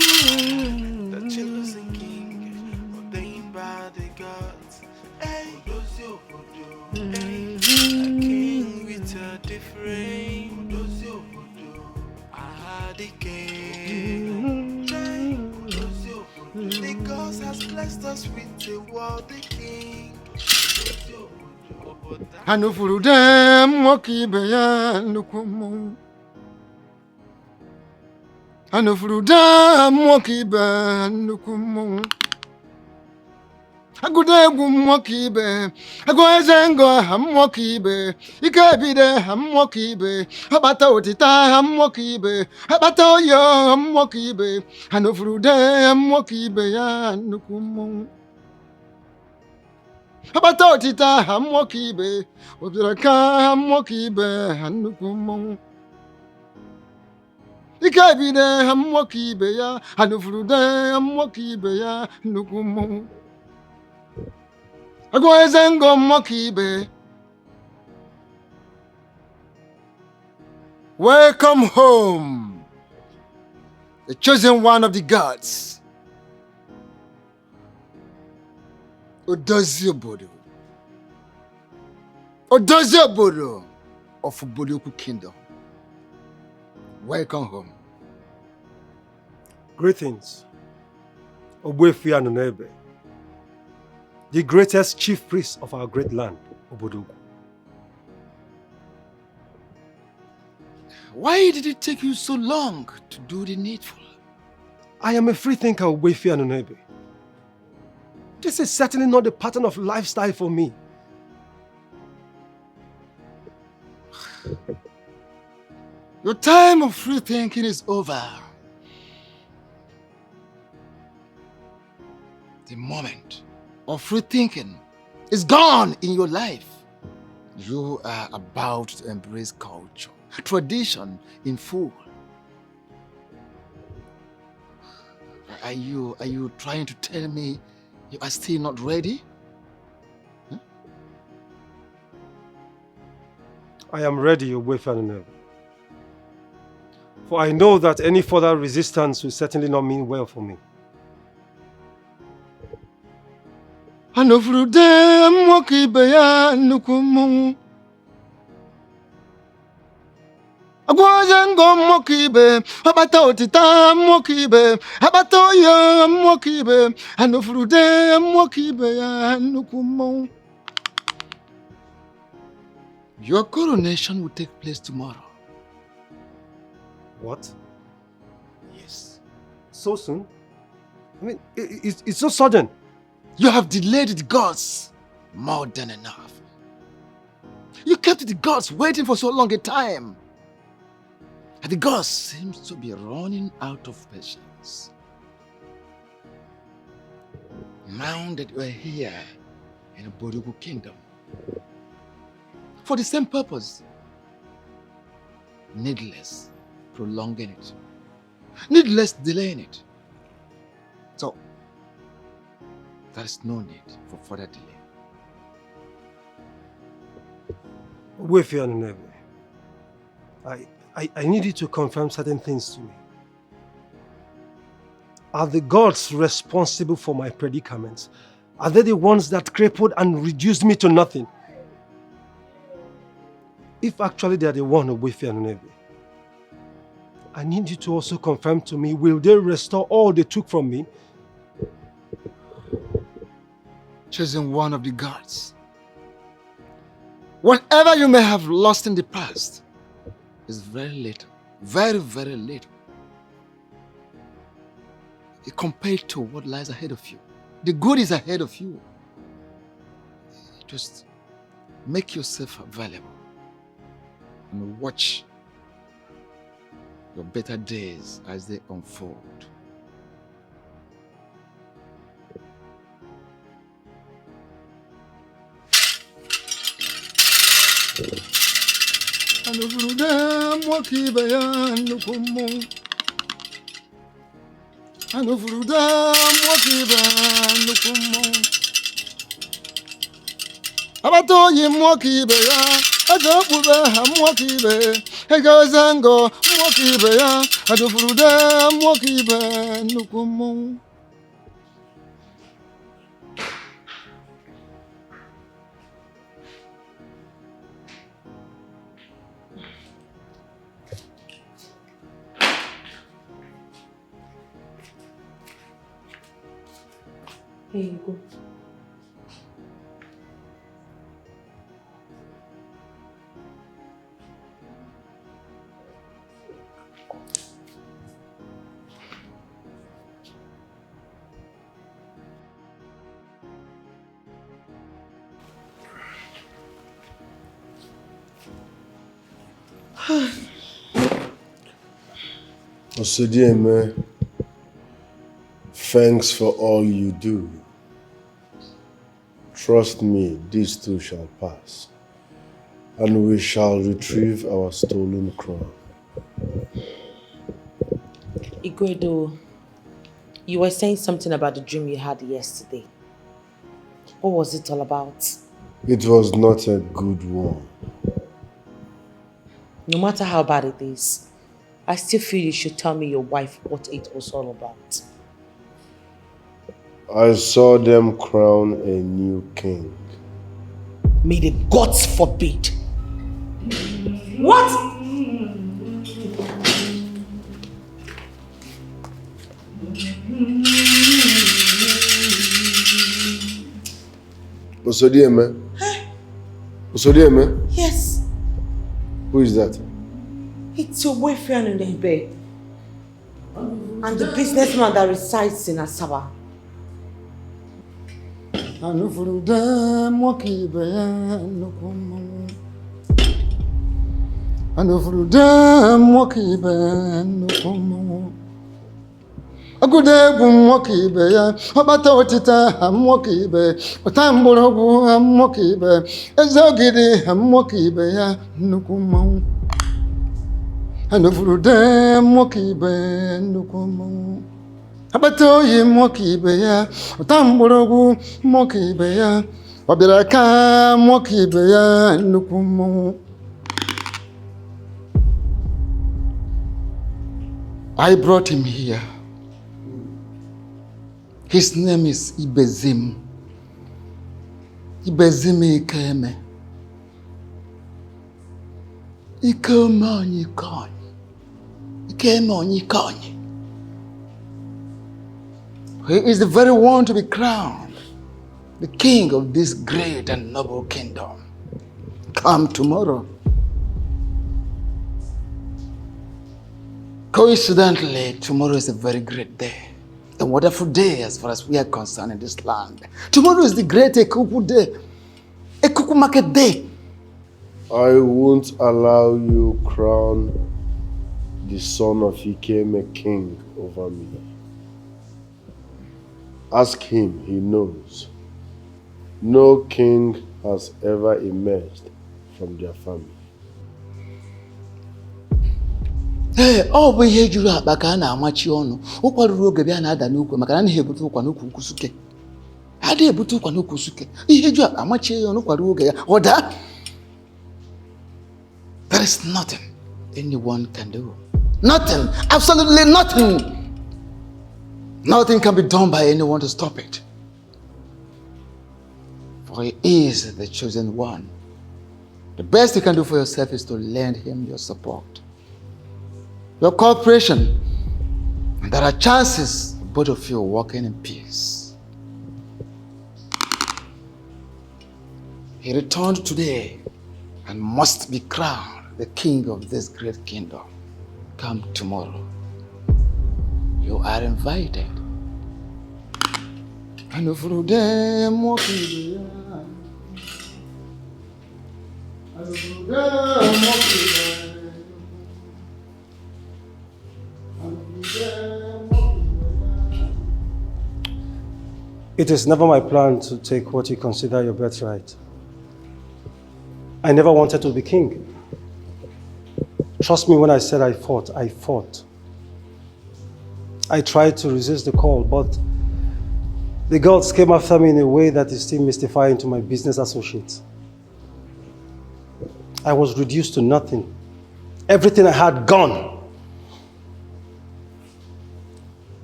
The chosen king, ordained by the gods. A king with a different I had a king. The gods has blessed us with a worthy king. Hanufuru dem woki beya nukumu. Hanufuru dem woki be nukumu. Agude gumwoki be. Agoezengo hamwoki be. Ikebide hamwoki be. Abata otita hamwoki be. Abata oyo hamwoki be. Hanufuru dem woki beya nukumu. Abata otita hamwokibe, obiraka hamwokibe hanukumu. Ikebide hamwokibe ya, hanufurude hamwokibe ya nukumu. Agoezengo mwokibe. Welcome home, the chosen one of the gods. Odozie obodo of Bodoku Kingdom. Welcome home. Greetings, Ogbuefi Anunebe, the greatest chief priest of our great land, Obodogu. Why did it take you so long to do the needful? I am a free thinker, Ogbuefi Anunebe. This is certainly not the pattern of lifestyle for me. Your time of free thinking is over. The moment of free thinking is gone in your life. You are about to embrace culture, tradition in full. Are you trying to tell me you are still not ready? I am ready, Ogbuefi Anunebe. For I know that any further resistance will certainly not mean well for me. Hanufrude mwokibe ya nukumu. Agwazengo mokibe, abata otita mokibe, abato ya mokibe, anofrude mokibe ya nukumo. Your coronation will take place tomorrow. What? Yes. So soon? I mean, it's so sudden. You have delayed the gods more than enough. You kept the gods waiting for so long a time. And the gods seems to be running out of patience. Now that we're here in a Bodugu kingdom, for the same purpose, needless prolonging it, needless delaying it. So, there is no need for further delay. Wefe and I need you to confirm certain things to me. Are the gods responsible for my predicaments? Are they the ones that crippled and reduced me to nothing? If actually they are the one of Wefe and Neve, I need you to also confirm to me, will they restore all they took from me? Choosing one of the gods. Whatever you may have lost in the past is very little, very, very little, compared to what lies ahead of you. The good is ahead of you. Just make yourself available and watch your better days as they unfold. Abato ye mokibe ya, ajopuba ha mokibe, egazango mokibe ya, adofuruda mokibe nukumo. Here you go. Osodieme, thanks for all you do. Trust me, this too shall pass, and we shall retrieve our stolen crown. Igwedo, you were saying something about the dream you had yesterday. What was it all about? It was not a good one. No matter how bad it is, I still feel you should tell me your wife what it was all about. I saw them crown a new king. May the gods forbid. What? Osodieme? Osodieme? Yes. Who is that? It's your boyfriend in the bed. And the businessman that resides in Asaba. Anufuruda mokibe nukumo. Anufuruda mokibe nukumo. Agude mokibe ya, abata otita mokibe, otamborogu mokibe, ezogidi mokibe ya nukumo. Anufuruda mokibe nukumo. Abato ye mokibe ya, otamborogu mokibe ya, wabiraka mokibe ya nukumo. I brought him here. His name is Ibezim. Ibezim Ikeme. He is the very one to be crowned, the king of this great and noble kingdom. Come tomorrow. Coincidentally, tomorrow is a very great day. A wonderful day as far as we are concerned in this land. Tomorrow is the great Ekuku day. Ekuku market day. I won't allow you crown the son of Ikeme king over me. Ask him, he knows. No king has ever emerged from their family. Hey, ọ bụ ihe juru akpa ka a na-amachi ọnụ. Ụkwa ruru oge bịa na-ada n'ukwu maka na anaghị ebute ụkwa n'ukwu nkwusuke. Adịghị ebute ụkwa n'ukwu nkwusuke. Ihe juru akpa amachi ya ọnụ kwa ruo oge ya. Ọ daa. There is nothing anyone can do. Nothing. Absolutely nothing. Nothing can be done by anyone to stop it. For he is the chosen one. The best you can do for yourself is to lend him your support, your cooperation, and there are chances of both of you walking in peace. He returned today and must be crowned the king of this great kingdom. Come tomorrow. You are invited. It is never my plan to take what you consider your birthright. I never wanted to be king. Trust me when I said I fought, I fought. I tried to resist the call, but the gods came after me in a way that is still mystifying to my business associates. I was reduced to nothing. Everything I had gone.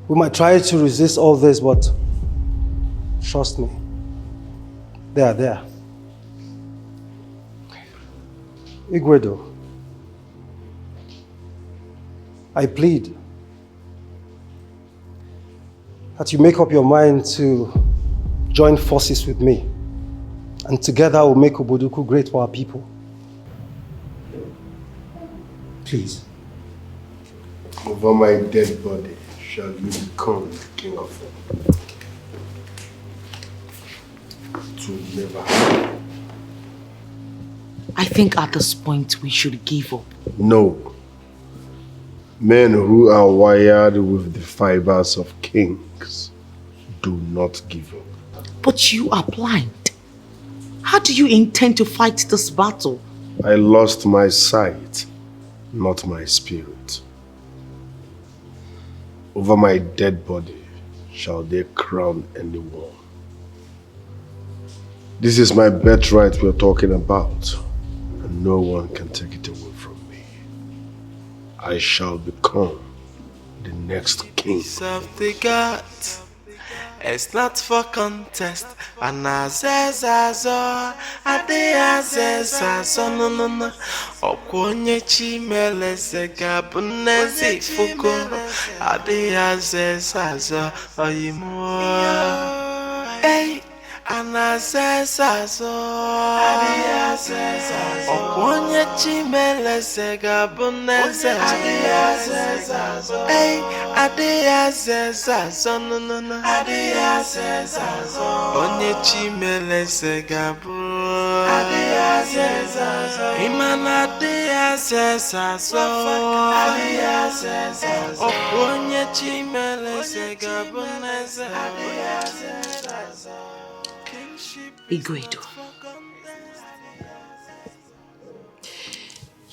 We might try to resist all this, but trust me, they are there. Igwedo, I plead that you make up your mind to join forces with me, and together we'll make Oboduku great for our people. Please. Over my dead body shall you become the king of them. To never happen. I think at this point we should give up. No. Men who are wired with the fibers of kings do not give up. But you are blind. How do you intend to fight this battle? I lost my sight, not my spirit. Over my dead body shall they crown anyone. This is my birthright we're talking about, and no one can take it away from me. I shall become the next king. Of the gods, it's not for contest. And azezazo, azezazo, no. Okwonye chimele sega bunezi fuko, azezazo, oyimo. Hey. Anasesazo Okwonye chimele sega buneze Hey, adeyasesazo no Adeyasesazo Onye chimele sega bu Adeyasesazo Imana adeyasesazo Adeyasesazo Okwonye chimele sega buneze Adeyasesazo Igwedo.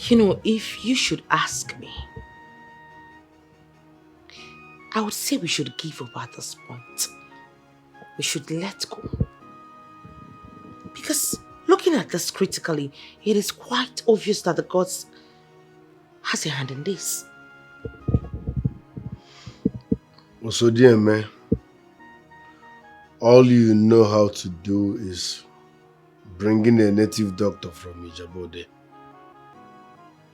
You know, if you should ask me, I would say we should give up at this point. We should let go. Because looking at this critically, it is quite obvious that the gods has a hand in this. Also, dear man, all you know how to do is bring in a native doctor from Ijabode.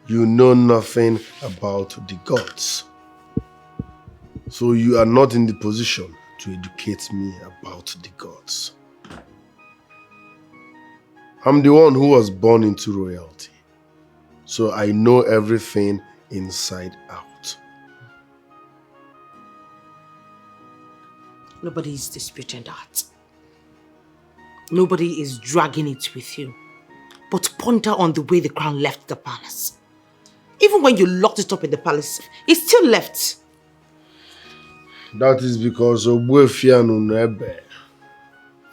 You know nothing about the gods. So you are not in the position to educate me about the gods. I'm the one who was born into royalty. So I know everything inside out. Nobody is disputing that. Nobody is dragging it with you. But ponder on the way the crown left the palace. Even when you locked it up in the palace, it still left. That is because Ogbuefianu Nebe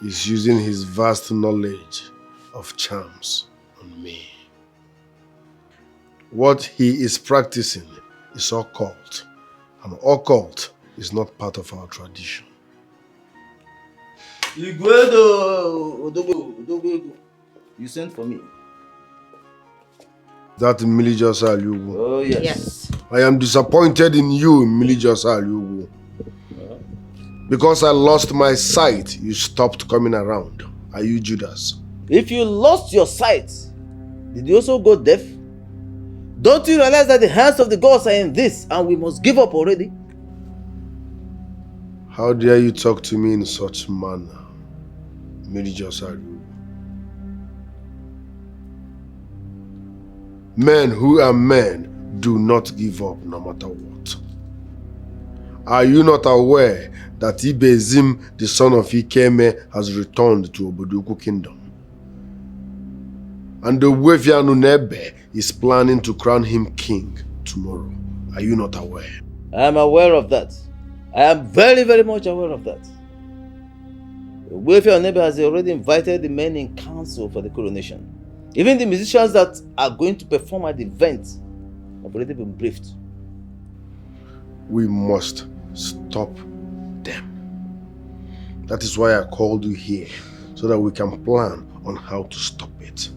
is using his vast knowledge of charms on me. What he is practicing is occult, and occult is not part of our tradition. You sent for me. That Milijosa Aliugu. Oh, yes. I am disappointed in you, Milijosa Aliugu. Because I lost my sight, you stopped coming around. Are you Judas? If you lost your sight, did you also go deaf? Don't you realize that the hands of the gods are in this and we must give up already? How dare you talk to me in such manner, Milijosa Aliugu? Men who are men do not give up no matter what. Are you not aware that Ibezim, the son of Ikeme, has returned to Obodoku Kingdom? And the Ogbuefianu Nebe is planning to crown him king tomorrow. Are you not aware? I am aware of that. I am very, very much aware of that. Ogbuefianu Nebe has already invited the men in council for the coronation. Even the musicians that are going to perform at the event have already been briefed. We must stop them. That is why I called you here, so that we can plan on how to stop it.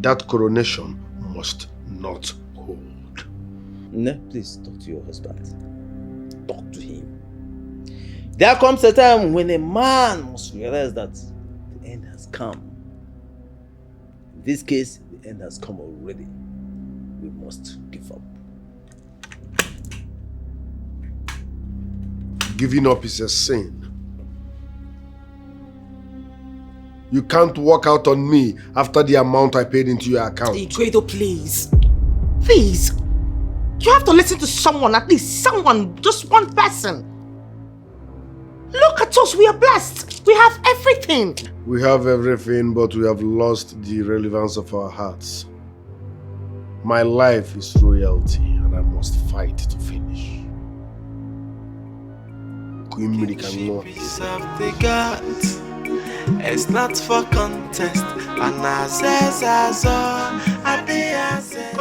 That coronation must not hold. Ne, please talk to your husband. Talk to him. There comes a time when a man must realize that the end has come. In this case, the end has come already. We must give up. Giving up is a sin. You can't walk out on me after the amount I paid into your account. Igwedo, please. Please. You have to listen to someone, at least someone, just one person. Look at us, we are blessed. We have everything. We have everything, but we have lost the relevance of our hearts. My life is royalty, and I must fight to finish. Peace of the gods. It's not for contest. And I says as all at the answers.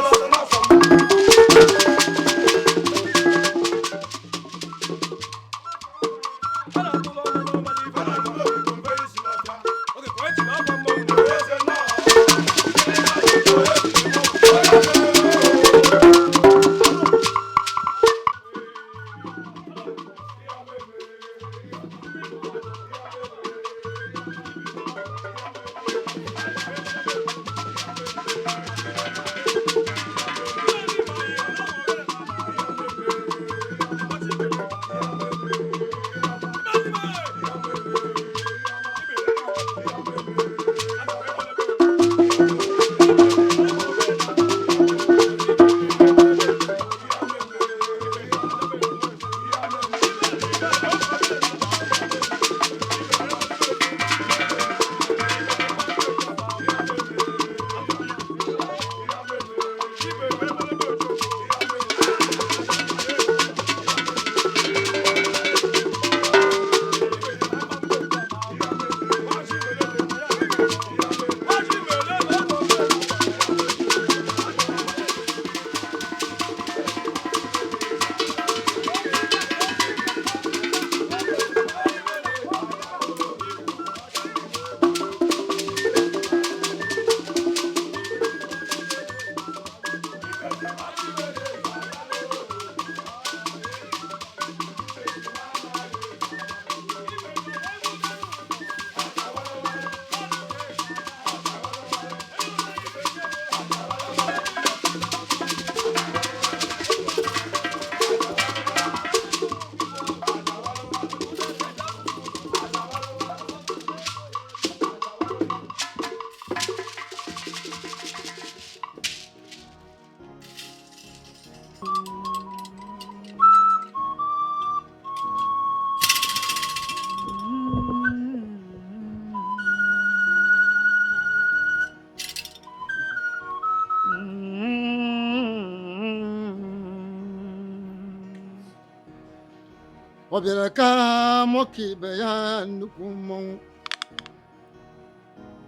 Obiara ka moki be ya nnukwu mmọnwụ.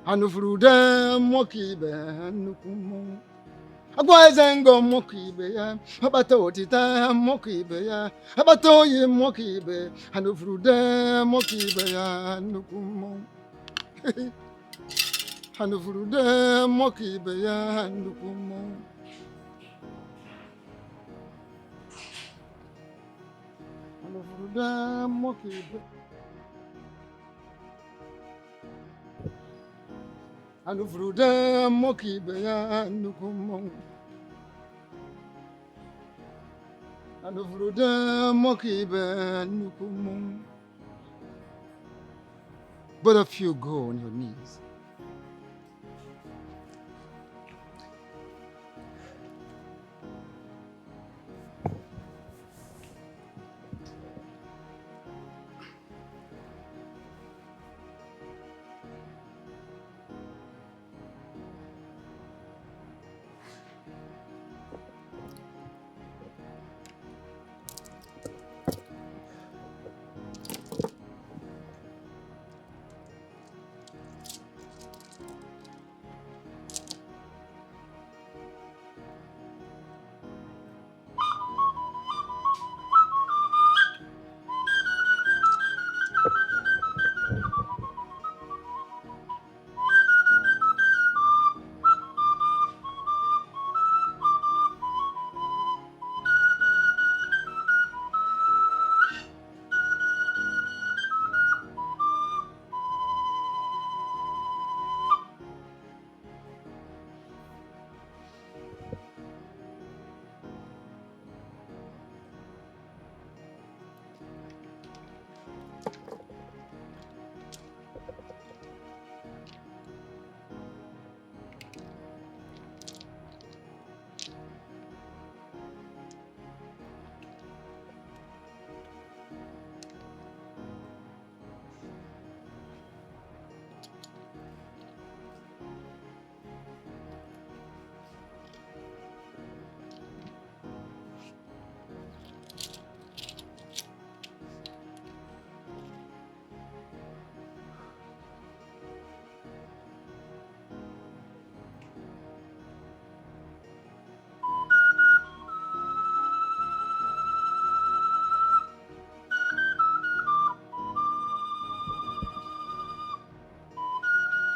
Anụfuru de moki be ya nnukwu mmọnwụ. Agwa eze ngo moki ibe ya, abata otita moki ibe ya, abata oyi moki ibe, anụfuru de moki ibe ya nnukwu mmọnwụ. Anụfuru de moki ibe ya nnukwu mmọnwụ. Anụfuru de moki ibe. Anụfuru de moki ibe ya nnukwu mmọnwụ. Anụfuru de moki ibe nnukwu mmọnwụ. Both of you go on your knees.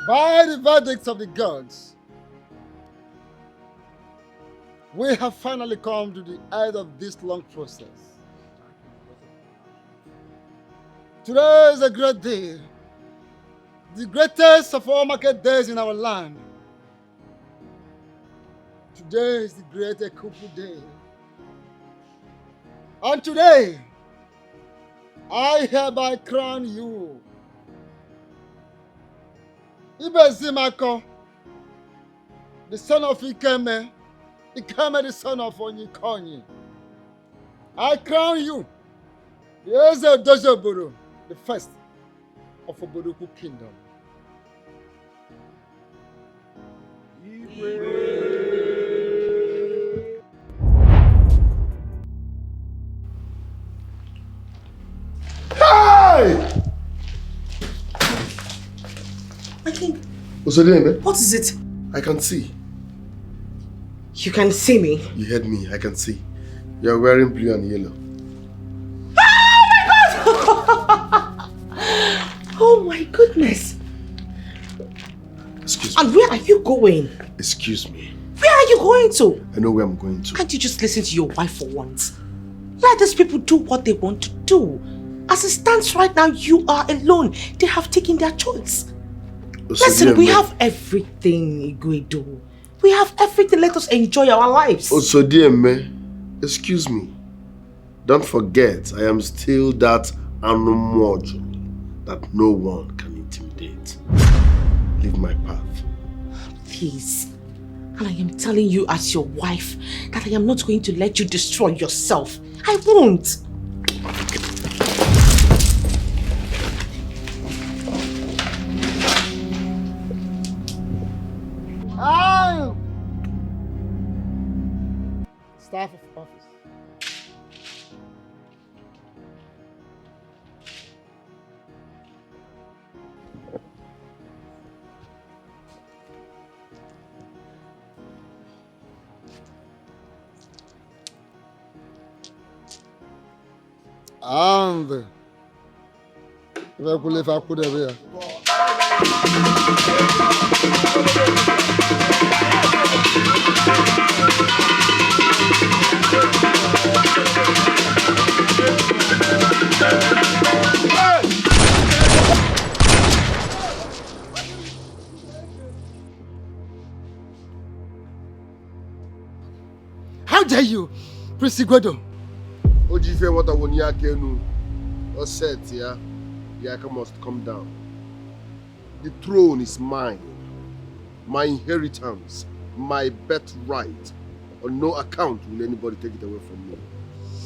By the verdicts of the gods, we have finally come to the end of this long process. Today is a great day, the greatest of all market days in our land. Today is the great Ekupu day. And today, I hereby crown you Ibezimako, the son of Ikeme, Ikeme the son of Onyikonyi. I crown you, the Eze Dojoboro, the first of Obodoku kingdom. Hey! My king. What is it? I can see. You can see me? You heard me, I can see. You are wearing blue and yellow. Oh my goodness. Excuse me. And where are you going? Excuse me. Where are you going to? I know where I'm going to. Can't you just listen to your wife for once? Let these people do what they want to do. As it stands right now, you are alone. They have taken their choice. Listen, we have everything, Iguedo. We have everything. Let us enjoy our lives. Also, dear me, excuse me. Don't forget, I am still that animal that no one can intimidate. Leave my path. Please. And I am telling you as your wife that I am not going to let you destroy yourself. I won't. Staff of office. And if I could have How dare you, Prince Igwedo? Ojife what I want yakenu. Or said, yeah, Yaka must come down. The throne is mine. My inheritance, my birthright. On no account will anybody take it away from me.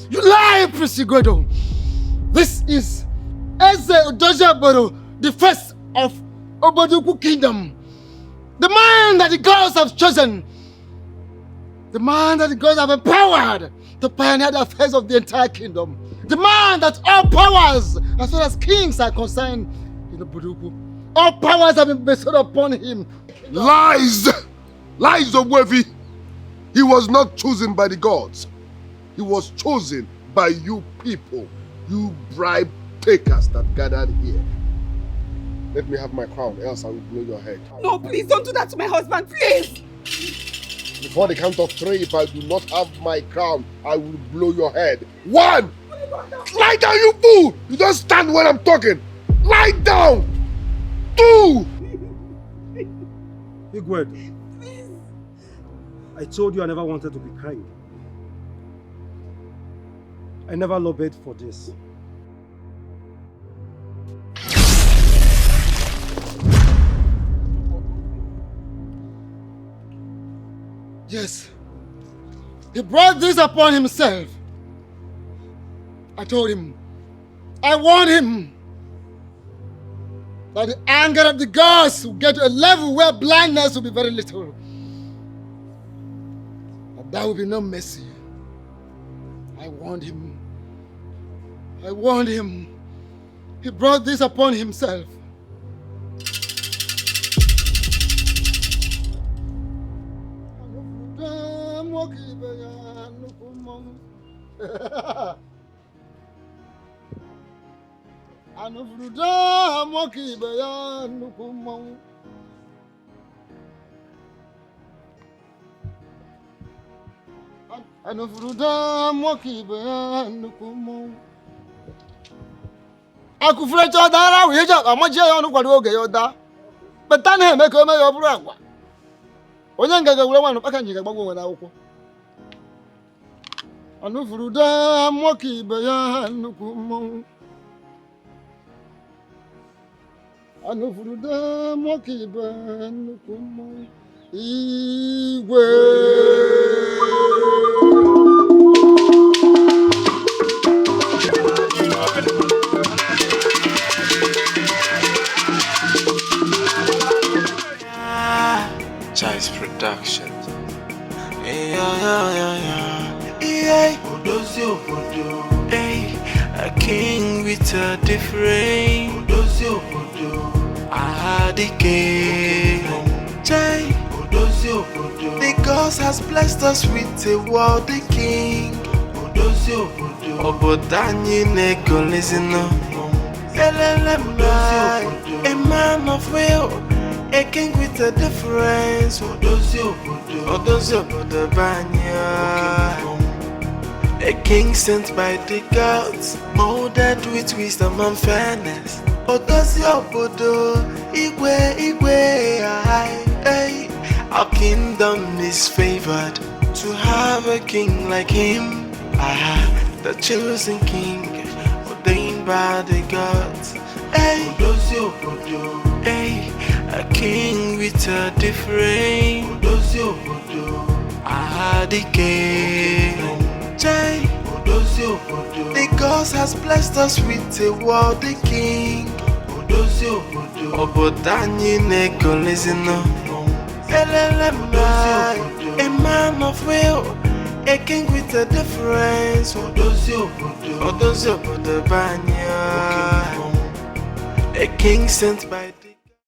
You lie, Prince Igwedo! This is Eze Odojiaboro, the first of Oboduku Kingdom. The man that the gods have chosen. The man that the gods have empowered to pioneer the affairs of the entire kingdom. The man that all powers, as well as kings, are concerned in Oboduku. All powers have been bestowed upon him. Lies! Lies, Ogwevi! He was not chosen by the gods. He was chosen by you people, you bribe takers that gathered here. Let me have my crown, else I will blow your head. No, please don't do that to my husband, please. Before the count of 3, if I do not have my crown, I will blow your head. 1! Lie down, you fool! You don't stand when I'm talking. Lie down! 2! Igwedo, I told you I never wanted to be kind. I never lobbied for this. Yes. He brought this upon himself. I told him, I warned him that the anger of the gods will get to a level where blindness will be very little. And there will be no mercy. I warned him. I warned him. He brought this upon himself. Akufrecha dara weja amaje onu kwado oge yoda. Betan he make me yo buru agwa. Onye ngaga wure wanu paka njiga gbagwo wena akwụkwọ. Anufuruda moki be ya nnukwu mmọnwụ. Anufuruda moki be nnukwu mmọnwụ. Igwe. Chai's production. Hey, a king with a different. I had a king. Jai, the gods has blessed us with a worthy king. Obodani neko listen up. A man of will. A king with a difference. A king sent by the gods, molded with wisdom and fairness. Our kingdom is favored to have a king like him. The chosen king, ordained by the gods. A king with a different. I had a king. The gods has blessed us with a worthy king. Obodani neko listen up. A man of will, a king with a difference. A king sent by